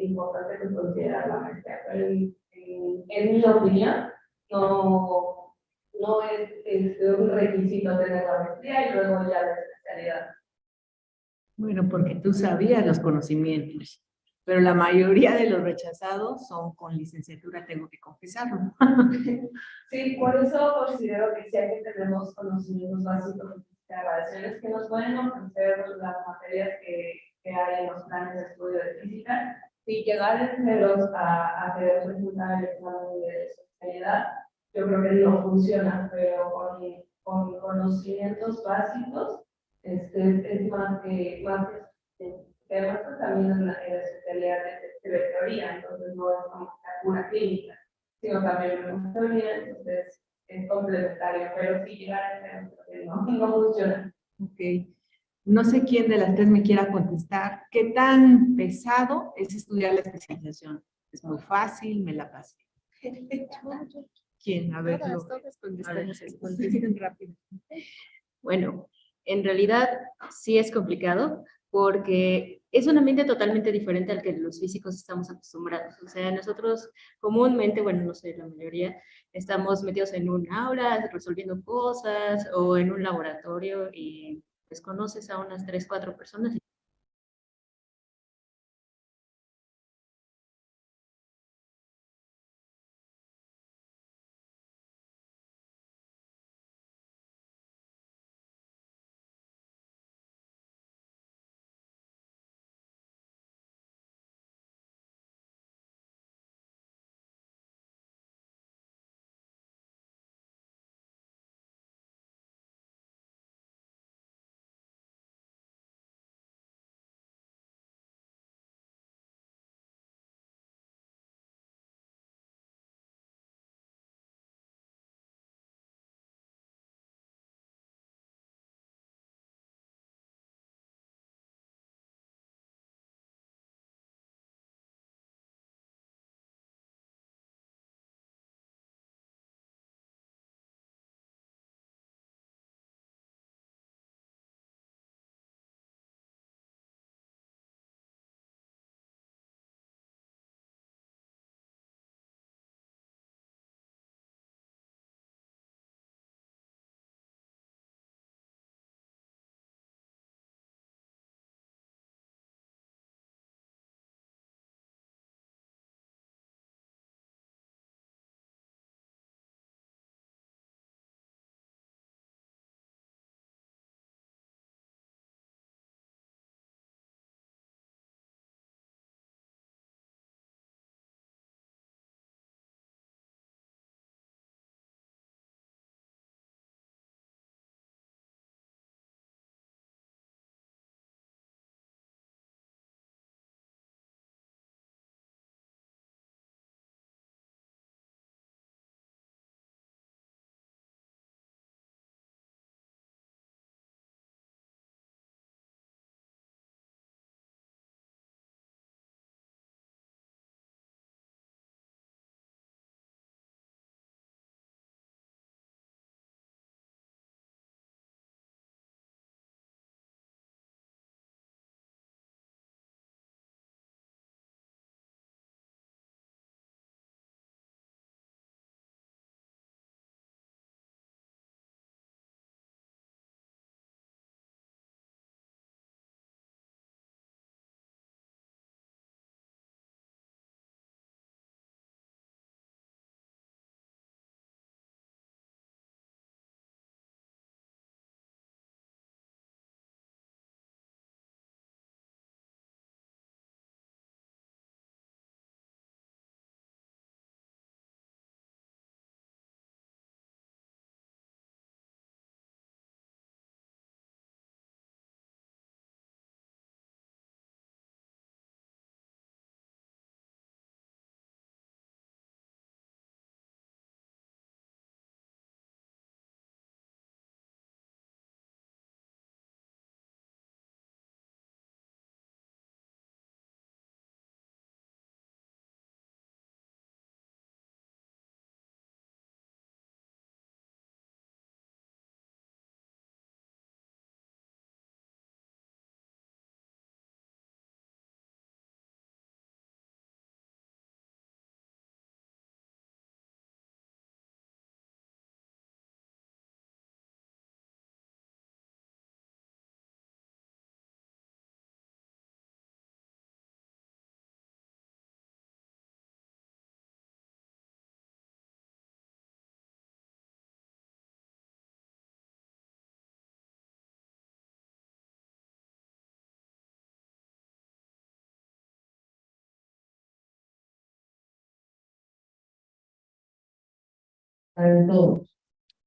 importante que considerar la maestría, pero en mi opinión, no es un requisito tener la maestría y luego ya la especialidad. Bueno, porque tú sabías los conocimientos, pero la mayoría de los rechazados son con licenciatura, tengo que confesarlo. Sí, por eso considero que sí hay que tener los conocimientos básicos de radiaciones que nos pueden ofrecer las materias que hay en los planes de estudio de física. Si llegar en ceros a querer presentar el examen de especialidad, yo creo que no funciona, pero con conocimientos básicos es más que además pues, también en la especialidad de teoría, entonces no es como una clínica, sino también una teoría, entonces es complementario, pero si llegar a ser no funciona. Ok. No sé quién de las tres me quiera contestar. ¿Qué tan pesado es estudiar la especialización? ¿Es muy fácil? ¿Me la pasé? ¿Quién? A ver, Todas contestamos a ver, eso. contesten rápido. Bueno, en realidad sí es complicado porque es un ambiente totalmente diferente al que los físicos estamos acostumbrados. O sea, nosotros comúnmente, bueno, no sé, la mayoría, estamos metidos en un aula resolviendo cosas o en un laboratorio y pues conoces a unas 3, 4 personas.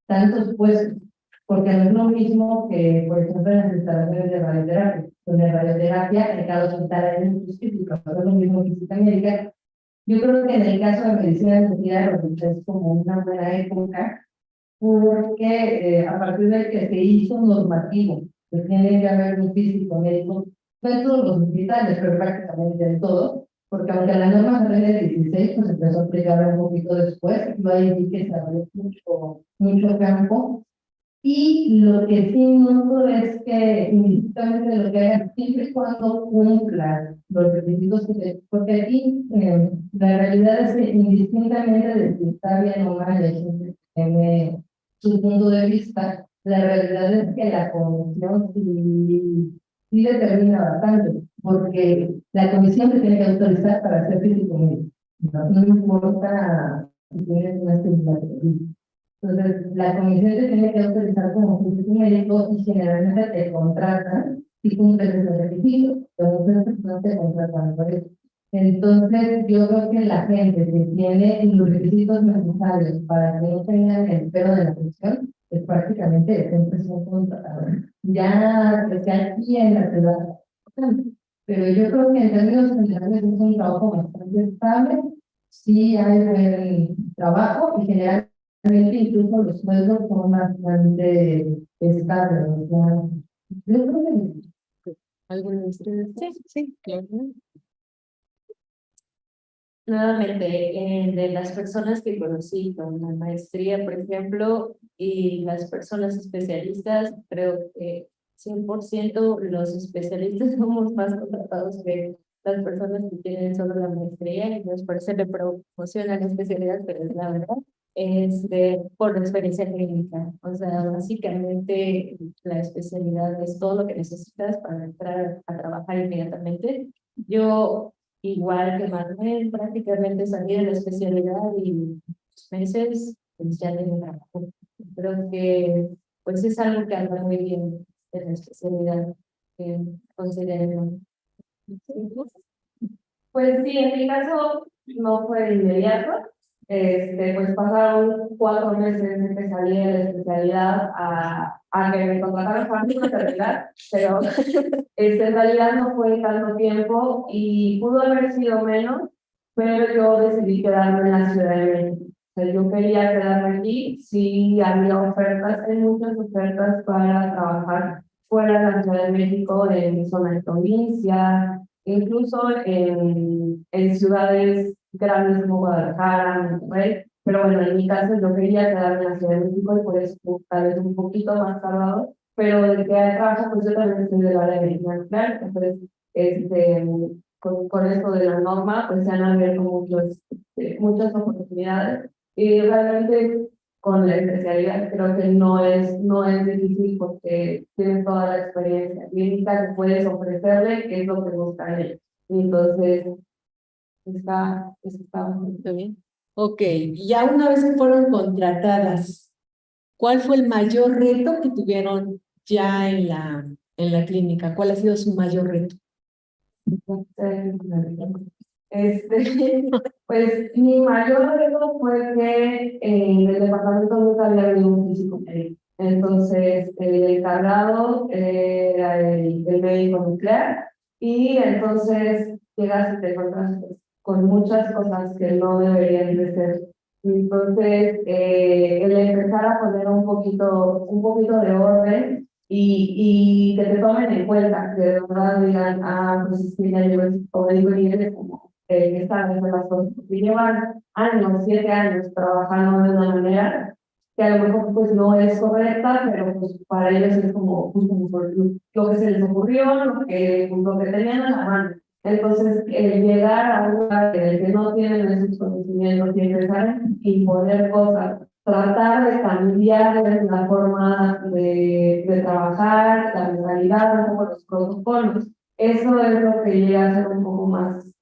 Tantos puestos, porque no es lo mismo que, por ejemplo, en las instalaciones de radioterapia, donde radioterapia en cada hospital hay muchos físicos, no es lo mismo física médica. Yo creo que en el caso de medicina nuclear es como una buena época, porque a partir del que se hizo normativo que tiene que haber un físico médico, no en todos los hospitales, pero prácticamente en todos, porque aunque la norma salió en el 16, pues empezó a aplicar un poquito después, y ahí vi que se abrió mucho campo. Y lo que sí noto es que indistintamente lo que hagan, siempre y cuando cumplan los requisitos, porque aquí la realidad es que indistintamente de si está bien o mal, hay gente que tiene su punto de vista, la realidad es que la comisión sí determina bastante, porque la comisión te tiene que autorizar para hacer físico médico. No importa si tienes una especialización. Entonces, la comisión te tiene que autorizar como físico médico y generalmente te contratan si cumples esos requisitos, pero muchas personas te contratan por eso. Entonces, yo creo que la gente que tiene los requisitos necesarios para que no tengan el pelo de la prisión, es prácticamente siempre son contratados. Ya que sea aquí en la ciudad. Pero yo creo que en términos generales es un trabajo bastante estable. Sí hay buen trabajo y generalmente incluso los sueldos son bastante estables. O sea, yo creo que ¿Alguno de ustedes? Sí, claro. Nuevamente, de las personas que conocí con la maestría, por ejemplo, y las personas especialistas, creo que 100% los especialistas somos más contratados que las personas que tienen solo la maestría, y nos parece le promocionan la especialidad, pero es la verdad, por la experiencia clínica. O sea, básicamente la especialidad es todo lo que necesitas para entrar a trabajar inmediatamente. Yo, igual que Manuel, prácticamente salí de la especialidad y en 2 meses pues, ya tengo trabajo. Creo que pues es algo que anda muy bien en la especialidad que considero. Pues sí, en mi caso no fue de inmediato. Pues pasaron 4 meses de que salí de la especialidad a que me contrataran para mi maternidad, pero en realidad no fue tanto tiempo y pudo haber sido menos, pero yo decidí quedarme en la Ciudad de México. O sea, yo quería quedarme aquí, sí había ofertas, hay muchas ofertas para trabajar fuera de la Ciudad de México, en zona de provincia, incluso en ciudades grandes como Guadalajara, Monterrey, pero bueno, en mi caso yo quería quedarme en la Ciudad de México y por eso tal vez un poquito más tardado, pero de que hay trabajo, pues yo también estoy del área de medicina nuclear, entonces con esto de la norma, pues se han abierto muchas oportunidades y realmente con la especialidad creo que no es difícil porque tienes toda la experiencia clínica que puedes ofrecerle, que es lo que buscan ellos. Y entonces, está Muy bien. Ok, ya una vez que fueron contratadas, ¿cuál fue el mayor reto que tuvieron ya en la clínica? ¿Cuál ha sido su mayor reto? Pues mi mayor reto fue que en el departamento nunca había habido un físico médico. Entonces, el encargado era el médico nuclear y entonces llegas y te encuentras pues, con muchas cosas que no deberían de ser. Entonces, el empezar a poner un poquito de orden y que te tomen en cuenta, que de verdad digan, pues es que ya llevo como digo, líderes como que están haciendo las cosas, porque llevan años, 7 años trabajando de una manera que a lo mejor pues no es correcta, pero pues para ellos es como, pues, como por lo que se les ocurrió, lo que tenían a la mano. Entonces, llegar a un lugar en el que no tienen esos conocimientos y empezar a imponer cosas, tratar de cambiar la forma de trabajar, la mentalidad, como los protocolos. Eso es lo que llega a ser un poco más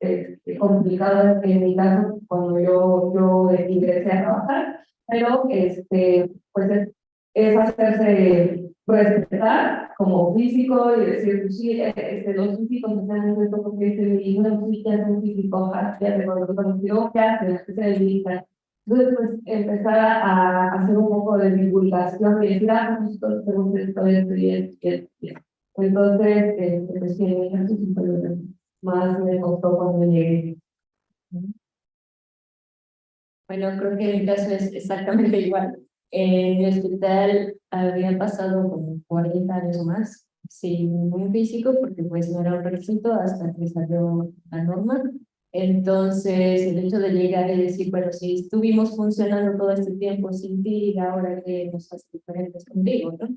complicado en mi caso cuando yo ingresé a trabajar, pero pues es hacerse respetar como físico y decir, pues sí, los físicos están esto porque y una física es un físico, ya te conozco, ¿qué hace? ¿Qué se dedica? Entonces, pues, empezar a hacer un poco de divulgación y decir, nosotros tenemos esto y esto. Entonces, pues sí, eso sí fue lo que más me costó cuando llegué. Bueno, creo que mi caso es exactamente igual. En mi hospital había pasado como 40 años o más sin un físico porque pues no era un requisito hasta que salió la norma. Entonces, el hecho de llegar y decir, bueno, si estuvimos funcionando todo este tiempo sin ti, ahora que nos hace diferentes contigo, ¿no?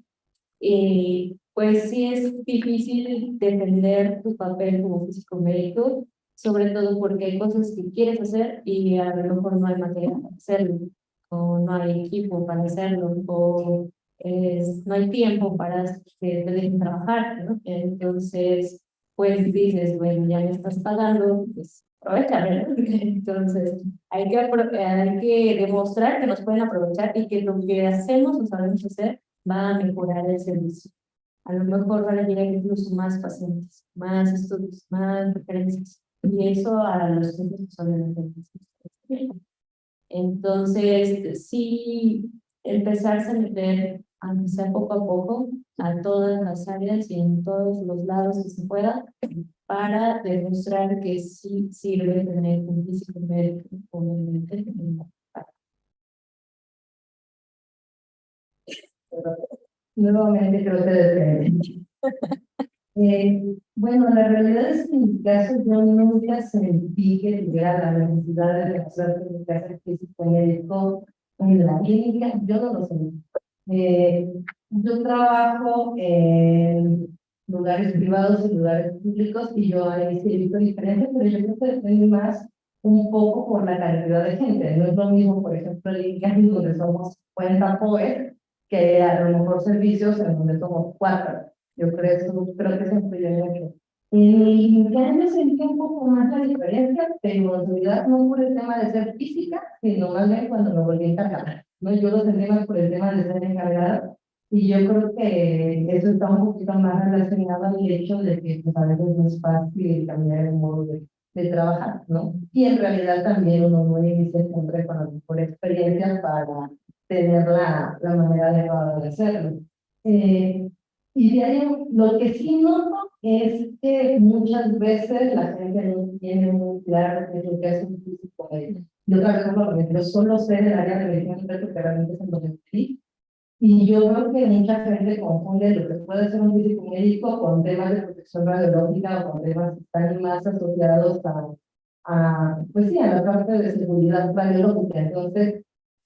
Y pues sí es difícil defender tu papel como físico médico, sobre todo porque hay cosas que quieres hacer y a lo mejor no hay material para hacerlo, o no hay equipo para hacerlo, o no hay tiempo para que te dejen trabajar, ¿no? Entonces, pues dices, bueno, ya me estás pagando, pues aprovecha, ¿no? Entonces, hay que demostrar que nos pueden aprovechar y que lo que hacemos o sabemos hacer va a mejorar el servicio. A lo mejor van a llegar incluso más pacientes, más estudios, más referencias. Y eso a los centros obviamente. Entonces, sí, empezarse a meter, aunque sea poco a poco, a todas las áreas y en todos los lados que se pueda, para demostrar que sí sirve tener un físico médico, obviamente. Nuevamente creo que depende. Bueno, la realidad es que en mi caso yo nunca sentí que tuviera la necesidad de realizar mi casa físico médico en la clínica, yo no lo sentí. Yo trabajo en lugares privados y lugares públicos y yo ahí sí he visto diferencias, pero yo creo que depende más un poco por la cantidad de gente. No es lo mismo, por ejemplo, en Clinica, donde somos 50 POE, que a lo mejor servicios en donde somos 4. Yo creo que se influye mucho. Ya me sentí un poco más la diferencia, pero en realidad no por el tema de ser física, sino más bien cuando me volví encargada. ¿No? Yo lo sentí más por el tema de ser encargada, y yo creo que eso está un poquito más relacionado al hecho de que pues, a veces no es fácil cambiar el modo de trabajar, ¿no? Y en realidad también uno no inicia siempre con la mejor experiencia para tener la manera adecuada de hacerlo. Y de ahí, lo que sí noto es que muchas veces la gente no tiene muy claro qué es lo que es un físico médico. Yo trabajo con yo solo sé del área de medicina que realmente es en donde estoy. Y yo creo que mucha gente confunde lo que puede ser un físico médico con temas de protección radiológica o con temas que están más asociados pues sí, a la parte de seguridad radiológica. Entonces,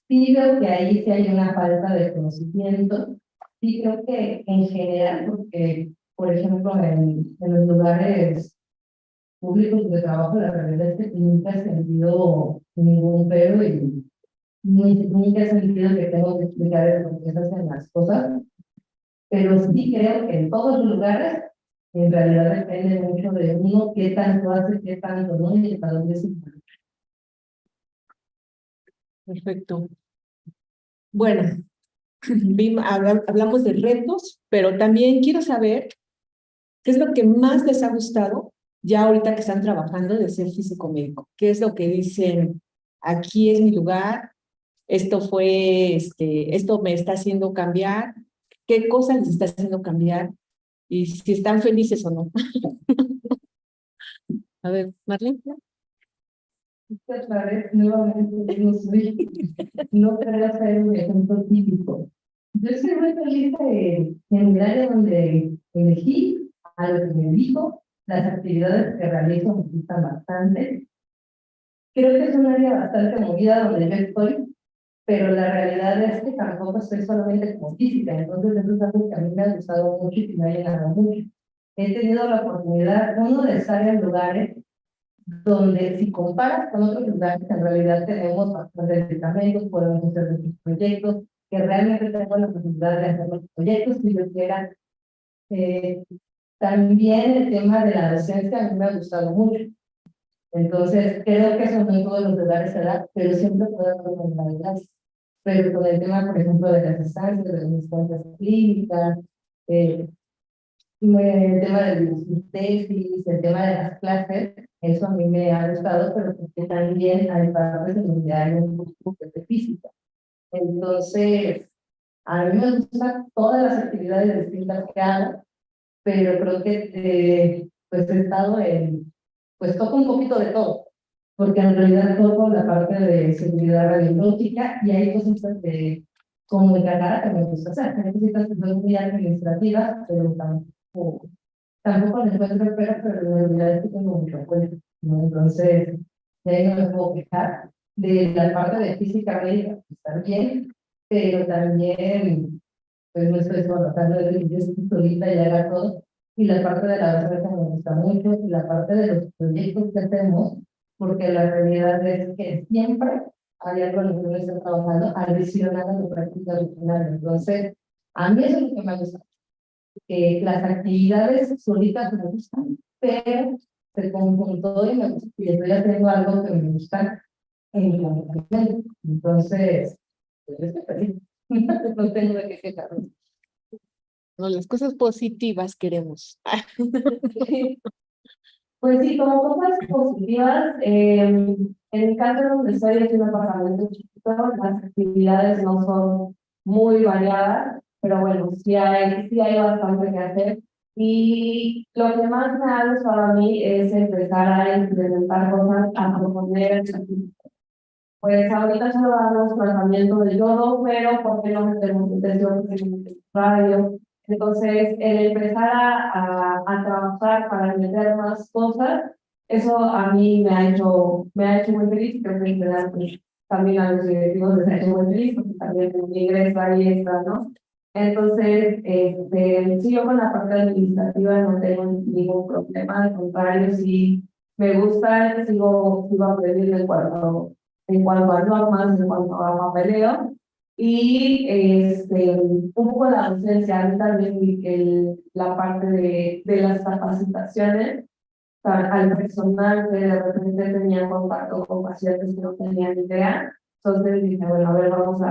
sí veo que ahí sí hay una falta de conocimiento. Sí creo que en general, porque, por ejemplo, en los lugares públicos de trabajo, la realidad es que nunca he sentido ningún pero y nunca he sentido que tengo que explicar por qué se hacen las cosas, pero sí creo que en todos los lugares, en realidad depende mucho de uno qué tanto hace, qué tanto no, y hasta dónde se puede. Perfecto. Bueno, hablamos de retos, pero también quiero saber qué es lo que más les ha gustado ya ahorita que están trabajando de ser físico médico. ¿Qué es lo que dicen? Aquí es mi lugar, esto me está haciendo cambiar, qué cosa les está haciendo cambiar y si están felices o no. A ver, Marlene. Otra vez, nuevamente, no quería hacer un ejemplo típico. Yo estoy muy feliz en el área donde elegí, a lo que me dedico, las actividades que realizo me gustan bastante. Creo que es un área bastante movida donde yo estoy, pero la realidad es que tampoco estoy solamente como física, entonces eso es algo que a mí me ha gustado mucho y me ha llenado mucho. He tenido la oportunidad, uno, de estar en lugares donde si comparas con otros lugares, en realidad tenemos bastantes medicamentos, podemos hacer muchos proyectos, que realmente tengo la posibilidad de hacer los proyectos que yo quiera. También el tema de la docencia a mí me ha gustado mucho. Entonces, creo que eso no en todos los lugares se da, pero siempre puede haber normalidades. Pero con el tema, por ejemplo, de las estancias, de las estancias clínicas, el tema de mis tesis, el tema de las clases, eso a mí me ha gustado, pero porque también hay partes en donde hay un poco de física. Entonces, a mí me gustan todas las actividades distintas que hago, pero creo que pues he estado pues toco un poquito de todo, porque en realidad toco la parte de seguridad radiológica y hay cosas de como encargada que me gusta hacer. Hay cositas que son muy administrativas, pero tampoco le encuentro pero en realidad es que tengo mucho cuenta, ¿no? Entonces, de ahí no me puedo quejar. De la parte de física médica, pues, está bien, pero también, pues no estoy trabajando de yo estoy solita y haga todo. Y la parte de la docencia me gusta mucho, y la parte de los proyectos que hacemos, porque la realidad es que siempre hay algo en lo que uno está trabajando, adicional a la práctica original. Entonces, a mí eso es lo que me gusta. Las actividades solitas me gustan, pero se conjuntó y me gusta, y estoy haciendo algo que me gusta en mi acompañamiento. Entonces, pues yo estoy feliz. No tengo de qué quejarme. No, las cosas positivas queremos. Pues sí, como cosas positivas, en el caso donde estoy es un apartamento chiquito, las actividades no son muy variadas, pero bueno, sí hay bastante que hacer. Y lo que más me ha gustado a mí es empezar a implementar cosas, a proponer el servicio. Pues ahorita solo damos tratamiento de yodo, pero ¿por qué no metemos intención radio? Entonces, el empezar a trabajar para meter más cosas, eso a mí me ha hecho muy feliz, creo que en general, pues, también a los directivos les ha hecho muy feliz, porque también un ingreso ahí está, ¿no? Entonces, sí, yo con la parte administrativa no tengo ningún problema, al contrario, sí me gusta, sigo aprendiendo en cuanto a normas, en cuanto a papeleo, y un poco la docencia, a mí también la parte de las capacitaciones, al personal que de repente tenía contacto con pacientes que no tenían idea, entonces dije, bueno, a ver, vamos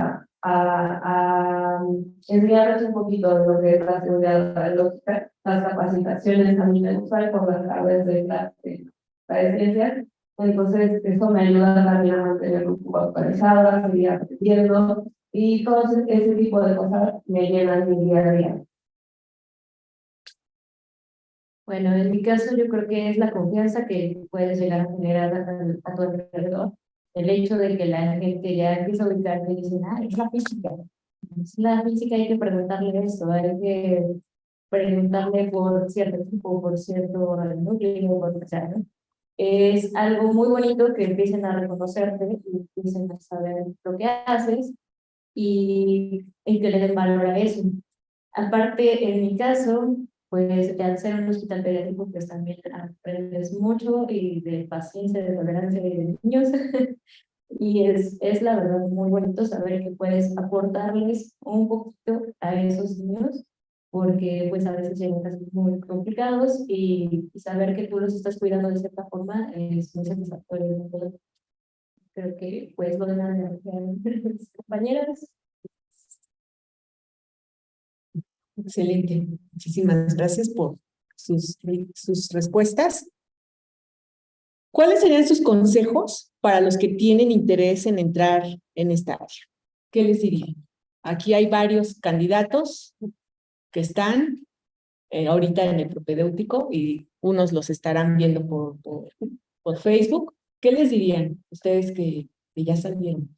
a enseñarles un poquito de lo que es la seguridad radiológica, las capacitaciones a mí me gustan por las tardes de la ciencias. Entonces, eso me ayuda también a mantener un poco actualizada, a seguir aprendiendo, y todo ese tipo de cosas me llenan mi día a día. Bueno, en mi caso yo creo que es la confianza que puedes llegar a generar a tu alrededor. El hecho de que la gente ya empieza a ubicarte y dice, ah, es la física. Es la física, hay que preguntarle esto, hay que preguntarle por cierto tipo, por cierto núcleo, por lo que sea, ¿no? Es algo muy bonito que empiecen a reconocerte y empiecen a saber lo que haces y que le den valor a eso. Aparte, en mi caso, pues al ser un hospital pediátrico, pues también aprendes mucho y de paciencia, de tolerancia y de niños. Y es la verdad muy bonito saber que puedes aportarles un poquito a esos niños, porque pues a veces llegan casos muy complicados y saber que tú los estás cuidando de cierta forma es muy satisfactorio, ¿no? Creo que pues lo de las compañeras. Excelente. Muchísimas gracias por sus respuestas. ¿Cuáles serían sus consejos para los que tienen interés en entrar en esta área? ¿Qué les dirían? Aquí hay varios candidatos que están ahorita en el propedéutico y unos los estarán viendo por Facebook. ¿Qué les dirían ustedes que ya salieron?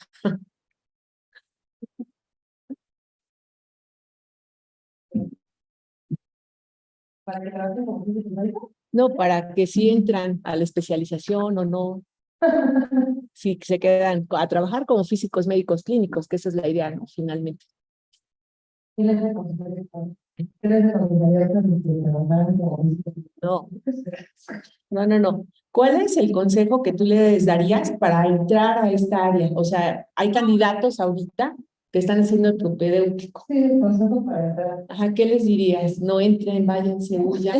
¿Para que trabajen como físico médico? No, para que sí entran a la especialización o no, si se quedan a trabajar como físicos médicos clínicos, que esa es la idea, ¿no? Finalmente. ¿Qué les recomendaría? ¿Qué les recomendaría que trabajaran como físicos? No. ¿Cuál es el consejo que tú les darías para entrar a esta área? O sea, hay candidatos ahorita que están haciendo el propedéutico. Sí, el consejo para entrar. Ajá, ¿qué les dirías? No entren, váyanse, huyan,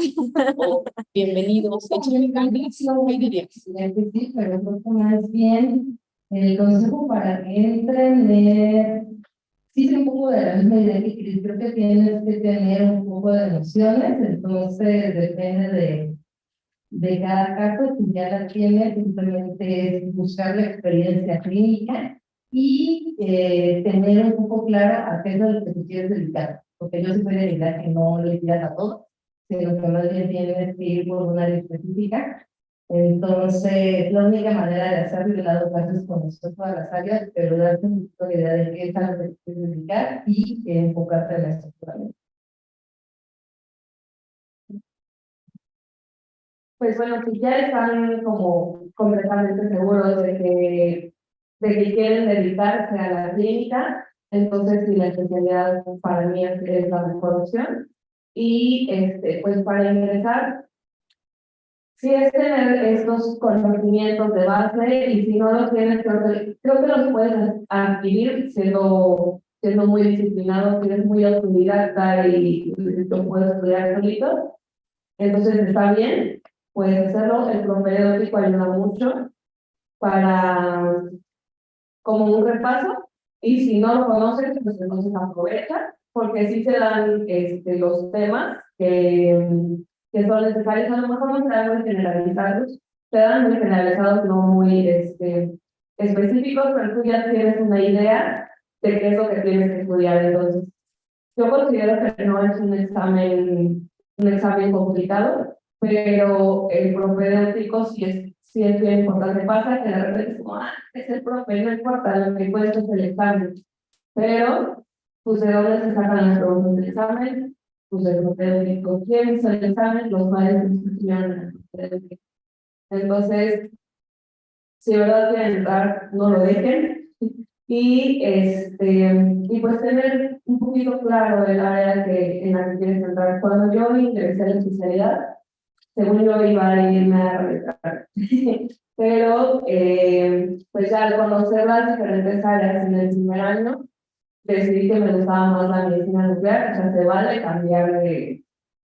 o bienvenidos. ¿Qué dirías? Sí, pero creo que más bien el consejo para que entren sí es un poco de la misma idea que Cris, creo que tienes que tener un poco de nociones, entonces depende de cada caso, si ya la tienes, simplemente es buscar la experiencia clínica y tener un poco claro a qué es a lo que tú quieres dedicar, porque yo soy de la idea que no le tiras a todo, sino que más bien tienes que ir por una área específica. Entonces, la única manera de hacerlo es dar clases con todas las áreas, pero darte un poco la idea de qué es a lo que te quieres dedicar y enfocarte en la estructura. pues bueno, si ya están como completamente seguros de que quieren dedicarse a la clínica, entonces sí, la especialidad para mí es la mejor opción. Y pues para ingresar, sí es tener estos conocimientos de base, y si no los tienes, creo que los puedes adquirir siendo muy disciplinado, si eres muy autodidacta y lo puedes estudiar solito. Entonces está bien, puedes hacerlo. El propedéutico ayuda mucho para como un repaso, y si no lo conoces, pues entonces aprovecha, porque sí se dan los temas que son necesarios. A lo mejor no se dan muy generalizados, se dan muy generalizados, no muy específicos, pero tú ya tienes una idea de qué es lo que tienes que estudiar. Entonces, yo considero que no es un examen complicado, pero el propedéutico sí es bien importante. Pasa que de repente es como, es el profe, no importa, lo que cuesta es el examen. Pero, pues, ¿de dónde se sacan las preguntas del examen? Pues el propedéutico. ¿Quién hizo el examen? Los maestros que estudiaron el propedéutico. Entonces, si de verdad quieren entrar, no lo dejen. Y pues tener un poquito claro el área en la que quieres entrar. Cuando yo ingresé a la especialidad, según yo iba a irme a regresar. Pero pues ya al conocer las diferentes áreas en el primer año, decidí que me gustaba más la medicina nuclear. O sea, se vale cambiar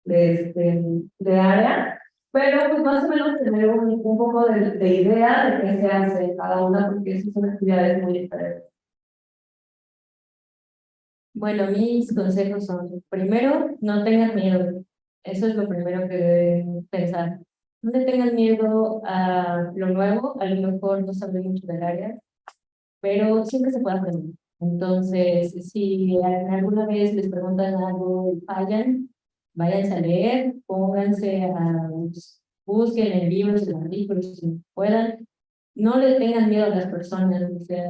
de área, pero pues más o menos tener un poco de idea de qué se hace en cada una, porque esas son actividades muy diferentes. Bueno, mis consejos son, primero, no tengan miedo. Eso es lo primero que deben pensar. No le tengan miedo a lo nuevo, a lo mejor no saben mucho del área, pero siempre se puede aprender. Entonces, si alguna vez les preguntan algo y fallan, váyanse a leer, pónganse busquen en libros, en artículos, si puedan. No le tengan miedo a las personas, o sea,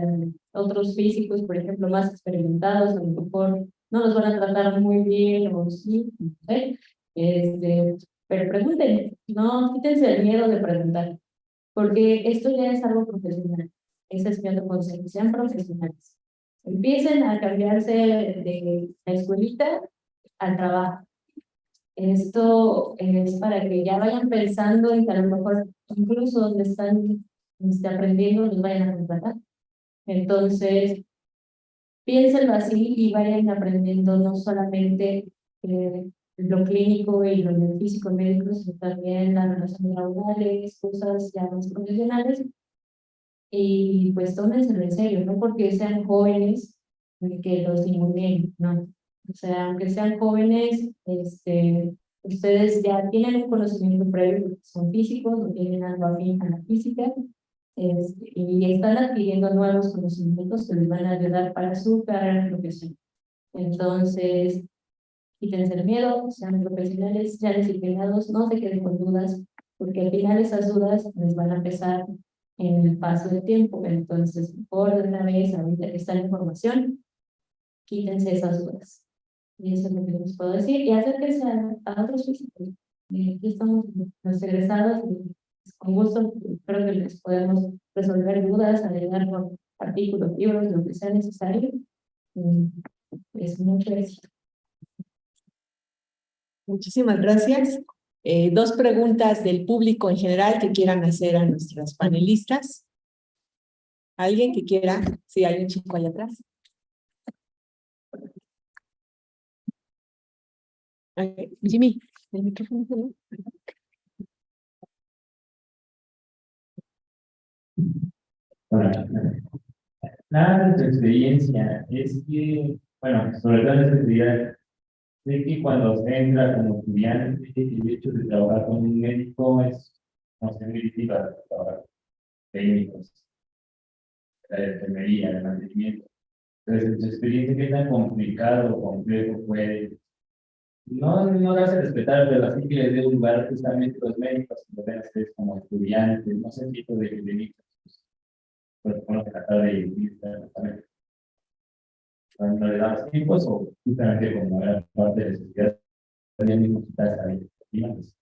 otros físicos, por ejemplo, más experimentados, a lo mejor no los van a tratar muy bien, o sí, no sé. Pero pregunten, no, quítense el miedo de preguntar, porque esto ya es algo profesional. Ese es mi otro consejo, sean profesionales. Empiecen a cambiarse de la escuelita al trabajo. Esto es para que ya vayan pensando en que a lo mejor incluso donde están aprendiendo los vayan a contratar. Entonces, piénsenlo así y vayan aprendiendo no solamente lo clínico y lo físico médico, sino también las relaciones laborales, cosas ya más profesionales. Y pues tómenselo en serio, no porque sean jóvenes que los ninguneen, no. O sea, aunque sean jóvenes, ustedes ya tienen un conocimiento previo, porque son físicos o tienen algo afín a la física, y están adquiriendo nuevos conocimientos que les van a ayudar para su carrera profesional. Entonces, quítense el miedo, sean profesionales, sean disciplinados, no se queden con dudas, porque al final esas dudas les van a pesar en el paso del tiempo. Entonces, por una vez, ahorita que está la información, quítense esas dudas. Y eso es lo que les puedo decir. Y acérquense a otros físicos. Aquí estamos los egresados y con gusto creo que les podemos resolver dudas, ayudar con artículos, libros, lo que sea necesario. Es mucho éxito. Muchísimas gracias. Dos preguntas del público en general que quieran hacer a nuestras panelistas. ¿Alguien que quiera? Sí, hay un chico allá atrás. Jimmy, el micrófono. Bueno, nada de tu experiencia es que, bueno, sobre todo en esta actividad, sé que cuando se entra como estudiante, el hecho de trabajar con un médico es, no sé, muy difícil para trabajar técnicos, de enfermería, de mantenimiento. Entonces, en tu experiencia, ¿qué tan complicado o complejo puede? No darse respetar, pero así que les dé un lugar justamente a los médicos, que lo vean ustedes como estudiantes, no sé, tipo de clínicas, pues, bueno, tratar de ir justamente cuando le damos tiempos o justamente como era parte de la sociedad, también mismo quitar esa expectativa, pues,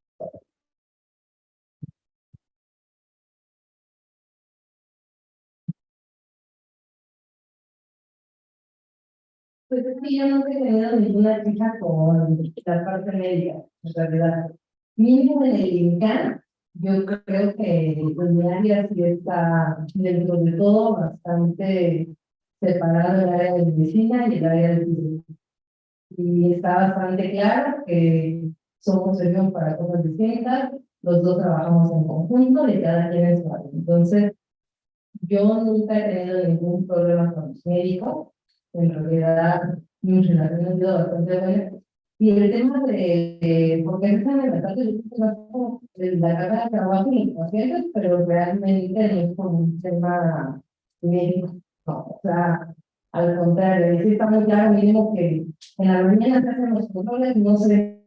Pues es que yo no he tenido ninguna queja con la parte médica, en realidad. Mínimo en el INCAN, yo creo que en mi área sí está dentro de todo bastante separado el área de medicina y el área de física. Y está bastante claro que somos servicios para cosas distintas, los dos trabajamos en conjunto y cada quien es su área. Entonces, yo nunca he tenido ningún problema con los médicos. En realidad, mi relación ha sido bastante buena. Y el tema porque están en la parte de la carga de trabajo y los pacientes, pero realmente no es como un tema médico. No, o sea, al contrario, sí está muy claro mínimo que en la mañana se hacen los controles, no se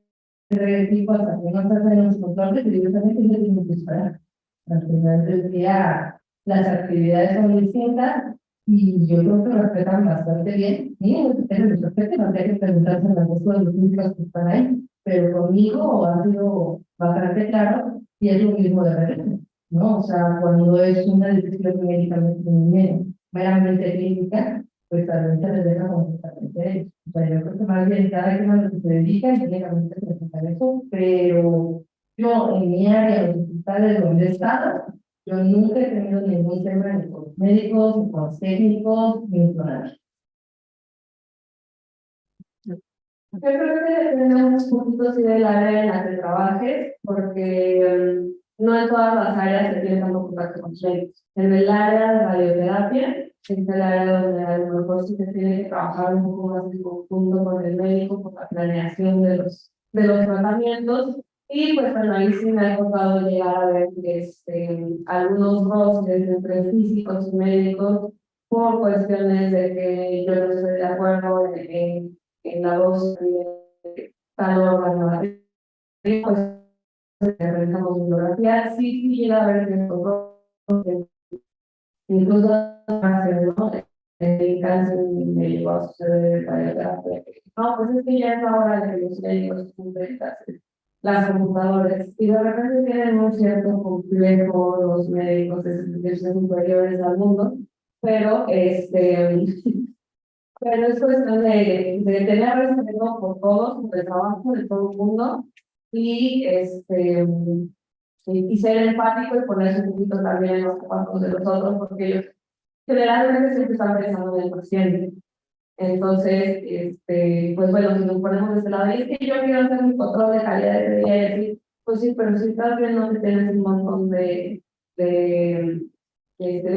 tipo hasta que no se hacen los controles, y directamente no tienen que esperar. Al final del día, las actividades son distintas y yo creo que respetan bastante bien. Sí, el respeto no hay que preguntarse en las cosas de los físicos que están ahí, pero conmigo ha sido bastante claro y es lo mismo de repente, ¿no? O sea, cuando es una decisión médicamente meramente clínica, pues también se les deja completamente. O sea, yo creo que más bien cada quien a lo que se dedica y clínicamente presentar eso, pero yo en mi área, los hospitales donde he estado, yo nunca he tenido ningún tema ni con los médicos, ni con los técnicos, ni con nadie. Yo creo que depende muchos puntos y del área en la que trabajes, porque no en todas las áreas se tiene tanto contacto con los médicos. En el área de radioterapia, es el área donde a lo mejor sí se tiene que trabajar un poco más en conjunto con el médico, por la planeación de los tratamientos. Y pues bueno, ahí sí me ha tocado llegar a ver que algunos roces entre físicos y médicos por cuestiones de que yo no estoy de acuerdo en la voz de tal órgano, pues realizamos bibliografía, sí llega a ver que nosotros, incluso ¿no? En cáncer me llegó a suceder radioterapia. No, pues es que ya es la hora de que los médicos cumplen las computadoras y de repente tienen un cierto complejo los médicos de sentirse superiores al mundo, pero pero es cuestión de tener respeto por todos, por el trabajo de todo el mundo y y ser empático y ponerse un poquito también en los zapatos de los otros, porque ellos generalmente siempre están pensando en el paciente. Entonces, pues bueno, si nos ponemos de este lado, y es que yo quiero hacer mi control de calidad de vida y así, pues sí, pero si estás viendo que tienes un montón de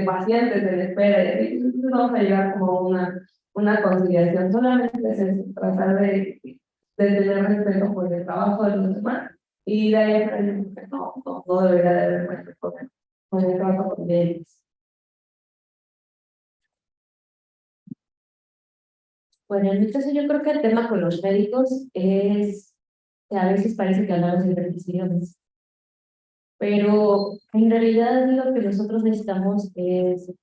pacientes en espera, y así, entonces vamos a llegar como a una conciliación. Solamente es eso, tratar de tener respeto por el trabajo de los demás, y de ahí aprender que no debería de haber respeto con el trabajo con ellos. Bueno, en mi caso yo creo que el tema con los médicos es que a veces parece que hablamos de precisiones, pero en realidad lo que nosotros necesitamos es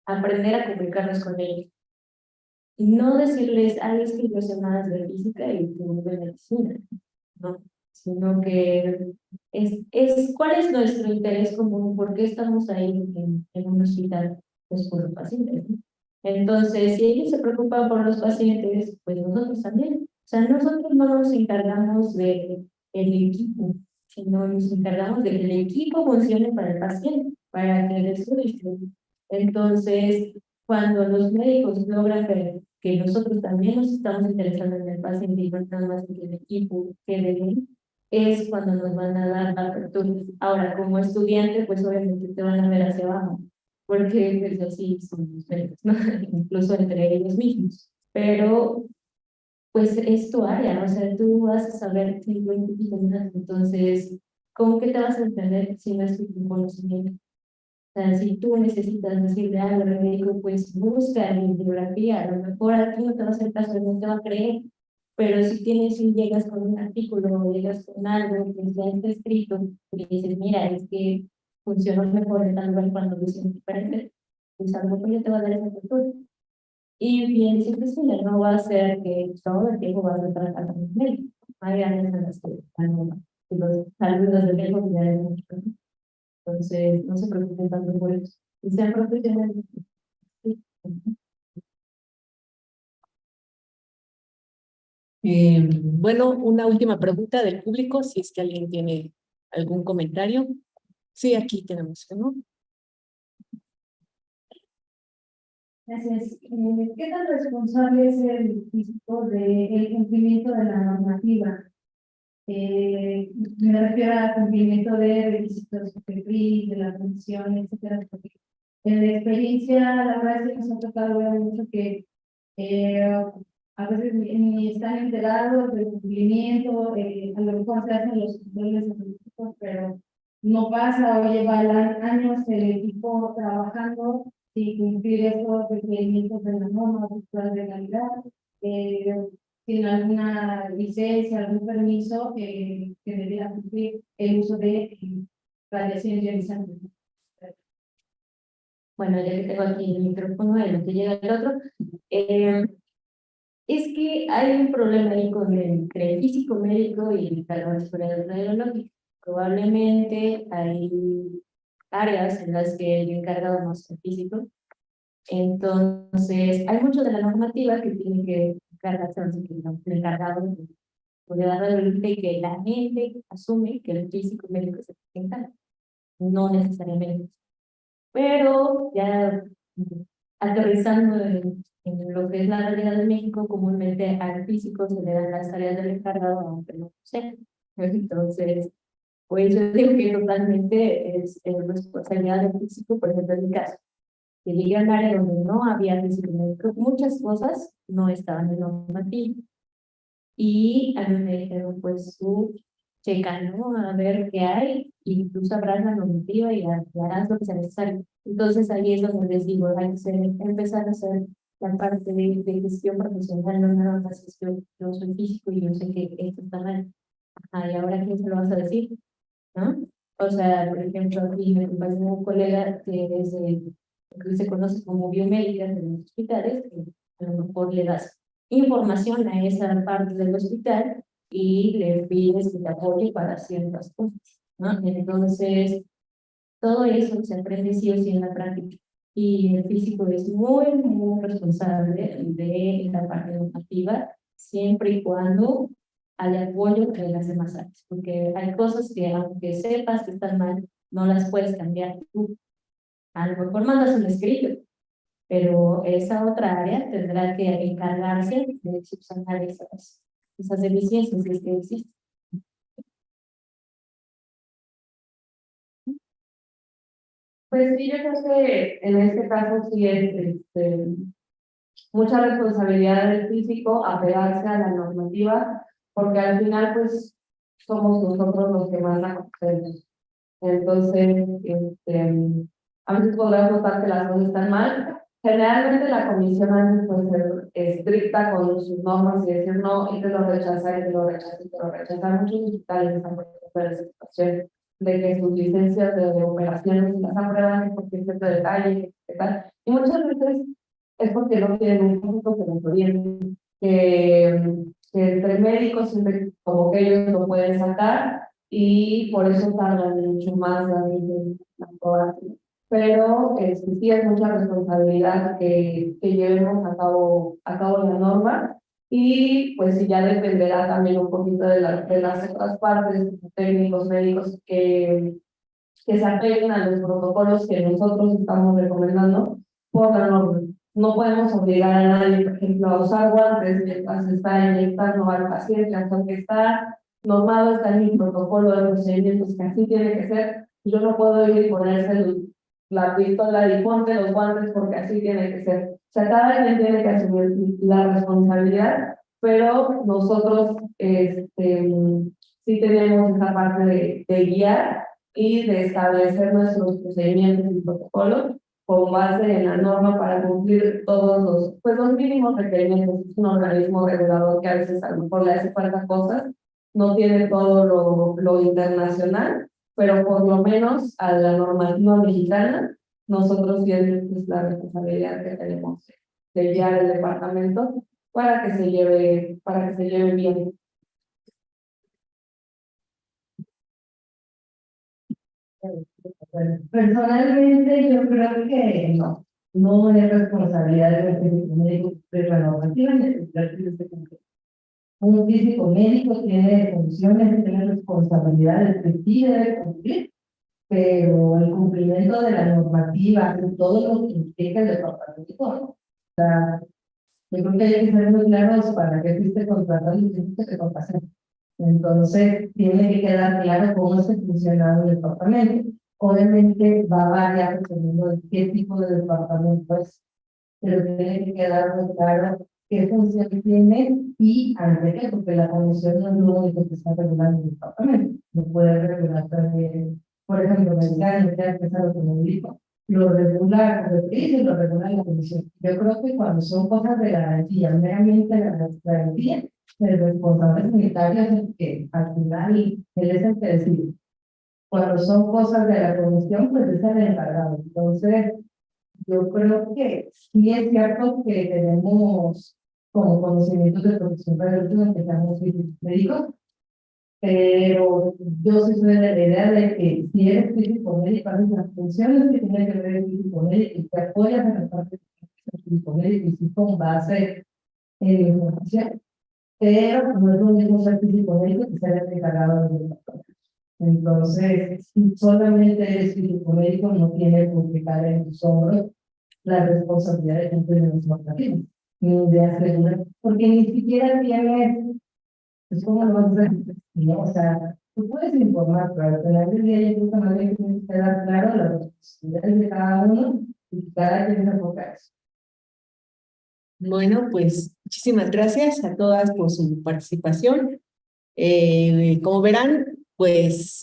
aprender a comunicarnos con ellos. Y no decirles, ay, es que yo sé más de física y tú de medicina, ¿no? Sino que cuál es nuestro interés común, por qué estamos ahí en un hospital, pues por los pacientes, ¿no? Entonces, si ellos se preocupan por los pacientes, pues nosotros también. O sea, nosotros no nos encargamos del equipo, sino nos encargamos de que el equipo funcione para el paciente, para que el estudio. Entonces, cuando los médicos logran ver que nosotros también nos estamos interesando en el paciente y no nada más que el equipo quede bien, es cuando nos van a dar la apertura. Ahora, como estudiante, pues obviamente te van a ver hacia abajo, porque pues así son los médicos, ¿no? Incluso entre ellos mismos. Pero, pues es tu área, o sea, tú vas a saber si lo entiendes, entonces, ¿cómo que te vas a entender si no es tu conocimiento? O sea, si tú necesitas decirle algo al médico, pues busca en bibliografía, a lo mejor a ti no te va a hacer caso, no te va a creer, pero si llegas con un artículo o llegas con algo que ya está escrito y dices, mira, es que funciona mejor en tal lugar cuando lo hicimos diferente, pues a lo mejor ya te va a dar esa cultura. Y bien, siempre sí, no va a ser que todo el tiempo vas a tratar con el médico. Hay áreas en las que los alumnos del médico ya es mucho. Entonces, no se preocupen tanto por eso. Y sean profesionales. Bueno, una última pregunta del público, si es que alguien tiene algún comentario. Sí, aquí tenemos uno. Gracias. ¿Qué tan responsable es el físico del cumplimiento de la normativa? Me refiero al cumplimiento de requisitos de la función, etcétera. Porque en la experiencia, la verdad es que nos ha tocado ver mucho que a veces ni están enterados del cumplimiento, a lo mejor se hacen los controles económicos, pero no pasa o lleva años el equipo trabajando y cumplir estos requerimientos de la norma de calidad, sin alguna licencia, algún permiso que debiera cumplir el uso de radiación ionizante. Bueno, ya que tengo aquí el micrófono, en lo que llega el otro, es que hay un problema ahí entre el físico médico y el cargador radiológico. Probablemente hay áreas en las que el encargado no es el físico. Entonces, hay mucho de la normativa que tiene que cargarse, el encargado de la radiológica y que la gente asume que el físico médico se encarga. No necesariamente. Pero ya aterrizando en lo que es la realidad de México, comúnmente al físico se le dan las tareas del encargado, aunque no sé. Entonces, pues yo digo que totalmente es responsabilidad del físico, por ejemplo, en mi caso, que llegué a un área donde no había físico médico, muchas cosas no estaban en normativa. Y a mí me dijeron, pues tú checa, ¿no? A ver qué hay, y tú sabrás la normativa y harás lo que sea necesario. Entonces ahí es donde les digo, hay que empezar a hacer la parte de gestión profesional, no nada más gestión. Yo soy físico y yo sé que esto está mal. Ajá, ¿y ahora quién se lo vas a decir? ¿No? O sea, por ejemplo, aquí me acompaña un colega que es que se conoce como biomédica en los hospitales, que a lo mejor le das información a esa parte del hospital y le pides que te apoye para ciertas cosas, ¿no? Entonces, todo eso se aprende sí o sí en la práctica. Y el físico es muy responsable de la parte normativa, siempre y cuando haya apoyo de las demás áreas. Porque hay cosas que, aunque sepas que están mal, no las puedes cambiar tú. A lo mejor mandas un escrito, pero esa otra área tendrá que encargarse de subsanar esas deficiencias que existen. Pues sí, yo creo que en este caso sí es mucha responsabilidad del físico apegarse a la normativa, porque al final pues somos nosotros los que más la conocemos. Entonces, a veces podrás notar que las cosas están mal. Generalmente la comisión antes puede ser estricta con sus normas y decir no, y te lo rechaza, y te lo rechaza, y te lo rechaza. Muchos hospitales están por esa situación de que sus licencias de operaciones las aprueban porque cierto detalle, tal. Y muchas veces es porque no tienen un punto que nos oriente, que entre médicos siempre como que ellos lo pueden sacar y por eso tardan mucho más la aprobación. Pero sí es mucha responsabilidad que llevemos a cabo la norma y pues sí ya dependerá también un poquito de las otras partes, técnicos, médicos que se apeguen a los protocolos que nosotros estamos recomendando por la norma. No podemos obligar a nadie, por ejemplo, a usar guantes mientras se está inyectando al paciente, aunque está normado, está en mi protocolo de procedimientos que así tiene que ser. Yo no puedo ir y ponerse la pistola y ponte los guantes porque así tiene que ser. O sea, cada quien tiene que asumir la responsabilidad, pero nosotros sí tenemos esa parte de guiar y de establecer nuestros procedimientos y protocolos con base en la norma para cumplir todos los mínimos requerimientos. Es un organismo regulador que a veces a lo mejor le hace falta cosas, no tiene todo lo internacional, pero por lo menos a la normativa mexicana, nosotros tenemos la responsabilidad que tenemos de guiar el departamento para que se lleve bien. Personalmente yo creo que no es responsabilidad del médico de la normativa. Un físico médico tiene funciones, tiene responsabilidades que sí debe cumplir, pero el cumplimiento de la normativa, de todo lo que implica el departamento, ¿no? O sea, yo creo que hay que ser muy claros para qué fuiste contratado y qué fuiste contratado. Entonces, tiene que quedar claro cómo se funciona el departamento. Obviamente va a variar dependiendo de qué tipo de departamento es, pero tiene que quedar muy claro qué función tiene y ante qué, porque la comisión no es lo único que está regulando el departamento. No puede regular también, por ejemplo, Medica, que ha empezado con el hijo, lo regula el PRI y lo regula la comisión. Yo creo que cuando son cosas de garantía, meramente garantía, el responsable sanitario es el que al final él es el que decide. Cuando son cosas de la comisión, pues es el encargado. Entonces, yo creo que sí es cierto que tenemos como conocimientos de protección preventiva que seamos médicos, pero yo sí soy de la idea de que si eres físico médico, haces las funciones que tiene que ver el físico médico y te apoyas en la parte del físico médico y sí con base en la información, pero no es lo mismo ser físico médico que ser el encargado del departamento. Entonces, si solamente eres físico médico, no tienes por qué caer en tus hombros la responsabilidad de cumplir los normativos, ni de asegurar, porque ni siquiera tienes, es como lo vas a hacer, ¿no? O sea, tú puedes informar, pero al final del día yo creo que más bien tienes que dar claro las responsabilidades de cada uno y que cada quien se enfoca a eso. Bueno, pues muchísimas gracias a todas por su participación. Como verán, pues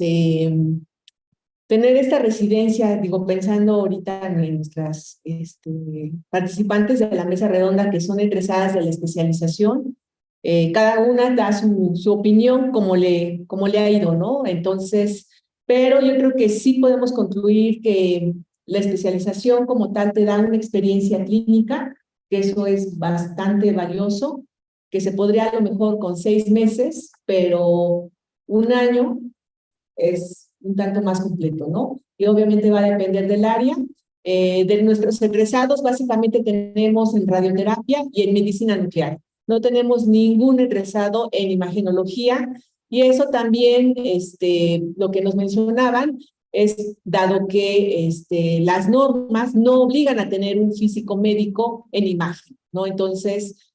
tener esta residencia, digo, pensando ahorita en nuestras participantes de la mesa redonda que son egresadas de la especialización, cada una da su opinión como le ha ido, ¿no? Entonces, pero yo creo que sí podemos concluir que la especialización como tal te da una experiencia clínica, que eso es bastante valioso, que se podría a lo mejor con 6 meses, pero un año es un tanto más completo, ¿no? Y obviamente va a depender del área. De nuestros egresados, básicamente tenemos en radioterapia y en medicina nuclear. No tenemos ningún egresado en imagenología y eso también, lo que nos mencionaban, es dado que las normas no obligan a tener un físico médico en imagen, ¿no? Entonces,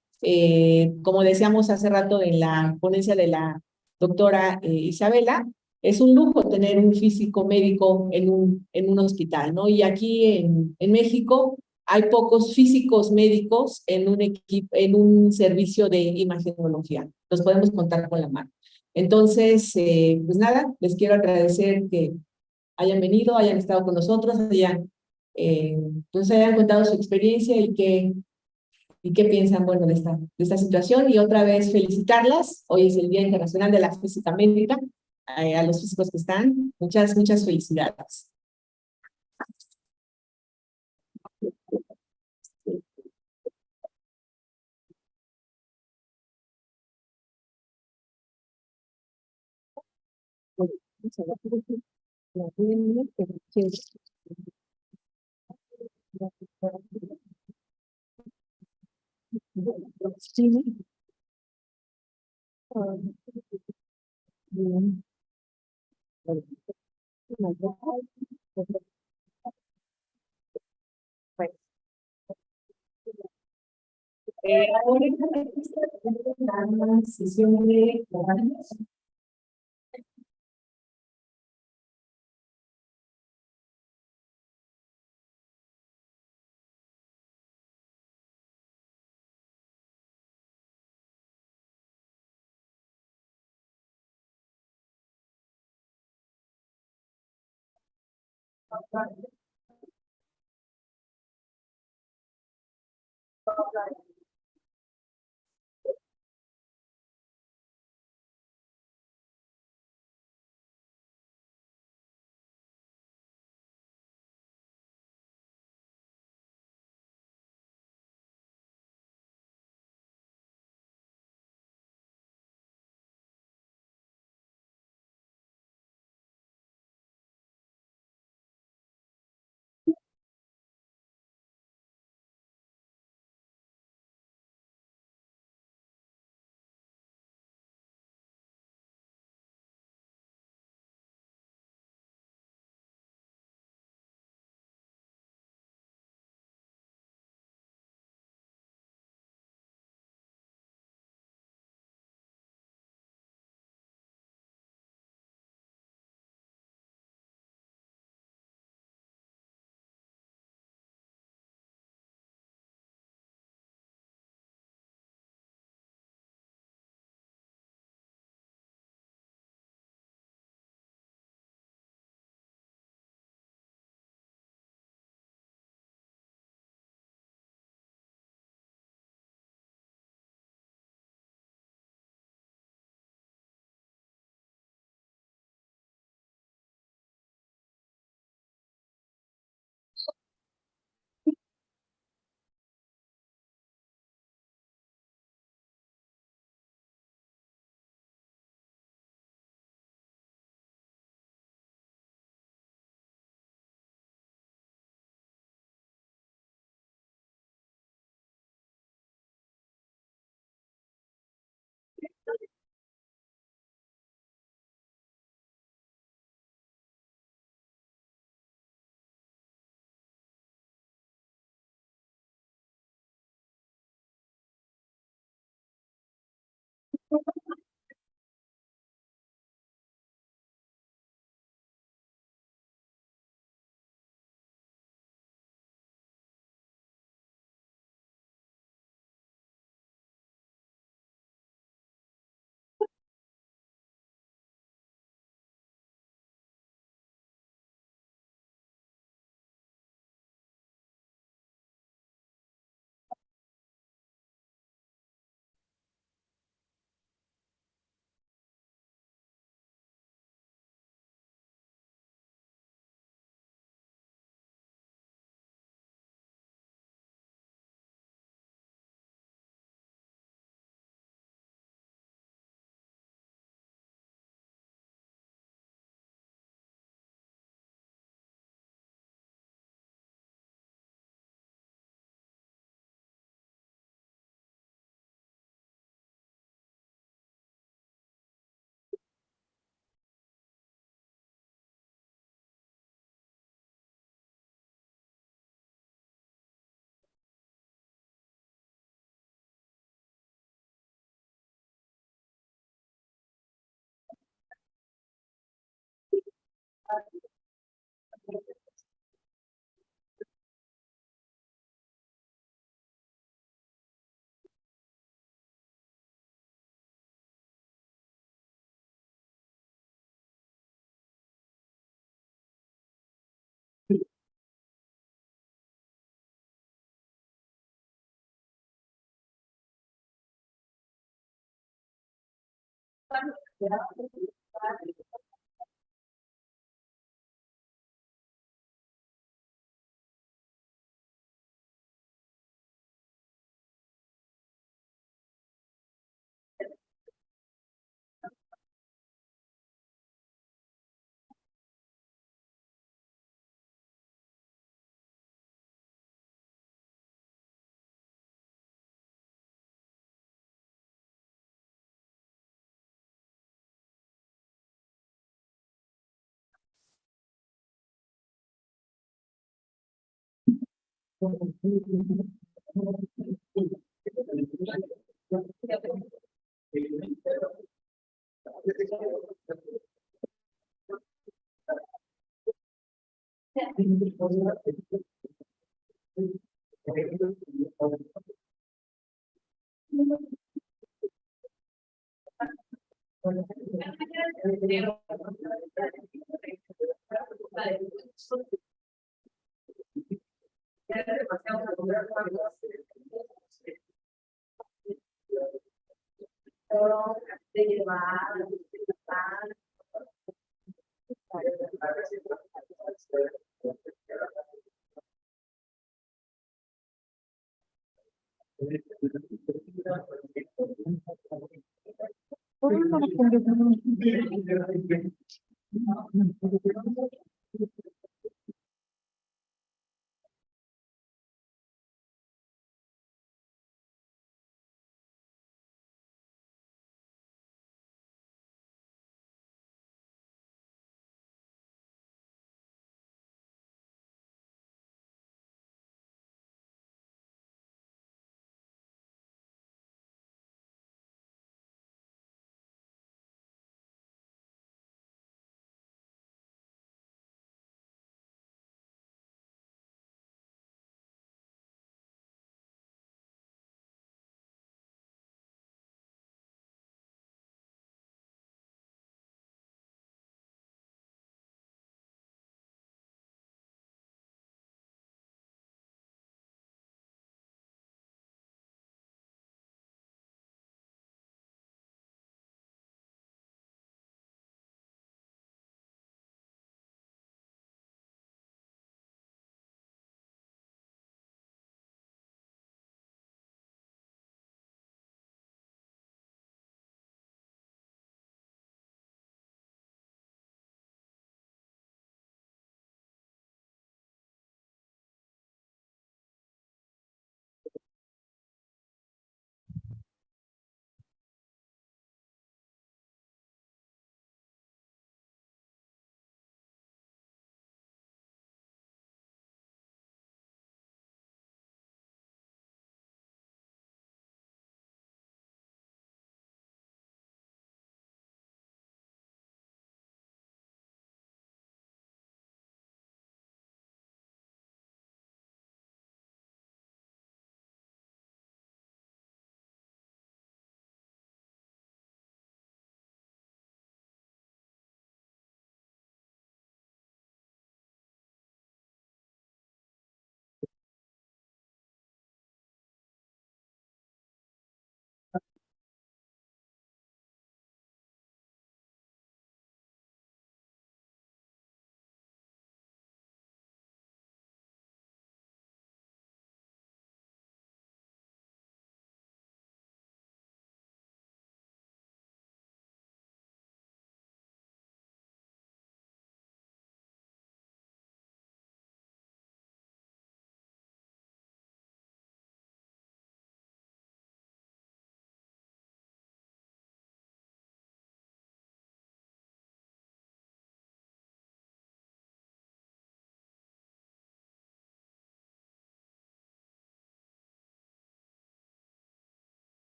como decíamos hace rato en la ponencia de la doctora Isabela, es un lujo tener un físico médico en un hospital, ¿no? Y aquí en México hay pocos físicos médicos en un equipo, en un servicio de imagenología. Los podemos contar con la mano. Entonces, pues nada, les quiero agradecer que hayan venido, hayan estado con nosotros, pues hayan contado su experiencia y qué piensan, bueno, de esta situación. Y otra vez felicitarlas. Hoy es el Día Internacional de la Física Médica. A los físicos que están, muchas felicidades. Ahora una sesión de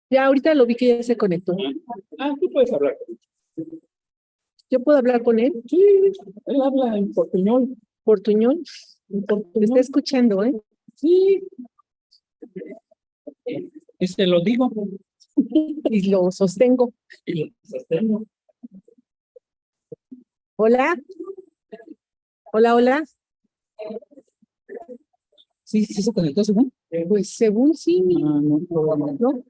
Ya ahorita lo vi que ya se conectó. Tú puedes hablar. ¿Yo puedo hablar con él? Sí, él habla en portuñol. ¿Portuñol? Te está escuchando, ¿eh? Sí. Y se lo digo. Y lo sostengo. Y lo sostengo. Hola. Hola, hola. Sí, sí se conectó, según. Pues según sí. ¿No?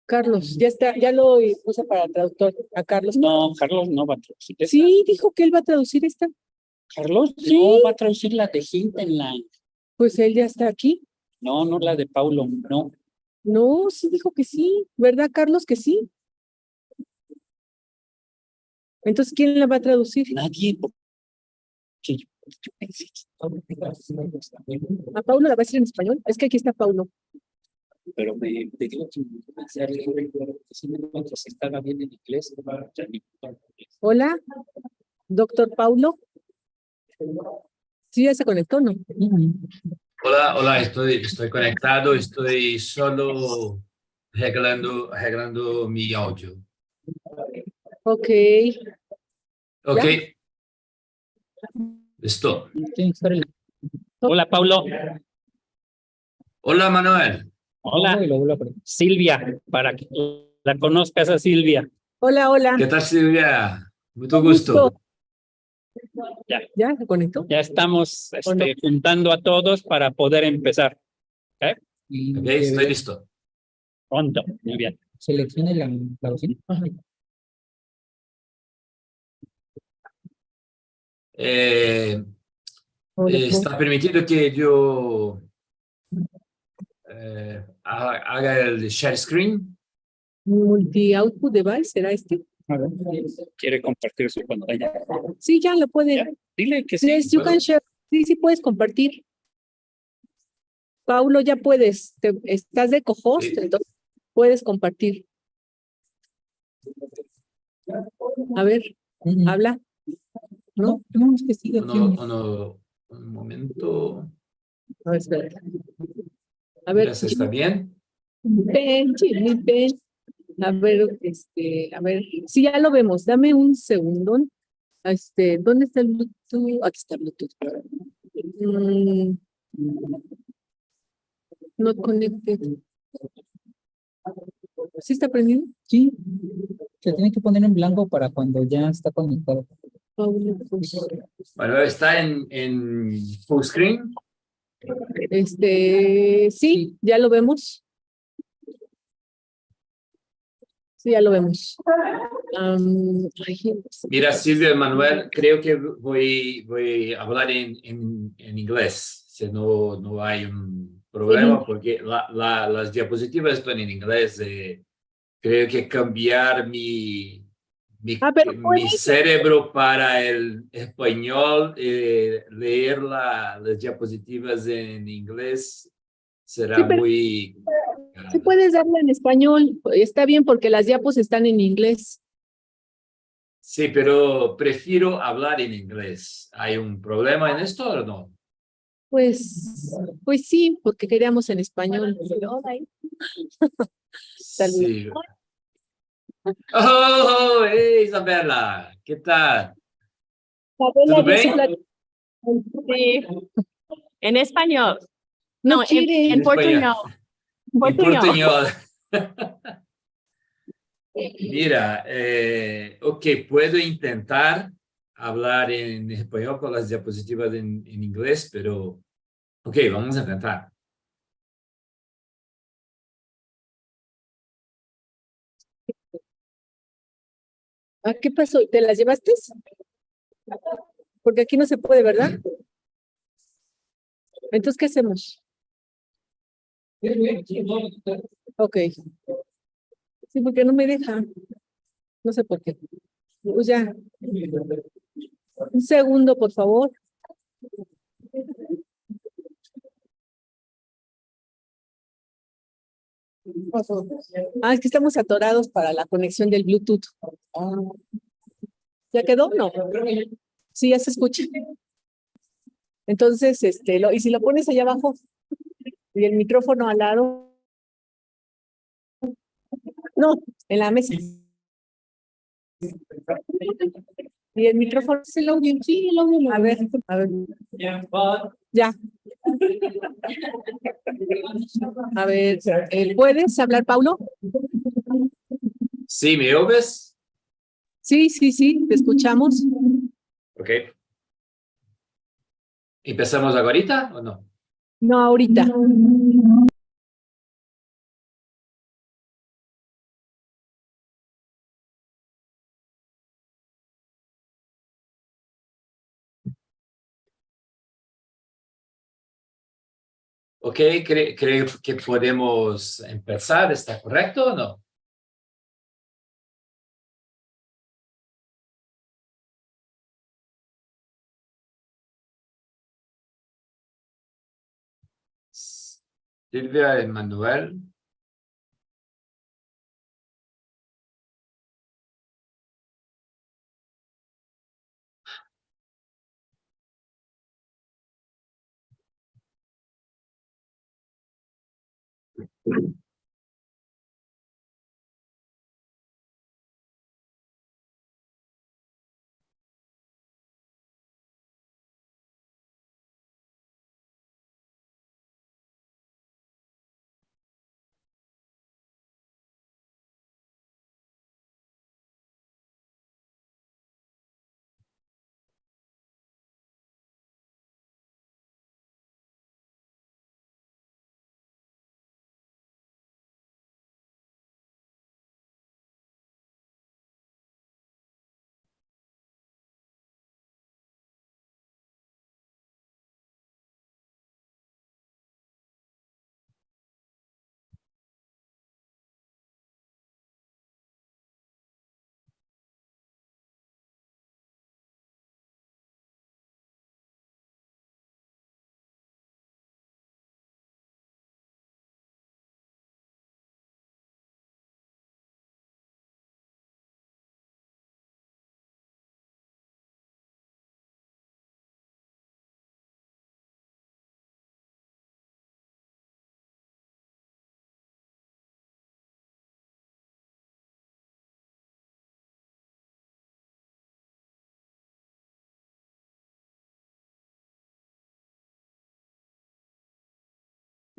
Carlos, ya está, ya lo puse para traductor a Carlos. No, Carlos no va a traducir esta. Sí, dijo que él va a traducir esta. Carlos Sí. no va a traducir la de Hinterland. Pues él ya está aquí. No, no la de Paulo, no. No, sí dijo que sí, ¿verdad, Carlos? Que sí. Entonces, ¿quién la va a traducir? Nadie. ¿A Paulo la va a decir en español? Es que aquí está Paulo. Pero me digo que si me encuentro si estaba bien en inglés. Hola, doctor Paulo. Sí, ya se conectó, ¿no? Hola, hola, estoy conectado, estoy solo arreglando mi audio. Ok. ¿Ya? Ok. Listo. Hola, Paulo. Hola, Manuel. Hola, Silvia, para que la conozcas a Silvia. Hola, hola. ¿Qué tal, Silvia? Mucho gusto. ¿Ya se conectó? Ya estamos juntando a todos para poder empezar. ¿Ok? Ok, estoy listo. Pronto, muy bien. Seleccione la bocina. Está permitido que yo haga el share screen. Multi-output device, ¿será este? A ver, quiere compartir su pantalla. Sí, ya lo puede. ¿Ya? Dile que sí. Yes, you can share. Sí, sí puedes compartir. Paulo, ya puedes. Estás de co-host, Sí. entonces puedes compartir. A ver, habla. ¿No? Tenemos que seguir aquí. Un momento. A ver, espera. A Mira ver, si está bien. ven, Jimmy, ven. A ver, a ver. Sí, ya lo vemos. Dame un segundo. ¿Dónde está el Bluetooth? Aquí está el Bluetooth. Not connected. ¿Sí está prendido? Sí. Se tiene que poner en blanco para cuando ya está conectado. Bueno, está en full screen. Sí, ya lo vemos. Sí, ya lo vemos. Mira, Silvia y Manuel, creo que voy a hablar en inglés, si no hay un problema, porque las diapositivas están en inglés. Creo que cambiar mi cerebro para el español, leer las diapositivas en inglés será muy... Sí puedes darle en español. Está bien porque las diapos están en inglés. Sí, pero prefiero hablar en inglés. ¿Hay un problema en esto o no? Pues sí, porque queríamos en español. Sí. Oh, hey, Isabela, ¿qué tal? ¿Todo bien? Sí, en español. No, en portuñol. En portuñol. Mira, ok, puedo intentar hablar en español con las diapositivas en inglés, pero ok, vamos a intentar. ¿Qué pasó? ¿Te las llevaste? Porque aquí no se puede, ¿verdad? Entonces, ¿qué hacemos? Ok. Sí, porque no me deja. No sé por qué. Pues ya. Un segundo, por favor. Es que estamos atorados para la conexión del Bluetooth. ¿Ya quedó? No. Sí, ya se escucha. Entonces, y si lo pones allá abajo y el micrófono al lado. No, en la mesa. Y el micrófono es el audio. Sí, el audio. A ver. Ya. A ver, ¿puedes hablar, Paulo? Sí, ¿me oyes? Sí, te escuchamos. Ok. ¿Empezamos ahorita o no? No, ahorita. Ok, creo que podemos empezar. ¿Está correcto o no? Silvia, Emanuel.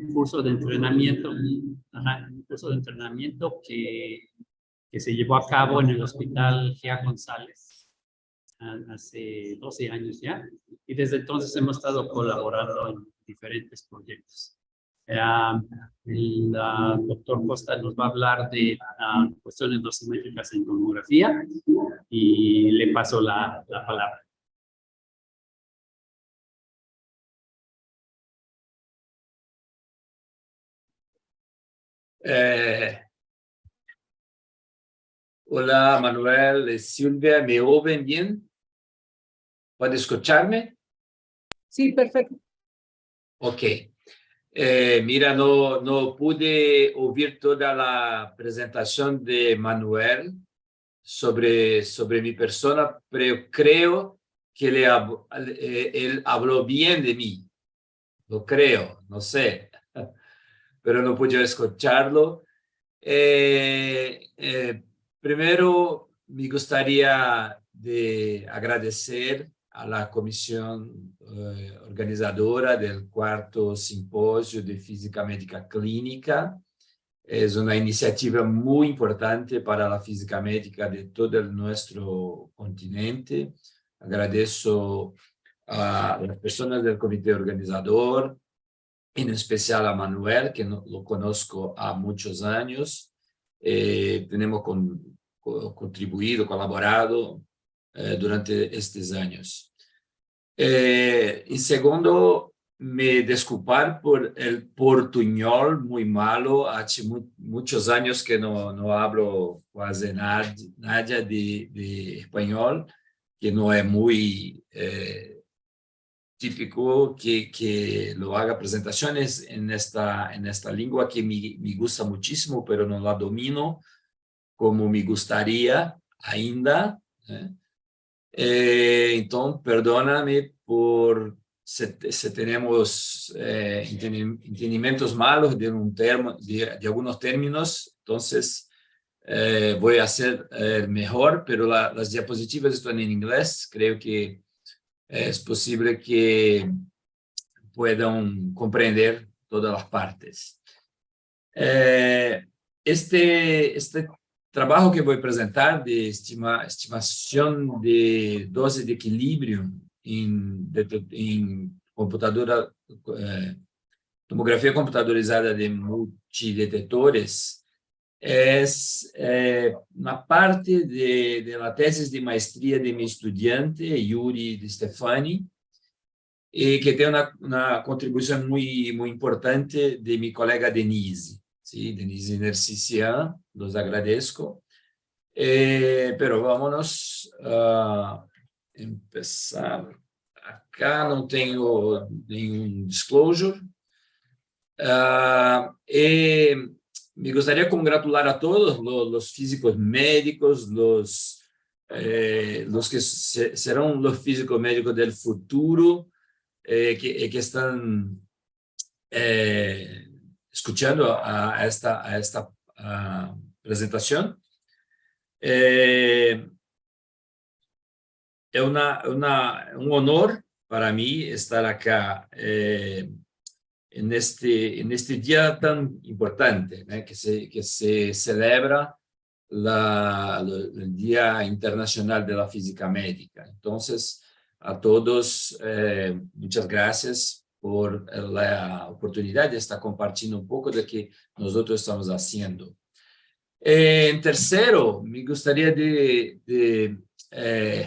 Un curso de entrenamiento, un curso de entrenamiento que se llevó a cabo en el Hospital Gea González hace 12 años ya, y desde entonces hemos estado colaborando en diferentes proyectos. El doctor Costa nos va a hablar de cuestiones dosimétricas en tomografía y le paso la palabra. Hola, Manuel, Silvia, ¿me oyen bien? ¿Pueden escucharme? Sí, perfecto. Ok. Mira, no pude oír toda la presentación de Manuel sobre mi persona, pero creo que él habló bien de mí. Lo creo, no sé, pero no pude escucharlo. Primero, me gustaría de agradecer a la comisión organizadora del cuarto Simposio de Física Médica Clínica. Es una iniciativa muy importante para la física médica de todo nuestro continente. Agradezco a las personas del comité organizador, en especial a Manuel, que lo conozco há muchos años. Tenemos contribuido, colaborado durante estos años. En segundo, me disculpar por el portuñol muy malo. Hace muchos años que no hablo casi nada de español, que no es muy típico que lo haga presentaciones en esta lengua que me gusta muchísimo, pero no la domino como me gustaría ainda. Entonces, perdóname por se tenemos entendimientos malos de, de algunos términos, entonces voy a hacer mejor, pero las diapositivas están en inglés. Creo que es posible que puedan comprender todas las partes. Este trabajo que voy a presentar de estimación de dosis de equilibrio en computadora, tomografía computadorizada de multidetectores es una parte de la tesis de maestría de mi estudiante, Yuri Di Stefani, que tiene una contribución muy importante de mi colega Denise, ¿sí? Denise Nercisian, los agradezco. Pero vámonos a empezar. Acá no tengo ningún disclosure. Me gustaría congratular a todos los físicos médicos, los que serán los físicos médicos del futuro, que están escuchando a esta presentación. Es un honor para mí estar acá en este día tan importante, ¿no? que se celebra el Día Internacional de la Física Médica. Entonces, a todos, muchas gracias por la oportunidad de estar compartiendo un poco de lo que nosotros estamos haciendo. En tercero, me gustaría de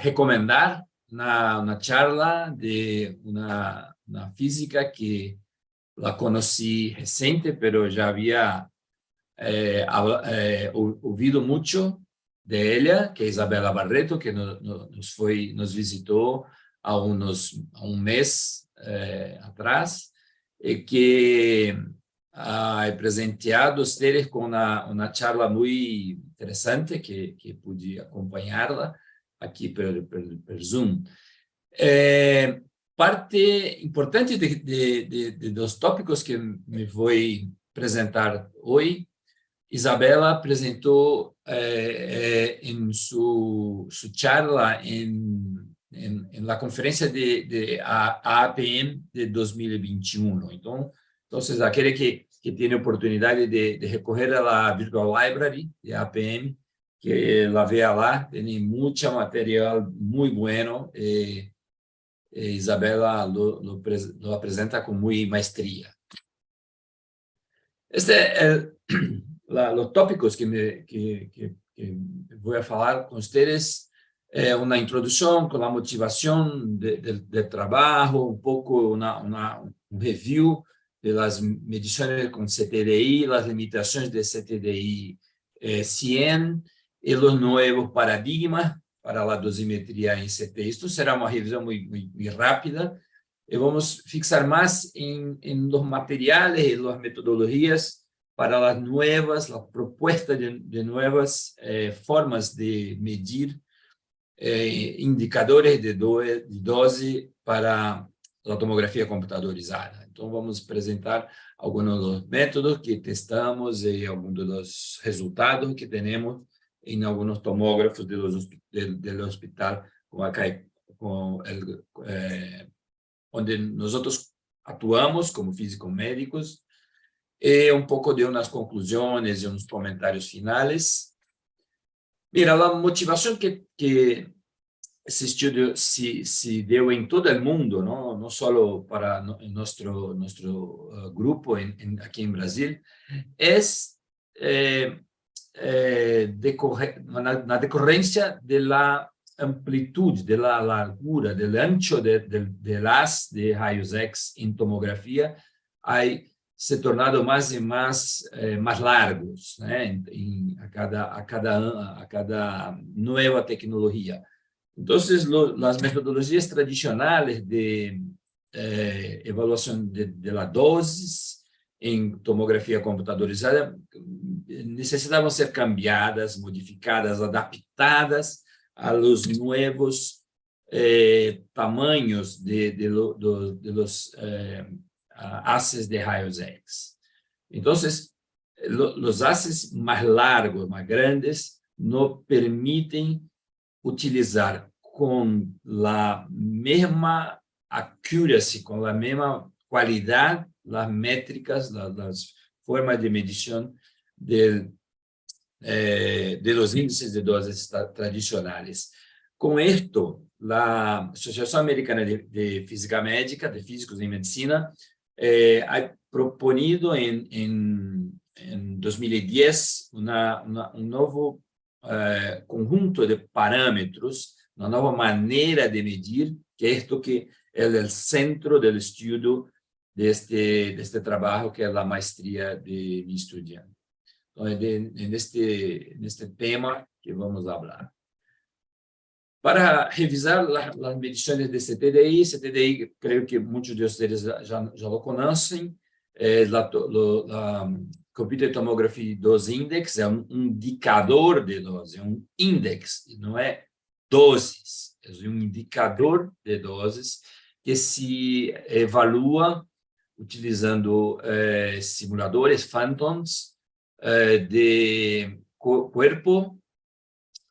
recomendar una charla de una física que la conocí reciente, pero ya había oído mucho de ella, que es Isabela Barreto, que nos visitó a un mes atrás, que ha presenteado ustedes con una charla muy interesante que pude acompañarla aquí por Zoom. Parte importante de los tópicos que me voy a presentar hoy, Isabela presentó en su charla en la conferencia de AAPM de 2021. Entonces, aquel que tiene oportunidad de recorrer a la Virtual Library de APM, que la vea lá, tiene mucho material muy bueno. Isabela lo presenta con muy maestría. Los tópicos que voy a hablar con ustedes, una introducción con la motivación del trabajo, un poco un review de las mediciones con CTDI, las limitaciones de CTDI 100 y los nuevos paradigmas para la dosimetría en CT. Esto será una revisión muy rápida y vamos a fixar más en los materiales y las metodologías para las propuestas de nuevas formas de medir indicadores de dose para la tomografía computadorizada. Entonces, vamos a presentar algunos de los métodos que testamos y algunos de los resultados que tenemos en algunos tomógrafos del hospital, como acá, donde nosotros actuamos como físicos médicos, y un poco de unas conclusiones y unos comentarios finales. Mira, la motivación que ese estudio se dio en todo el mundo, no solo para nuestro grupo aquí en Brasil, es una decorrencia de la amplitud, de la largura, del ancho del haz de rayos X en tomografía, se tornado más y más largos, ¿eh? a cada nueva tecnología. Entonces, las metodologías tradicionales de evaluación de la dosis en tomografía computadorizada necesitaban ser cambiadas, modificadas, adaptadas a los nuevos tamaños de los haces de rayos X. Entonces, los haces más largos, más grandes, no permiten utilizar con la misma accuracy, con la misma cualidad, las métricas, las formas de medición de los índices de dosis tradicionales. Con esto, la Asociación Americana de Física Médica, de Físicos en Medicina, ha proponido en 2010 un nuevo conjunto de parámetros, una nueva manera de medir, que es esto que es el centro del estudio de este trabajo, que es la maestría de mi estudiante. Entonces, en este tema que vamos a hablar. Para revisar las mediciones de CTDI creo que muchos de ustedes ya lo conocen, la Computed Tomography Dose Index es un indicador de dosis, es un index, no es dosis, es un indicador de dosis que se evalúa utilizando simuladores phantoms de cuerpo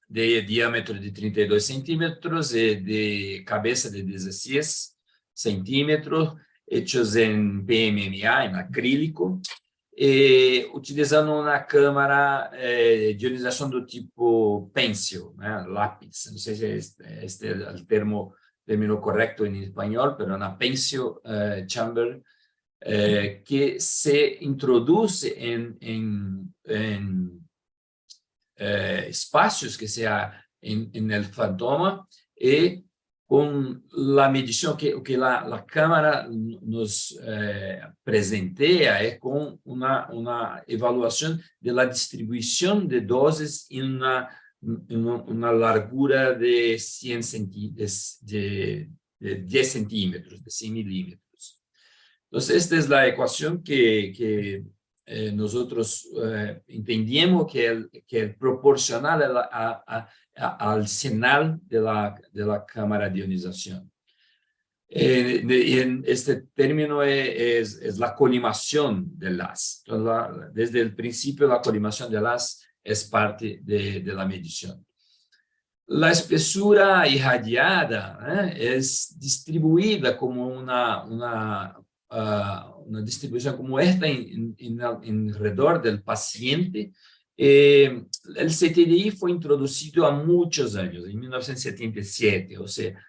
de diâmetro de 32 centímetros y de cabeza de 16 centímetros, hechos en PMMA, en acrílico, utilizando una cámara de ionización do tipo pencil, lápiz. No sé si este es el término correcto en español, pero una pencil chamber que se introduce en espacios que sea en el fantoma, y con la medición que la cámara nos presentea es con una evaluación de la distribución de dosis en una largura de 100 de 10 centímetros, de 100 milímetros. Entonces, esta es la ecuación que nosotros entendemos que es proporcional al señal de la cámara de ionización. En este término es la colimación del haz. Entonces, desde el principio, la colimación del haz es parte de la medición. La espesura irradiada es distribuida como una distribución como esta alrededor del paciente. El CTDI fue introducido a muchos años, en 1977, o sea,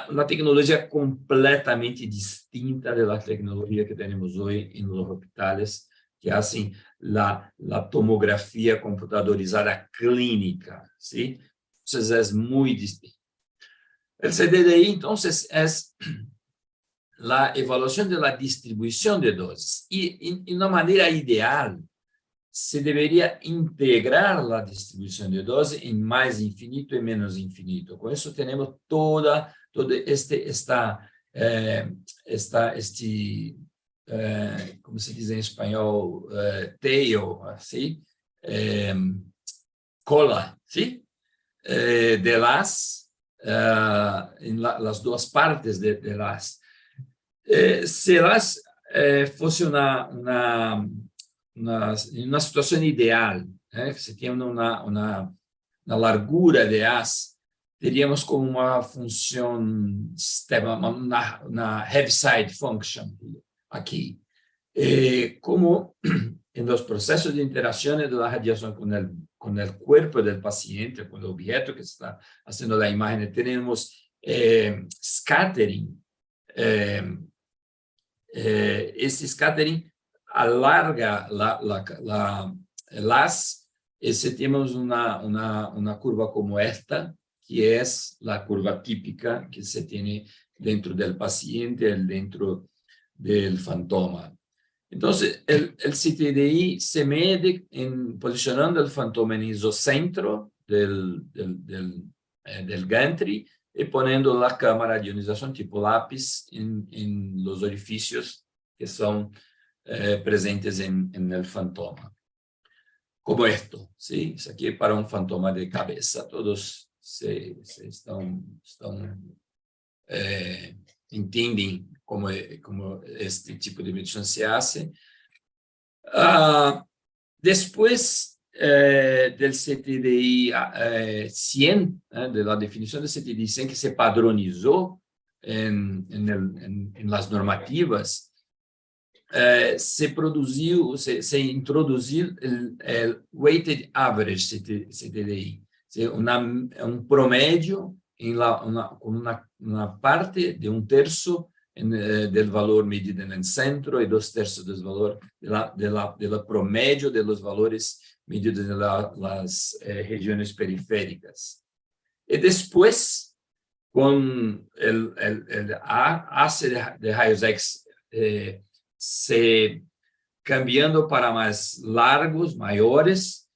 una tecnología completamente distinta de la tecnología que tenemos hoy en los hospitales, que hacen la tomografía computadorizada clínica, ¿sí? Entonces es muy distinto. El CTDI, entonces, es la evaluación de la distribución de dosis. Y en una manera ideal, se debería integrar la distribución de dosis en más infinito y menos infinito. Con eso tenemos todo ¿cómo se dice en español? Tail, ¿sí? Cola, ¿sí? De en las dos partes de las. Si las fuese una situación ideal, que se tiene una largura de haz, teríamos como una función, una heaviside function aquí. Como en los procesos de interacciones de la radiación con el cuerpo del paciente, con el objeto que está haciendo la imagen, tenemos scattering. Ese scattering alarga el haz, y si tenemos una curva como esta, que es la curva típica que se tiene dentro del paciente, dentro del fantoma. Entonces, el CTDI se mide posicionando el fantoma en isocentro del gantry y poniendo la cámara de ionización tipo lápiz en los orificios que son presentes en el fantoma. Como esto, ¿sí? Eso aquí es para un fantoma de cabeza. Todos entendem como este tipo de medição se hace. Después del CTDI 100, de la definición del CTDI 100 que se padronizó en las normativas, se introdujo el weighted average CTDI, un promedio con una parte de un tercio del valor medido en el centro y 2/3 del valor del promedio de los valores medidos en las regiones periféricas. Y después, con el ACE de rayos X se cambiando para más largos, mayores,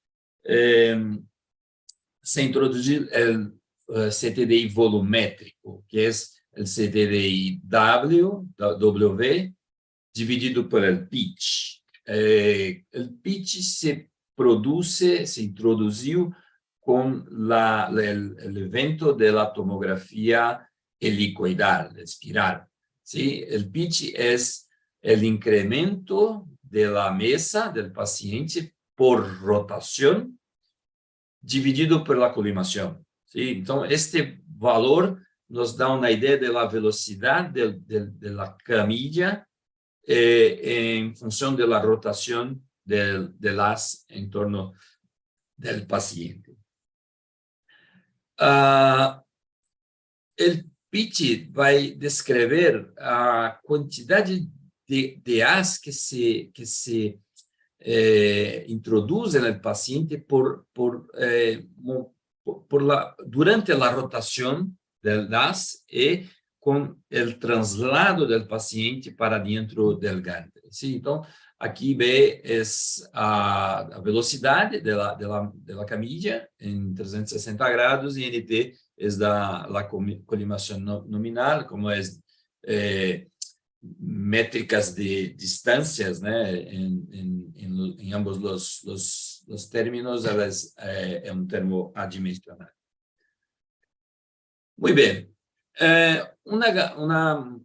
se introdujo el CTDI volumétrico, que es el CTDI W dividido por el pitch. El pitch se introdujo con el evento de la tomografía helicoidal, espiral. ¿Sí? El pitch es el incremento de la mesa del paciente por rotación dividido por la colimación. ¿Sí? Entonces, este valor nos da una idea de la velocidad de la camilla en función de la rotación del haz en torno del paciente. El pitch va a describir a cantidad de haz que se introduce en el paciente durante la rotación del haz y con el traslado del paciente para dentro del ganglio. ¿Sí? Entonces, aquí ve es a velocidad de la camilla en 360 grados y NT es la colimación nominal, como es métricas de distancias, ¿no? En ambos los términos, es un término adimensional. Muy bien. Una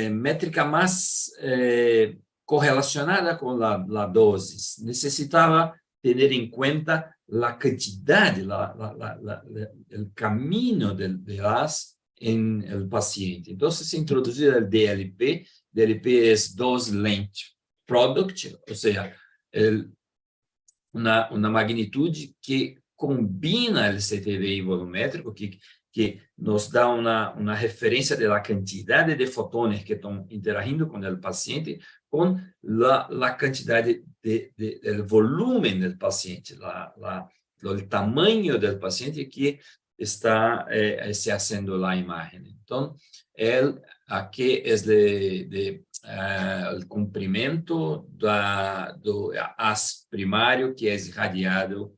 métrica más correlacionada con la dosis. Necesitaba tener en cuenta la cantidad, el camino del haz en el paciente. Entonces se introdujo el DLP. DLP es Dose Length Product, o sea, una magnitud que combina el CTDI volumétrico, que nos da una referencia de la cantidad de fotones que están interagiendo con el paciente, con la cantidad del volumen del paciente, el tamaño del paciente que está se haciendo la imagen. Entonces, aquí es el comprimento do haz primario que es irradiado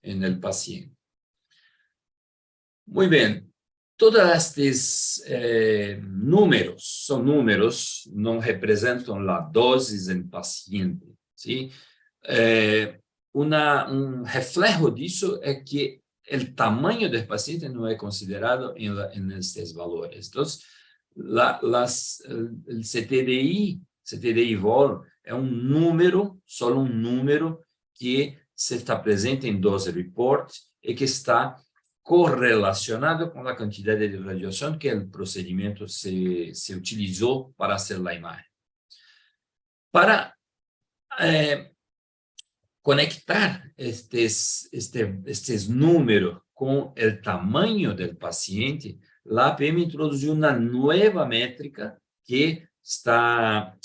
en el paciente. Muy bien. Todos estos números son números, no representan la dosis en paciente. ¿Sí? Un reflejo de eso es que el tamaño del paciente no es considerado en estos valores. Entonces, el CTDI vol es un número, solo un número que se está presente en dose report y que está correlacionado con la cantidad de radiación que el procedimiento se utilizó para hacer la imagen. Para conectar estes números con el tamaño del paciente, la APM introdujo una nueva métrica que está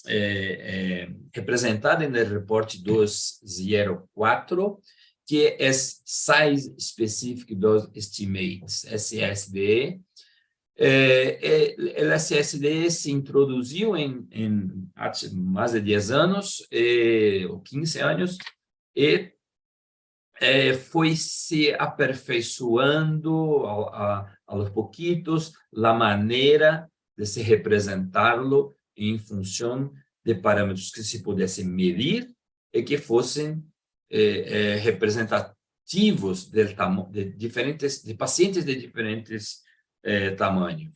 representada en el reporte 204, que es Size Specific Dose Estimates, SSDE. El SSDE se introdujo hace más de 10 años o 15 años y foi se aperfeiçoando a los poquitos la manera de se representarlo en función de parámetros que se pudiesen medir y que fuesen descriptivos de pacientes de diferentes tamaños.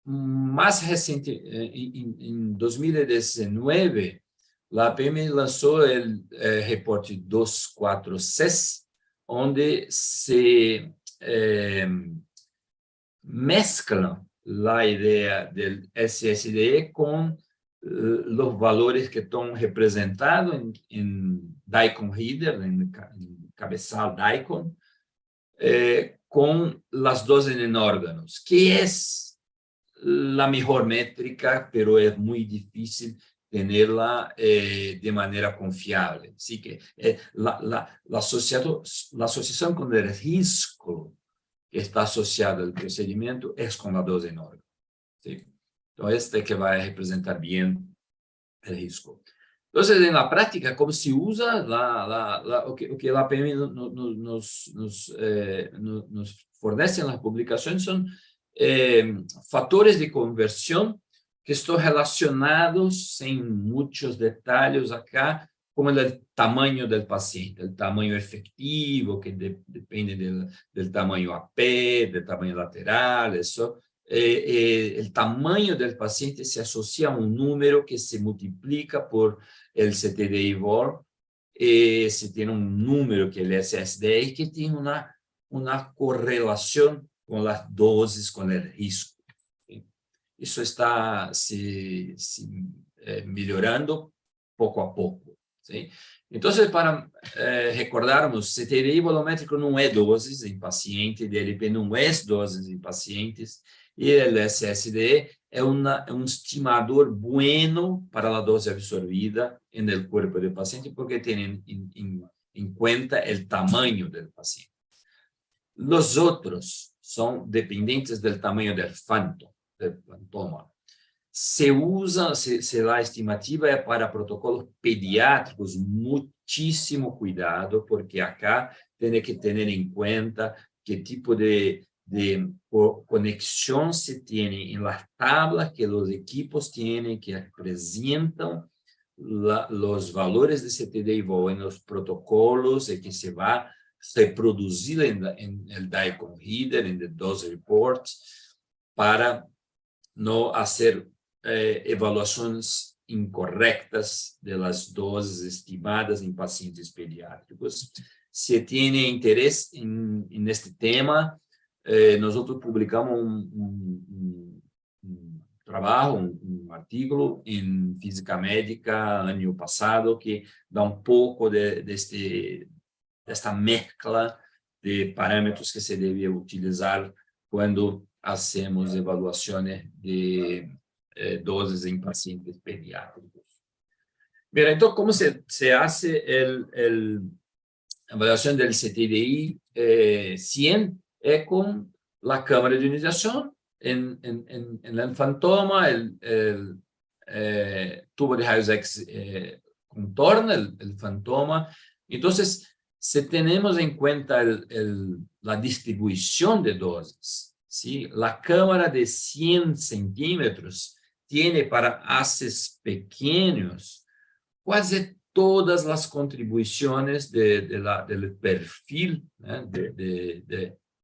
Más reciente, en 2019, la APM lanzó el reporte 2.4C, donde se mezcla la idea del SSDE con los valores que están representados en Daikon Reader, en cabezal Daikon, con las dosis en órganos, que es la mejor métrica, pero es muy difícil tenerla de manera confiable. Así que la asociación con el riesgo que está asociado al procedimiento es con la dosis en órgano. ¿Sí? Entonces, este que va a representar bien el riesgo. Entonces, en la práctica, ¿cómo se usa lo que la APM nos fornece en las publicaciones? Son factores de conversión que están relacionados en muchos detalles acá, como el tamaño del paciente, el tamaño efectivo, que depende del tamaño AP, del tamaño lateral, eso. El tamaño del paciente se asocia a un número que se multiplica por el CTDI-VOR. Se tiene un número que es el SSDI, que tiene una correlación con las dosis, con el riesgo. ¿Sí? Eso está mejorando poco a poco. ¿Sí? Entonces, para recordarmos, CTDI volumétrico não é doses em paciente, DLP não é doses em pacientes, e o SSD é um estimador bueno para a dose absorvida no corpo do paciente, porque tem em conta o tamanho do paciente. Os outros são dependentes do tamanho do fantoma. Se la estimativa es para protocolos pediátricos, muchísimo cuidado, porque acá tiene que tener en cuenta qué tipo de conexión se tiene en las tablas que los equipos tienen, que presentan los valores de CTD-VOL en los protocolos y que se va a reproducir en el Daikon Reader, en el dose report, para no hacer evaluações incorrectas das doses estimadas em pacientes pediátricos. Se tem interesse neste tema, nós publicamos um trabalho, um artigo em Física Médica ano passado que dá pouco desta mescla de parâmetros que se deve utilizar quando hacemos evaluações de doses em pacientes pediátricos. Mira, então, como se hace a evaluação do CTDI 100 é com a câmara de ionização em el fantoma, el tubo de raios X contorna el fantoma. Entonces, se tenemos en cuenta la distribución de dosis, ¿sí? La cámara de 100 centímetros tiene para haces pequeños quase todas las contribuciones del perfil, ¿eh?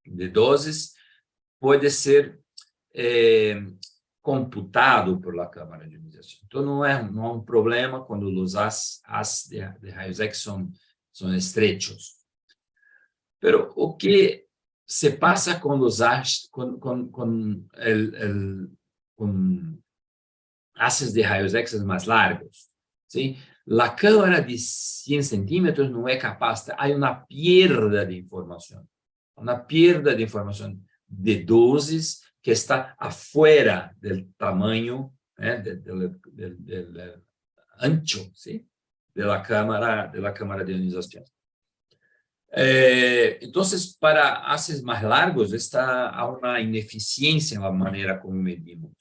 de dosis puede ser computado por la cámara de ionización. Entonces, no es un problema cuando los haz de rayos X son estrechos. Pero o que se pasa con los con haces de rayos X más largos, ¿sí? La cámara de 100 centímetros no es capaz, hay una pérdida de información de dosis que está afuera del tamaño, del ancho, ¿sí? de la cámara de ionización. Entonces, para haces más largos, hay una ineficiencia en la manera como medimos.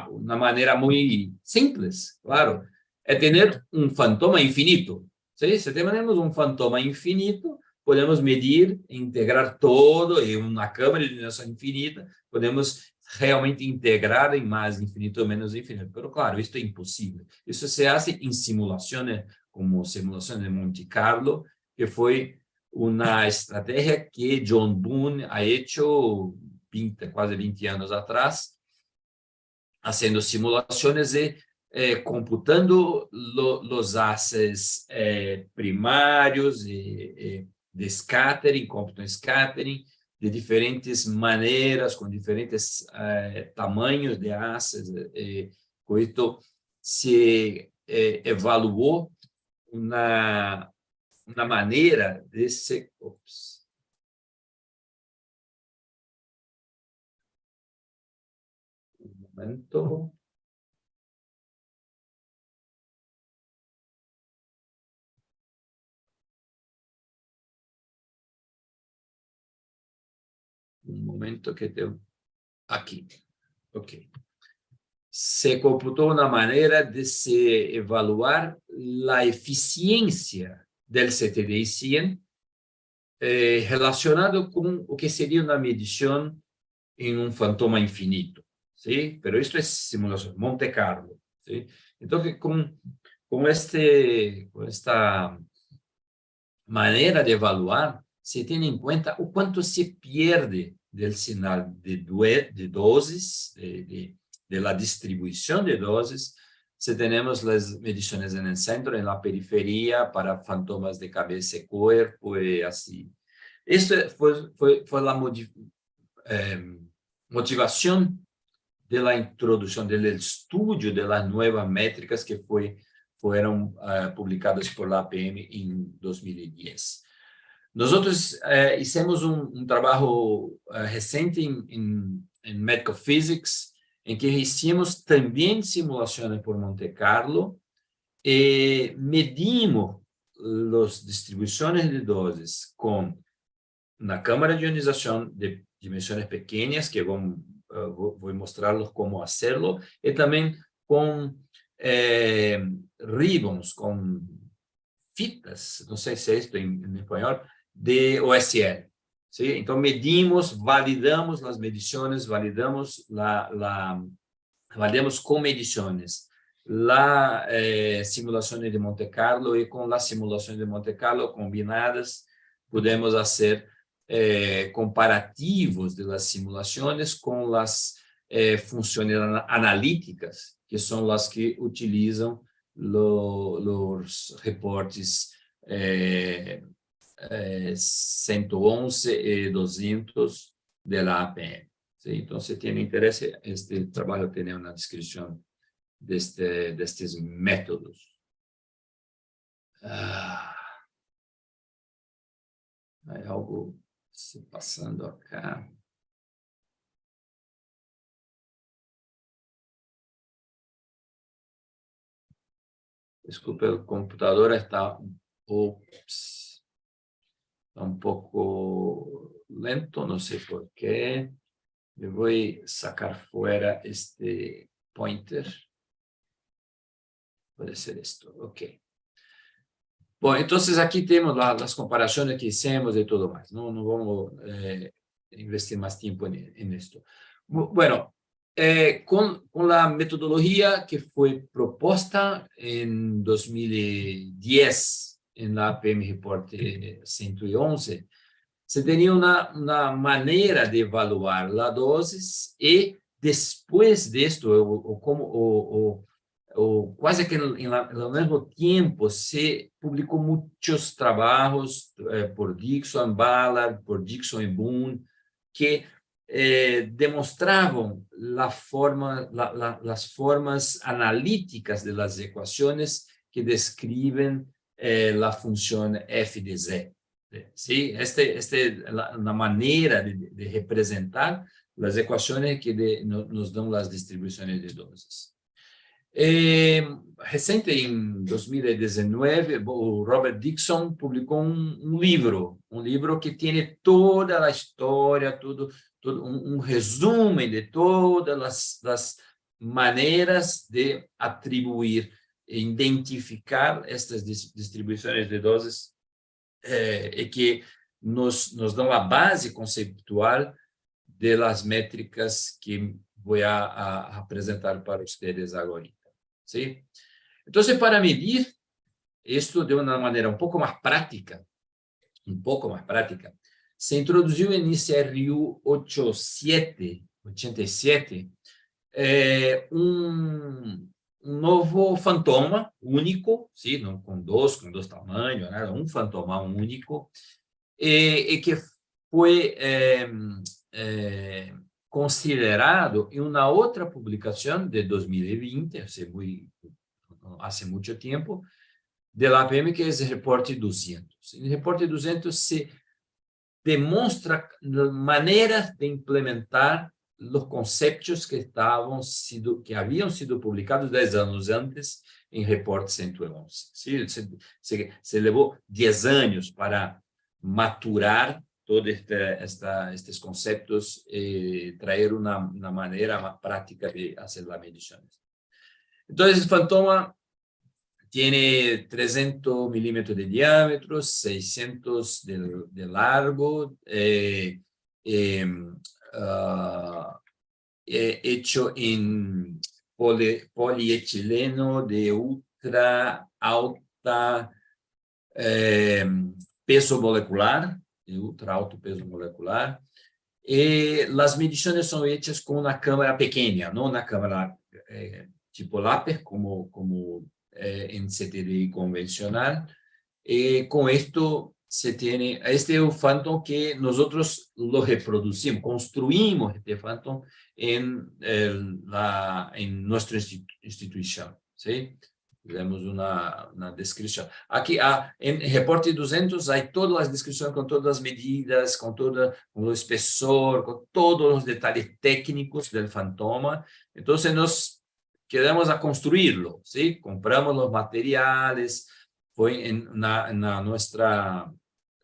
Una manera muy simple, claro, es tener un fantoma infinito. ¿Sí? Si tenemos un fantoma infinito, podemos medir, integrar todo en una cámara de ionización infinita, podemos realmente integrar en más infinito o menos infinito. Pero claro, esto es imposible. Eso se hace en simulaciones como simulaciones de Monte Carlo, que fue una estrategia que John Boone ha hecho casi 20 años atrás, haciendo simulaciones de computando los haces primarios de scattering, cómputo scattering, de diferentes maneras, con diferentes tamaños de haces. Com esto se evaluó una manera de se... Ops. Un momento. Un momento que tengo aquí. Ok. Se computó una manera de se evaluar la eficiencia del CTDI 100 relacionado con lo que sería una medición en un fantoma infinito, ¿sí? Pero esto es simulación, Monte Carlo, ¿sí? Entonces, con esta manera de evaluar, se tiene en cuenta o cuánto se pierde del sinal de dosis, de la distribución de dosis. Si tenemos las mediciones en el centro, en la periferia, para fantomas de cabeza y cuerpo y así. Esto fue la motivación de la introducción, del estudio de las nuevas métricas que fueron publicadas por la APM en 2010. Nosotros hicimos un trabajo reciente en Medical Physics, en que hicimos también simulaciones por Monte Carlo, medimos las distribuciones de dosis con una cámara de ionización de dimensiones pequeñas, que voy a mostrarles cómo hacerlo, y también con ribbons, con fitas, no sé si es esto en español, de OSL. ¿Sí? Entonces medimos, validamos las mediciones, validamos con mediciones la simulación de Monte Carlo, y con las simulaciones de Monte Carlo combinadas podemos hacer comparativos de las simulaciones con las funciones analíticas, que son las que utilizan los reportes 111 y 200 de la APM. ¿Sí? Entonces, si tiene interés, este trabajo tiene una descripción de estos métodos. Hay algo pasando acá. Desculpe, el computador está un poco lento, no sé por qué. Me voy a sacar fuera este pointer. Puede ser esto, ok. Bueno, entonces aquí tenemos las comparaciones que hicimos y todo más. No vamos a investir más tiempo en esto. Bueno, con la metodología que fue propuesta en 2010 en la APM Report 111, se tenía una manera de evaluar la dosis, y después de esto, o quase que ao mesmo tempo, se publicou muitos trabalhos por Dixon Ballard, por Dixon e Boone, que demonstravam as formas analíticas das equações que descrevem a função f de z. ¿Sí? Esta es la manera de representar las ecuaciones que nos dan las distribuciones de dosis. Reciente, en 2019, Robert Dixon publicó un libro que tiene toda la historia, todo un resumen de todas las maneras de atribuir e identificar estas distribuciones de dosis, y que nos dan la base conceptual de las métricas que voy a presentar para ustedes ahora. ¿Sí? Entonces, para medir esto de una manera un poco más práctica, un poco más práctica. Se introdujo en ICRU 87, un nuevo fantoma único, ¿sí? No con dos tamaños, nada, un fantoma único, que fue considerado en una otra publicación de 2020, hace mucho tiempo, de la APM, que es el reporte 200. En el reporte 200 se demuestra maneras de implementar los conceptos que habían sido publicados 10 años antes en reporte 111. ¿Sí? Se llevó 10 años para maturar todos estos conceptos y traer una manera más práctica de hacer las mediciones. Entonces, el fantoma tiene 300 milímetros de diámetro, 600 de largo, hecho en polietileno de ultra alta peso molecular, de ultra alto peso molecular. Las mediciones son hechas con una cámara pequeña, no una cámara tipo lápiz como en CTDI convencional. Con esto se tiene, este es un Phantom que nosotros lo reproducimos, construimos este Phantom en nuestra institución, ¿sí? Tenemos una descripción. Aquí en reporte 200 hay todas las descripciones con todas las medidas, con el espesor, con todos los detalles técnicos del fantoma. Entonces nos quedamos a construirlo, ¿sí? Compramos los materiales, fue en nuestra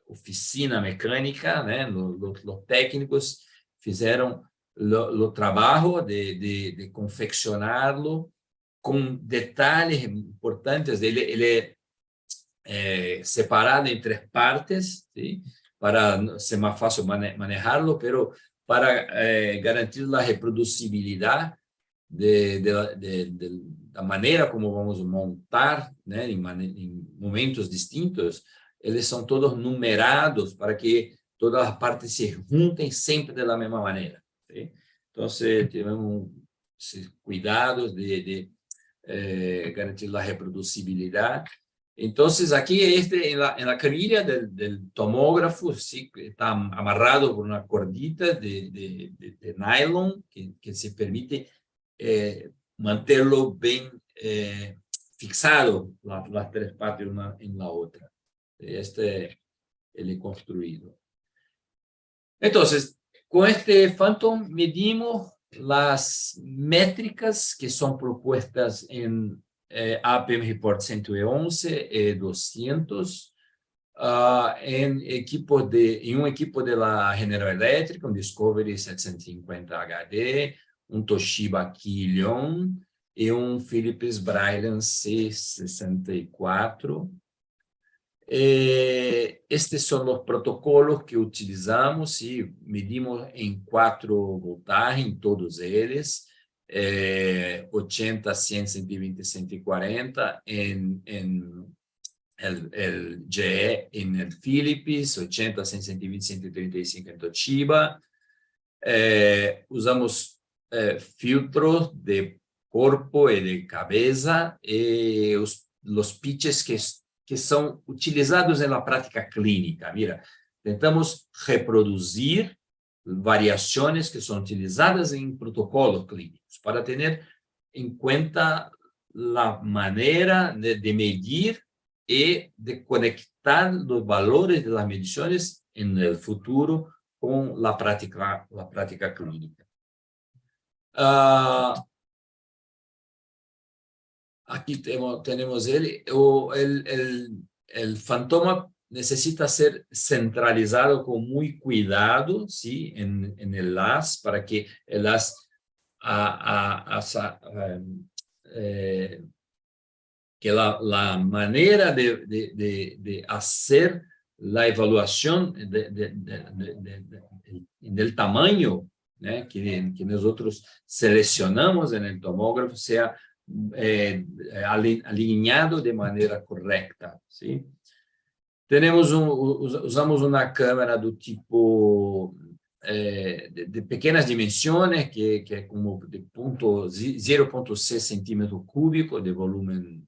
oficina mecánica, ¿no? Los técnicos hicieron lo trabajo de confeccionarlo con detalles importantes. Ele separado en 3 partes, ¿sí? Para ser más fácil manejarlo, pero para garantir la reproducibilidad de la manera como vamos a montar, ¿no? En momentos distintos, eles son todos numerados para que todas las partes se junten siempre de la misma manera, ¿sí? Entonces, tenemos cuidados de garantir la reproducibilidad. Entonces, aquí en la canilla del tomógrafo, sí, está amarrado por una cordita de nylon que se permite mantenerlo bien fixado, las 3 partes una en la otra. Este es el construido. Entonces, con este Phantom medimos las métricas que son propuestas en APM Report 111 200 en un equipo de la General Electric, un Discovery 750 HD, un Toshiba Kilion y un Philips Brilliant C64. Estes son los protocolos que utilizamos y medimos en 4 voltajes en todos ellos, 80, 100, 120, 140 en el GE, en el Philips, 80, 100, 120, 135 en Toshiba. Usamos filtros de cuerpo y de cabeza, los pitches que son utilizados en la práctica clínica. Mira, tentamos reproducir variaciones que son utilizadas en protocolos clínicos para tener en cuenta la manera de medir y de conectar los valores de las mediciones en el futuro con la práctica clínica. Aquí tenemos el fantoma necesita ser centralizado con muy cuidado, ¿sí? En el haz, para que el haz que la manera de hacer la evaluación del tamaño, ¿no? que nosotros seleccionamos en el tomógrafo sea alineado de manera correcta, ¿sí? Usamos una cámara do tipo de pequenas dimensões, que é como de 0,6 centímetro cúbico de volumen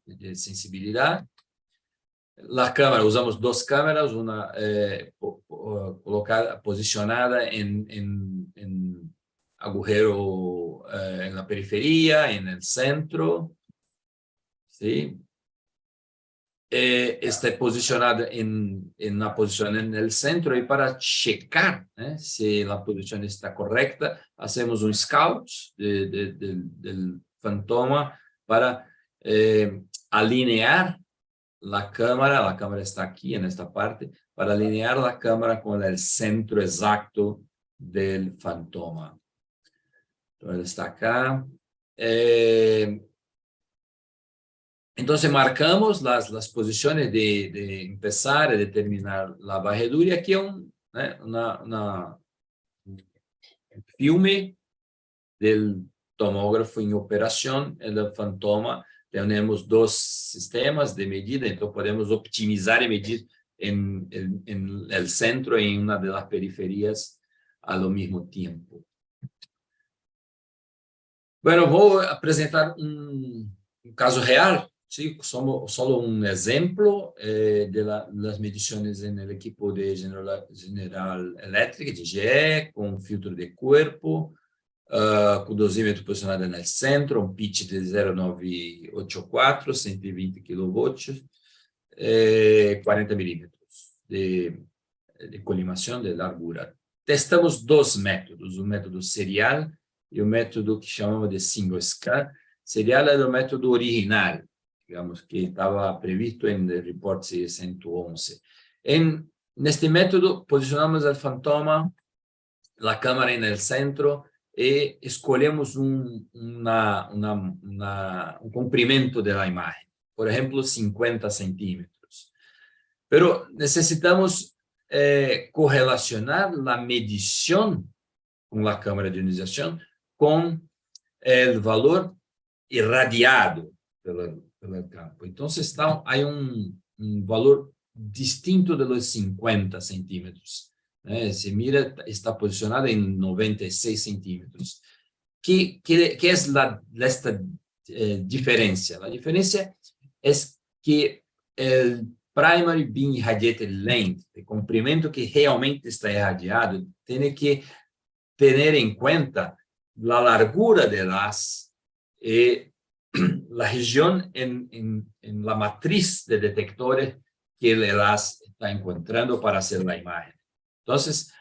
de sensibilidad. La cámara, usamos dos cámaras, una colocada, posicionada en agujero en la periferia, en el centro, ¿sí? Está posicionada en una posición en el centro, y para checar si la posición está correcta, hacemos un scout del fantoma para alinear la cámara está aquí en esta parte, para alinear la cámara con el centro exacto del fantoma. Entonces está acá. Entonces marcamos las posiciones de empezar y de terminar la varredura, y aquí es un filme del tomógrafo en operación, el fantoma. Tenemos dos sistemas de medida, entonces podemos optimizar y medir en el centro y en una de las periferias al mismo tiempo. Bueno, voy a presentar un caso real, ¿sí? Solo un ejemplo de las mediciones en el equipo de General Electric, de GE, con filtro de cuerpo, com dosímetro posicionado no centro, um pitch de 0,984, 120 kV, 40 milímetros de colimação de largura. Testamos dois métodos, o método serial e o método que chamamos de single scan. Serial era o método original, digamos, que estava previsto no report 111. Neste método, posicionamos o fantoma, a câmera no centro, e escolhemos um comprimento da imagem, por exemplo, 50 centímetros. Pero necessitamos correlacionar a medição com a câmera de ionização com o valor irradiado pelo campo. Então, há valor distinto de los 50 centímetros. Se mira, está posicionada en 96 centímetros. ¿Qué es esta diferencia? La diferencia es que el primary beam irradiated length, el comprimento que realmente está irradiado, tiene que tener en cuenta la largura del haz y la región en la matriz de detectores que el haz está encontrando para hacer la imagen. Entonces,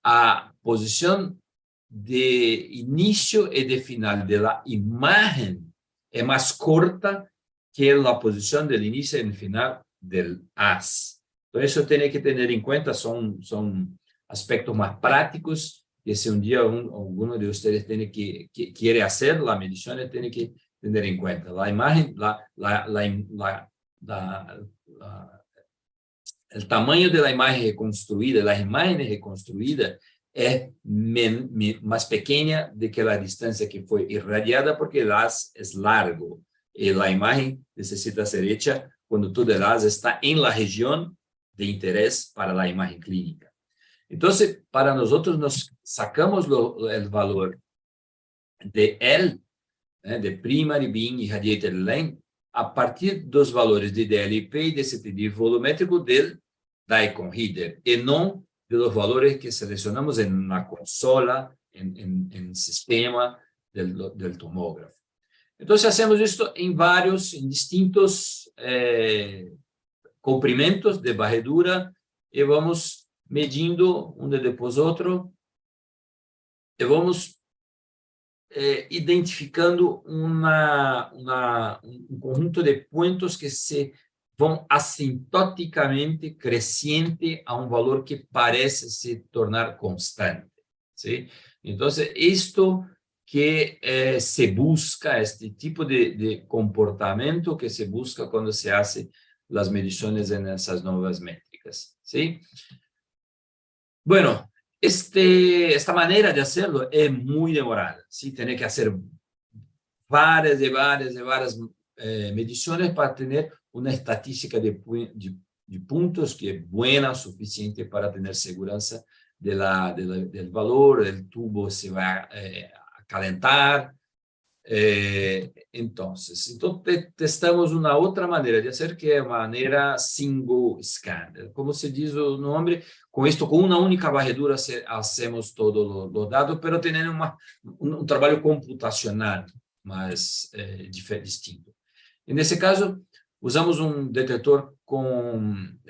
a posición de inicio y de final de la imagen es más corta que la posición del inicio y del final del haz. Entonces, eso tiene que tener en cuenta, son aspectos más prácticos, que si un día alguno de ustedes quiere hacer la medición, tiene que tener en cuenta. La imagen, el tamaño de la imagen reconstruida, las imágenes reconstruidas, es más pequeña de que la distancia que fue irradiada, porque el haz es largo y la imagen necesita ser hecha cuando todo el haz está en la región de interés para la imagen clínica. Entonces, para nosotros nos sacamos el valor de de primary beam irradiated length, a partir dos valores de DLP e de CTD volumétrico del DICOM reader, e não de los valores que selecionamos na consola, em sistema del tomógrafo. Então, hacemos isto em distintos comprimentos de varredura, e vamos medindo um depois outro, e vamos identificando um conjunto de pontos que se vão assintoticamente crescente a um valor que parece se tornar constante, ¿sí? Então, isto que se busca, este tipo de comportamento que se busca quando se hace as medições nessas novas métricas, ¿sí? Bueno, esta manera de hacerlo es muy demorada, ¿sí? Tiene que hacer varias mediciones para tener una estadística de de puntos, que es buena, suficiente para tener seguridad del valor, el tubo se va a calentar. Entonces testamos una otra manera de hacer, que es manera single scan. Como se dice el nombre, con esto, con una única varredura hacemos todos los datos, pero teniendo un trabajo computacional más distinto. En ese caso, usamos un detector con un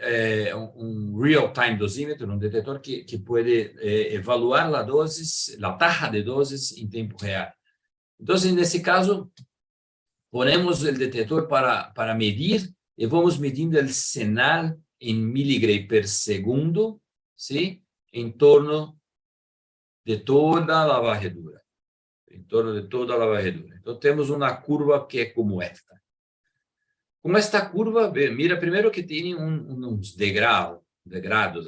real-time dosímetro, un detector que puede evaluar la dosis, la taja de dosis en tiempo real. Entonces, en ese caso, ponemos el detector para medir y vamos midiendo el señal en miligramos por segundo, ¿sí? En torno de toda la varredura. En torno de toda la varredura. Entonces, tenemos una curva que es como esta. Como esta curva, mira, primero que tiene unos degrados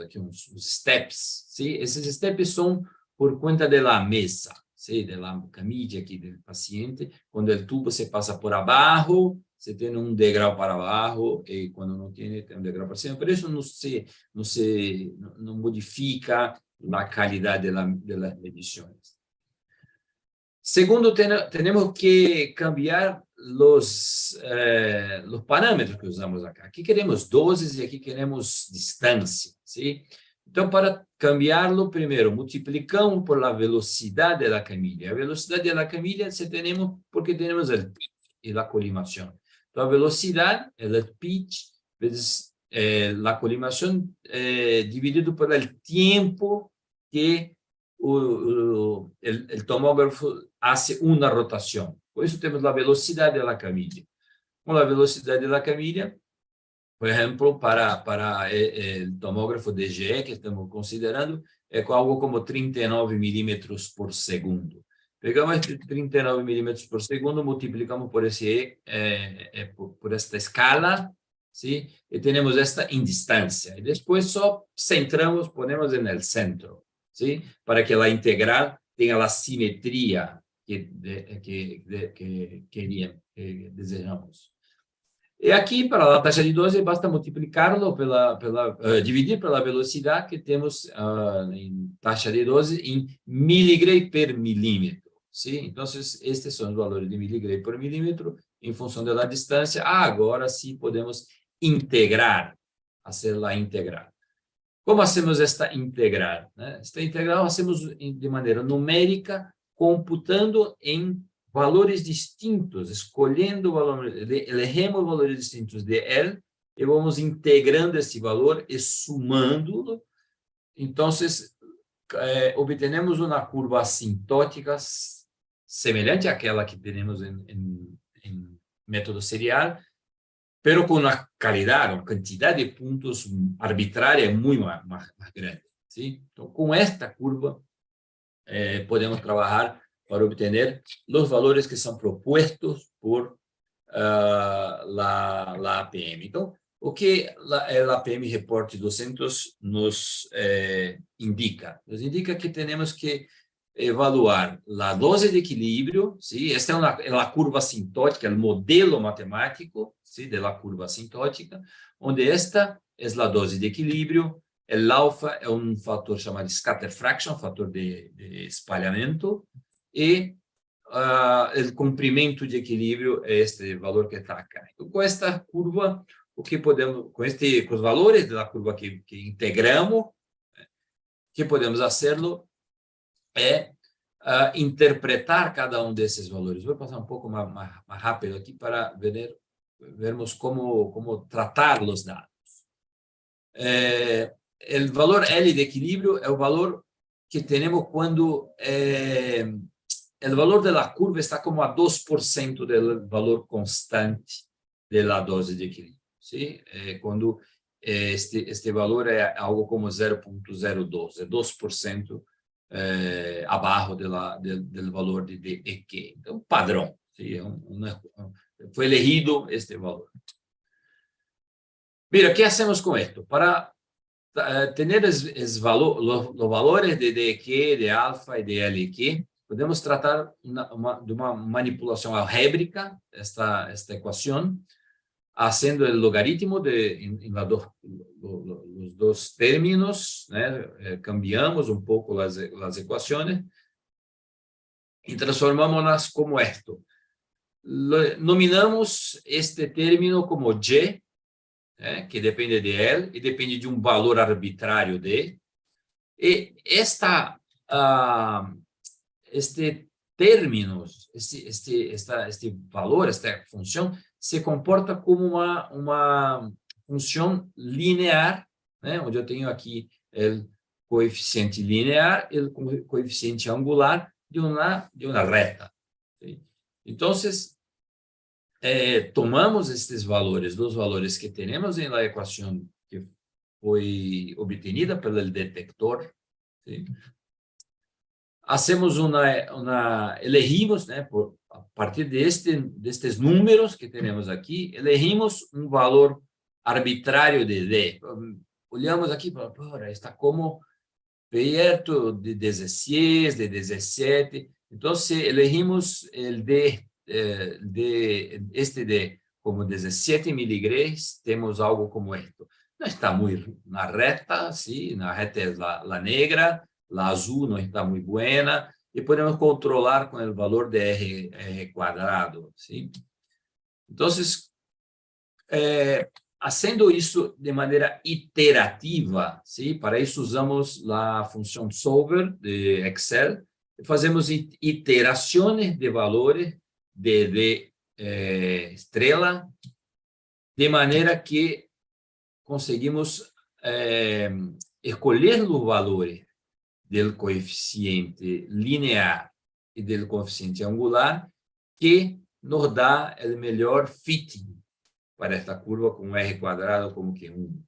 aquí, unos steps, ¿sí? Esos steps son por cuenta de la mesa, ¿sí? De la camilla aquí del paciente. Cuando el tubo se pasa por abajo, se tiene un degrado para abajo, y cuando no tiene un degrado para cima. Pero eso no modifica la calidad de las mediciones. Segundo, tenemos que cambiar los parámetros que usamos acá. Aquí queremos dosis y aquí queremos distancia, ¿sí? Entonces, para cambiarlo, primero, multiplicamos por la velocidad de la camilla. La velocidad de la camilla porque tenemos el pitch y la colimación. Entonces, la velocidad, el pitch, veces la colimación dividido por el tiempo que el tomógrafo hace una rotación. Por eso tenemos la velocidad de la camilla. Con la velocidad de la camilla, por ejemplo, para el tomógrafo DGE que estamos considerando, es algo como 39 milímetros por segundo. Pegamos este 39 milímetros por segundo, multiplicamos por por esta escala, ¿sí? Y tenemos esta indistancia. Y después solo centramos, ponemos en el centro, ¿sí? Para que la integral tenga la simetría que desejamos. E aqui, para a taxa de dose, basta multiplicarlo dividir pela velocidade que temos em taxa de dose em miligramos por milímetro. ¿Sí? Então, estes são os valores de miligramos por milímetro em função da distância. Agora sim podemos integrar, fazer a integral. Como hacemos esta integral? Esta integral hacemos de maneira numérica, computando em valores distintos, escolhendo valores, elegemos valores distintos de L e vamos integrando esse valor e sumando-lo. Então, obtenemos uma curva assintótica semelhante àquela que temos em método serial, pero com uma qualidade, uma quantidade de pontos arbitrária muito mais grande. ¿Sí? Então, com esta curva, podemos trabalhar para obtener los valores que são propuestos por la APM. Então, o que a APM Report 200 nos indica? Nos indica que temos que evaluar a dose de equilíbrio, ¿sí? Esta é a curva assintótica, o modelo matemático, ¿sí? De la curva assintótica, onde esta é a dose de equilíbrio, o alfa é um fator chamado scatter fraction, fator de espalhamento, e o comprimento de equilíbrio é este valor que está aqui. Então, com esta curva, o que podemos, com os valores da curva que integramos, o que podemos fazê-lo é interpretar cada um desses valores. Vou passar um pouco mais rápido aqui para vermos como tratar os dados. O valor L de equilíbrio é o valor que temos quando o valor da curva está como a 2% do valor constante da dose de equilíbrio. ¿Sí? Quando este valor é algo como 0,02, é 2% abaixo do valor de EQ. Então, padrão. ¿Sí? Foi elegido este valor. Mira, o que hacemos com isto? Para ter os valores de DQ, de alfa e de LQ, podemos tratar de uma manipulação algébrica, esta equação, haciendo el logaritmo en los dos términos, ¿no? Cambiamos un poco las ecuaciones y transformamos como esto. Nominamos este término como Y, que depende de él y depende de un valor arbitrario de. Y este término, este valor, esta función, se comporta como uma função linear, né? Onde eu tenho aqui o coeficiente linear e o coeficiente angular de uma reta. ¿Sí? Então, tomamos estes valores, os valores que temos na equação que foi obtenida pelo detector, ¿sí? Hacemos elegimos, né, a partir destes números que temos aqui, elegimos um valor arbitrário de D. Olhamos aqui para está como perto de 16, de 17. Então, elegimos o D, este D como 17 miligramas, temos algo como isto. Não está muito na reta, sim, na reta é a negra, a azul não está muito boa, e podemos controlar com o valor de R quadrado, sim? Então, fazendo isso de maneira iterativa, sim? Para isso usamos a função solver de Excel, fazemos iterações de valores de estrela, de maneira que conseguimos escolher os valores do coeficiente linear e do coeficiente angular que nos dá o melhor fitting para esta curva com R quadrado como que 1.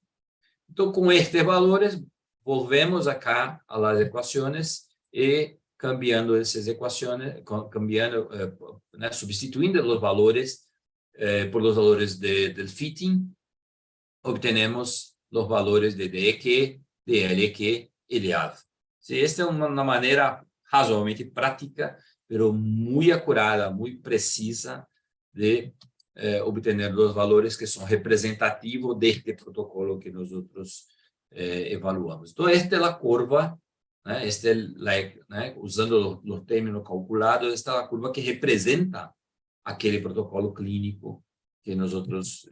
Então, com estes valores, volvemos acá a las equações e cambiando essas equações, substituindo os valores por os valores do fitting, obtenemos os valores de DEQ, de LQ e de alfa. Esta é uma maneira razoavelmente prática, mas muito acurada, muito precisa de obter os valores que são representativos deste protocolo que nós evaluamos. Então, esta é a curva, né? Usando os términos calculados, esta é a curva que representa aquele protocolo clínico que nós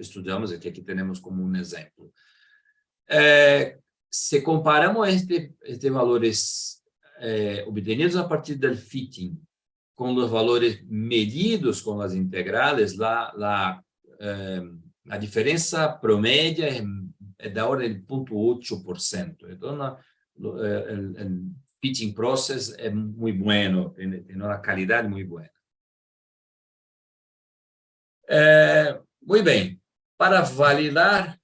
estudamos e que aqui temos como um exemplo. Se comparamos estes valores obtidos a partir do fitting com os valores medidos com as integrales, a diferença promédia é da ordem de 0,8%. Então, o fitting process é muito bom, tem uma qualidade muito boa. Muito bem. Para validar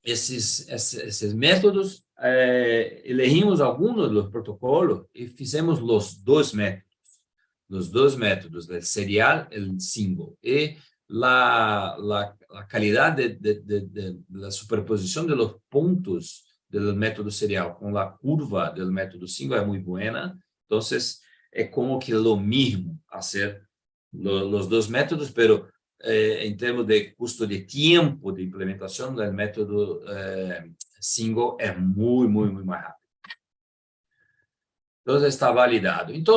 esses métodos, elegimos alguns dos protocolos e fizemos os dois métodos, o serial e o single. E a qualidade da superposição de los pontos do método serial com a curva do método single é muito boa. Então, é como que o mesmo fazer os dois métodos, pero em termos de custo de tempo de implementação do método single é muito mais rápido. Então, está validado. Então,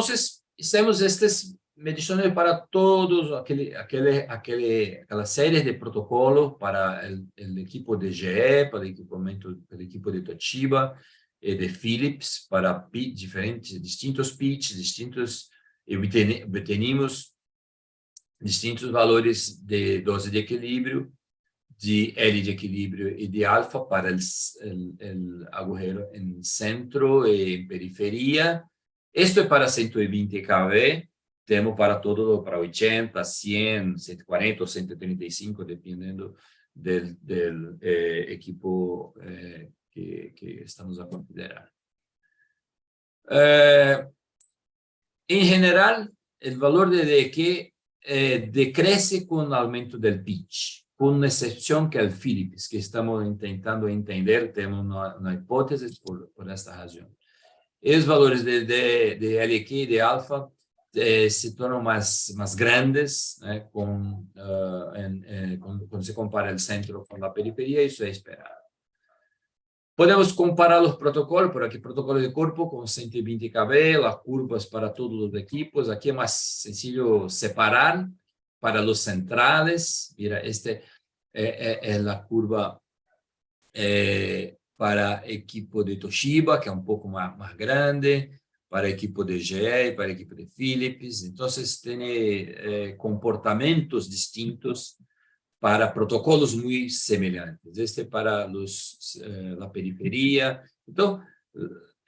temos estas medições para todos aquela série de protocolos para o equipo de GE, para o equipo de Toshiba e de Philips, para distintos pitches, e obtenemos distintos valores de dose de equilíbrio, de L de equilíbrio e de alfa para o agujero em centro e em periferia. Isto é para 120 kV, temos para todo, para 80, 100, 140 ou 135, dependendo do equipo que estamos a considerar. Em geral, o valor de DQ decresce com o aumento do pitch, com exceção que o Philips, que estamos tentando entender, temos uma hipótese por esta razão. E os valores de LQ e de alfa se tornam mais grandes, né, quando se compara o centro com a periferia, isso é esperado. Podemos comparar os protocolos, por aqui, protocolo de corpo com 120 kb, as curvas para todos os equipos. Aqui é mais sencillo separar para os centrales. Mira, este é a curva para equipo de Toshiba, que é um pouco mais grande, para equipo de GE, para equipo de Philips. Então, tem comportamentos distintos para protocolos muito semelhantes. Este é para a periferia. Então,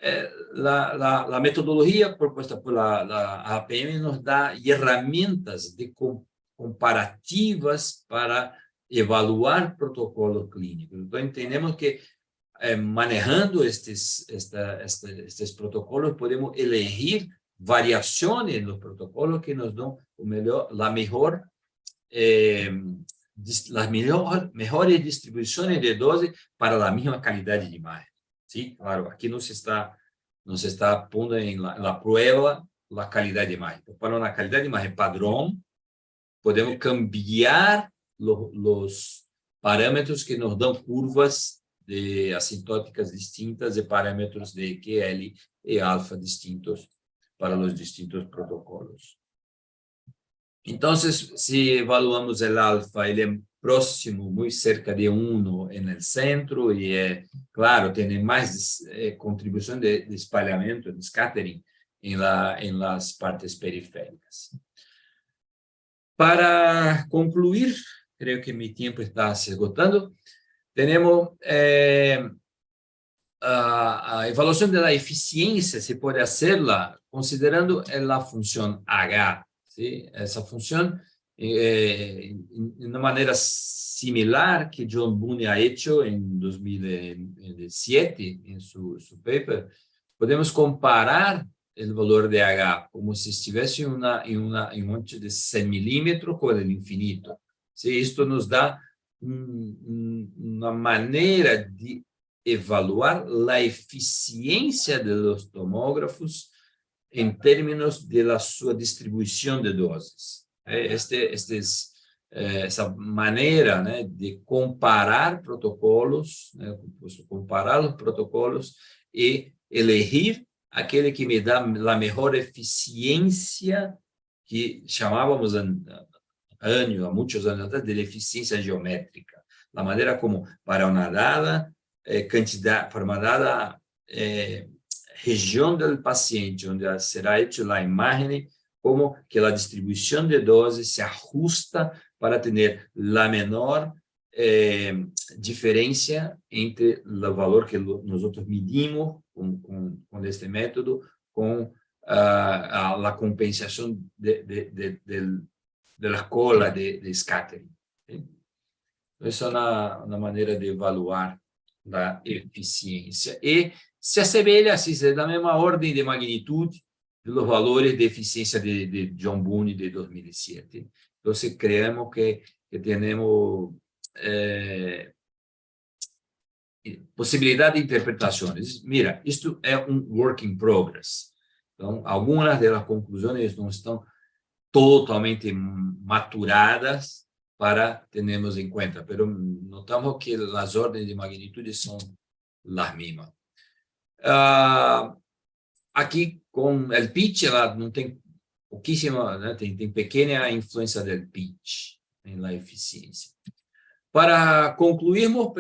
a metodologia proposta pela APM nos dá ferramentas comparativas para evaluar protocolos clínicos. Então, entendemos que, manejando estes protocolos, podemos elegir variações nos protocolos que nos dão las mejores distribuições de dose para a mesma qualidade de imagem. Sí, claro, aqui nos está pondo em la prueba a qualidade de imagem. Para uma qualidade de imagem padrão, podemos cambiar os parâmetros que nos dão curvas de assintóticas distintas e parâmetros de QL e alfa distintos para os distintos protocolos. Então, se evaluamos o alfa, ele é próximo, muito cerca de 1 no centro, e, claro, tem mais contribuição de espalhamento, de scattering, em las partes periféricas. Para concluir, creio que meu tempo está se esgotando, temos a avaliação da eficiência, se pode fazê-la considerando a função H. ¿Sí? Essa função, de uma maneira similar que John Boone ha hecho em 2007, em seu paper, podemos comparar o valor de H como se estivesse em um monte de 100 milímetros com o infinito. ¿Sí? Isto nos dá uma maneira de evaluar a eficiência dos tomógrafos em termos de sua distribuição de doses. Essa maneira, né, de comparar protocolos, né, comparar os protocolos e elegir aquele que me dá a melhor eficiência, que chamávamos há muitos anos atrás, de eficiência geométrica. A maneira como, para uma dada quantidade, para uma dada região do paciente, onde será feita a imagem, como que a distribuição de doses se ajusta para ter a menor diferença entre o valor que nós medimos com este método, com a compensação da cola de scattering. Essa é uma maneira de evaluar a eficiência. E se assemelha, assim, da mesma ordem de magnitude dos valores de eficiência de John Boone de 2007. Então, creemos que temos possibilidade de interpretações. Mira, isto é work in progress. Então, algumas das conclusões não estão totalmente maturadas para termos em conta, mas notamos que as ordens de magnitude são as mesmas. Aqui com o pitch, ela não tem pouquíssima, né, tem pequena influência do pitch na eficiência. Para concluirmos,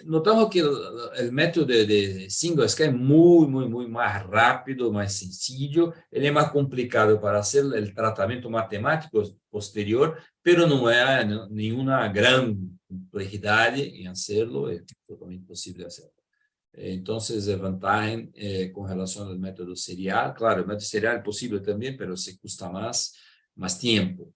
notamos que o método de single scan é muito mais rápido, mais sencillo, ele é mais complicado para fazer o tratamento matemático posterior, mas não é nenhuma grande complexidade em fazê-lo, é totalmente possível fazer. Então, a vantagem com relação ao método serial, claro, o método serial é possível também, mas se custa mais tempo.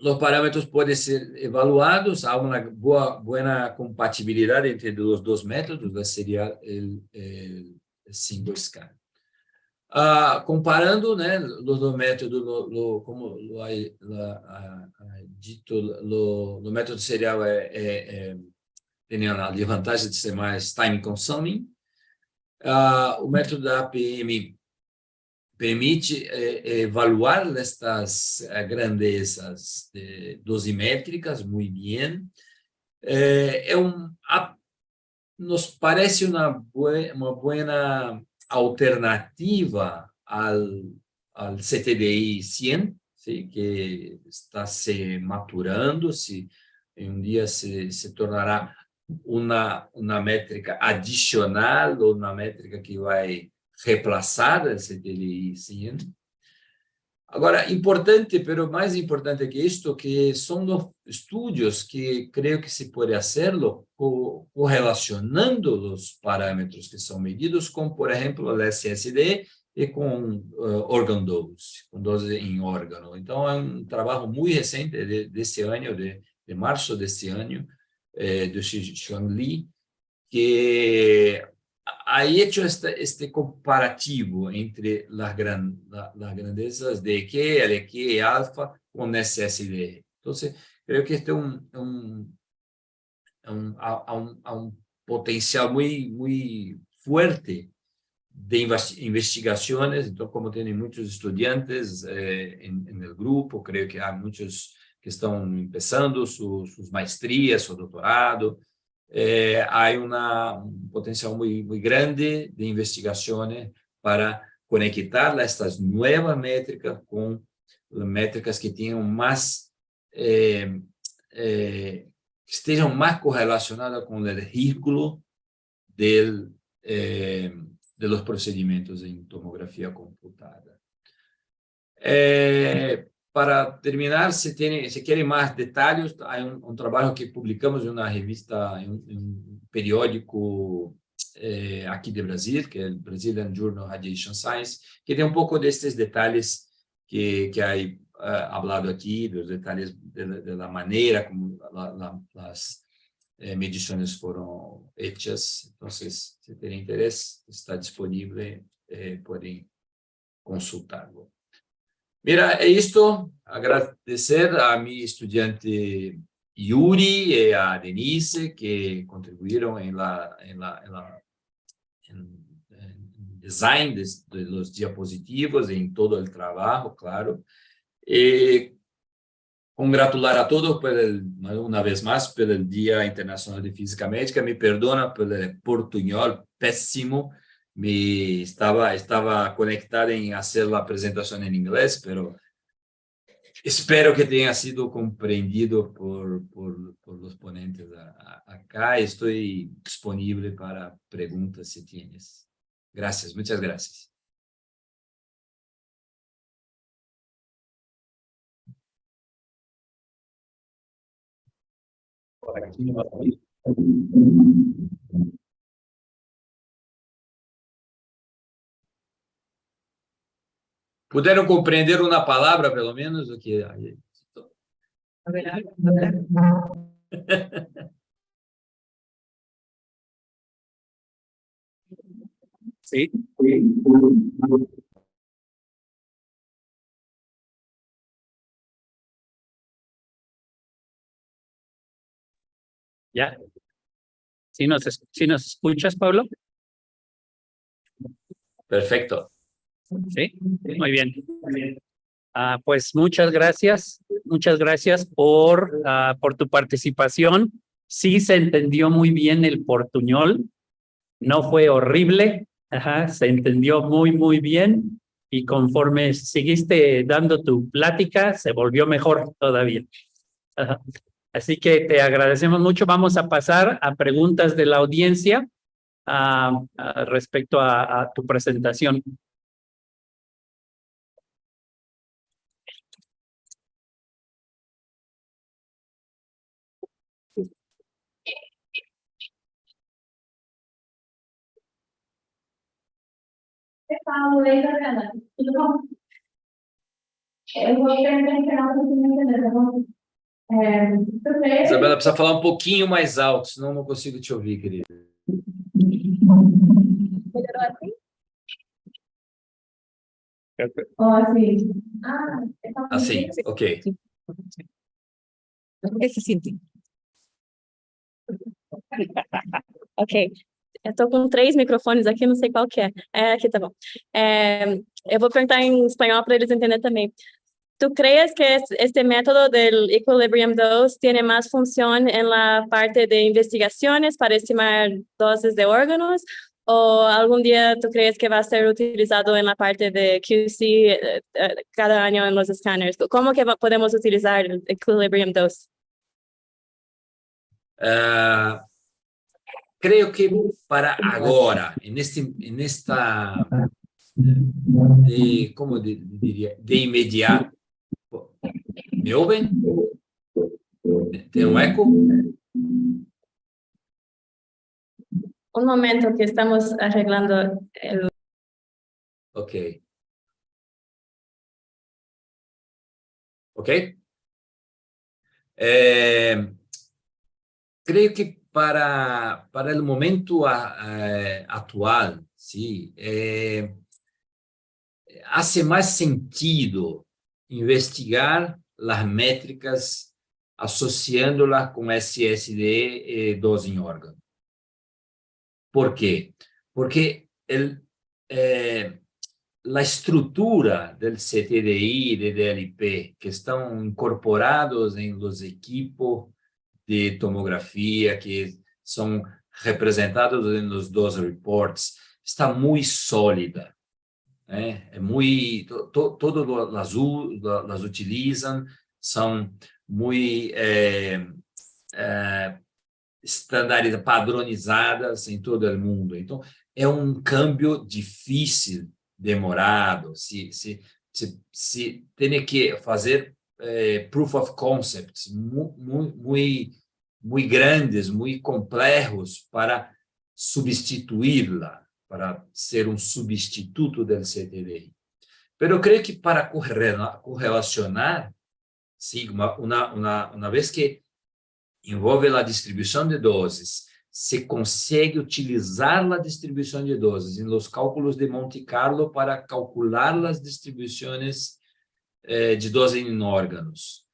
Os parâmetros podem ser evaluados, há uma boa compatibilidade entre os dois métodos, o serial e o single scan. Comparando, né, os dois métodos, como dito, o método serial tem a vantagem de ser mais time consuming. O método da APM permite evaluar estas grandezas dosimétricas muy bien. Nos parece una buena alternativa al CTDI 100, ¿sí? Que está se maturando, en un día se tornará una métrica adicional ou uma métrica que vai reemplaçar o CTDI 100. Agora, importante, pero mais importante que isto, que são estudos que creio que se pode fazê-lo correlacionando os parâmetros que são medidos com, por exemplo, o SSD e com organ dose, com dose em órgão. Então, é trabalho muito recente desse ano, de março deste ano, do Xiang Li, que ha hecho este comparativo entre las grandezas de Q, LQ y alfa con SSD. Entonces, creo que este un potencial muy fuerte de investigaciones. Entonces, como tienen muchos estudiantes en el grupo, creo que hay muchos que están empezando sus maestrías, su doctorado. Há potencial muito grande de investigações para conectar estas novas métricas com métricas que tenham mais que estejam mais correlacionadas com o risco de los procedimentos em tomografia computada. Para terminar, se querem mais detalhes, há trabalho que publicamos em uma revista, em um periódico aqui de Brasil, que é o Brazilian Journal Radiation Science, que tem pouco destes detalhes que há falado aqui, dos detalhes da maneira como as medições foram feitas. Então, se terem interesse, está disponível, podem consultá-lo. Mira, é isto. Agradecer a minha estudante Yuri e a Denise, que contribuíram em design de los diapositivos, em todo o trabalho, claro. E congratular a todos, uma vez mais, pelo Dia Internacional de Física Médica. Me perdona pelo portunhol péssimo. Estava conectado em fazer a apresentação em inglês, pero espero que tenha sido compreendido por os ponentes acá. Estou disponível para perguntas se tienes. Gracias, muchas gracias. ¿Puderon compreender una palabra, pelo menos? ¿O que... A ver. Sí. ¿Ya? ¿Sí nos escuchas, Pablo? Perfecto. Sí, muy bien. Pues muchas gracias por tu participación. Sí se entendió muy bien el portuñol, no fue horrible, se entendió muy bien, y conforme seguiste dando tu plática, se volvió mejor todavía. Así que te agradecemos mucho. Vamos a pasar a preguntas de la audiencia respecto a tu presentación. Isabela, precisa falar um pouquinho mais alto, senão não consigo te ouvir, querida. ¿Melhoró así? Assim, ok. ¿Qué se siente? Okay. Eu estou com 3 microfones aqui, não sei qual que é. Aqui tá bom. Eu vou perguntar em espanhol para eles entenderem também. ¿Tú crees que este método del Equilibrium Dose tiene más función en la parte de investigaciones para estimar dosis de órganos? ¿O algún día tú crees que va a ser utilizado en la parte de QC cada año en los escáneres? ¿Cómo que podemos utilizar el Equilibrium Dose? Creo que para agora, de, como diría, de inmediato. ¿Me oyen? ¿Tiene un eco? Un momento que estamos arreglando el... Ok. Ok. Creo que para el momento actual, sí, hace más sentido investigar las métricas asociándolas con SSD dose en órgano. ¿Por qué? Porque la estructura del CTDI y de DLP que están incorporados en los equipos de tomografía que son representados en los dos reports está muy sólida. Todas las utilizan, son muy estandarizadas, padronizadas em todo o mundo. Então, é câmbio difícil, demorado. Se tem que fazer proof of concepts muito grandes, muito complexos para substituí-la, para ser substituto del CTDI. Pero creio que para correlacionar, sim, uma vez que envolve a distribuição de doses, se consegue utilizar a distribuição de doses em los cálculos de Monte Carlo para calcular as distribuições de doses em órgãos.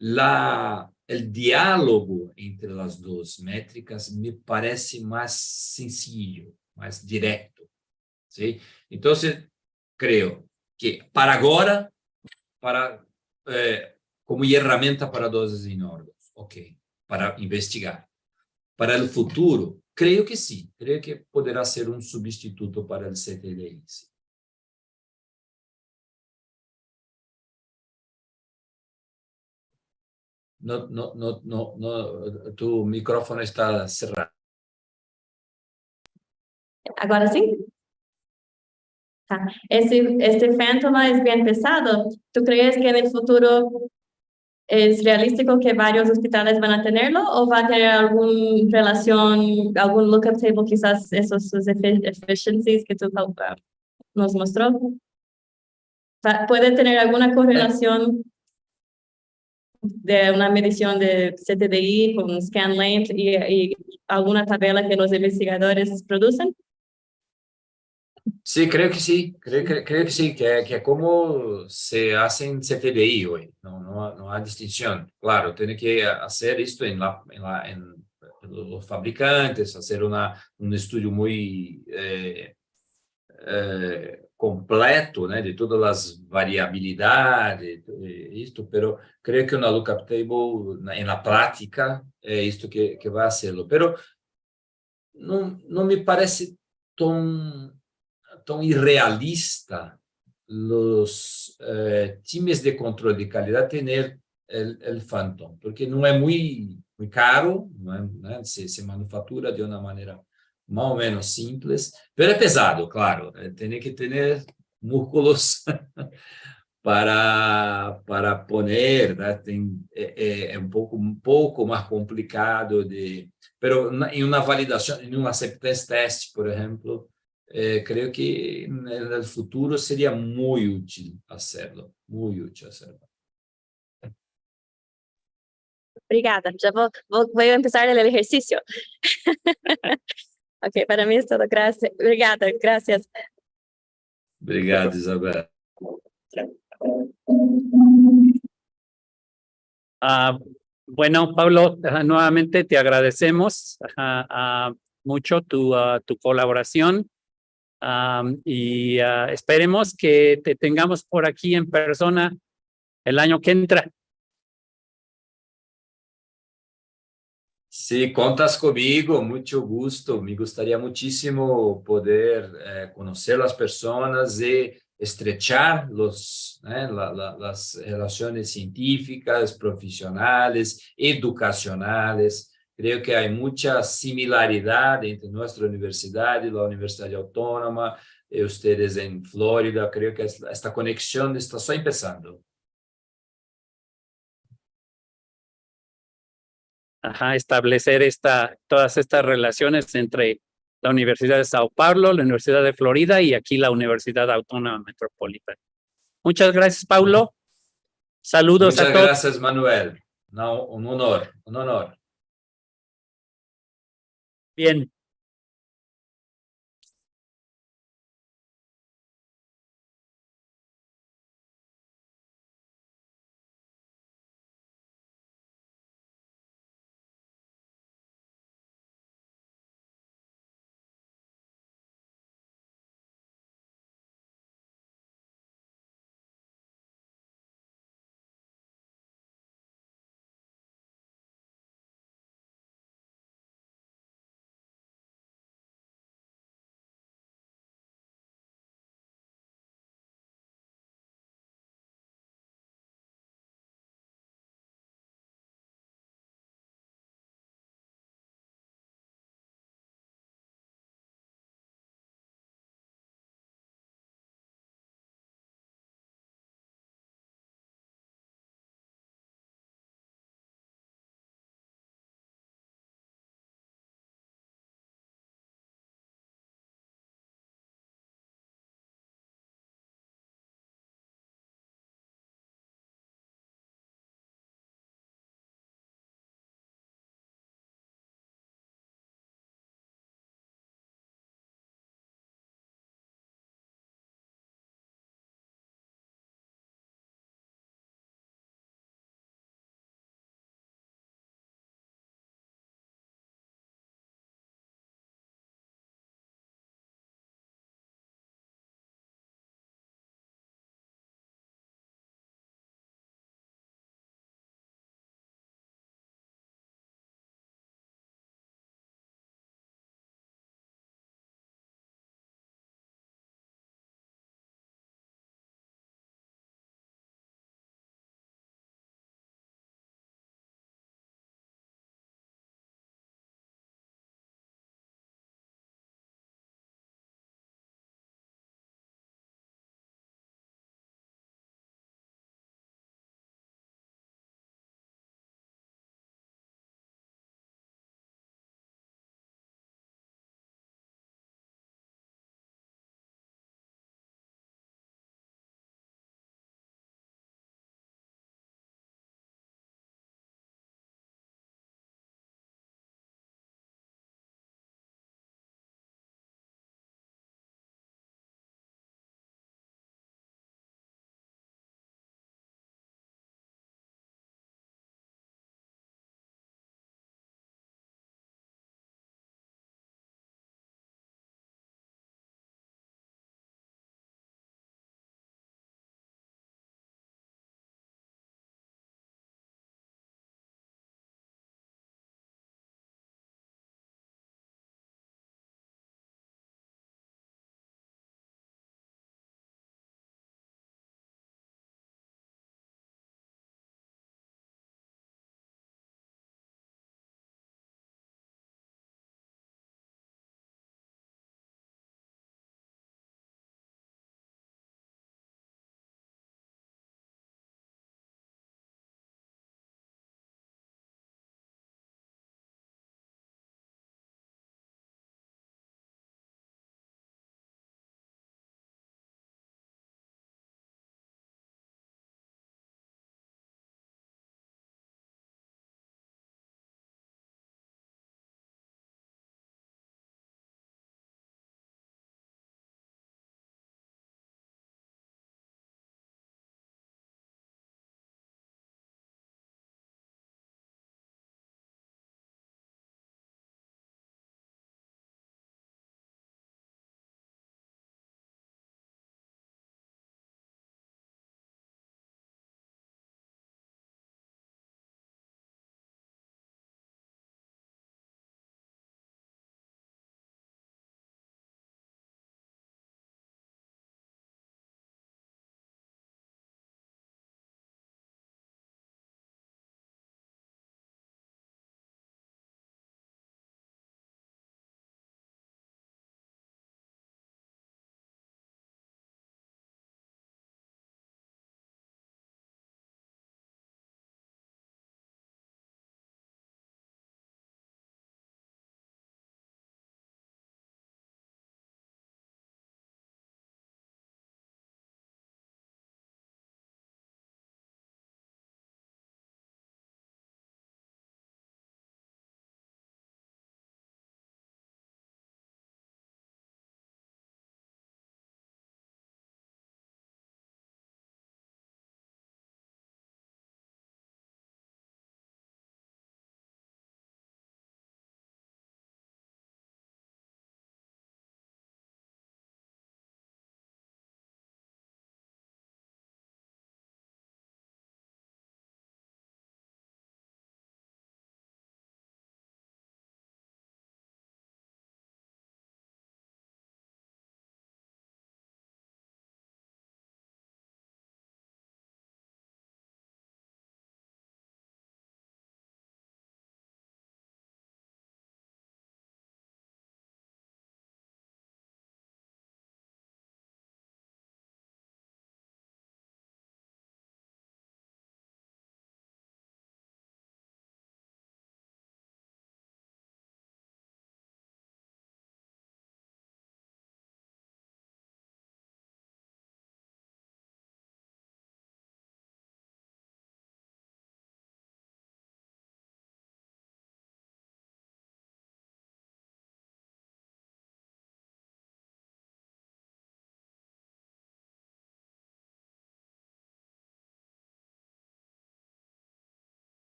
O diálogo entre as duas métricas me parece mais sencillo, mais direto. ¿Sí? Então, creio que para agora, como ferramenta para doses em órgãos, ok, para investigar. Para o futuro, creio que sim, creio que poderá ser substituto para o CTDI. Sim. Tu micrófono está cerrado. Agora sim? Tá. Este Phantom es bien pesado. ¿Tú crees que en el futuro es realístico que varios hospitales van a tenerlo o va a tener alguna relación, algún lookup table, quizás esos efficiencies que tú nos mostró? ¿Puede tener alguna correlación de una medición de CTDI con scan length y alguna tabla que los investigadores producen? Sí, creo que sí, creo que sí, que es como se hace en CTDI hoy, no hay distinción. Claro, tiene que hacer esto en los fabricantes, hacer un estudio muy completo, ¿no? De todas las variabilidades, esto, pero creo que una lookup table en la práctica es esto que va a hacerlo. Pero no me parece tan irrealista los times de control de calidad tener el Phantom, porque no es muy caro, ¿no? Se manufactura de una manera más o menos simples, pero es pesado, claro, tiene que tener músculos para poner, ¿no? Es un poco más complicado, pero en una validación, en un acceptance test, por ejemplo, creo que en el futuro sería muy útil hacerlo, muy útil hacerlo. Obrigada, ya voy a empezar el ejercicio. Ok, para mí es todo, gracias. Obrigada, gracias. Obrigado, Isabel. Bueno, Pablo, nuevamente te agradecemos mucho tu colaboración y esperemos que te tengamos por aquí en persona el año que entra. Sí, contas conmigo, mucho gusto. Me gustaría muchísimo poder conocer las personas y estrechar las relaciones científicas, profesionales, educacionales. Creo que hay mucha similaridad entre nuestra universidad y la Universidad Autónoma, y ustedes en Florida. Creo que esta conexión está solo empezando. Establecer todas estas relaciones entre la Universidad de Sao Paulo, la Universidad de Florida y aquí la Universidad Autónoma Metropolitana. Muchas gracias, Paulo. Saludos a todos. Muchas gracias, Manuel. No, un honor, un honor. Bien.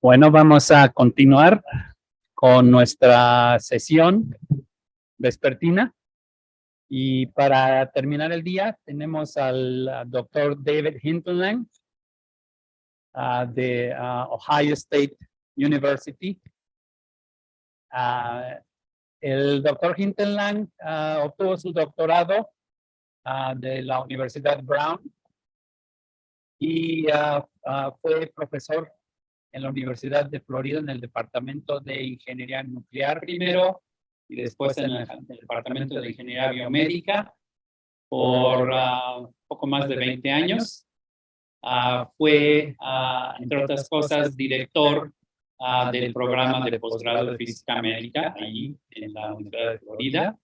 Bueno, vamos a continuar con nuestra sesión vespertina. Y para terminar el día, tenemos al doctor David Hintonland de Ohio State University. El doctor Hintonland obtuvo su doctorado de la Universidad Brown y fue profesor en la Universidad de Florida en el Departamento de Ingeniería Nuclear primero y después en el Departamento de Ingeniería Biomédica por poco más de 20 años. Fue, entre otras cosas, director del programa de posgrado de Física Médica ahí en la Universidad de Florida.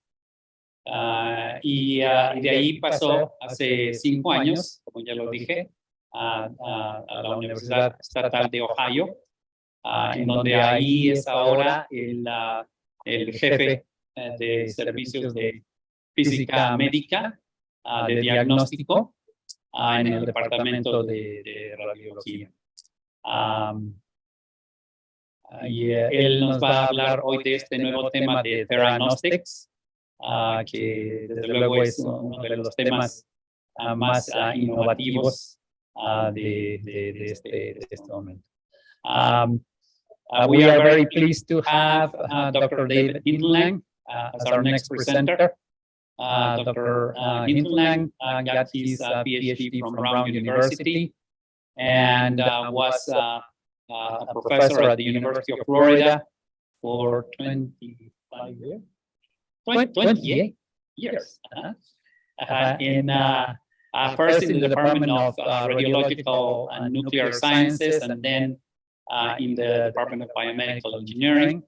Y de ahí pasó hace 5 años, como ya lo dije, a la Universidad Estatal de Ohio, en donde ahí es ahora el jefe de servicios de física médica, de diagnóstico, en el departamento de radiología. Y él nos va a hablar hoy de este nuevo tema de Theranostics, que desde luego es uno de los temas más innovativos de este momento. We are very pleased to have Dr. David Hintonland as our next presenter. Dr. Hintonland got his PhD from Brown University and was a professor at the University of Florida for 25 years. 28 years. First in the Department of Radiological and Nuclear Sciences, and then in the Department of Biomedical Engineering.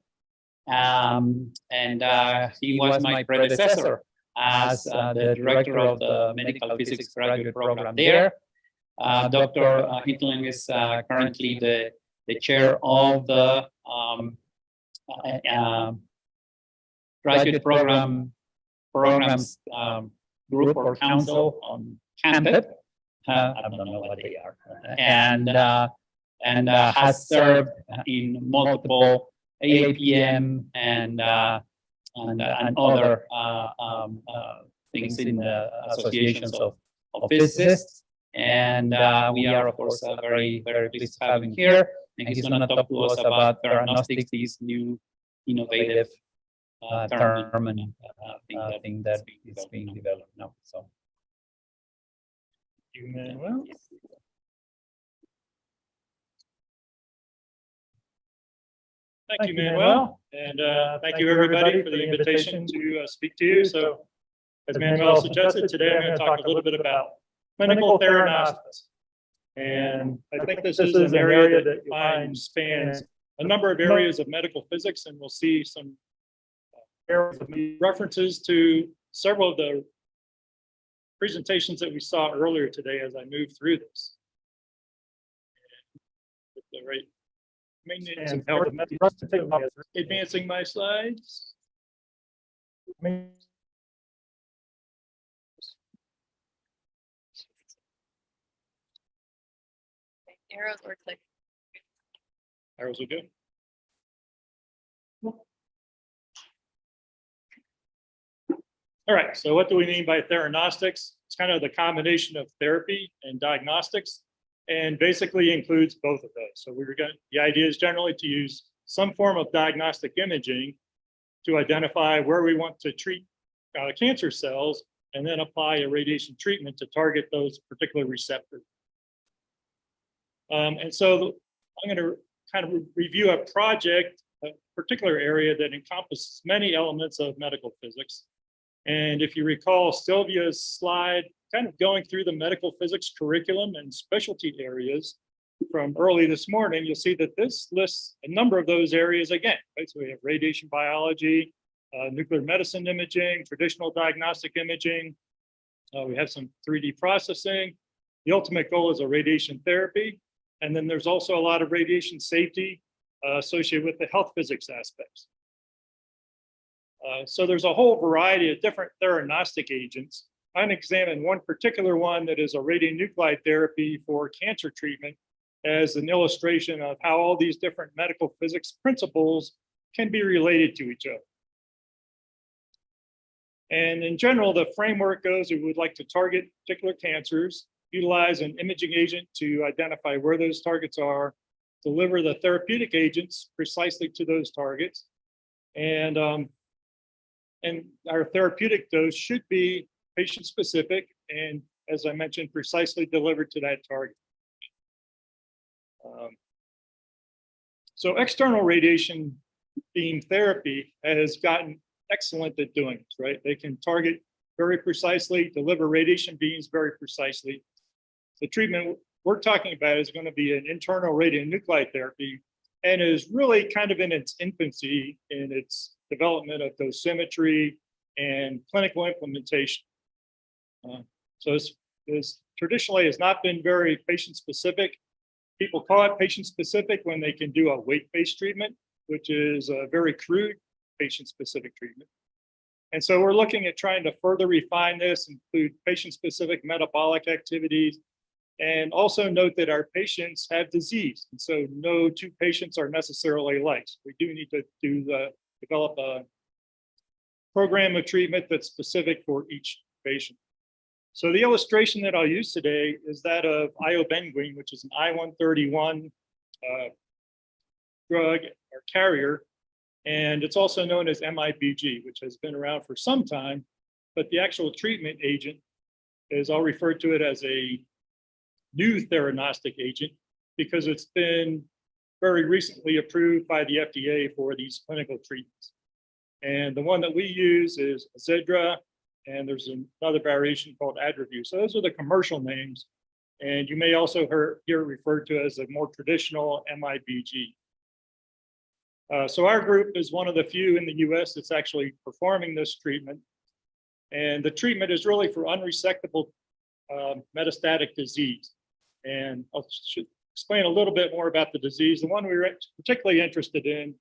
He was my predecessor as the director of the Medical Physics graduate program there. Dr. Hintonland is currently the chair of the graduate programs group or council on CANPEP. I don't know what they are. And has served in multiple AAPM and other things in the associations of physicists. And we are, of course, very, very pleased to have him here. And he's going to talk to us about theranostics, this new innovative term and thing that is being developed now. So, you may well. Thank you, Manuel, and thank you everybody for the invitation to speak to you. So, as Manuel suggested, today I'm going to talk a little bit about clinical theranostics. And I think this is an area that you find spans a number of areas of medical physics, and we'll see some references to several of the presentations that we saw earlier today as I move through this. With the right advancing my slides. Arrows or click. Arrows are good. All right, so what do we mean by theranostics? It's kind of the combination of therapy and diagnostics, and basically includes both of those. So the idea is generally to use some form of diagnostic imaging to identify where we want to treat cancer cells, and then apply a radiation treatment to target those particular receptors. And so I'm going to kind of review a project, a particular area that encompasses many elements of medical physics. And if you recall Sylvia's slide, kind of going through the medical physics curriculum and specialty areas from early this morning, you'll see that this lists a number of those areas again, right? So we have radiation biology, nuclear medicine imaging, traditional diagnostic imaging. We have some 3D processing. The ultimate goal is a radiation therapy. And then there's also a lot of radiation safety associated with the health physics aspects. So there's a whole variety of different theranostic agents. I'm examining one particular one that is a radionuclide therapy for cancer treatment as an illustration of how all these different medical physics principles can be related to each other. And in general, the framework goes, we would like to target particular cancers, utilize an imaging agent to identify where those targets are, deliver the therapeutic agents precisely to those targets. And our therapeutic dose should be patient-specific and, as I mentioned, precisely delivered to that target. So external radiation beam therapy has gotten excellent at doing this, right? They can target very precisely, deliver radiation beams very precisely. The treatment we're talking about is going to be an internal radionuclide therapy and is really kind of in its infancy in its development of dosimetry and clinical implementation. So this traditionally has not been very patient-specific. People call it patient-specific when they can do a weight-based treatment, which is a very crude patient-specific treatment. And so we're looking at trying to further refine this, include patient-specific metabolic activities, and also note that our patients have disease. And so no two patients are necessarily alike. So we do need to develop a program of treatment that's specific for each patient. So the illustration that I'll use today is that of iobenguine, which is an I-131 drug or carrier. And it's also known as MIBG, which has been around for some time, but the actual treatment agent is, I'll refer to it as a new theranostic agent because it's been very recently approved by the FDA for these clinical treatments. And the one that we use is Zedra, and there's another variation called Adraview. So those are the commercial names. And you may also hear referred to as a more traditional MIBG. So our group is one of the few in the US that's actually performing this treatment. And the treatment is really for unresectable metastatic disease. And I'll explain a little bit more about the disease. The one we're particularly interested in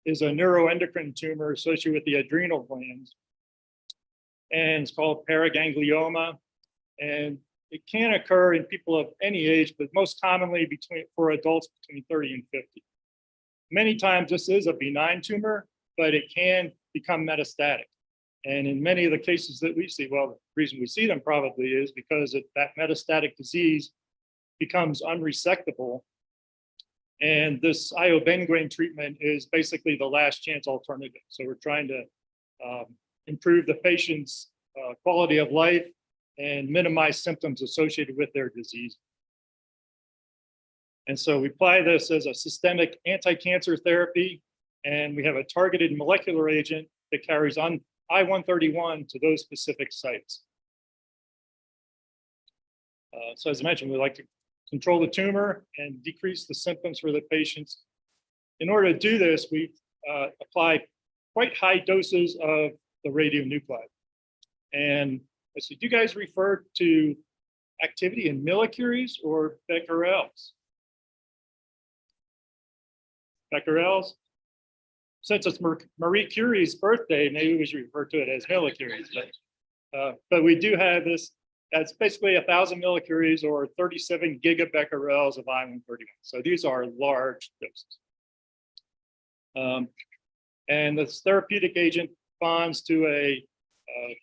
is a neuroendocrine tumor associated with the adrenal glands. And it's called paraganglioma. And it can occur in people of any age, but most commonly for adults between 30 and 50. Many times this is a benign tumor, but it can become metastatic. And in many of the cases that we see, well, the reason we see them probably is because that metastatic disease becomes unresectable. And this iobenguine treatment is basically the last chance alternative. So we're trying to improve the patient's quality of life and minimize symptoms associated with their disease. And so we apply this as a systemic anti-cancer therapy, and we have a targeted molecular agent that carries on I-131 to those specific sites. So as I mentioned, we like to control the tumor and decrease the symptoms for the patients. In order to do this, we apply quite high doses of the radionuclide. And let's see, do you guys refer to activity in millicuries or becquerels? Becquerels? Since it's Marie Curie's birthday, maybe we should refer to it as millicuries. But we do have this, that's basically 1,000 millicuries or 37 gigabecquerels of I-131. So these are large doses. And this therapeutic agent bonds to a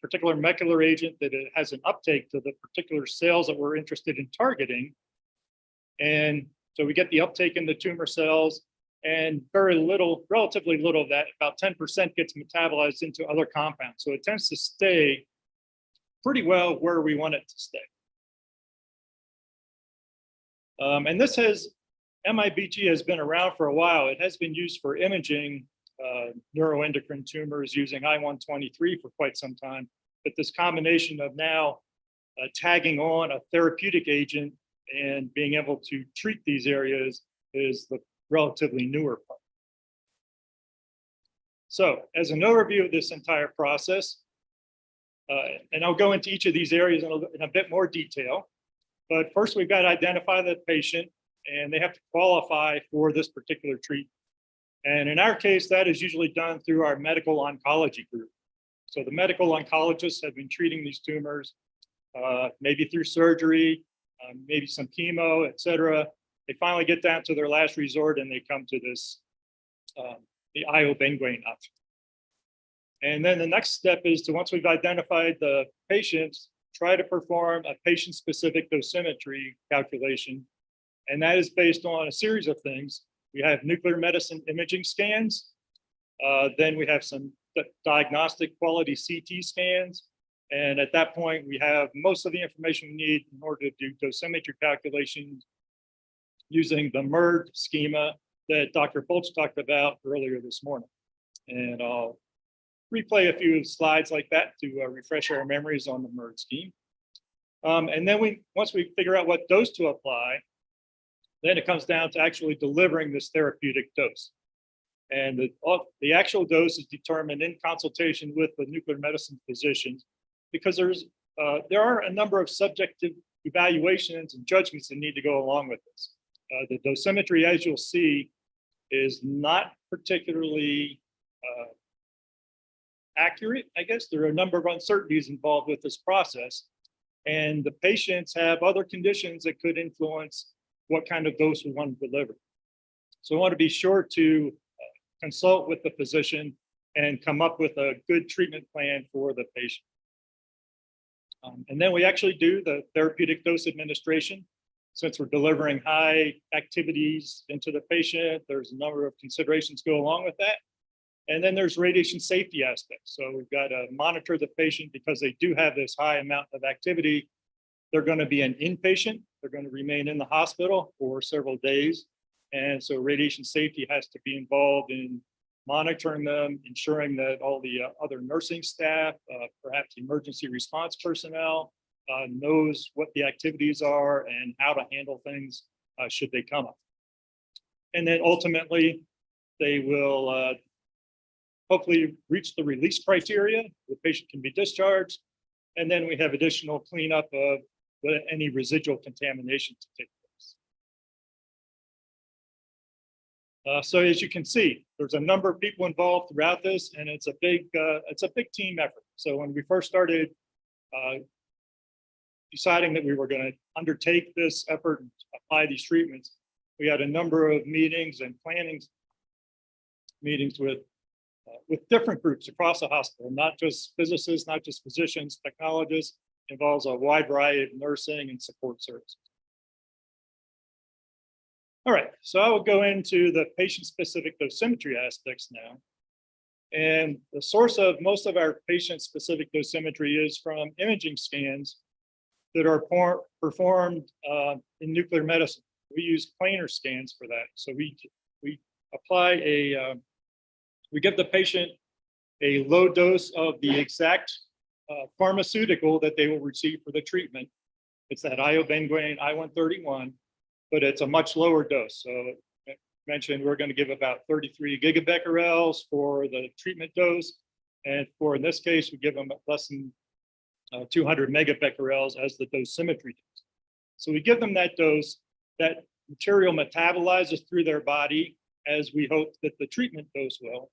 particular molecular agent that it has an uptake to the particular cells that we're interested in targeting. And so we get the uptake in the tumor cells, and very little, relatively little of that, about 10% gets metabolized into other compounds. So it tends to stay pretty well where we want it to stay. And this MIBG has been around for a while. It has been used for imaging neuroendocrine tumors using I-123 for quite some time. But this combination of now tagging on a therapeutic agent and being able to treat these areas is the relatively newer part. So as an overview of this entire process, and I'll go into each of these areas in a bit more detail, but first we've got to identify the patient and they have to qualify for this particular treatment. And in our case, that is usually done through our medical oncology group. So the medical oncologists have been treating these tumors, maybe through surgery, maybe some chemo, et cetera. they finally get down to their last resort and they come to this, the iobenguane option. And then the next step is to, once we've identified the patients, try to perform a patient-specific dosimetry calculation. And that is based on a series of things. We have nuclear medicine imaging scans. Then we have some diagnostic quality CT scans. And at that point, we have most of the information we need in order to do dosimetry calculations using the MERD schema that Dr. Bolch talked about earlier this morning. And I'll replay a few slides like that to refresh our memories on the MERD scheme. And then once we figure out what dose to apply, then it comes down to actually delivering this therapeutic dose. And the actual dose is determined in consultation with the nuclear medicine physicians, because there are a number of subjective evaluations and judgments that need to go along with this. The dosimetry, as you'll see, is not particularly accurate, I guess. There are a number of uncertainties involved with this process, and the patients have other conditions that could influence what kind of dose we want to deliver. So I want to be sure to consult with the physician and come up with a good treatment plan for the patient. And then we actually do the therapeutic dose administration. Since we're delivering high activities into the patient, there's a number of considerations go along with that. And then there's radiation safety aspects. So we've got to monitor the patient because they do have this high amount of activity. They're going to be an inpatient. They're going to remain in the hospital for several days. And so radiation safety has to be involved in monitoring them, ensuring that all the other nursing staff, perhaps emergency response personnel, knows what the activities are and how to handle things should they come up. And then ultimately, they will hopefully reach the release criteria. The patient can be discharged. And then we have additional cleanup of any residual contamination to take place. So as you can see, there's a number of people involved throughout this, and it's a big team effort. So when we first started deciding that we were going to undertake this effort and apply these treatments, we had a number of meetings and planning meetings with different groups across the hospital, not just physicists, not just physicians, technologists. Involves a wide variety of nursing and support services. All right, so I will go into the patient-specific dosimetry aspects now. And the source of most of our patient-specific dosimetry is from imaging scans that are performed in nuclear medicine. We use planar scans for that. So we apply we give the patient a low dose of the exact pharmaceutical that they will receive for the treatment. It's that iobenguane I-131, but it's a much lower dose. So I mentioned we're going to give about 33 gigabecquerels for the treatment dose. And for, in this case, we give them less than 200 megabecquerels as the dosimetry dose. So we give them that dose. That material metabolizes through their body as we hope that the treatment dose will.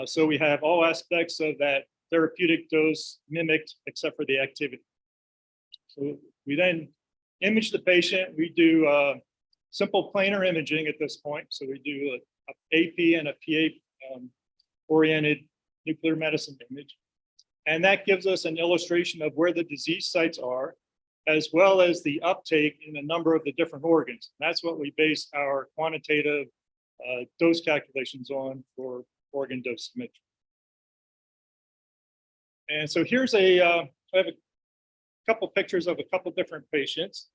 So we have all aspects of that therapeutic dose mimicked except for the activity. So we then image the patient. We do simple planar imaging at this point. So we do a AP and a PA oriented nuclear medicine image. And that gives us an illustration of where the disease sites are, as well as the uptake in a number of the different organs. And that's what we base our quantitative dose calculations on for organ dosimetry. And so here's I have a couple pictures of a couple different patients.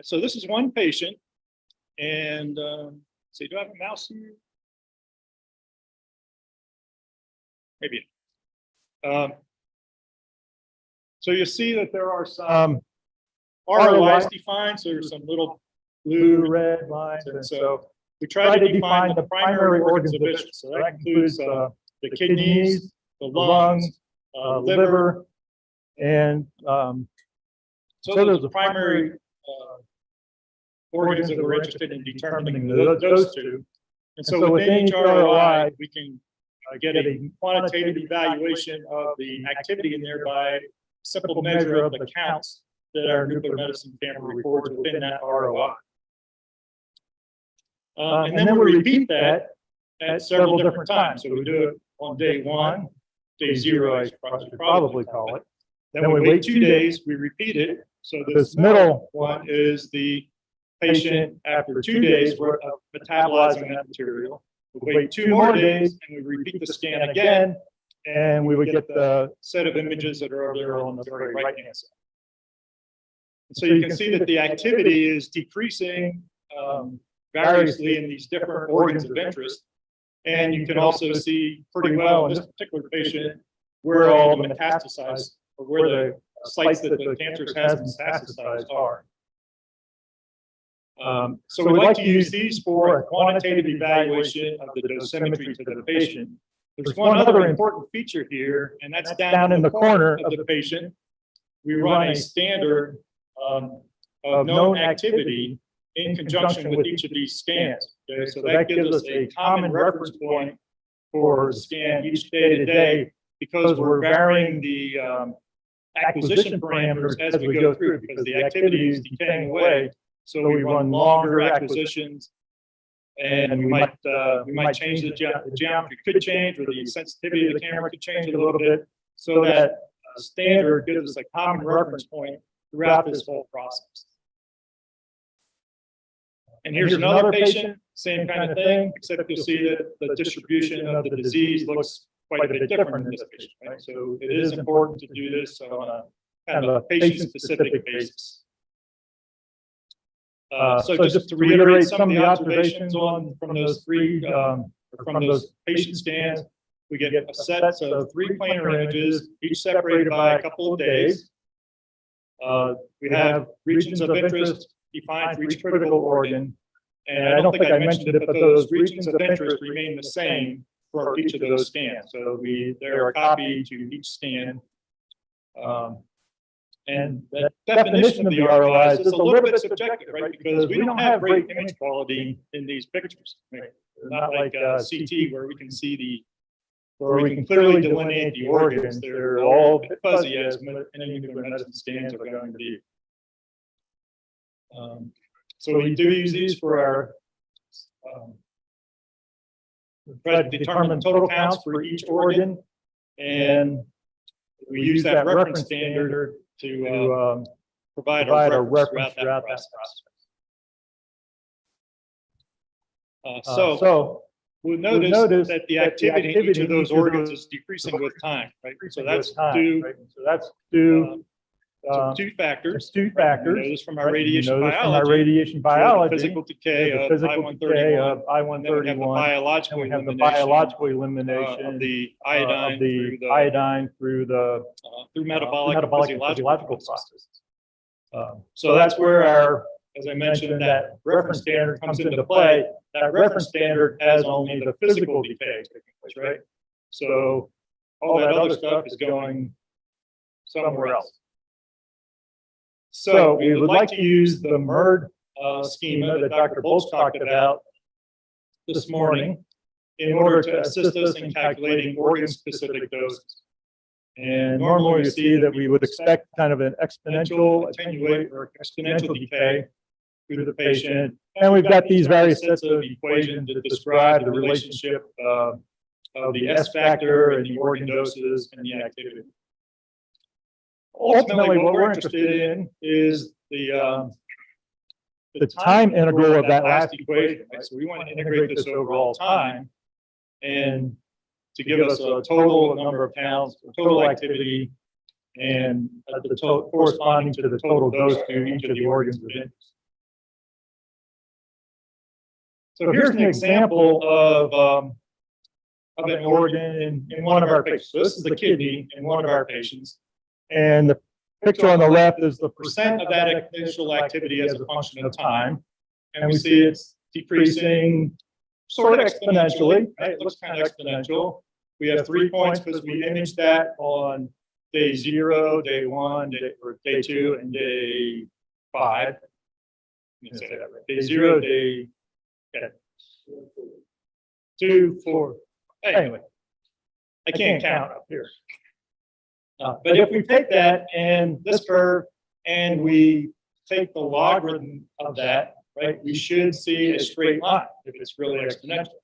So this is one patient, and let's see, do I have a mouse here? Maybe. So you see that there are some ROIs defined. So there's some little blue, red lines, and so we try to define the primary organs of vision. So that includes the kidneys, the lungs, liver, and so those are the primary organs that we're interested in determining those two. And so within each ROI, we can get a quantitative evaluation of the activity in there by a simple measure of the counts that our nuclear medicine camera records within that ROI. And then we repeat that at several different times. So we do it on day 1, day 0, I should probably call it. Then we wait 2 days, we repeat it. So this middle one is the patient after 2 days worth of metabolizing that material. We wait 2 more days and we repeat the scan again, and we would get the set of images that are over there on the very right-hand side. And so you can see that the activity is decreasing variously in these different organs of interest. And you can also see pretty well in this particular patient where all the metastasized, or where the sites that the cancer has metastasized are. So we like to use these for a quantitative evaluation of the dosimetry to the patient. There's one other important feature here, and that's down in the corner of the patient. We run a standard of known activity in conjunction with each of these scans. Okay? So that gives us a common reference point for the scan each day to day, because we're varying the acquisition parameters as we go through, because the activity is decaying away. So we run longer acquisitions, and we might change the geometry could change, or the sensitivity of the camera could change a little bit, so that standard gives us a common reference point throughout this whole process. And here's another patient, same kind of thing, except you'll see that the distribution of the disease looks quite a bit different in this patient, right? So it is important to do this on a kind of a patient-specific basis. So just to reiterate some of the observations from those patient scans, we get a set of 3 planar images, each separated by a couple of days. We have regions of interest defined for each critical organ. And I don't think I mentioned it, but those regions of interest remain the same for each of those scans. So they're copied to each scan. And the definition of the ROIs is a little bit subjective, right? Because we don't have great image quality in these pictures. Right? Not like CT, where we can see where we can clearly delineate the organs. They're all a bit fuzzy, as any nuclear medicine scans are going to be. So we do use these for our try to determine total counts for each organ, and we use that reference standard to provide a reference throughout that process. So we'll notice that the activity in each of those organs is decreasing with time, right? So that's due to 2 factors. We notice from our radiation biology, the physical decay of I-131, and then we have the biological elimination of the iodine through metabolic and physiological processes. So that's where as I mentioned, that reference standard comes into play. That reference standard has only the physical decay taking place, right? So all that other stuff is going somewhere else. So we would like to use the MERD schema that Dr. Bolz talked about this morning in order to assist us in calculating organ-specific doses. And normally you see that we would expect kind of an exponential attenuate or exponential decay through the patient. And we've got these various sets of equations that describe the relationship of the S factor and the organ doses and the activity. Ultimately, what we're interested in is the time integral of that last equation. Right? So we want to integrate this over all time, and to give us a total number of counts, total activity, and corresponding to the total dose to each of the organs of interest. So here's an example of an organ in one of our patients. So this is the kidney in one of our patients. And the picture on the left is the percent of that initial activity as a function of time. And we see it's decreasing sort of exponentially. Right? It looks kind of exponential. We have 3 points because we imaged that on day 0, day 1, day 2, and day 5. Let me say that right. Day 0, day 2, 4. Anyway, I can't count up here. But if we take that and this curve and we take the logarithm of that, right? We should see a straight line if it's really exponential.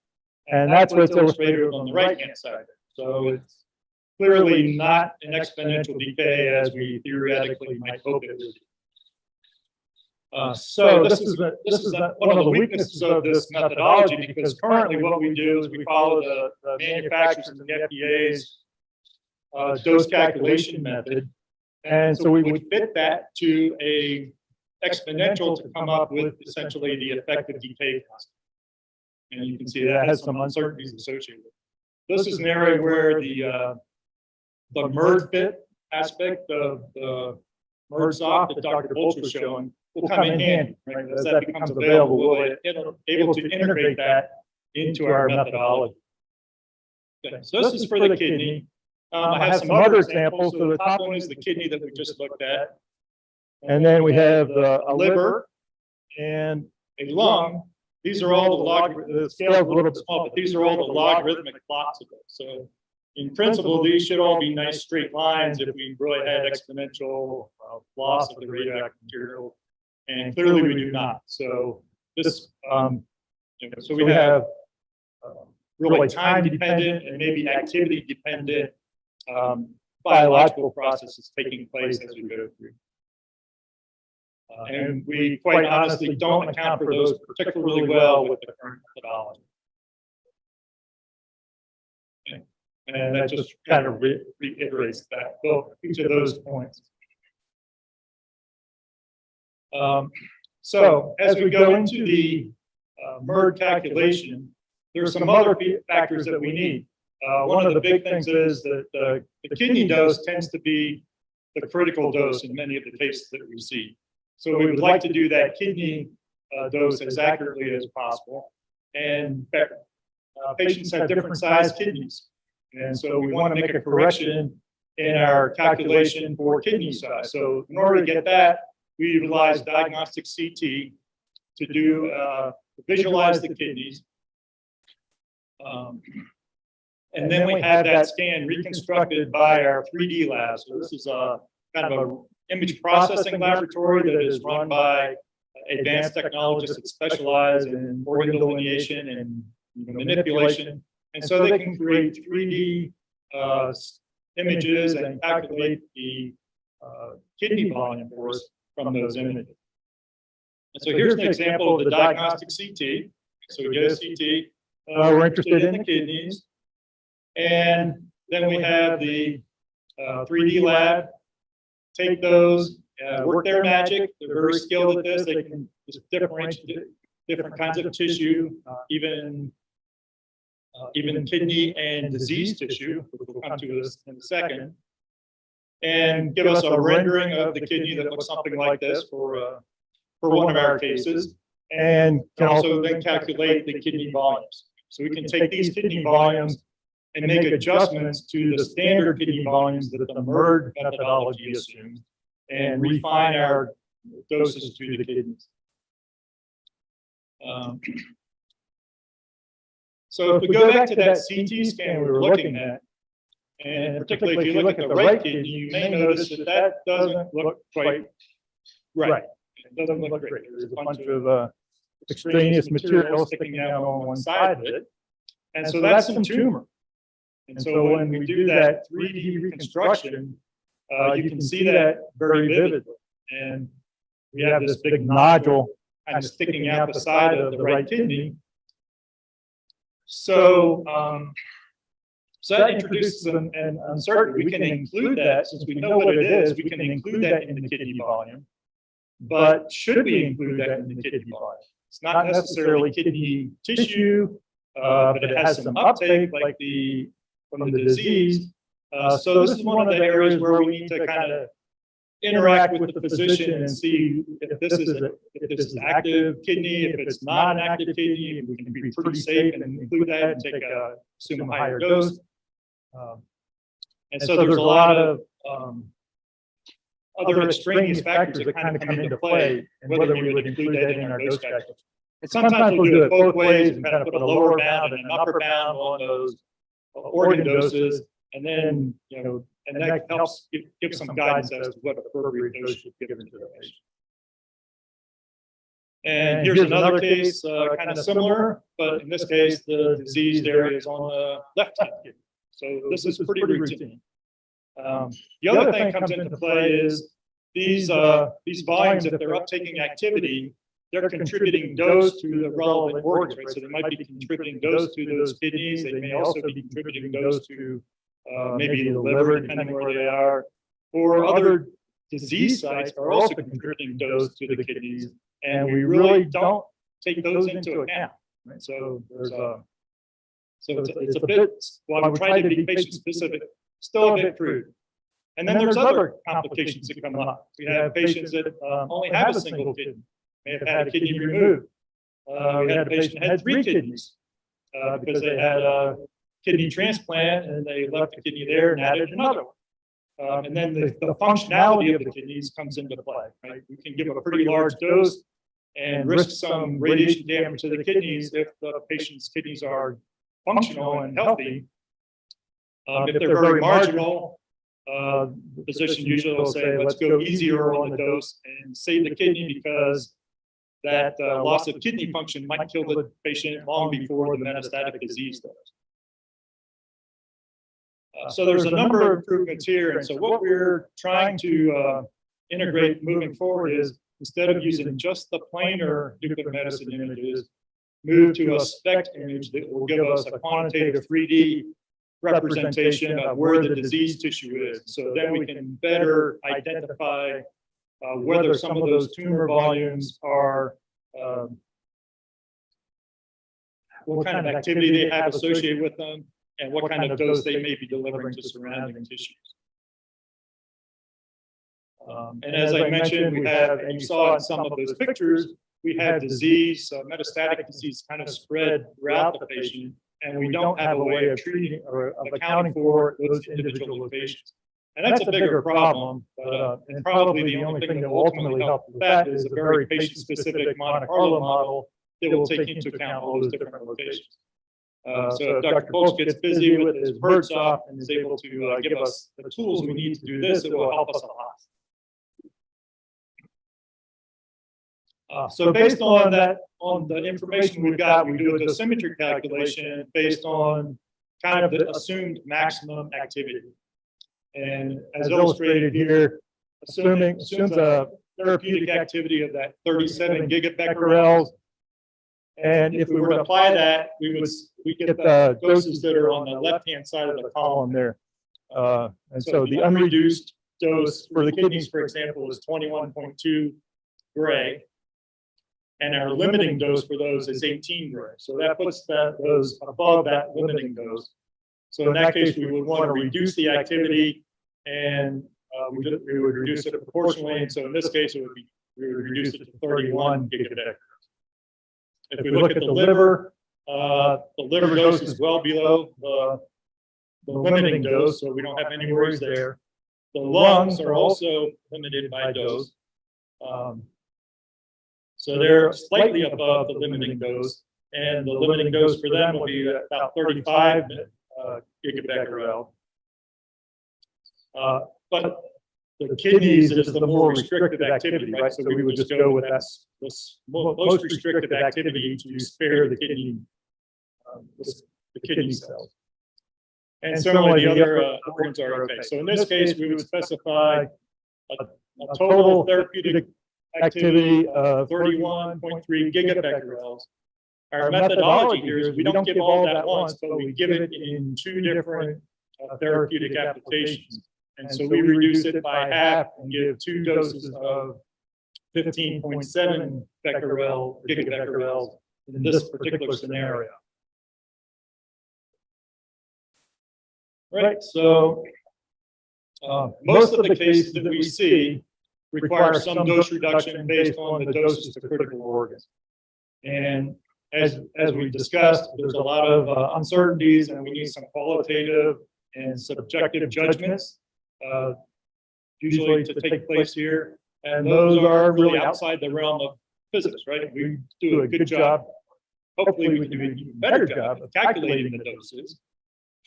And that's what's illustrated on the right-hand side. So it's clearly not an exponential decay as we theoretically might hope it would be. So this is one of the weaknesses of this methodology, because currently what we do is we follow the manufacturers and the FDA's dose calculation method. And so we would fit that to a exponential to come up with essentially the effective decay constant. And you can see that has some uncertainties associated with it. This is an area where the merge fit aspect of the merge soft that Dr. Bolch was showing will come in handy, right? As that becomes available, we'll be able to integrate that into our methodology. Okay, so this is for the kidney. I have some other examples. So the top one is the kidney that we just looked at. And then we have a liver and a lung. These are all the scale is a little bit small, but these are all the logarithmic plots of it. So in principle, these should all be nice straight lines if we really had exponential loss of the radioactive material. And clearly we do not. So this, so we have really time dependent and maybe activity dependent biological processes taking place as we go through. And we quite honestly don't account for those particularly well with the current methodology. Okay. And that just kind of reiterates that, both each of those points. So as we go into the merge calculation, there's some other factors that we need. One of the big things is that the kidney dose tends to be the critical dose in many of the cases that we see. So we would like to do that kidney dose as accurately as possible. And patients have different sized kidneys. And so we want to make a correction in our calculation for kidney size. So in order to get that, we utilize diagnostic CT to do visualize the kidneys. And then we have that scan reconstructed by our 3D lab. So this is a kind of an image processing laboratory that is run by advanced technologists that specialize in organ delineation and manipulation. And so they can create 3D images and calculate the kidney volume for us from those images. And so here's an example of the diagnostic CT. So we get a CT. We're interested in the kidneys. And then we have the 3D lab take those, work their magic. They're very skilled at this. They can just differentiate different kinds of tissue, even kidney and disease tissue, which we'll come to this in a second, and give us a rendering of the kidney that looks something like this for one of our cases, and can also then calculate the kidney volumes. So we can take these kidney volumes and make adjustments to the standard kidney volumes that the merge methodology assumes, and refine our doses to the kidneys. So if we go back to that CT scan we were looking at, and particularly if you look at the right kidney, you may notice that that doesn't look quite right. It doesn't look great. There's a bunch of extraneous material sticking out on one side of it. And so that's some tumor. And so when we do that 3D reconstruction, you can see that very vividly. And we have this big nodule kind of sticking out the side of the right kidney. So, so that introduces an uncertainty. We can include that, since we know what it is, we can include that in the kidney volume. But should we include that in the kidney volume? It's not necessarily kidney tissue, but it has some uptake like from the disease. So this is one of the areas where we need to kind of interact with the physician and see if this is active kidney, if it's not an active kidney, we can be pretty safe and include that and take assume a higher dose. And so there's a lot of other extraneous factors that kind of come into play, and whether we would include that in our dose calculation. And sometimes we'll do it both ways and kind of put a lower bound and an upper bound on those organ doses, and then, and that helps give some guidance as to what appropriate dose should be given to the patient. And here's another case, kind of similar, but in this case, the diseased area is on the left-hand kidney. So this is pretty routine. The other thing comes into play is these volumes, if they're uptaking activity, they're contributing dose to the relevant organs, right? So they might be contributing dose to those kidneys. They may also be contributing dose to maybe the liver, depending where they are, or other disease sites are also contributing dose to the kidneys. And we really don't take those into account, right? So there's it's a bit, while we try to be patient specific, still a bit crude. And then there's other complications that come up. We have patients that only have a single kidney, may have had a kidney removed. We had a patient that had 3 kidneys because they had a kidney transplant and they left the kidney there and added another one. And then the functionality of the kidneys comes into play, right? We can give a pretty large dose and risk some radiation damage to the kidneys if the patient's kidneys are functional and healthy. If they're very marginal, the physician usually will say, let's go easier on the dose and save the kidney because that loss of kidney function might kill the patient long before the metastatic disease does. So there's a number of improvements here. And so what we're trying to integrate moving forward is, instead of using just the planar nuclear medicine images, move to a SPECT image that will give us a quantitative 3D representation of where the disease tissue is. So then we can better identify whether some of those tumor volumes are, what kind of activity they have associated with them, and what kind of dose they may be delivering to surrounding tissues. And as I mentioned, we have, and you saw in some of those pictures, we have disease, metastatic disease kind of spread throughout the patient, and we don't have a way of treating or of accounting for those individual locations. And that's a bigger problem, and probably the only thing that will ultimately help with that is a very patient-specific Monte Carlo model that will take into account all those different locations. So if Dr. Polch gets busy with his birds off and is able to give us the tools we need to do this, it will help us a lot. So based on that, on the information we've got, we do a dosimetry calculation based on kind of the assumed maximum activity. And as illustrated here, assumes a therapeutic activity of that 37 gigabecquerels. And if we were to apply that, we get the doses that are on the left-hand side of the column there. And so the unreduced dose for the kidneys, for example, is 21.2 gray. And our limiting dose for those is 18 gray. So that puts those above that limiting dose. So in that case, we would want to reduce the activity, and we would reduce it proportionally. And so in this case, we would reduce it to 31 gigabecquerels. If we look at the liver dose is well below the limiting dose, so we don't have any worries there. The lungs are also limited by dose. So they're slightly above the limiting dose, and the limiting dose for them will be about 35 gigabecquerel. But the kidneys is the more restrictive activity, right? So we would just go with that most restrictive activity to spare the kidney cells. And similarly, the other organs are okay. So in this case, we would specify a total therapeutic activity of 31.3 gigabecquerels. Our methodology here is we don't give all that once, but we give it in 2 different therapeutic applications. And so we reduce it by half and give 2 doses of 15.7 gigabecquerels in this particular scenario. Right, so most of the cases that we see require some dose reduction based on the doses to critical organs. And as we discussed, there's a lot of uncertainties, and we need some qualitative and subjective judgments usually to take place here. And those are really outside the realm of physics, right? We do a good job. Hopefully we can do an even better job of calculating the doses,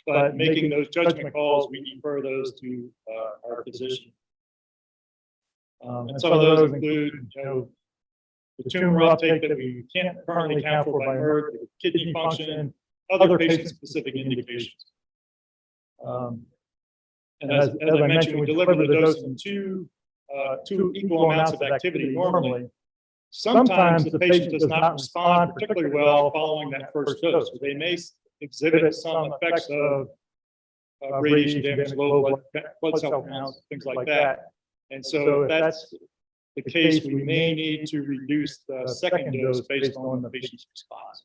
but making those judgment calls, we defer those to our physician. And some of those include, the tumor uptake that we can't currently account for by MERT, the kidney function, other patient-specific indications. And as I mentioned, we deliver the dose in two equal amounts of activity normally. Sometimes the patient does not respond particularly well following that first dose. They may exhibit some effects of radiation damage, low blood cell counts, things like that. And so if that's the case, we may need to reduce the second dose based on the patient's response.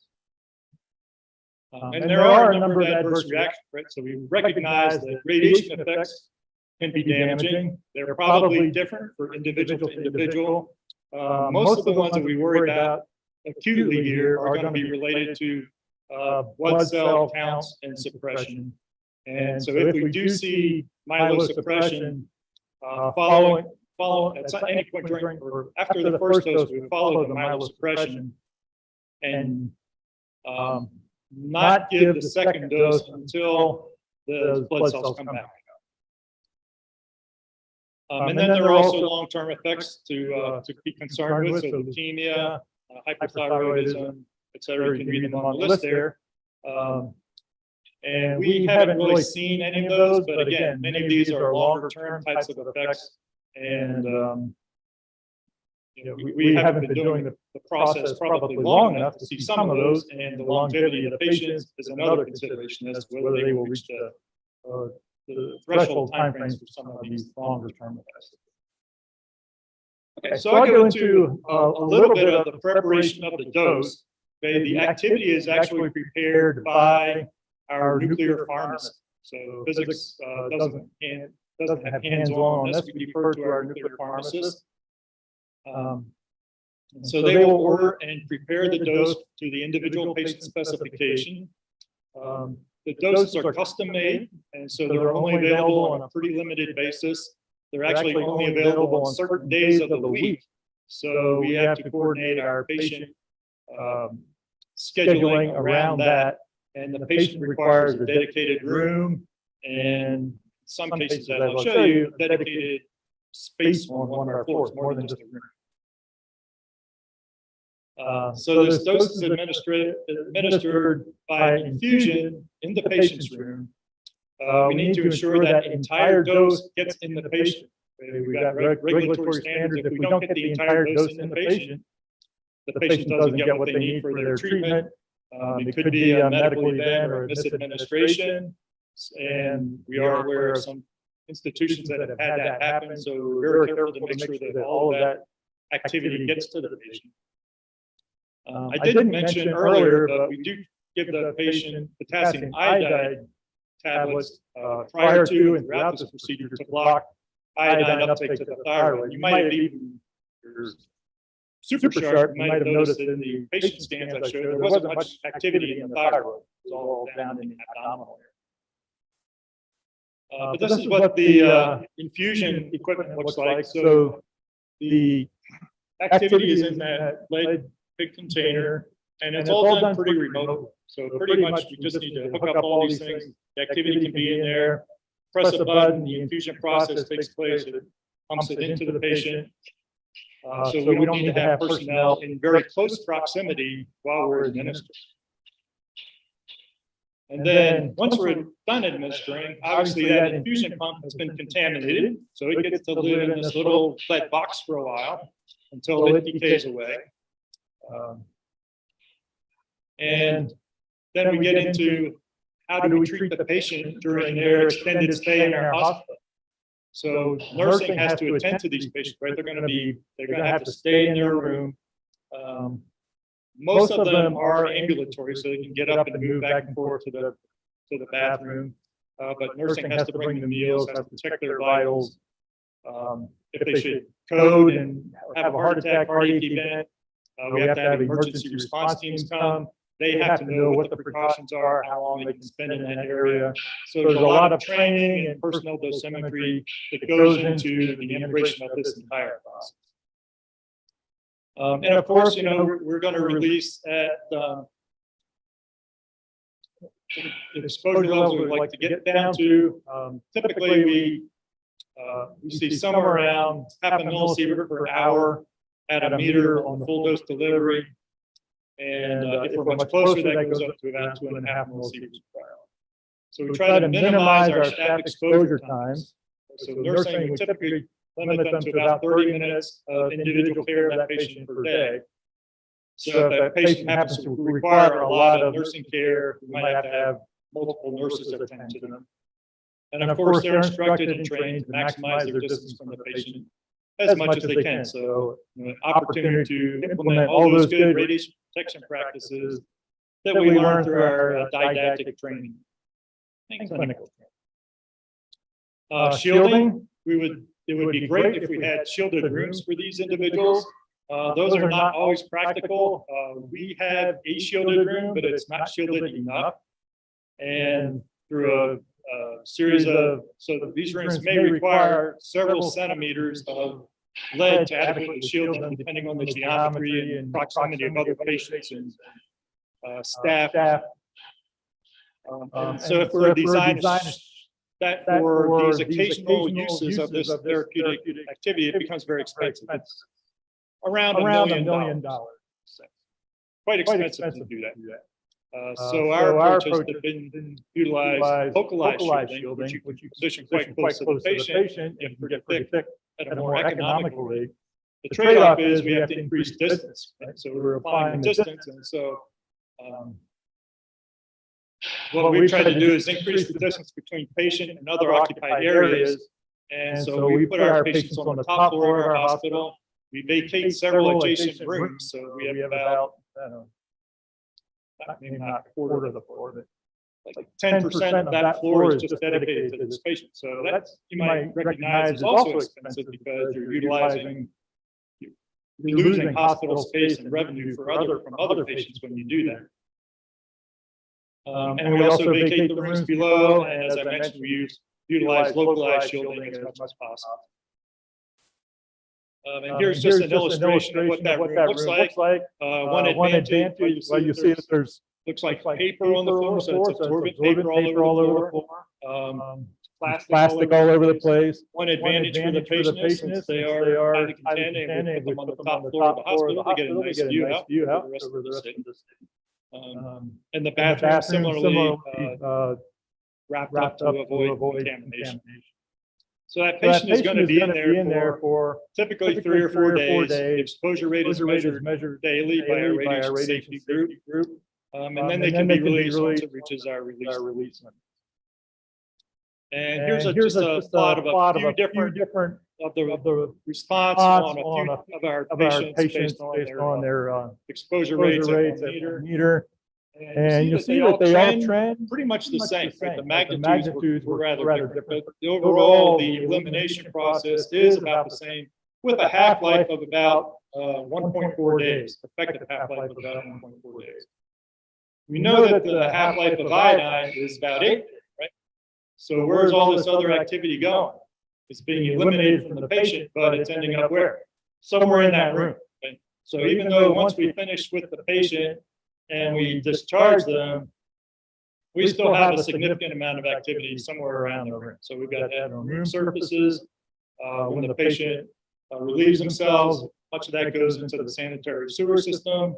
And there are a number of adverse reactions, right? So we recognize that radiation effects can be damaging. They're probably different for individual to individual. Most of the ones that we worry about acutely here are going to be related to blood cell counts and suppression. And so if we do see myelosuppression following at any point during or after the first dose, we follow the myelosuppression and not give the second dose until the blood cells come back. And then there are also long-term effects to be concerned with, so leukemia, hypothyroidism, et cetera. You can read them on the list there. And we haven't really seen any of those, but again, many of these are longer-term types of effects. And we haven't been doing the process probably long enough to see some of those, and the longevity of the patients is another consideration as to whether they will reach the threshold timeframes for some of these longer-term effects. Okay, so I'll go into a little bit of the preparation of the dose. Okay, the activity is actually prepared by our nuclear pharmacist. So physics doesn't have hands-on on this. We defer to our nuclear pharmacist. So they will order and prepare the dose to the individual patient specification. The doses are custom made, and so they're only available on a pretty limited basis. They're actually only available on certain days of the week. So we have to coordinate our patient scheduling around that. And the patient requires a dedicated room, and in some cases, as I'll show you, dedicated space on one of our floors, more than just a room. So this dose is administered by infusion in the patient's room. We need to ensure that the entire dose gets in the patient. We've got regulatory standards. If we don't get the entire dose in the patient doesn't get what they need for their treatment. It could be a medical event or a misadministration. And we are aware of some institutions that have had that happen. So we're very careful to make sure that all of that activity gets to the patient. I didn't mention earlier, but we do give the patient potassium iodide tablets prior to and throughout this procedure to block iodine uptake to the thyroid. You might have even, super sharp, you might have noticed that in the patient scans I showed, there wasn't much activity in the thyroid. It was all down in the abdominal area. But this is what the infusion equipment looks like. So the activity is in that lead big container, and it's all done pretty remotely. So pretty much we just need to hook up all these things. The activity can be in there, press a button, the infusion process takes place, it pumps it into the patient. So we don't need to have personnel in very close proximity while we're administering. And then once we're done administering, obviously that infusion pump has been contaminated. So it gets to live in this little lead box for a while until it decays away. And then we get into how do we treat the patient during their extended stay in our hospital. So nursing has to attend to these patients, right? They're going to have to stay in their room. Most of them are ambulatory, so they can get up and move back and forth to the bathroom. But nursing has to bring them meals, has to check their vitals. If they should code and have a heart attack, cardiac event, we have to have emergency response teams come. They have to know what the precautions are, how long they can spend in that area. So there's a lot of training and personnel dosimetry that goes into the integration of this entire process. And of course, we're going to release at the exposure levels we like to get down to. Typically, we see somewhere around half a millisievert per hour at a meter on full dose delivery. And if we're much closer, that goes up to about 2.5 millisieverts per hour. So we try to minimize our staff exposure times. So nursing, we typically limit them to about 30 minutes of individual care of that patient per day. So if that patient happens to require a lot of nursing care, we might have to have multiple nurses attend to them. And of course, they're instructed and trained to maximize their distance from the patient as much as they can. So, an opportunity to implement all those good radiation protection practices that we learn through our didactic training and clinical training. Shielding, it would be great if we had shielded rooms for these individuals. Those are not always practical. We have a shielded room, but it's not shielded enough. And through a series of, so these rooms may require several centimeters of lead to adequately shield them, depending on the geometry and proximity of other patients and staff. So if we're designing that for these occasional uses of this therapeutic activity, it becomes very expensive. It's around $1 million. Quite expensive to do that. So our approach has been utilize localized shielding, which you can position quite close to the patient and pretty thick at a more economical rate. The trade-off is we have to increase distance, right? So we're applying distance, and so what we've tried to do is increase the distance between patient and other occupied areas. And so we put our patients on the top floor of our hospital. We vacate several adjacent rooms, so we have about, maybe not a quarter of the floor, but like 10% of that floor is just dedicated to this patient. So that you might recognize is also expensive because you're losing hospital space and revenue from other patients when you do that. And we also vacate the rooms below, and as I mentioned, we utilize localized shielding as much as possible. And here's just an illustration of what that room looks like. One advantage, well, you see that there's looks like paper on the floor, so it's absorbent paper all over the floor. Plastic all over the place. One advantage for the patients, since they are highly contaminated, we put them on the top floor of the hospital to get a nice view out over the rest of the city. And the bathroom similarly wrapped up to avoid contamination. So that patient is going to be in there for typically 3 or 4 days. The exposure rate is measured daily by our radiation safety group. And then they can be released once it reaches our release limit. And here's just a plot of a few different of the response on a few of our patients based on their exposure rates at 1 meter. And you'll see that they all trend pretty much the same. Right? The magnitudes were rather different. But overall, the elimination process is about the same, with a half-life of about 1.4 days, effective half-life of about 1.4 days. We know that the half-life of iodine is about 8 days, right? So where's all this other activity going? It's being eliminated from the patient, but it's ending up where? Somewhere in that room. Okay? So even though once we finish with the patient and we discharge them, we still have a significant amount of activity somewhere around the room. So we've got to add on room surfaces. When the patient relieves themselves, much of that goes into the sanitary sewer system,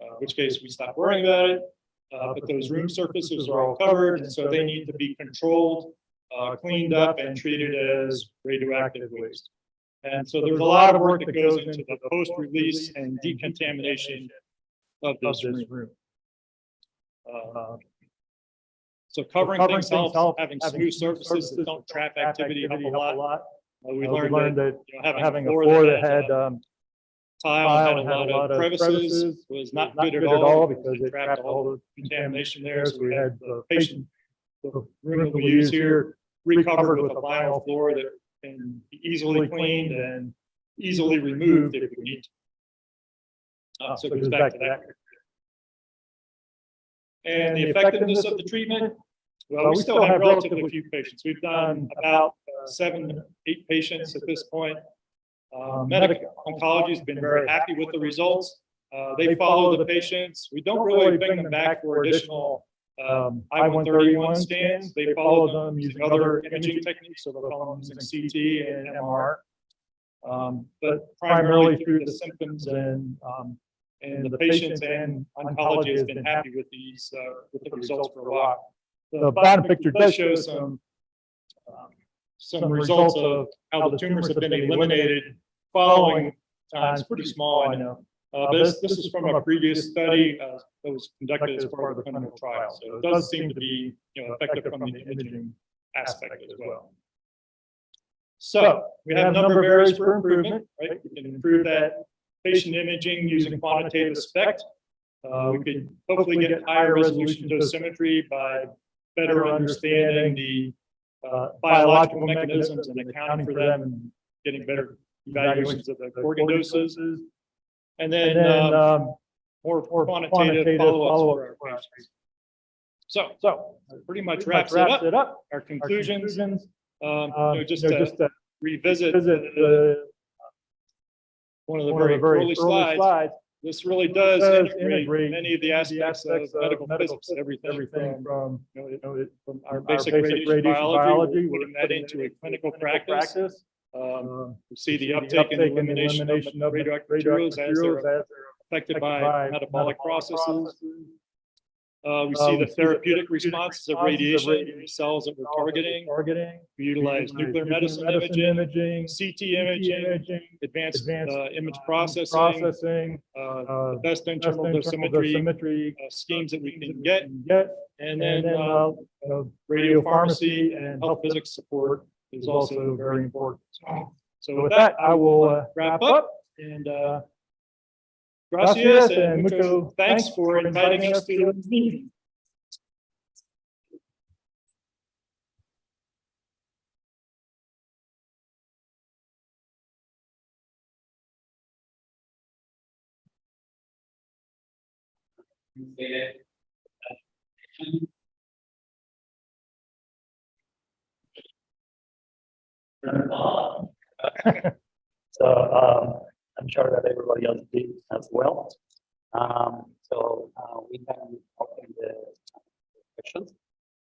in which case we stop worrying about it. But those room surfaces are all covered, and so they need to be controlled, cleaned up, and treated as radioactive waste. And so there's a lot of work that goes into the post-release and decontamination of this room. So covering things helps, having smooth surfaces that don't trap activity help a lot. We learned that having a floor that had tile and had a lot of crevices was not good at all because it trapped all the contamination there. So we had the patient, the room that we use here, recovered with a vinyl floor that can be easily cleaned and easily removed if we need to. So it goes back to that. And the effectiveness of the treatment, well, we still have relatively few patients. We've done about 7, 8 patients at this point. Medica oncology has been very happy with the results. They follow the patients. We don't really bring them back for additional I-131 scans. They follow them using other imaging techniques, so they'll follow them using CT and MR. but primarily through the symptoms and the patients and oncology has been happy with these with the results for a while. The bottom picture does show some results of how the tumors have been eliminated following time. It's pretty small, I know. This is from a previous study that was conducted as part of the clinical trial. So it does seem to be effective from the imaging aspect as well. So we have a number of areas for improvement, right? We can improve that patient imaging using quantitative SPECT. We could hopefully get higher resolution dosimetry by better understanding the biological mechanisms and accounting for them and getting better evaluations of the organ doses. And then more quantitative follow-ups for our patients. So pretty much wraps it up. Our conclusions, just to revisit one of the very early slides. This really does integrate many of the aspects of medical physics, everything from our basic radiation biology, putting that into a clinical practice. We see the uptake and elimination of radioactive materials as they're affected by metabolic processes. We see the therapeutic responses of radiation in the cells that we're targeting. We utilize nuclear medicine imaging, CT imaging, advanced image processing, the best internal dosimetry schemes that we can get, and then radiopharmacy and health physics support is also very important. So with that, I will wrap up and gracias and mucho thanks for inviting us to the meeting. So I'm sure that everybody else did as well. We can open the questions.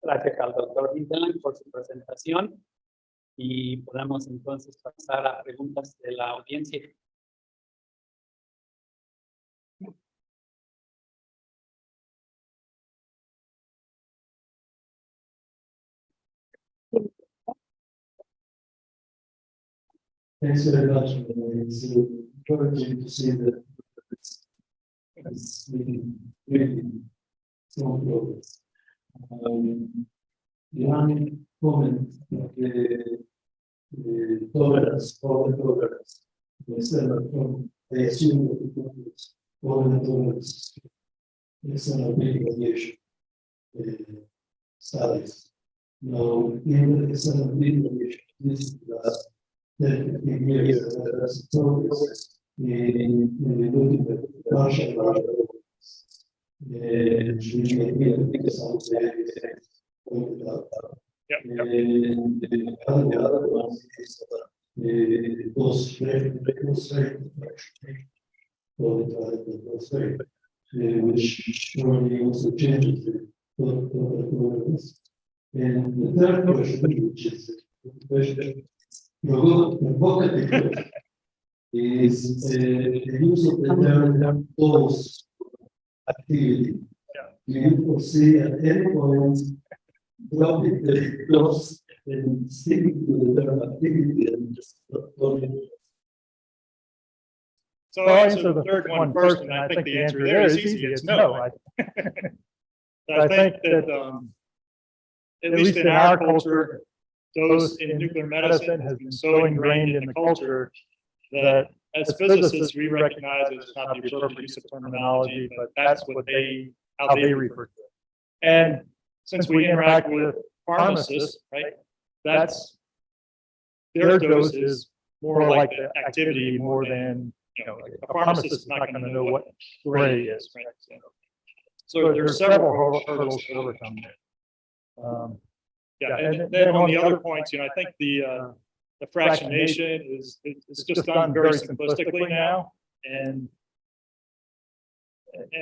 Gracias al doctor Dylan por su presentación y podemos entonces pasar a preguntas de la audiencia. Thanks very much. It's encouraging to see that it's really small progress. One comment, tolerance, over tolerance. Instead of, they assume that the tolerance, over tolerance, is an obligation studies. Now, even if it's an obligation, this is that years as progress in looking at larger which may be the other ones is those which surely also changes the tolerance. And the third question, which is the question is the use of the term dose activity. Do you foresee at any point dropping the dose and sticking to the term activity and just So I'll answer the third one first, and I think the answer there is easy. It's no. I think that at least in our culture, dose in nuclear medicine has been so ingrained in the culture that as physicists we recognize it's not the appropriate use of terminology, but that's what how they refer to it. And since we interact with pharmacists, right, that's their dose is more like the activity more than a pharmacist is not going to know what gray is, right? So there's several hurdles to overcome there. Yeah, and then on the other points, I think the fractionation is just done very simplistically now, and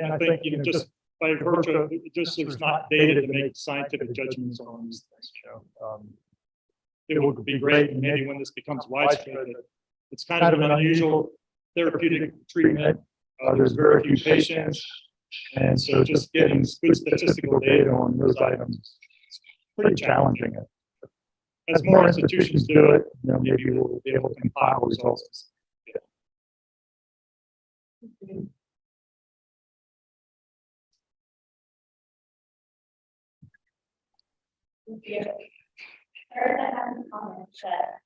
I think just by virtue of there's not data to make scientific judgments on these things. It would be great, maybe when this becomes widespread, that It's kind of an unusual therapeutic treatment. There's very few patients. And so just getting good statistical data on those items is pretty challenging. As more institutions do it, maybe we'll be able to compile results. Heard that have a comment that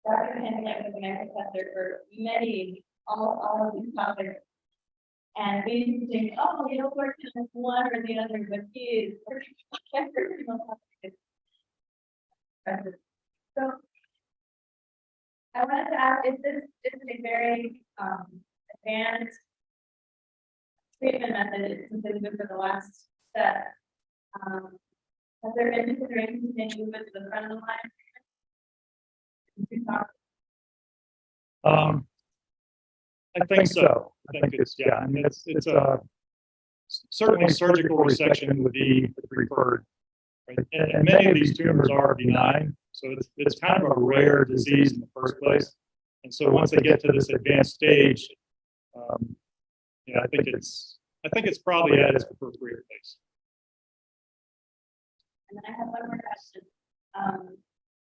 Dr. Henry was an professor for many, almost all of these topics. And we used to think, oh, you don't work in one or the other, but he is working on every single topic. So I wanted to ask, is this a very advanced treatment method? It's considered for the last step. Has there been considerations in movement to the front of the line? I think so. I think it's, yeah, I mean, it's certainly surgical resection would be preferred. Right? And many of these tumors are benign, so it's kind of a rare disease in the first place. And so once they get to this advanced stage, you know, I think it's probably at its appropriate place. And then I have one more question.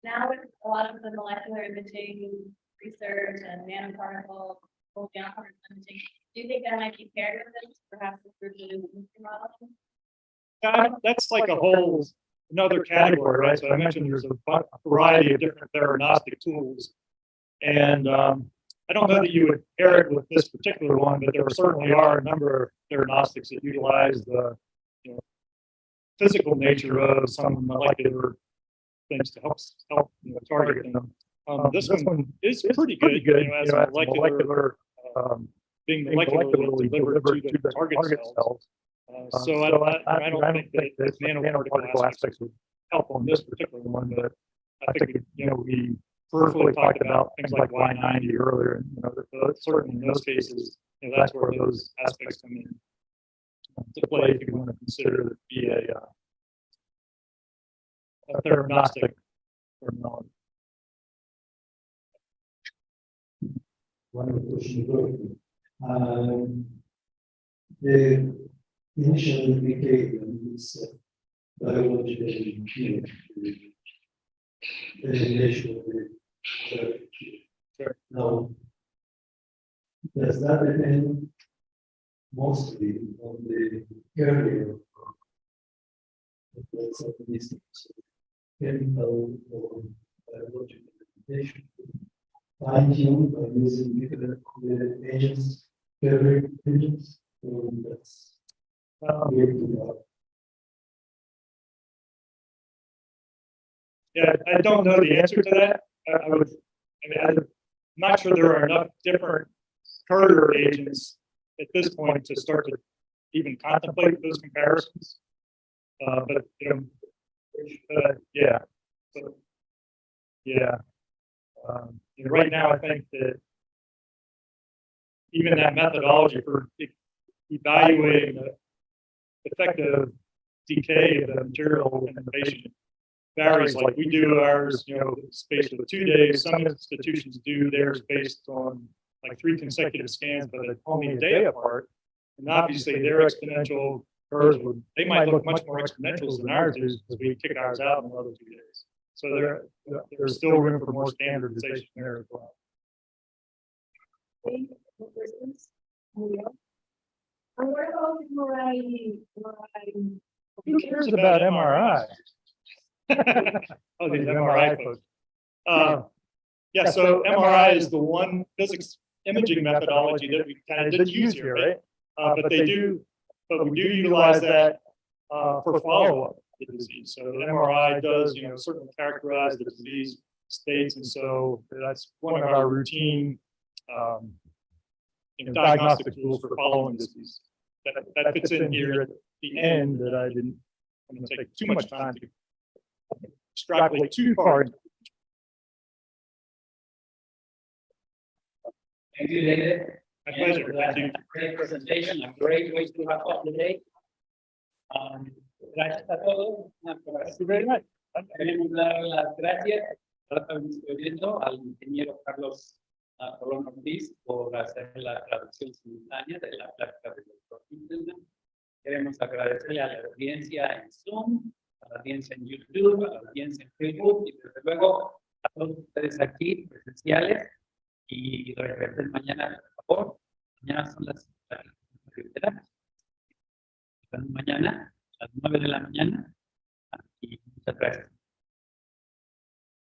Now with a lot of the molecular imaging research and nanoparticle, whole genome imaging, do you think that might be paired with this, perhaps through the modeling? Yeah, that's like a whole another category, right? So I mentioned there's a variety of different theranostic tools, and I don't know that you would pair it with this particular one, but there certainly are a number of theranostics that utilize the physical nature of some molecular things to help target them. This one is pretty good, as a molecular, being molecularly delivered to the target cells. So I don't think that nanoparticle aspects would help on this particular one, but I think we peripherally talked about things like Y90 earlier, and certainly in those cases, that's where those aspects come in to play if you want to consider it to be a theranostic terminology. One question. The initial indication is biological engineering, the relation with therapy. Now, does that depend mostly on the area of chemical or biological application? Fine-tuned by using different agents, favorite agents, or that's yeah, I don't know the answer to that. I'm not sure there are enough different courier agents at this point to start to even contemplate those comparisons. But yeah, so, yeah. Right now, I think that even that methodology for evaluating the effective decay of the material in the patient varies. Like we do ours, spaced over 2 days. Some institutions do theirs based on like 3 consecutive scans, but they're only a day apart. And obviously, their exponential curves they might look much more exponential than ours do, because we kick ours out in another 2 days. So there's still room for more standardization there as well. Who cares about MRI? Oh, these MRI folks. Yeah, so MRI is the one physics imaging methodology that we kind of did use here, right? But we do utilize that for follow-up the disease. So the MRI does, certainly characterize the disease states, and so that's one of our routine diagnostic tools for following disease. That fits in here at the end. That I didn't want to take too much time to extrapolate too far. Thank you, David. My pleasure. Thank you. Great presentation. A great way to wrap up the day. Gracias a todos. Thank you very much. Queremos dar las gracias al ingeniero Carlos a Colón Ortiz por hacer la traducción simultánea de la plática del doctor Hindelman. Queremos agradecerle a la audiencia en Zoom, a la audiencia en YouTube, a la audiencia en Facebook y desde luego a todos ustedes aquí presenciales y regresen mañana, por favor. Mañana son las mañana a las 9 de la mañana y muchas gracias.